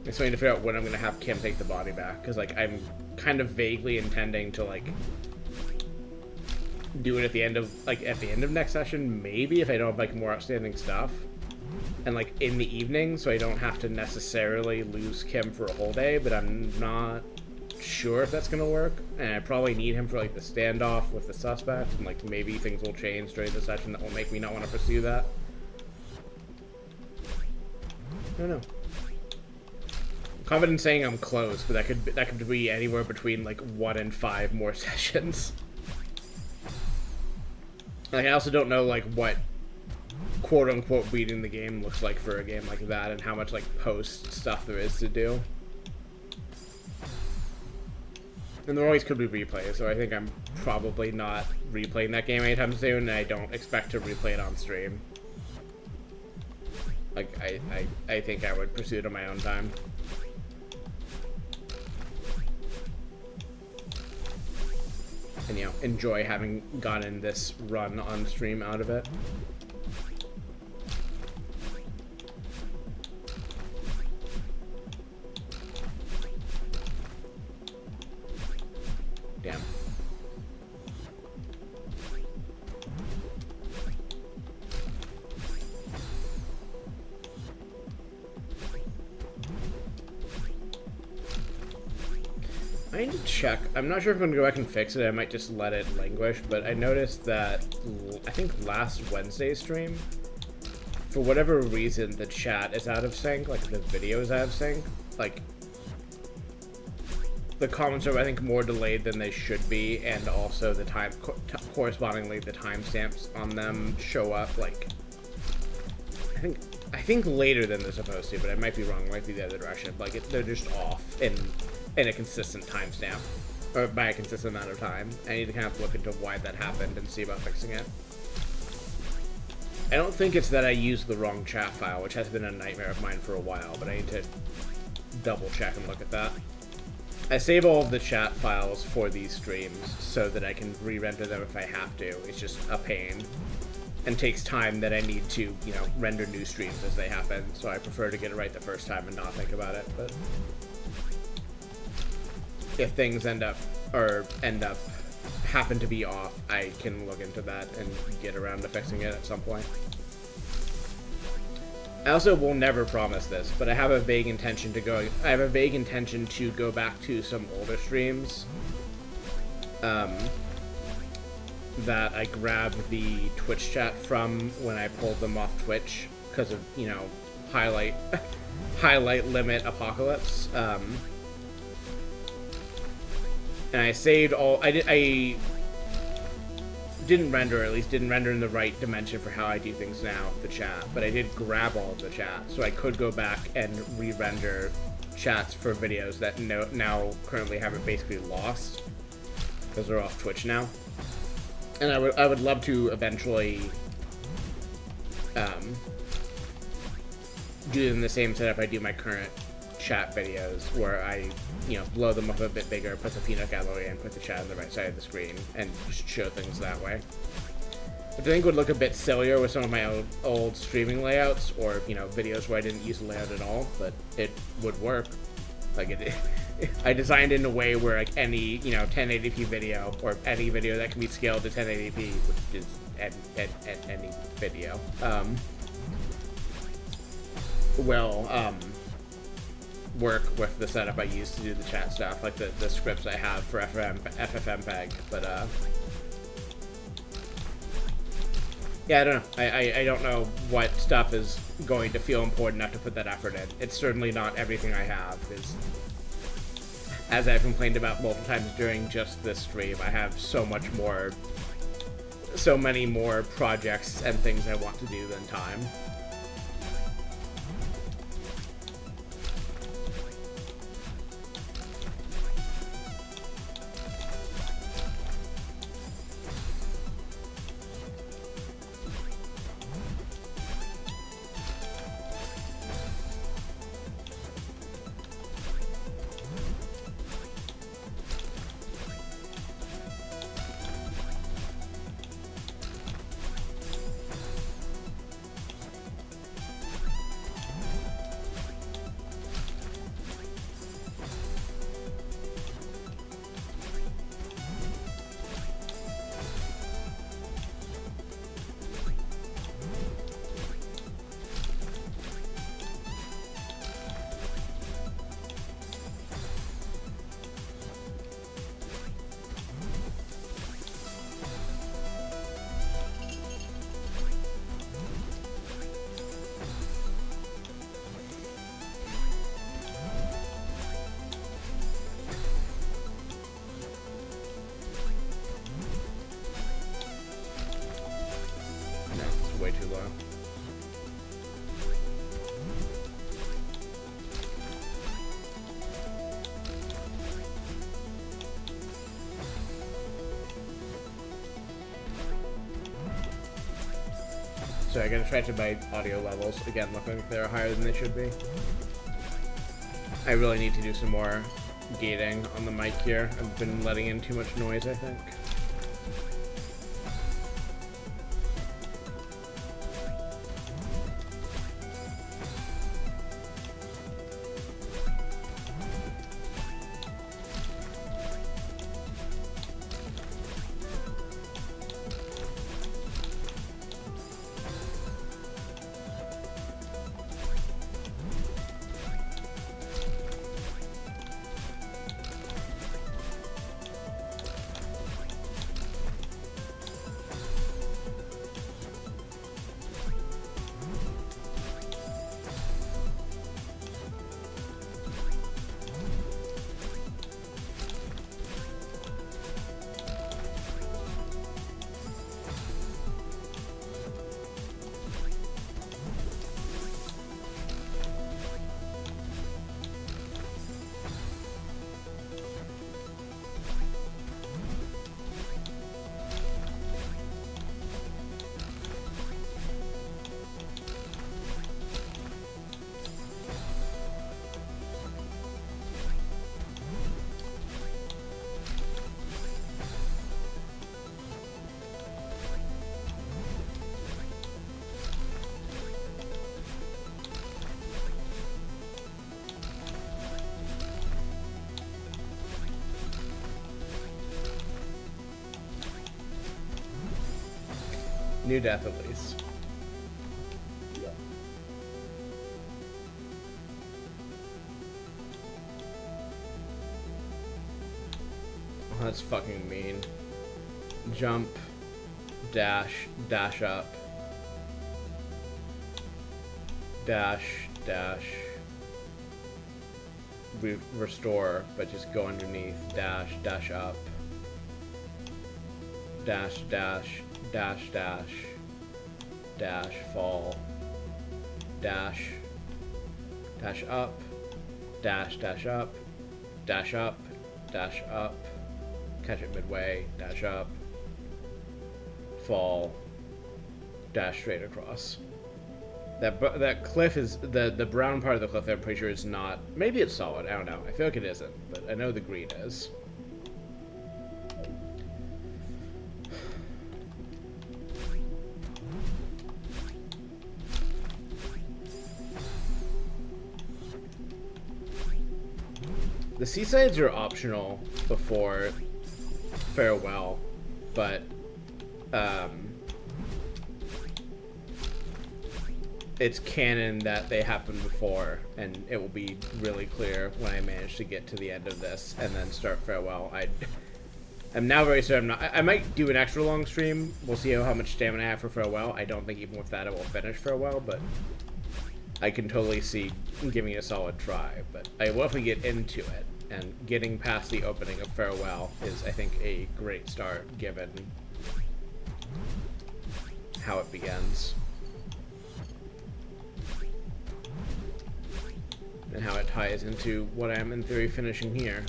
Speaker 1: I'm starting to figure out when I'm gonna have Kim take the body back, because like I'm kind of vaguely intending to like do it at the end of next session, maybe, if I don't have like more outstanding stuff, and like in the evening, so I don't have to necessarily lose Kim for a whole day. But I'm not sure if that's gonna work, and I probably need him for like the standoff with the suspect, and like maybe things will change during the session that will make me not want to pursue that. I don't know. I'm confident saying I'm close, but that could be anywhere between like 1 and 5 more sessions. Like, I also don't know, like, what quote-unquote beating the game looks like for a game like that, and how much, like, post stuff there is to do. And there always could be replays, so I think I'm probably not replaying that game anytime soon, and I don't expect to replay it on stream. Like, I think I would pursue it on my own time. And, you know, enjoy having gotten this run on stream out of it. Damn. I need to check. I'm not sure if I'm going to go back and fix it. I might just let it languish, but I noticed that, I think last Wednesday's stream, for whatever reason, the chat is out of sync, like the video is out of sync. Like, the comments are, I think, more delayed than they should be, and also the time, correspondingly, the timestamps on them show up, like, I think later than they're supposed to, but I might be wrong. It might be the other direction. Like, they're just off in a consistent timestamp, or by a consistent amount of time. I need to kind of look into why that happened and see about fixing it. I don't think it's that I used the wrong chat file, which has been a nightmare of mine for a while, but I need to double check and look at that. I save all of the chat files for these streams so that I can re-render them if I have to. It's just a pain, and takes time that I need to, you know, render new streams as they happen, so I prefer to get it right the first time and not think about it. But if things happen to be off, I can look into that and get around to fixing it at some point. I also will never promise this, but I have a vague intention to go back to some older streams that I grabbed the Twitch chat from when I pulled them off Twitch because of, you know, highlight limit apocalypse. And I saved all. I didn't render, at least didn't render in the right dimension for how I do things now, the chat, but I did grab all of the chat, so I could go back and re-render chats for videos that now currently have it basically lost, because they're off Twitch now. And I would love to eventually do them the same setup I do my current chat videos, where I, you know, blow them up a bit bigger, put the peanut gallery in, put the chat on the right side of the screen, and just show things that way. Which I think would look a bit sillier with some of my old streaming layouts, or, you know, videos where I didn't use a layout at all, but it would work. Like, I designed it in a way where, like, any, you know, 1080p video, or any video that can be scaled to 1080p, which is any video, work with the setup I use to do the chat stuff, like the scripts I have for FFmpeg, but yeah, I don't know. I don't know what stuff is going to feel important enough to put that effort in. It's certainly not everything I have, because as I've complained about multiple times during just this stream, I have so many more projects and things I want to do than time. So I gotta try to my audio levels. Again, looking like they're higher than they should be. I really need to do some more gating on the mic here. I've been letting in too much noise, I think. New death at least. Oh, that's fucking mean. Jump, dash, dash up, dash, dash, restore, but just go underneath, dash, dash up, dash, dash, dash, dash, dash, fall, dash, dash up, dash, dash up, dash up, dash up, catch it midway, dash up, fall, dash straight across. That cliff is, the brown part of the cliff I'm pretty sure is not, maybe it's solid, I don't know. I feel like it isn't, but I know the green is. The seasides are optional before farewell, but it's canon that they happened before, and it will be really clear when I manage to get to the end of this and then start Farewell. I'm now very certain I might do an extra long stream. We'll see how much stamina I have for Farewell. I don't think even with that I will finish Farewell, but I can totally see giving it a solid try. But I will definitely get into it, and getting past the opening of Farewell is, I think, a great start given how it begins. And how it ties into what I am in theory finishing here.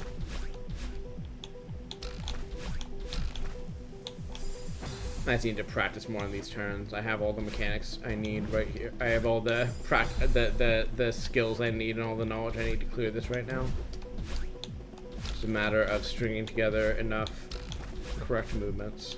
Speaker 1: I just need to practice more on these turns. I have all the mechanics I need right here. I have all the skills I need and all the knowledge I need to clear this right now. It's a matter of stringing together enough correct movements.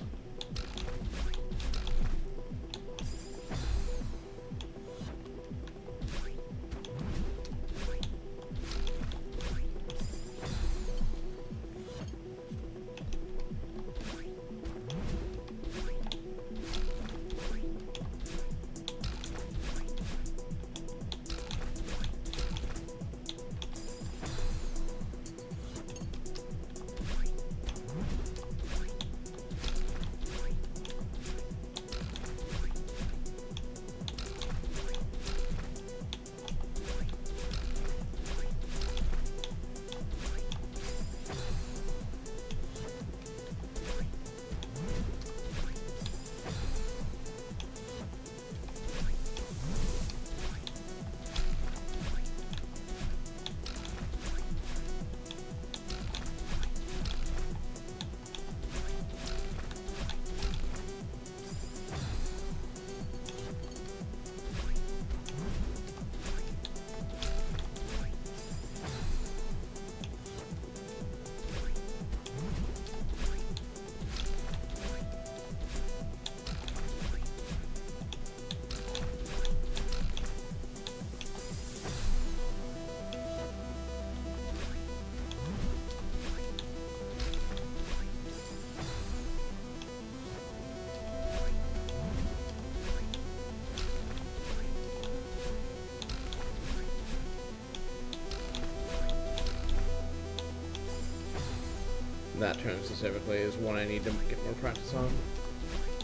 Speaker 1: That turn specifically is one I need to get more practice on.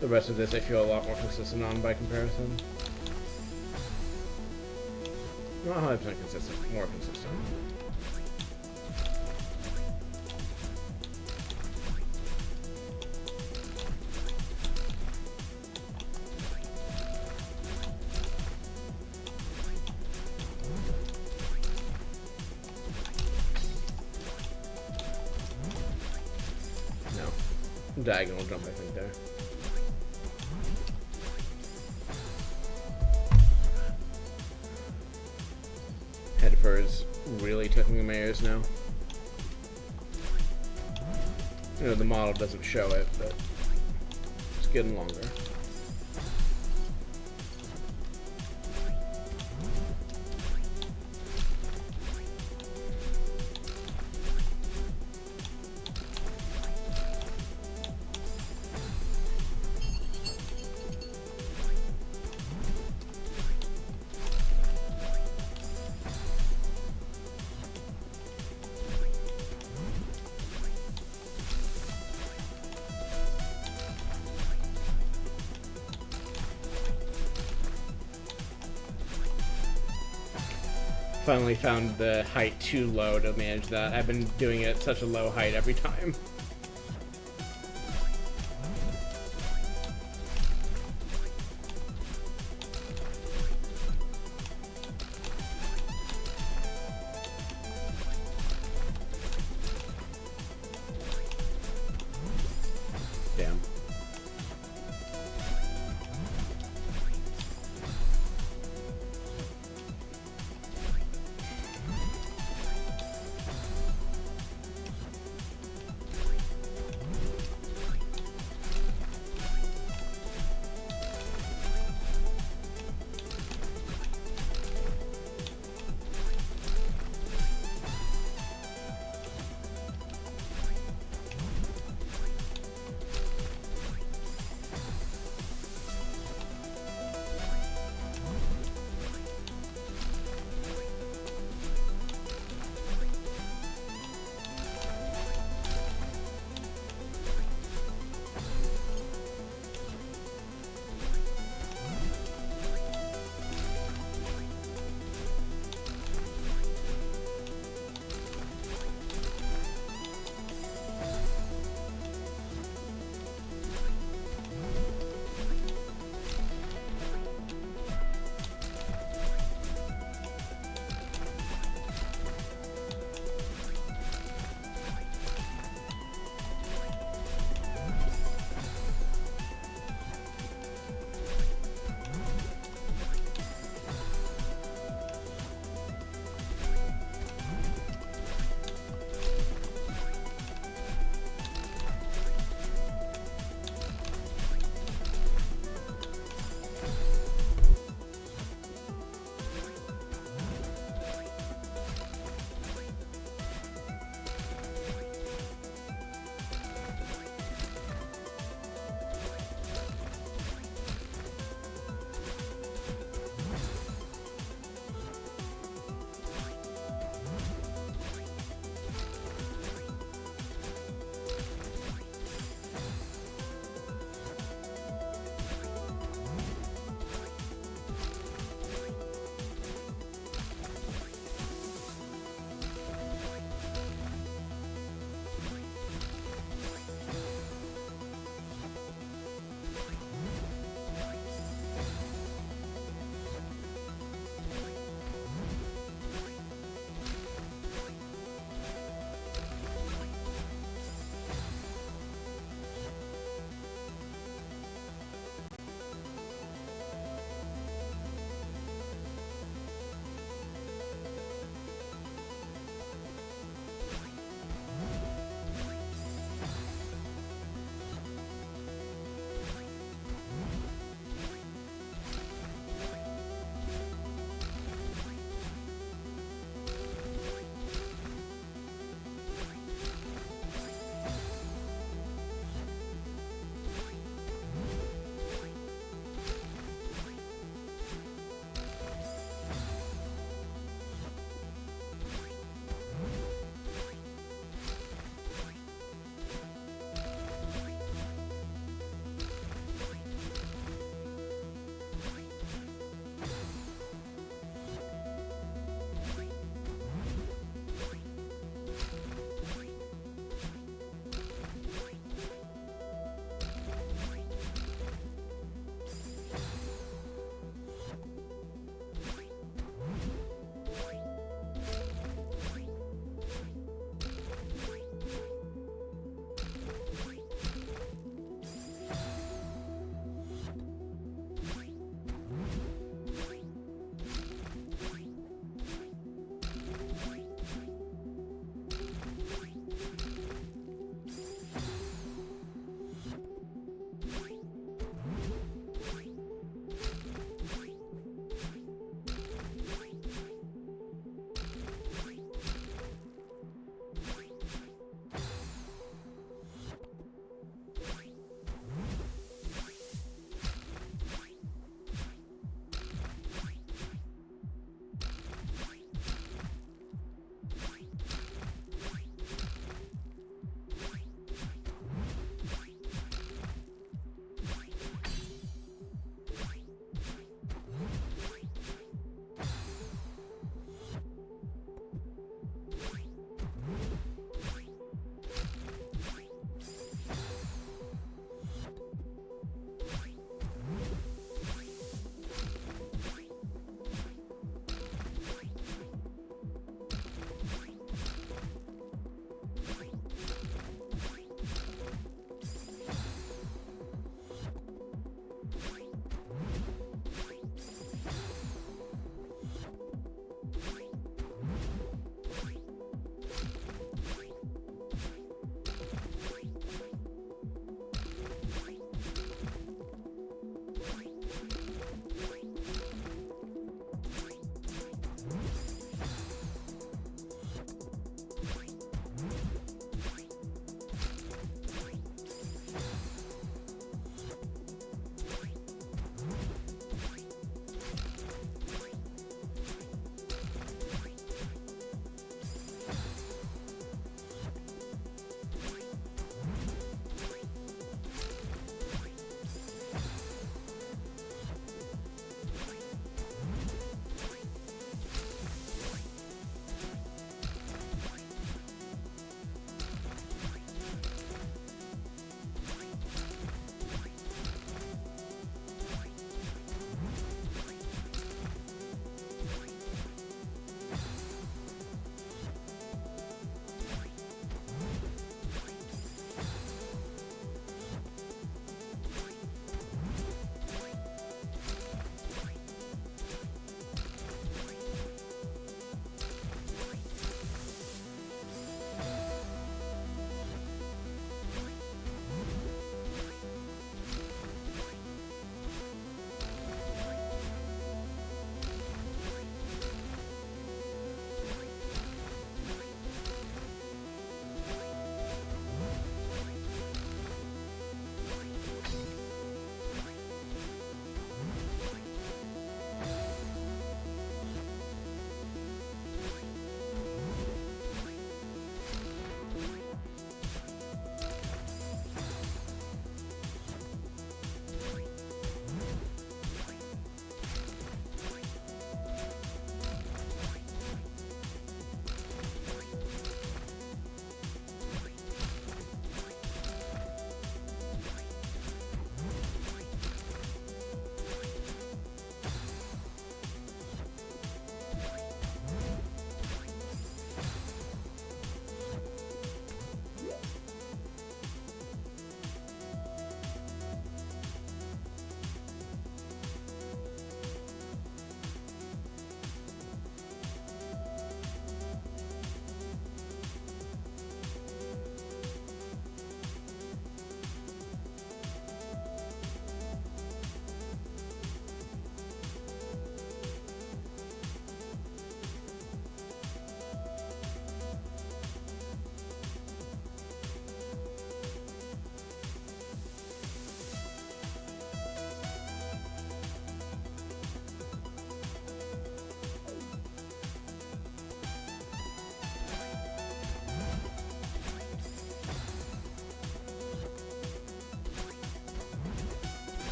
Speaker 1: The rest of this I feel a lot more consistent on by comparison. Not 100% consistent, more consistent. Diagonal jump, I think, there. Head fur is really tickling my ears now. You know, the model doesn't show it, but it's getting longer. Finally found the height too low to manage that. I've been doing it at such a low height every time. Damn.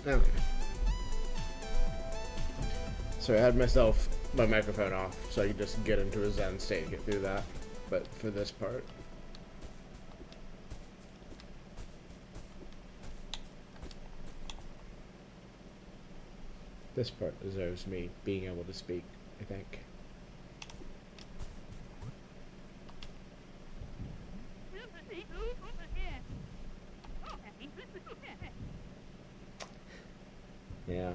Speaker 1: Okay. So I had my microphone off, so I could just get into a zen state and get through that. But for this part, deserves me being able to speak, I think. Yeah.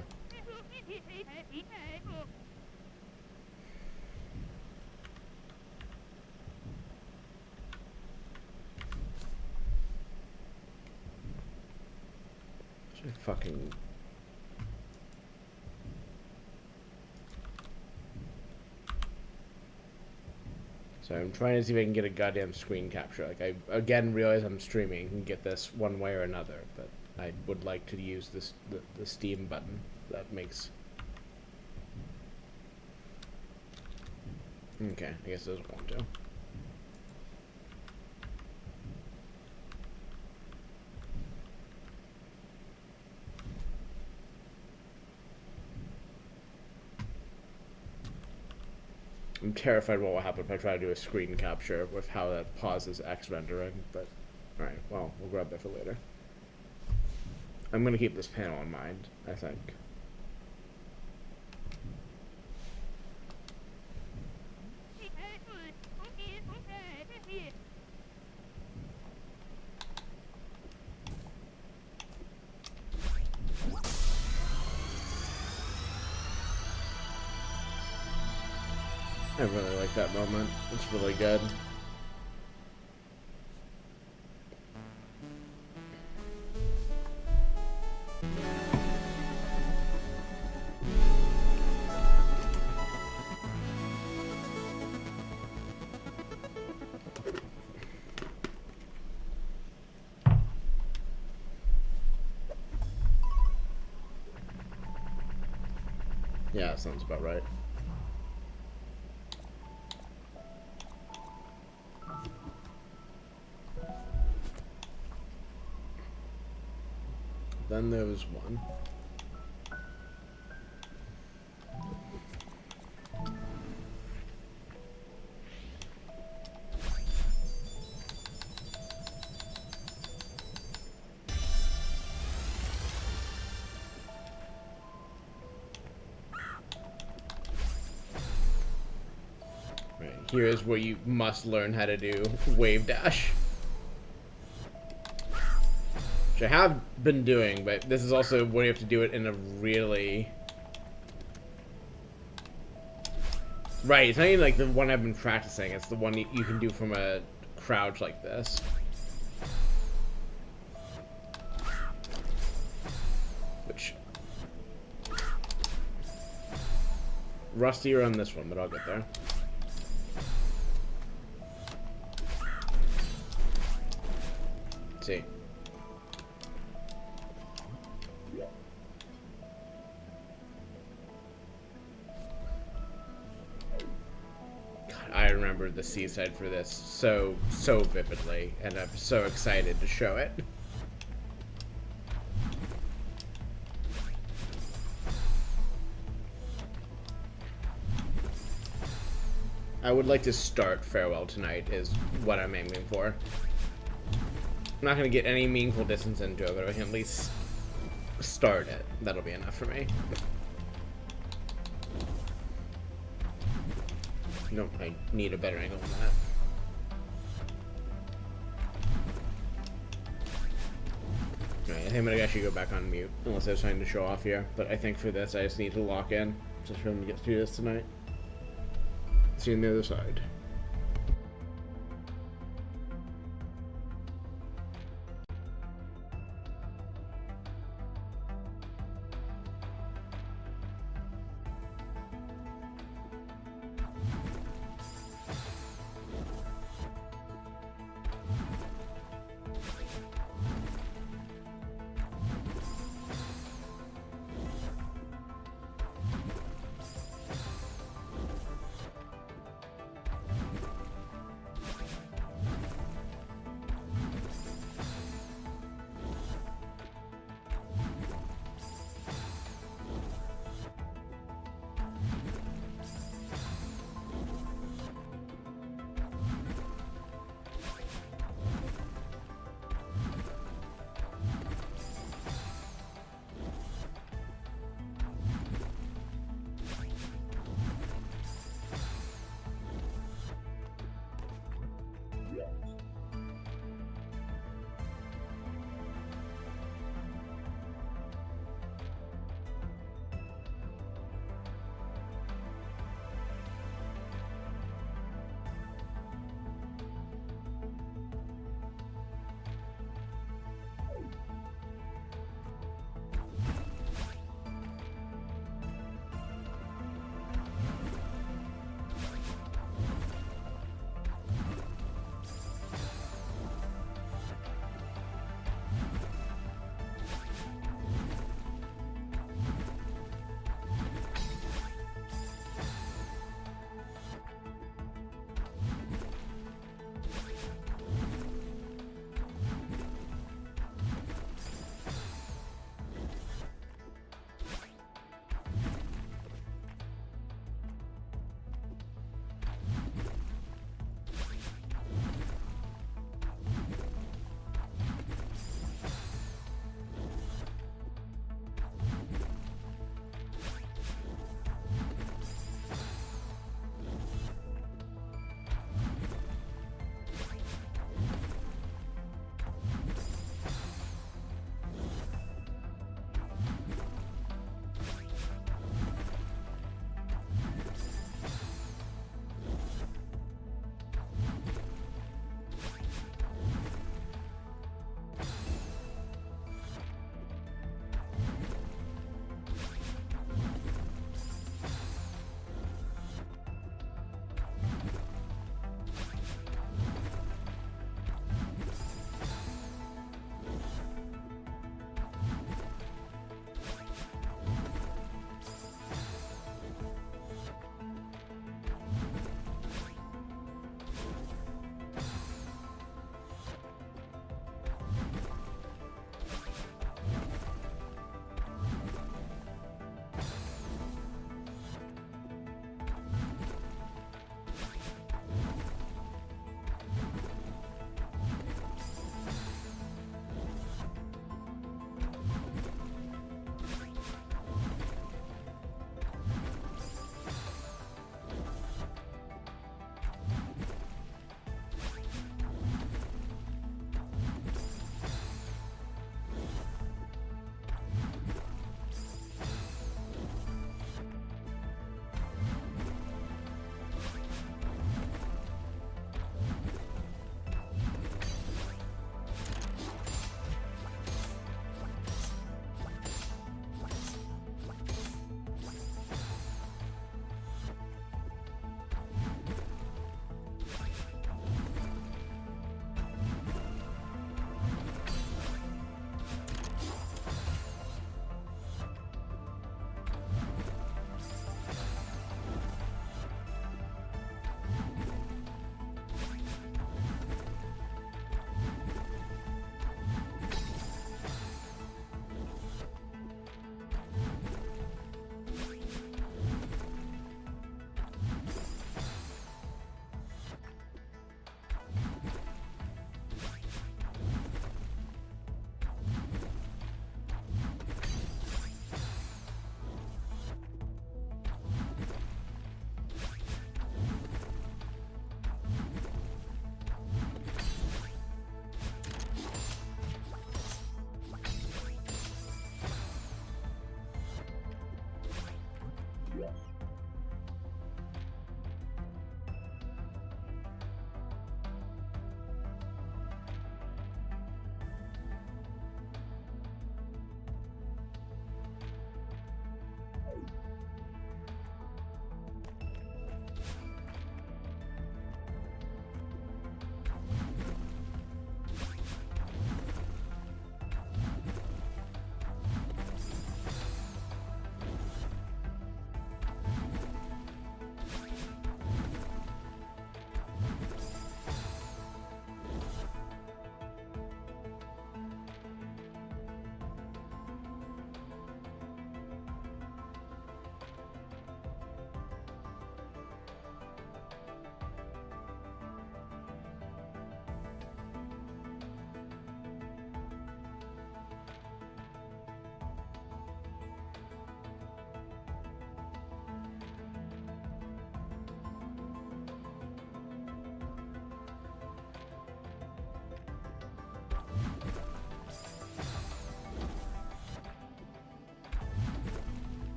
Speaker 1: Fucking. So I'm trying to see if I can get a goddamn screen capture. Like, I again realize I'm streaming and get this one way or another, but I would like to use this the Steam button that makes. Okay, I guess it doesn't want to. I'm terrified what will happen if I try to do a screen capture with how that pauses X rendering, but alright, well, we'll grab that for later. I'm gonna keep this panel in mind, I think. I really like that moment. It's really good. Yeah, that sounds about right. Then there was one. Right, here is where you must learn how to do wave dash. Which I have been doing, but this is also where you have to do it in a really... Right, it's not even like the one I've been practicing, it's the one you can do from a crouch like this. Which... Rustier on this one, but I'll get there. Let's see. I remember the seaside for this so vividly, and I'm so excited to show it. I would like to start Farewell tonight is what I'm aiming for. I'm not going to get any meaningful distance into it, but I can at least start it. That'll be enough for me. Nope, I need a better angle than that. Alright, I think I'm gonna actually go back on mute, unless I have something to show off here. But I think for this, I just need to lock in, just for him to get through this tonight. See you on the other side.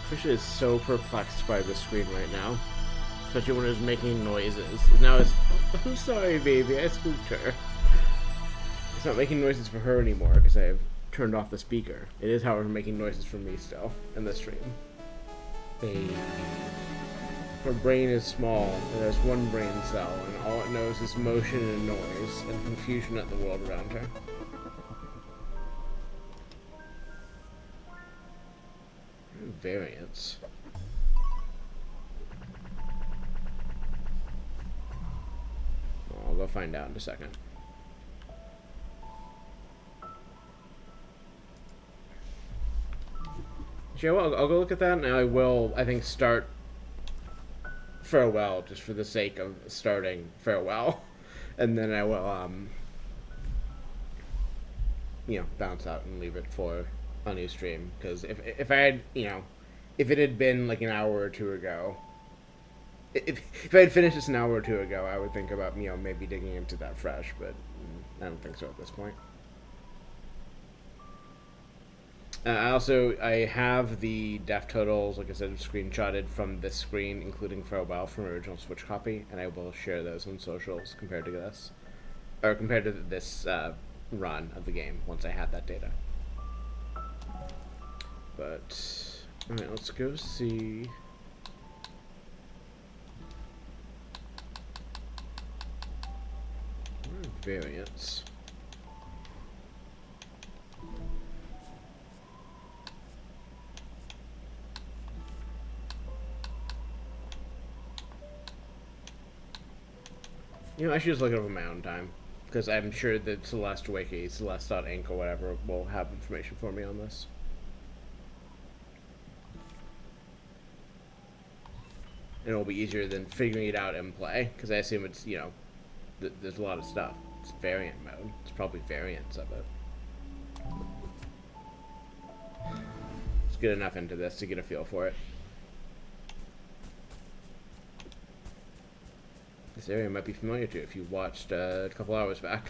Speaker 1: Fish is so perplexed by the screen right now. Especially when it's making noises. Now it's... I'm sorry, baby, I spooked her. It's not making noises for her anymore because I've turned off the speaker. It is, however, making noises for me still in the stream. Baby. Her brain is small. It has one brain cell, and all it knows is motion and noise and confusion at the world around her. Variance. I'll go find out in a second. Sure, I'll go look at that, and I will, I think, start Farewell, just for the sake of starting Farewell. And then I will, you know, bounce out and leave it for a new stream. Because if I had, you know, if it had been like an hour or two ago, if I had finished this an hour or two ago, I would think about, you know, maybe digging into that fresh, but I don't think so at this point. I have the death totals, like I said, screenshotted from this screen, including Farewell from original Switch copy, and I will share those on socials compared to this, or compared to this run of the game once I have that data. But, alright, let's go see... variants. You know, I should just look it up on my own time, because I'm sure that Celeste Wiki, Celeste.inc or whatever, will have information for me on this. And it'll be easier than figuring it out in play, because I assume it's, you know, there's a lot of stuff. It's variant mode. It's probably variants of it. Let's get enough into this to get a feel for it. This area might be familiar to you if you watched a couple hours back.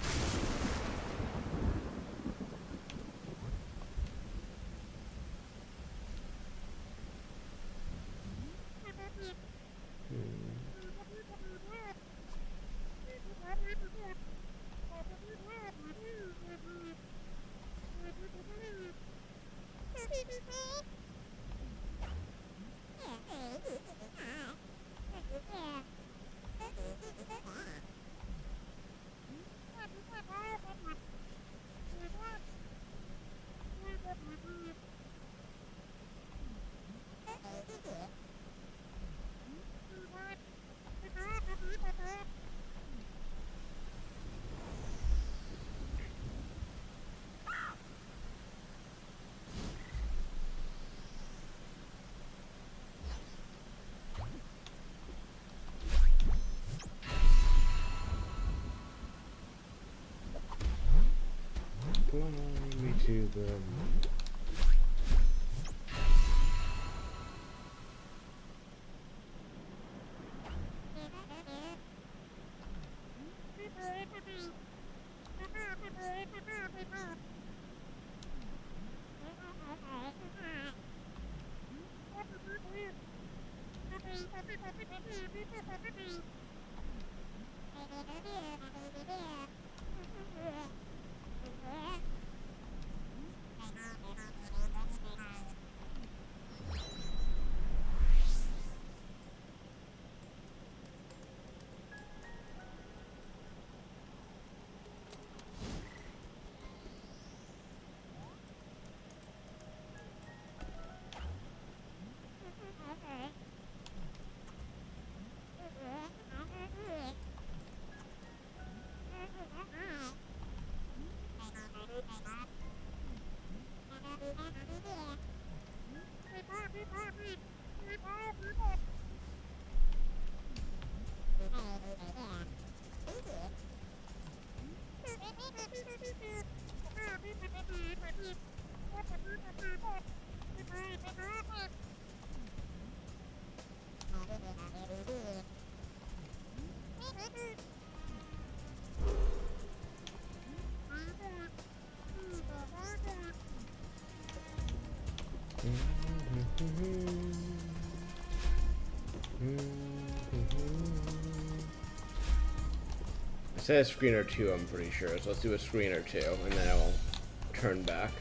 Speaker 1: Fly me to the... said a screen or two, I'm pretty sure. So let's do a screen or two, and then I'll turn back.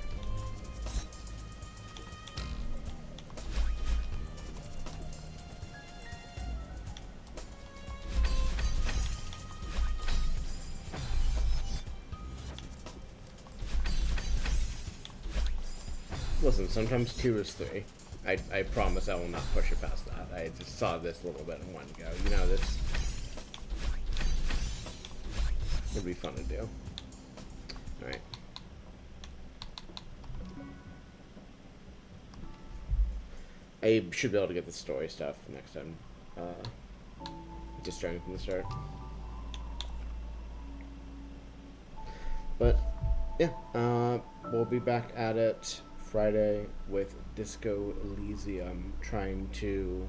Speaker 1: Listen, sometimes 2 is 3. I promise I will not push it past that. I just saw this little bit in one go. You know, this would be fun to do. Alright. I should be able to get the story stuff next time. Just starting from the start. But, yeah. We'll be back at it Friday with Disco Elysium, trying to,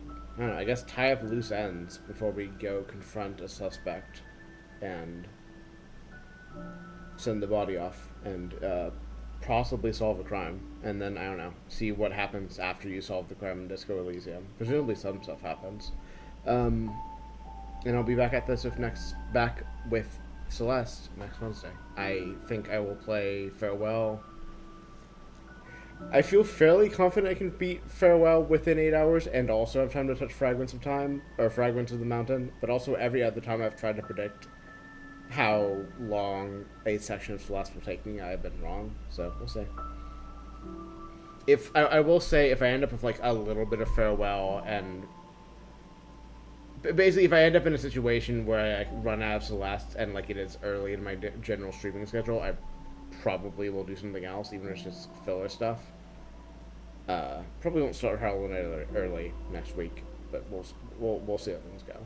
Speaker 1: I don't know, I guess tie up loose ends before we go confront a suspect and send the body off and possibly solve a crime, and then, I don't know, see what happens after you solve the crime in Disco Elysium. Presumably some stuff happens. And I'll be back at this back with Celeste next Wednesday. I think I will play Farewell. I feel fairly confident I can beat Farewell within 8 hours and also have time to touch Fragments of Time, or Fragments of the Mountain, but also every other time I've tried to predict how long a section of Celeste will take me, I've been wrong, so we'll see. If I will say, if I end up with like a little bit of Farewell, and basically if I end up in a situation where I run out of Celeste and like it is early in my general streaming schedule, I probably will do something else, even if it's just filler stuff. Probably won't start Hollow Knight early next week, but we'll see how things go.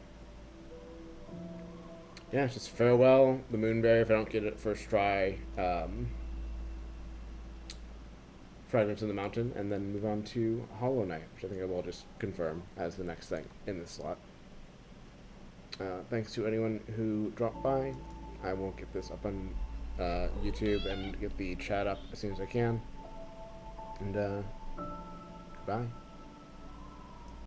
Speaker 1: Yeah, it's just Farewell, the Moonberry if I don't get it first try, Fragments of the Mountain, and then move on to Hollow Knight, which I think I will just confirm as the next thing in this slot. Thanks to anyone who dropped by. I will get this up on YouTube and get the chat up as soon as I can. And goodbye.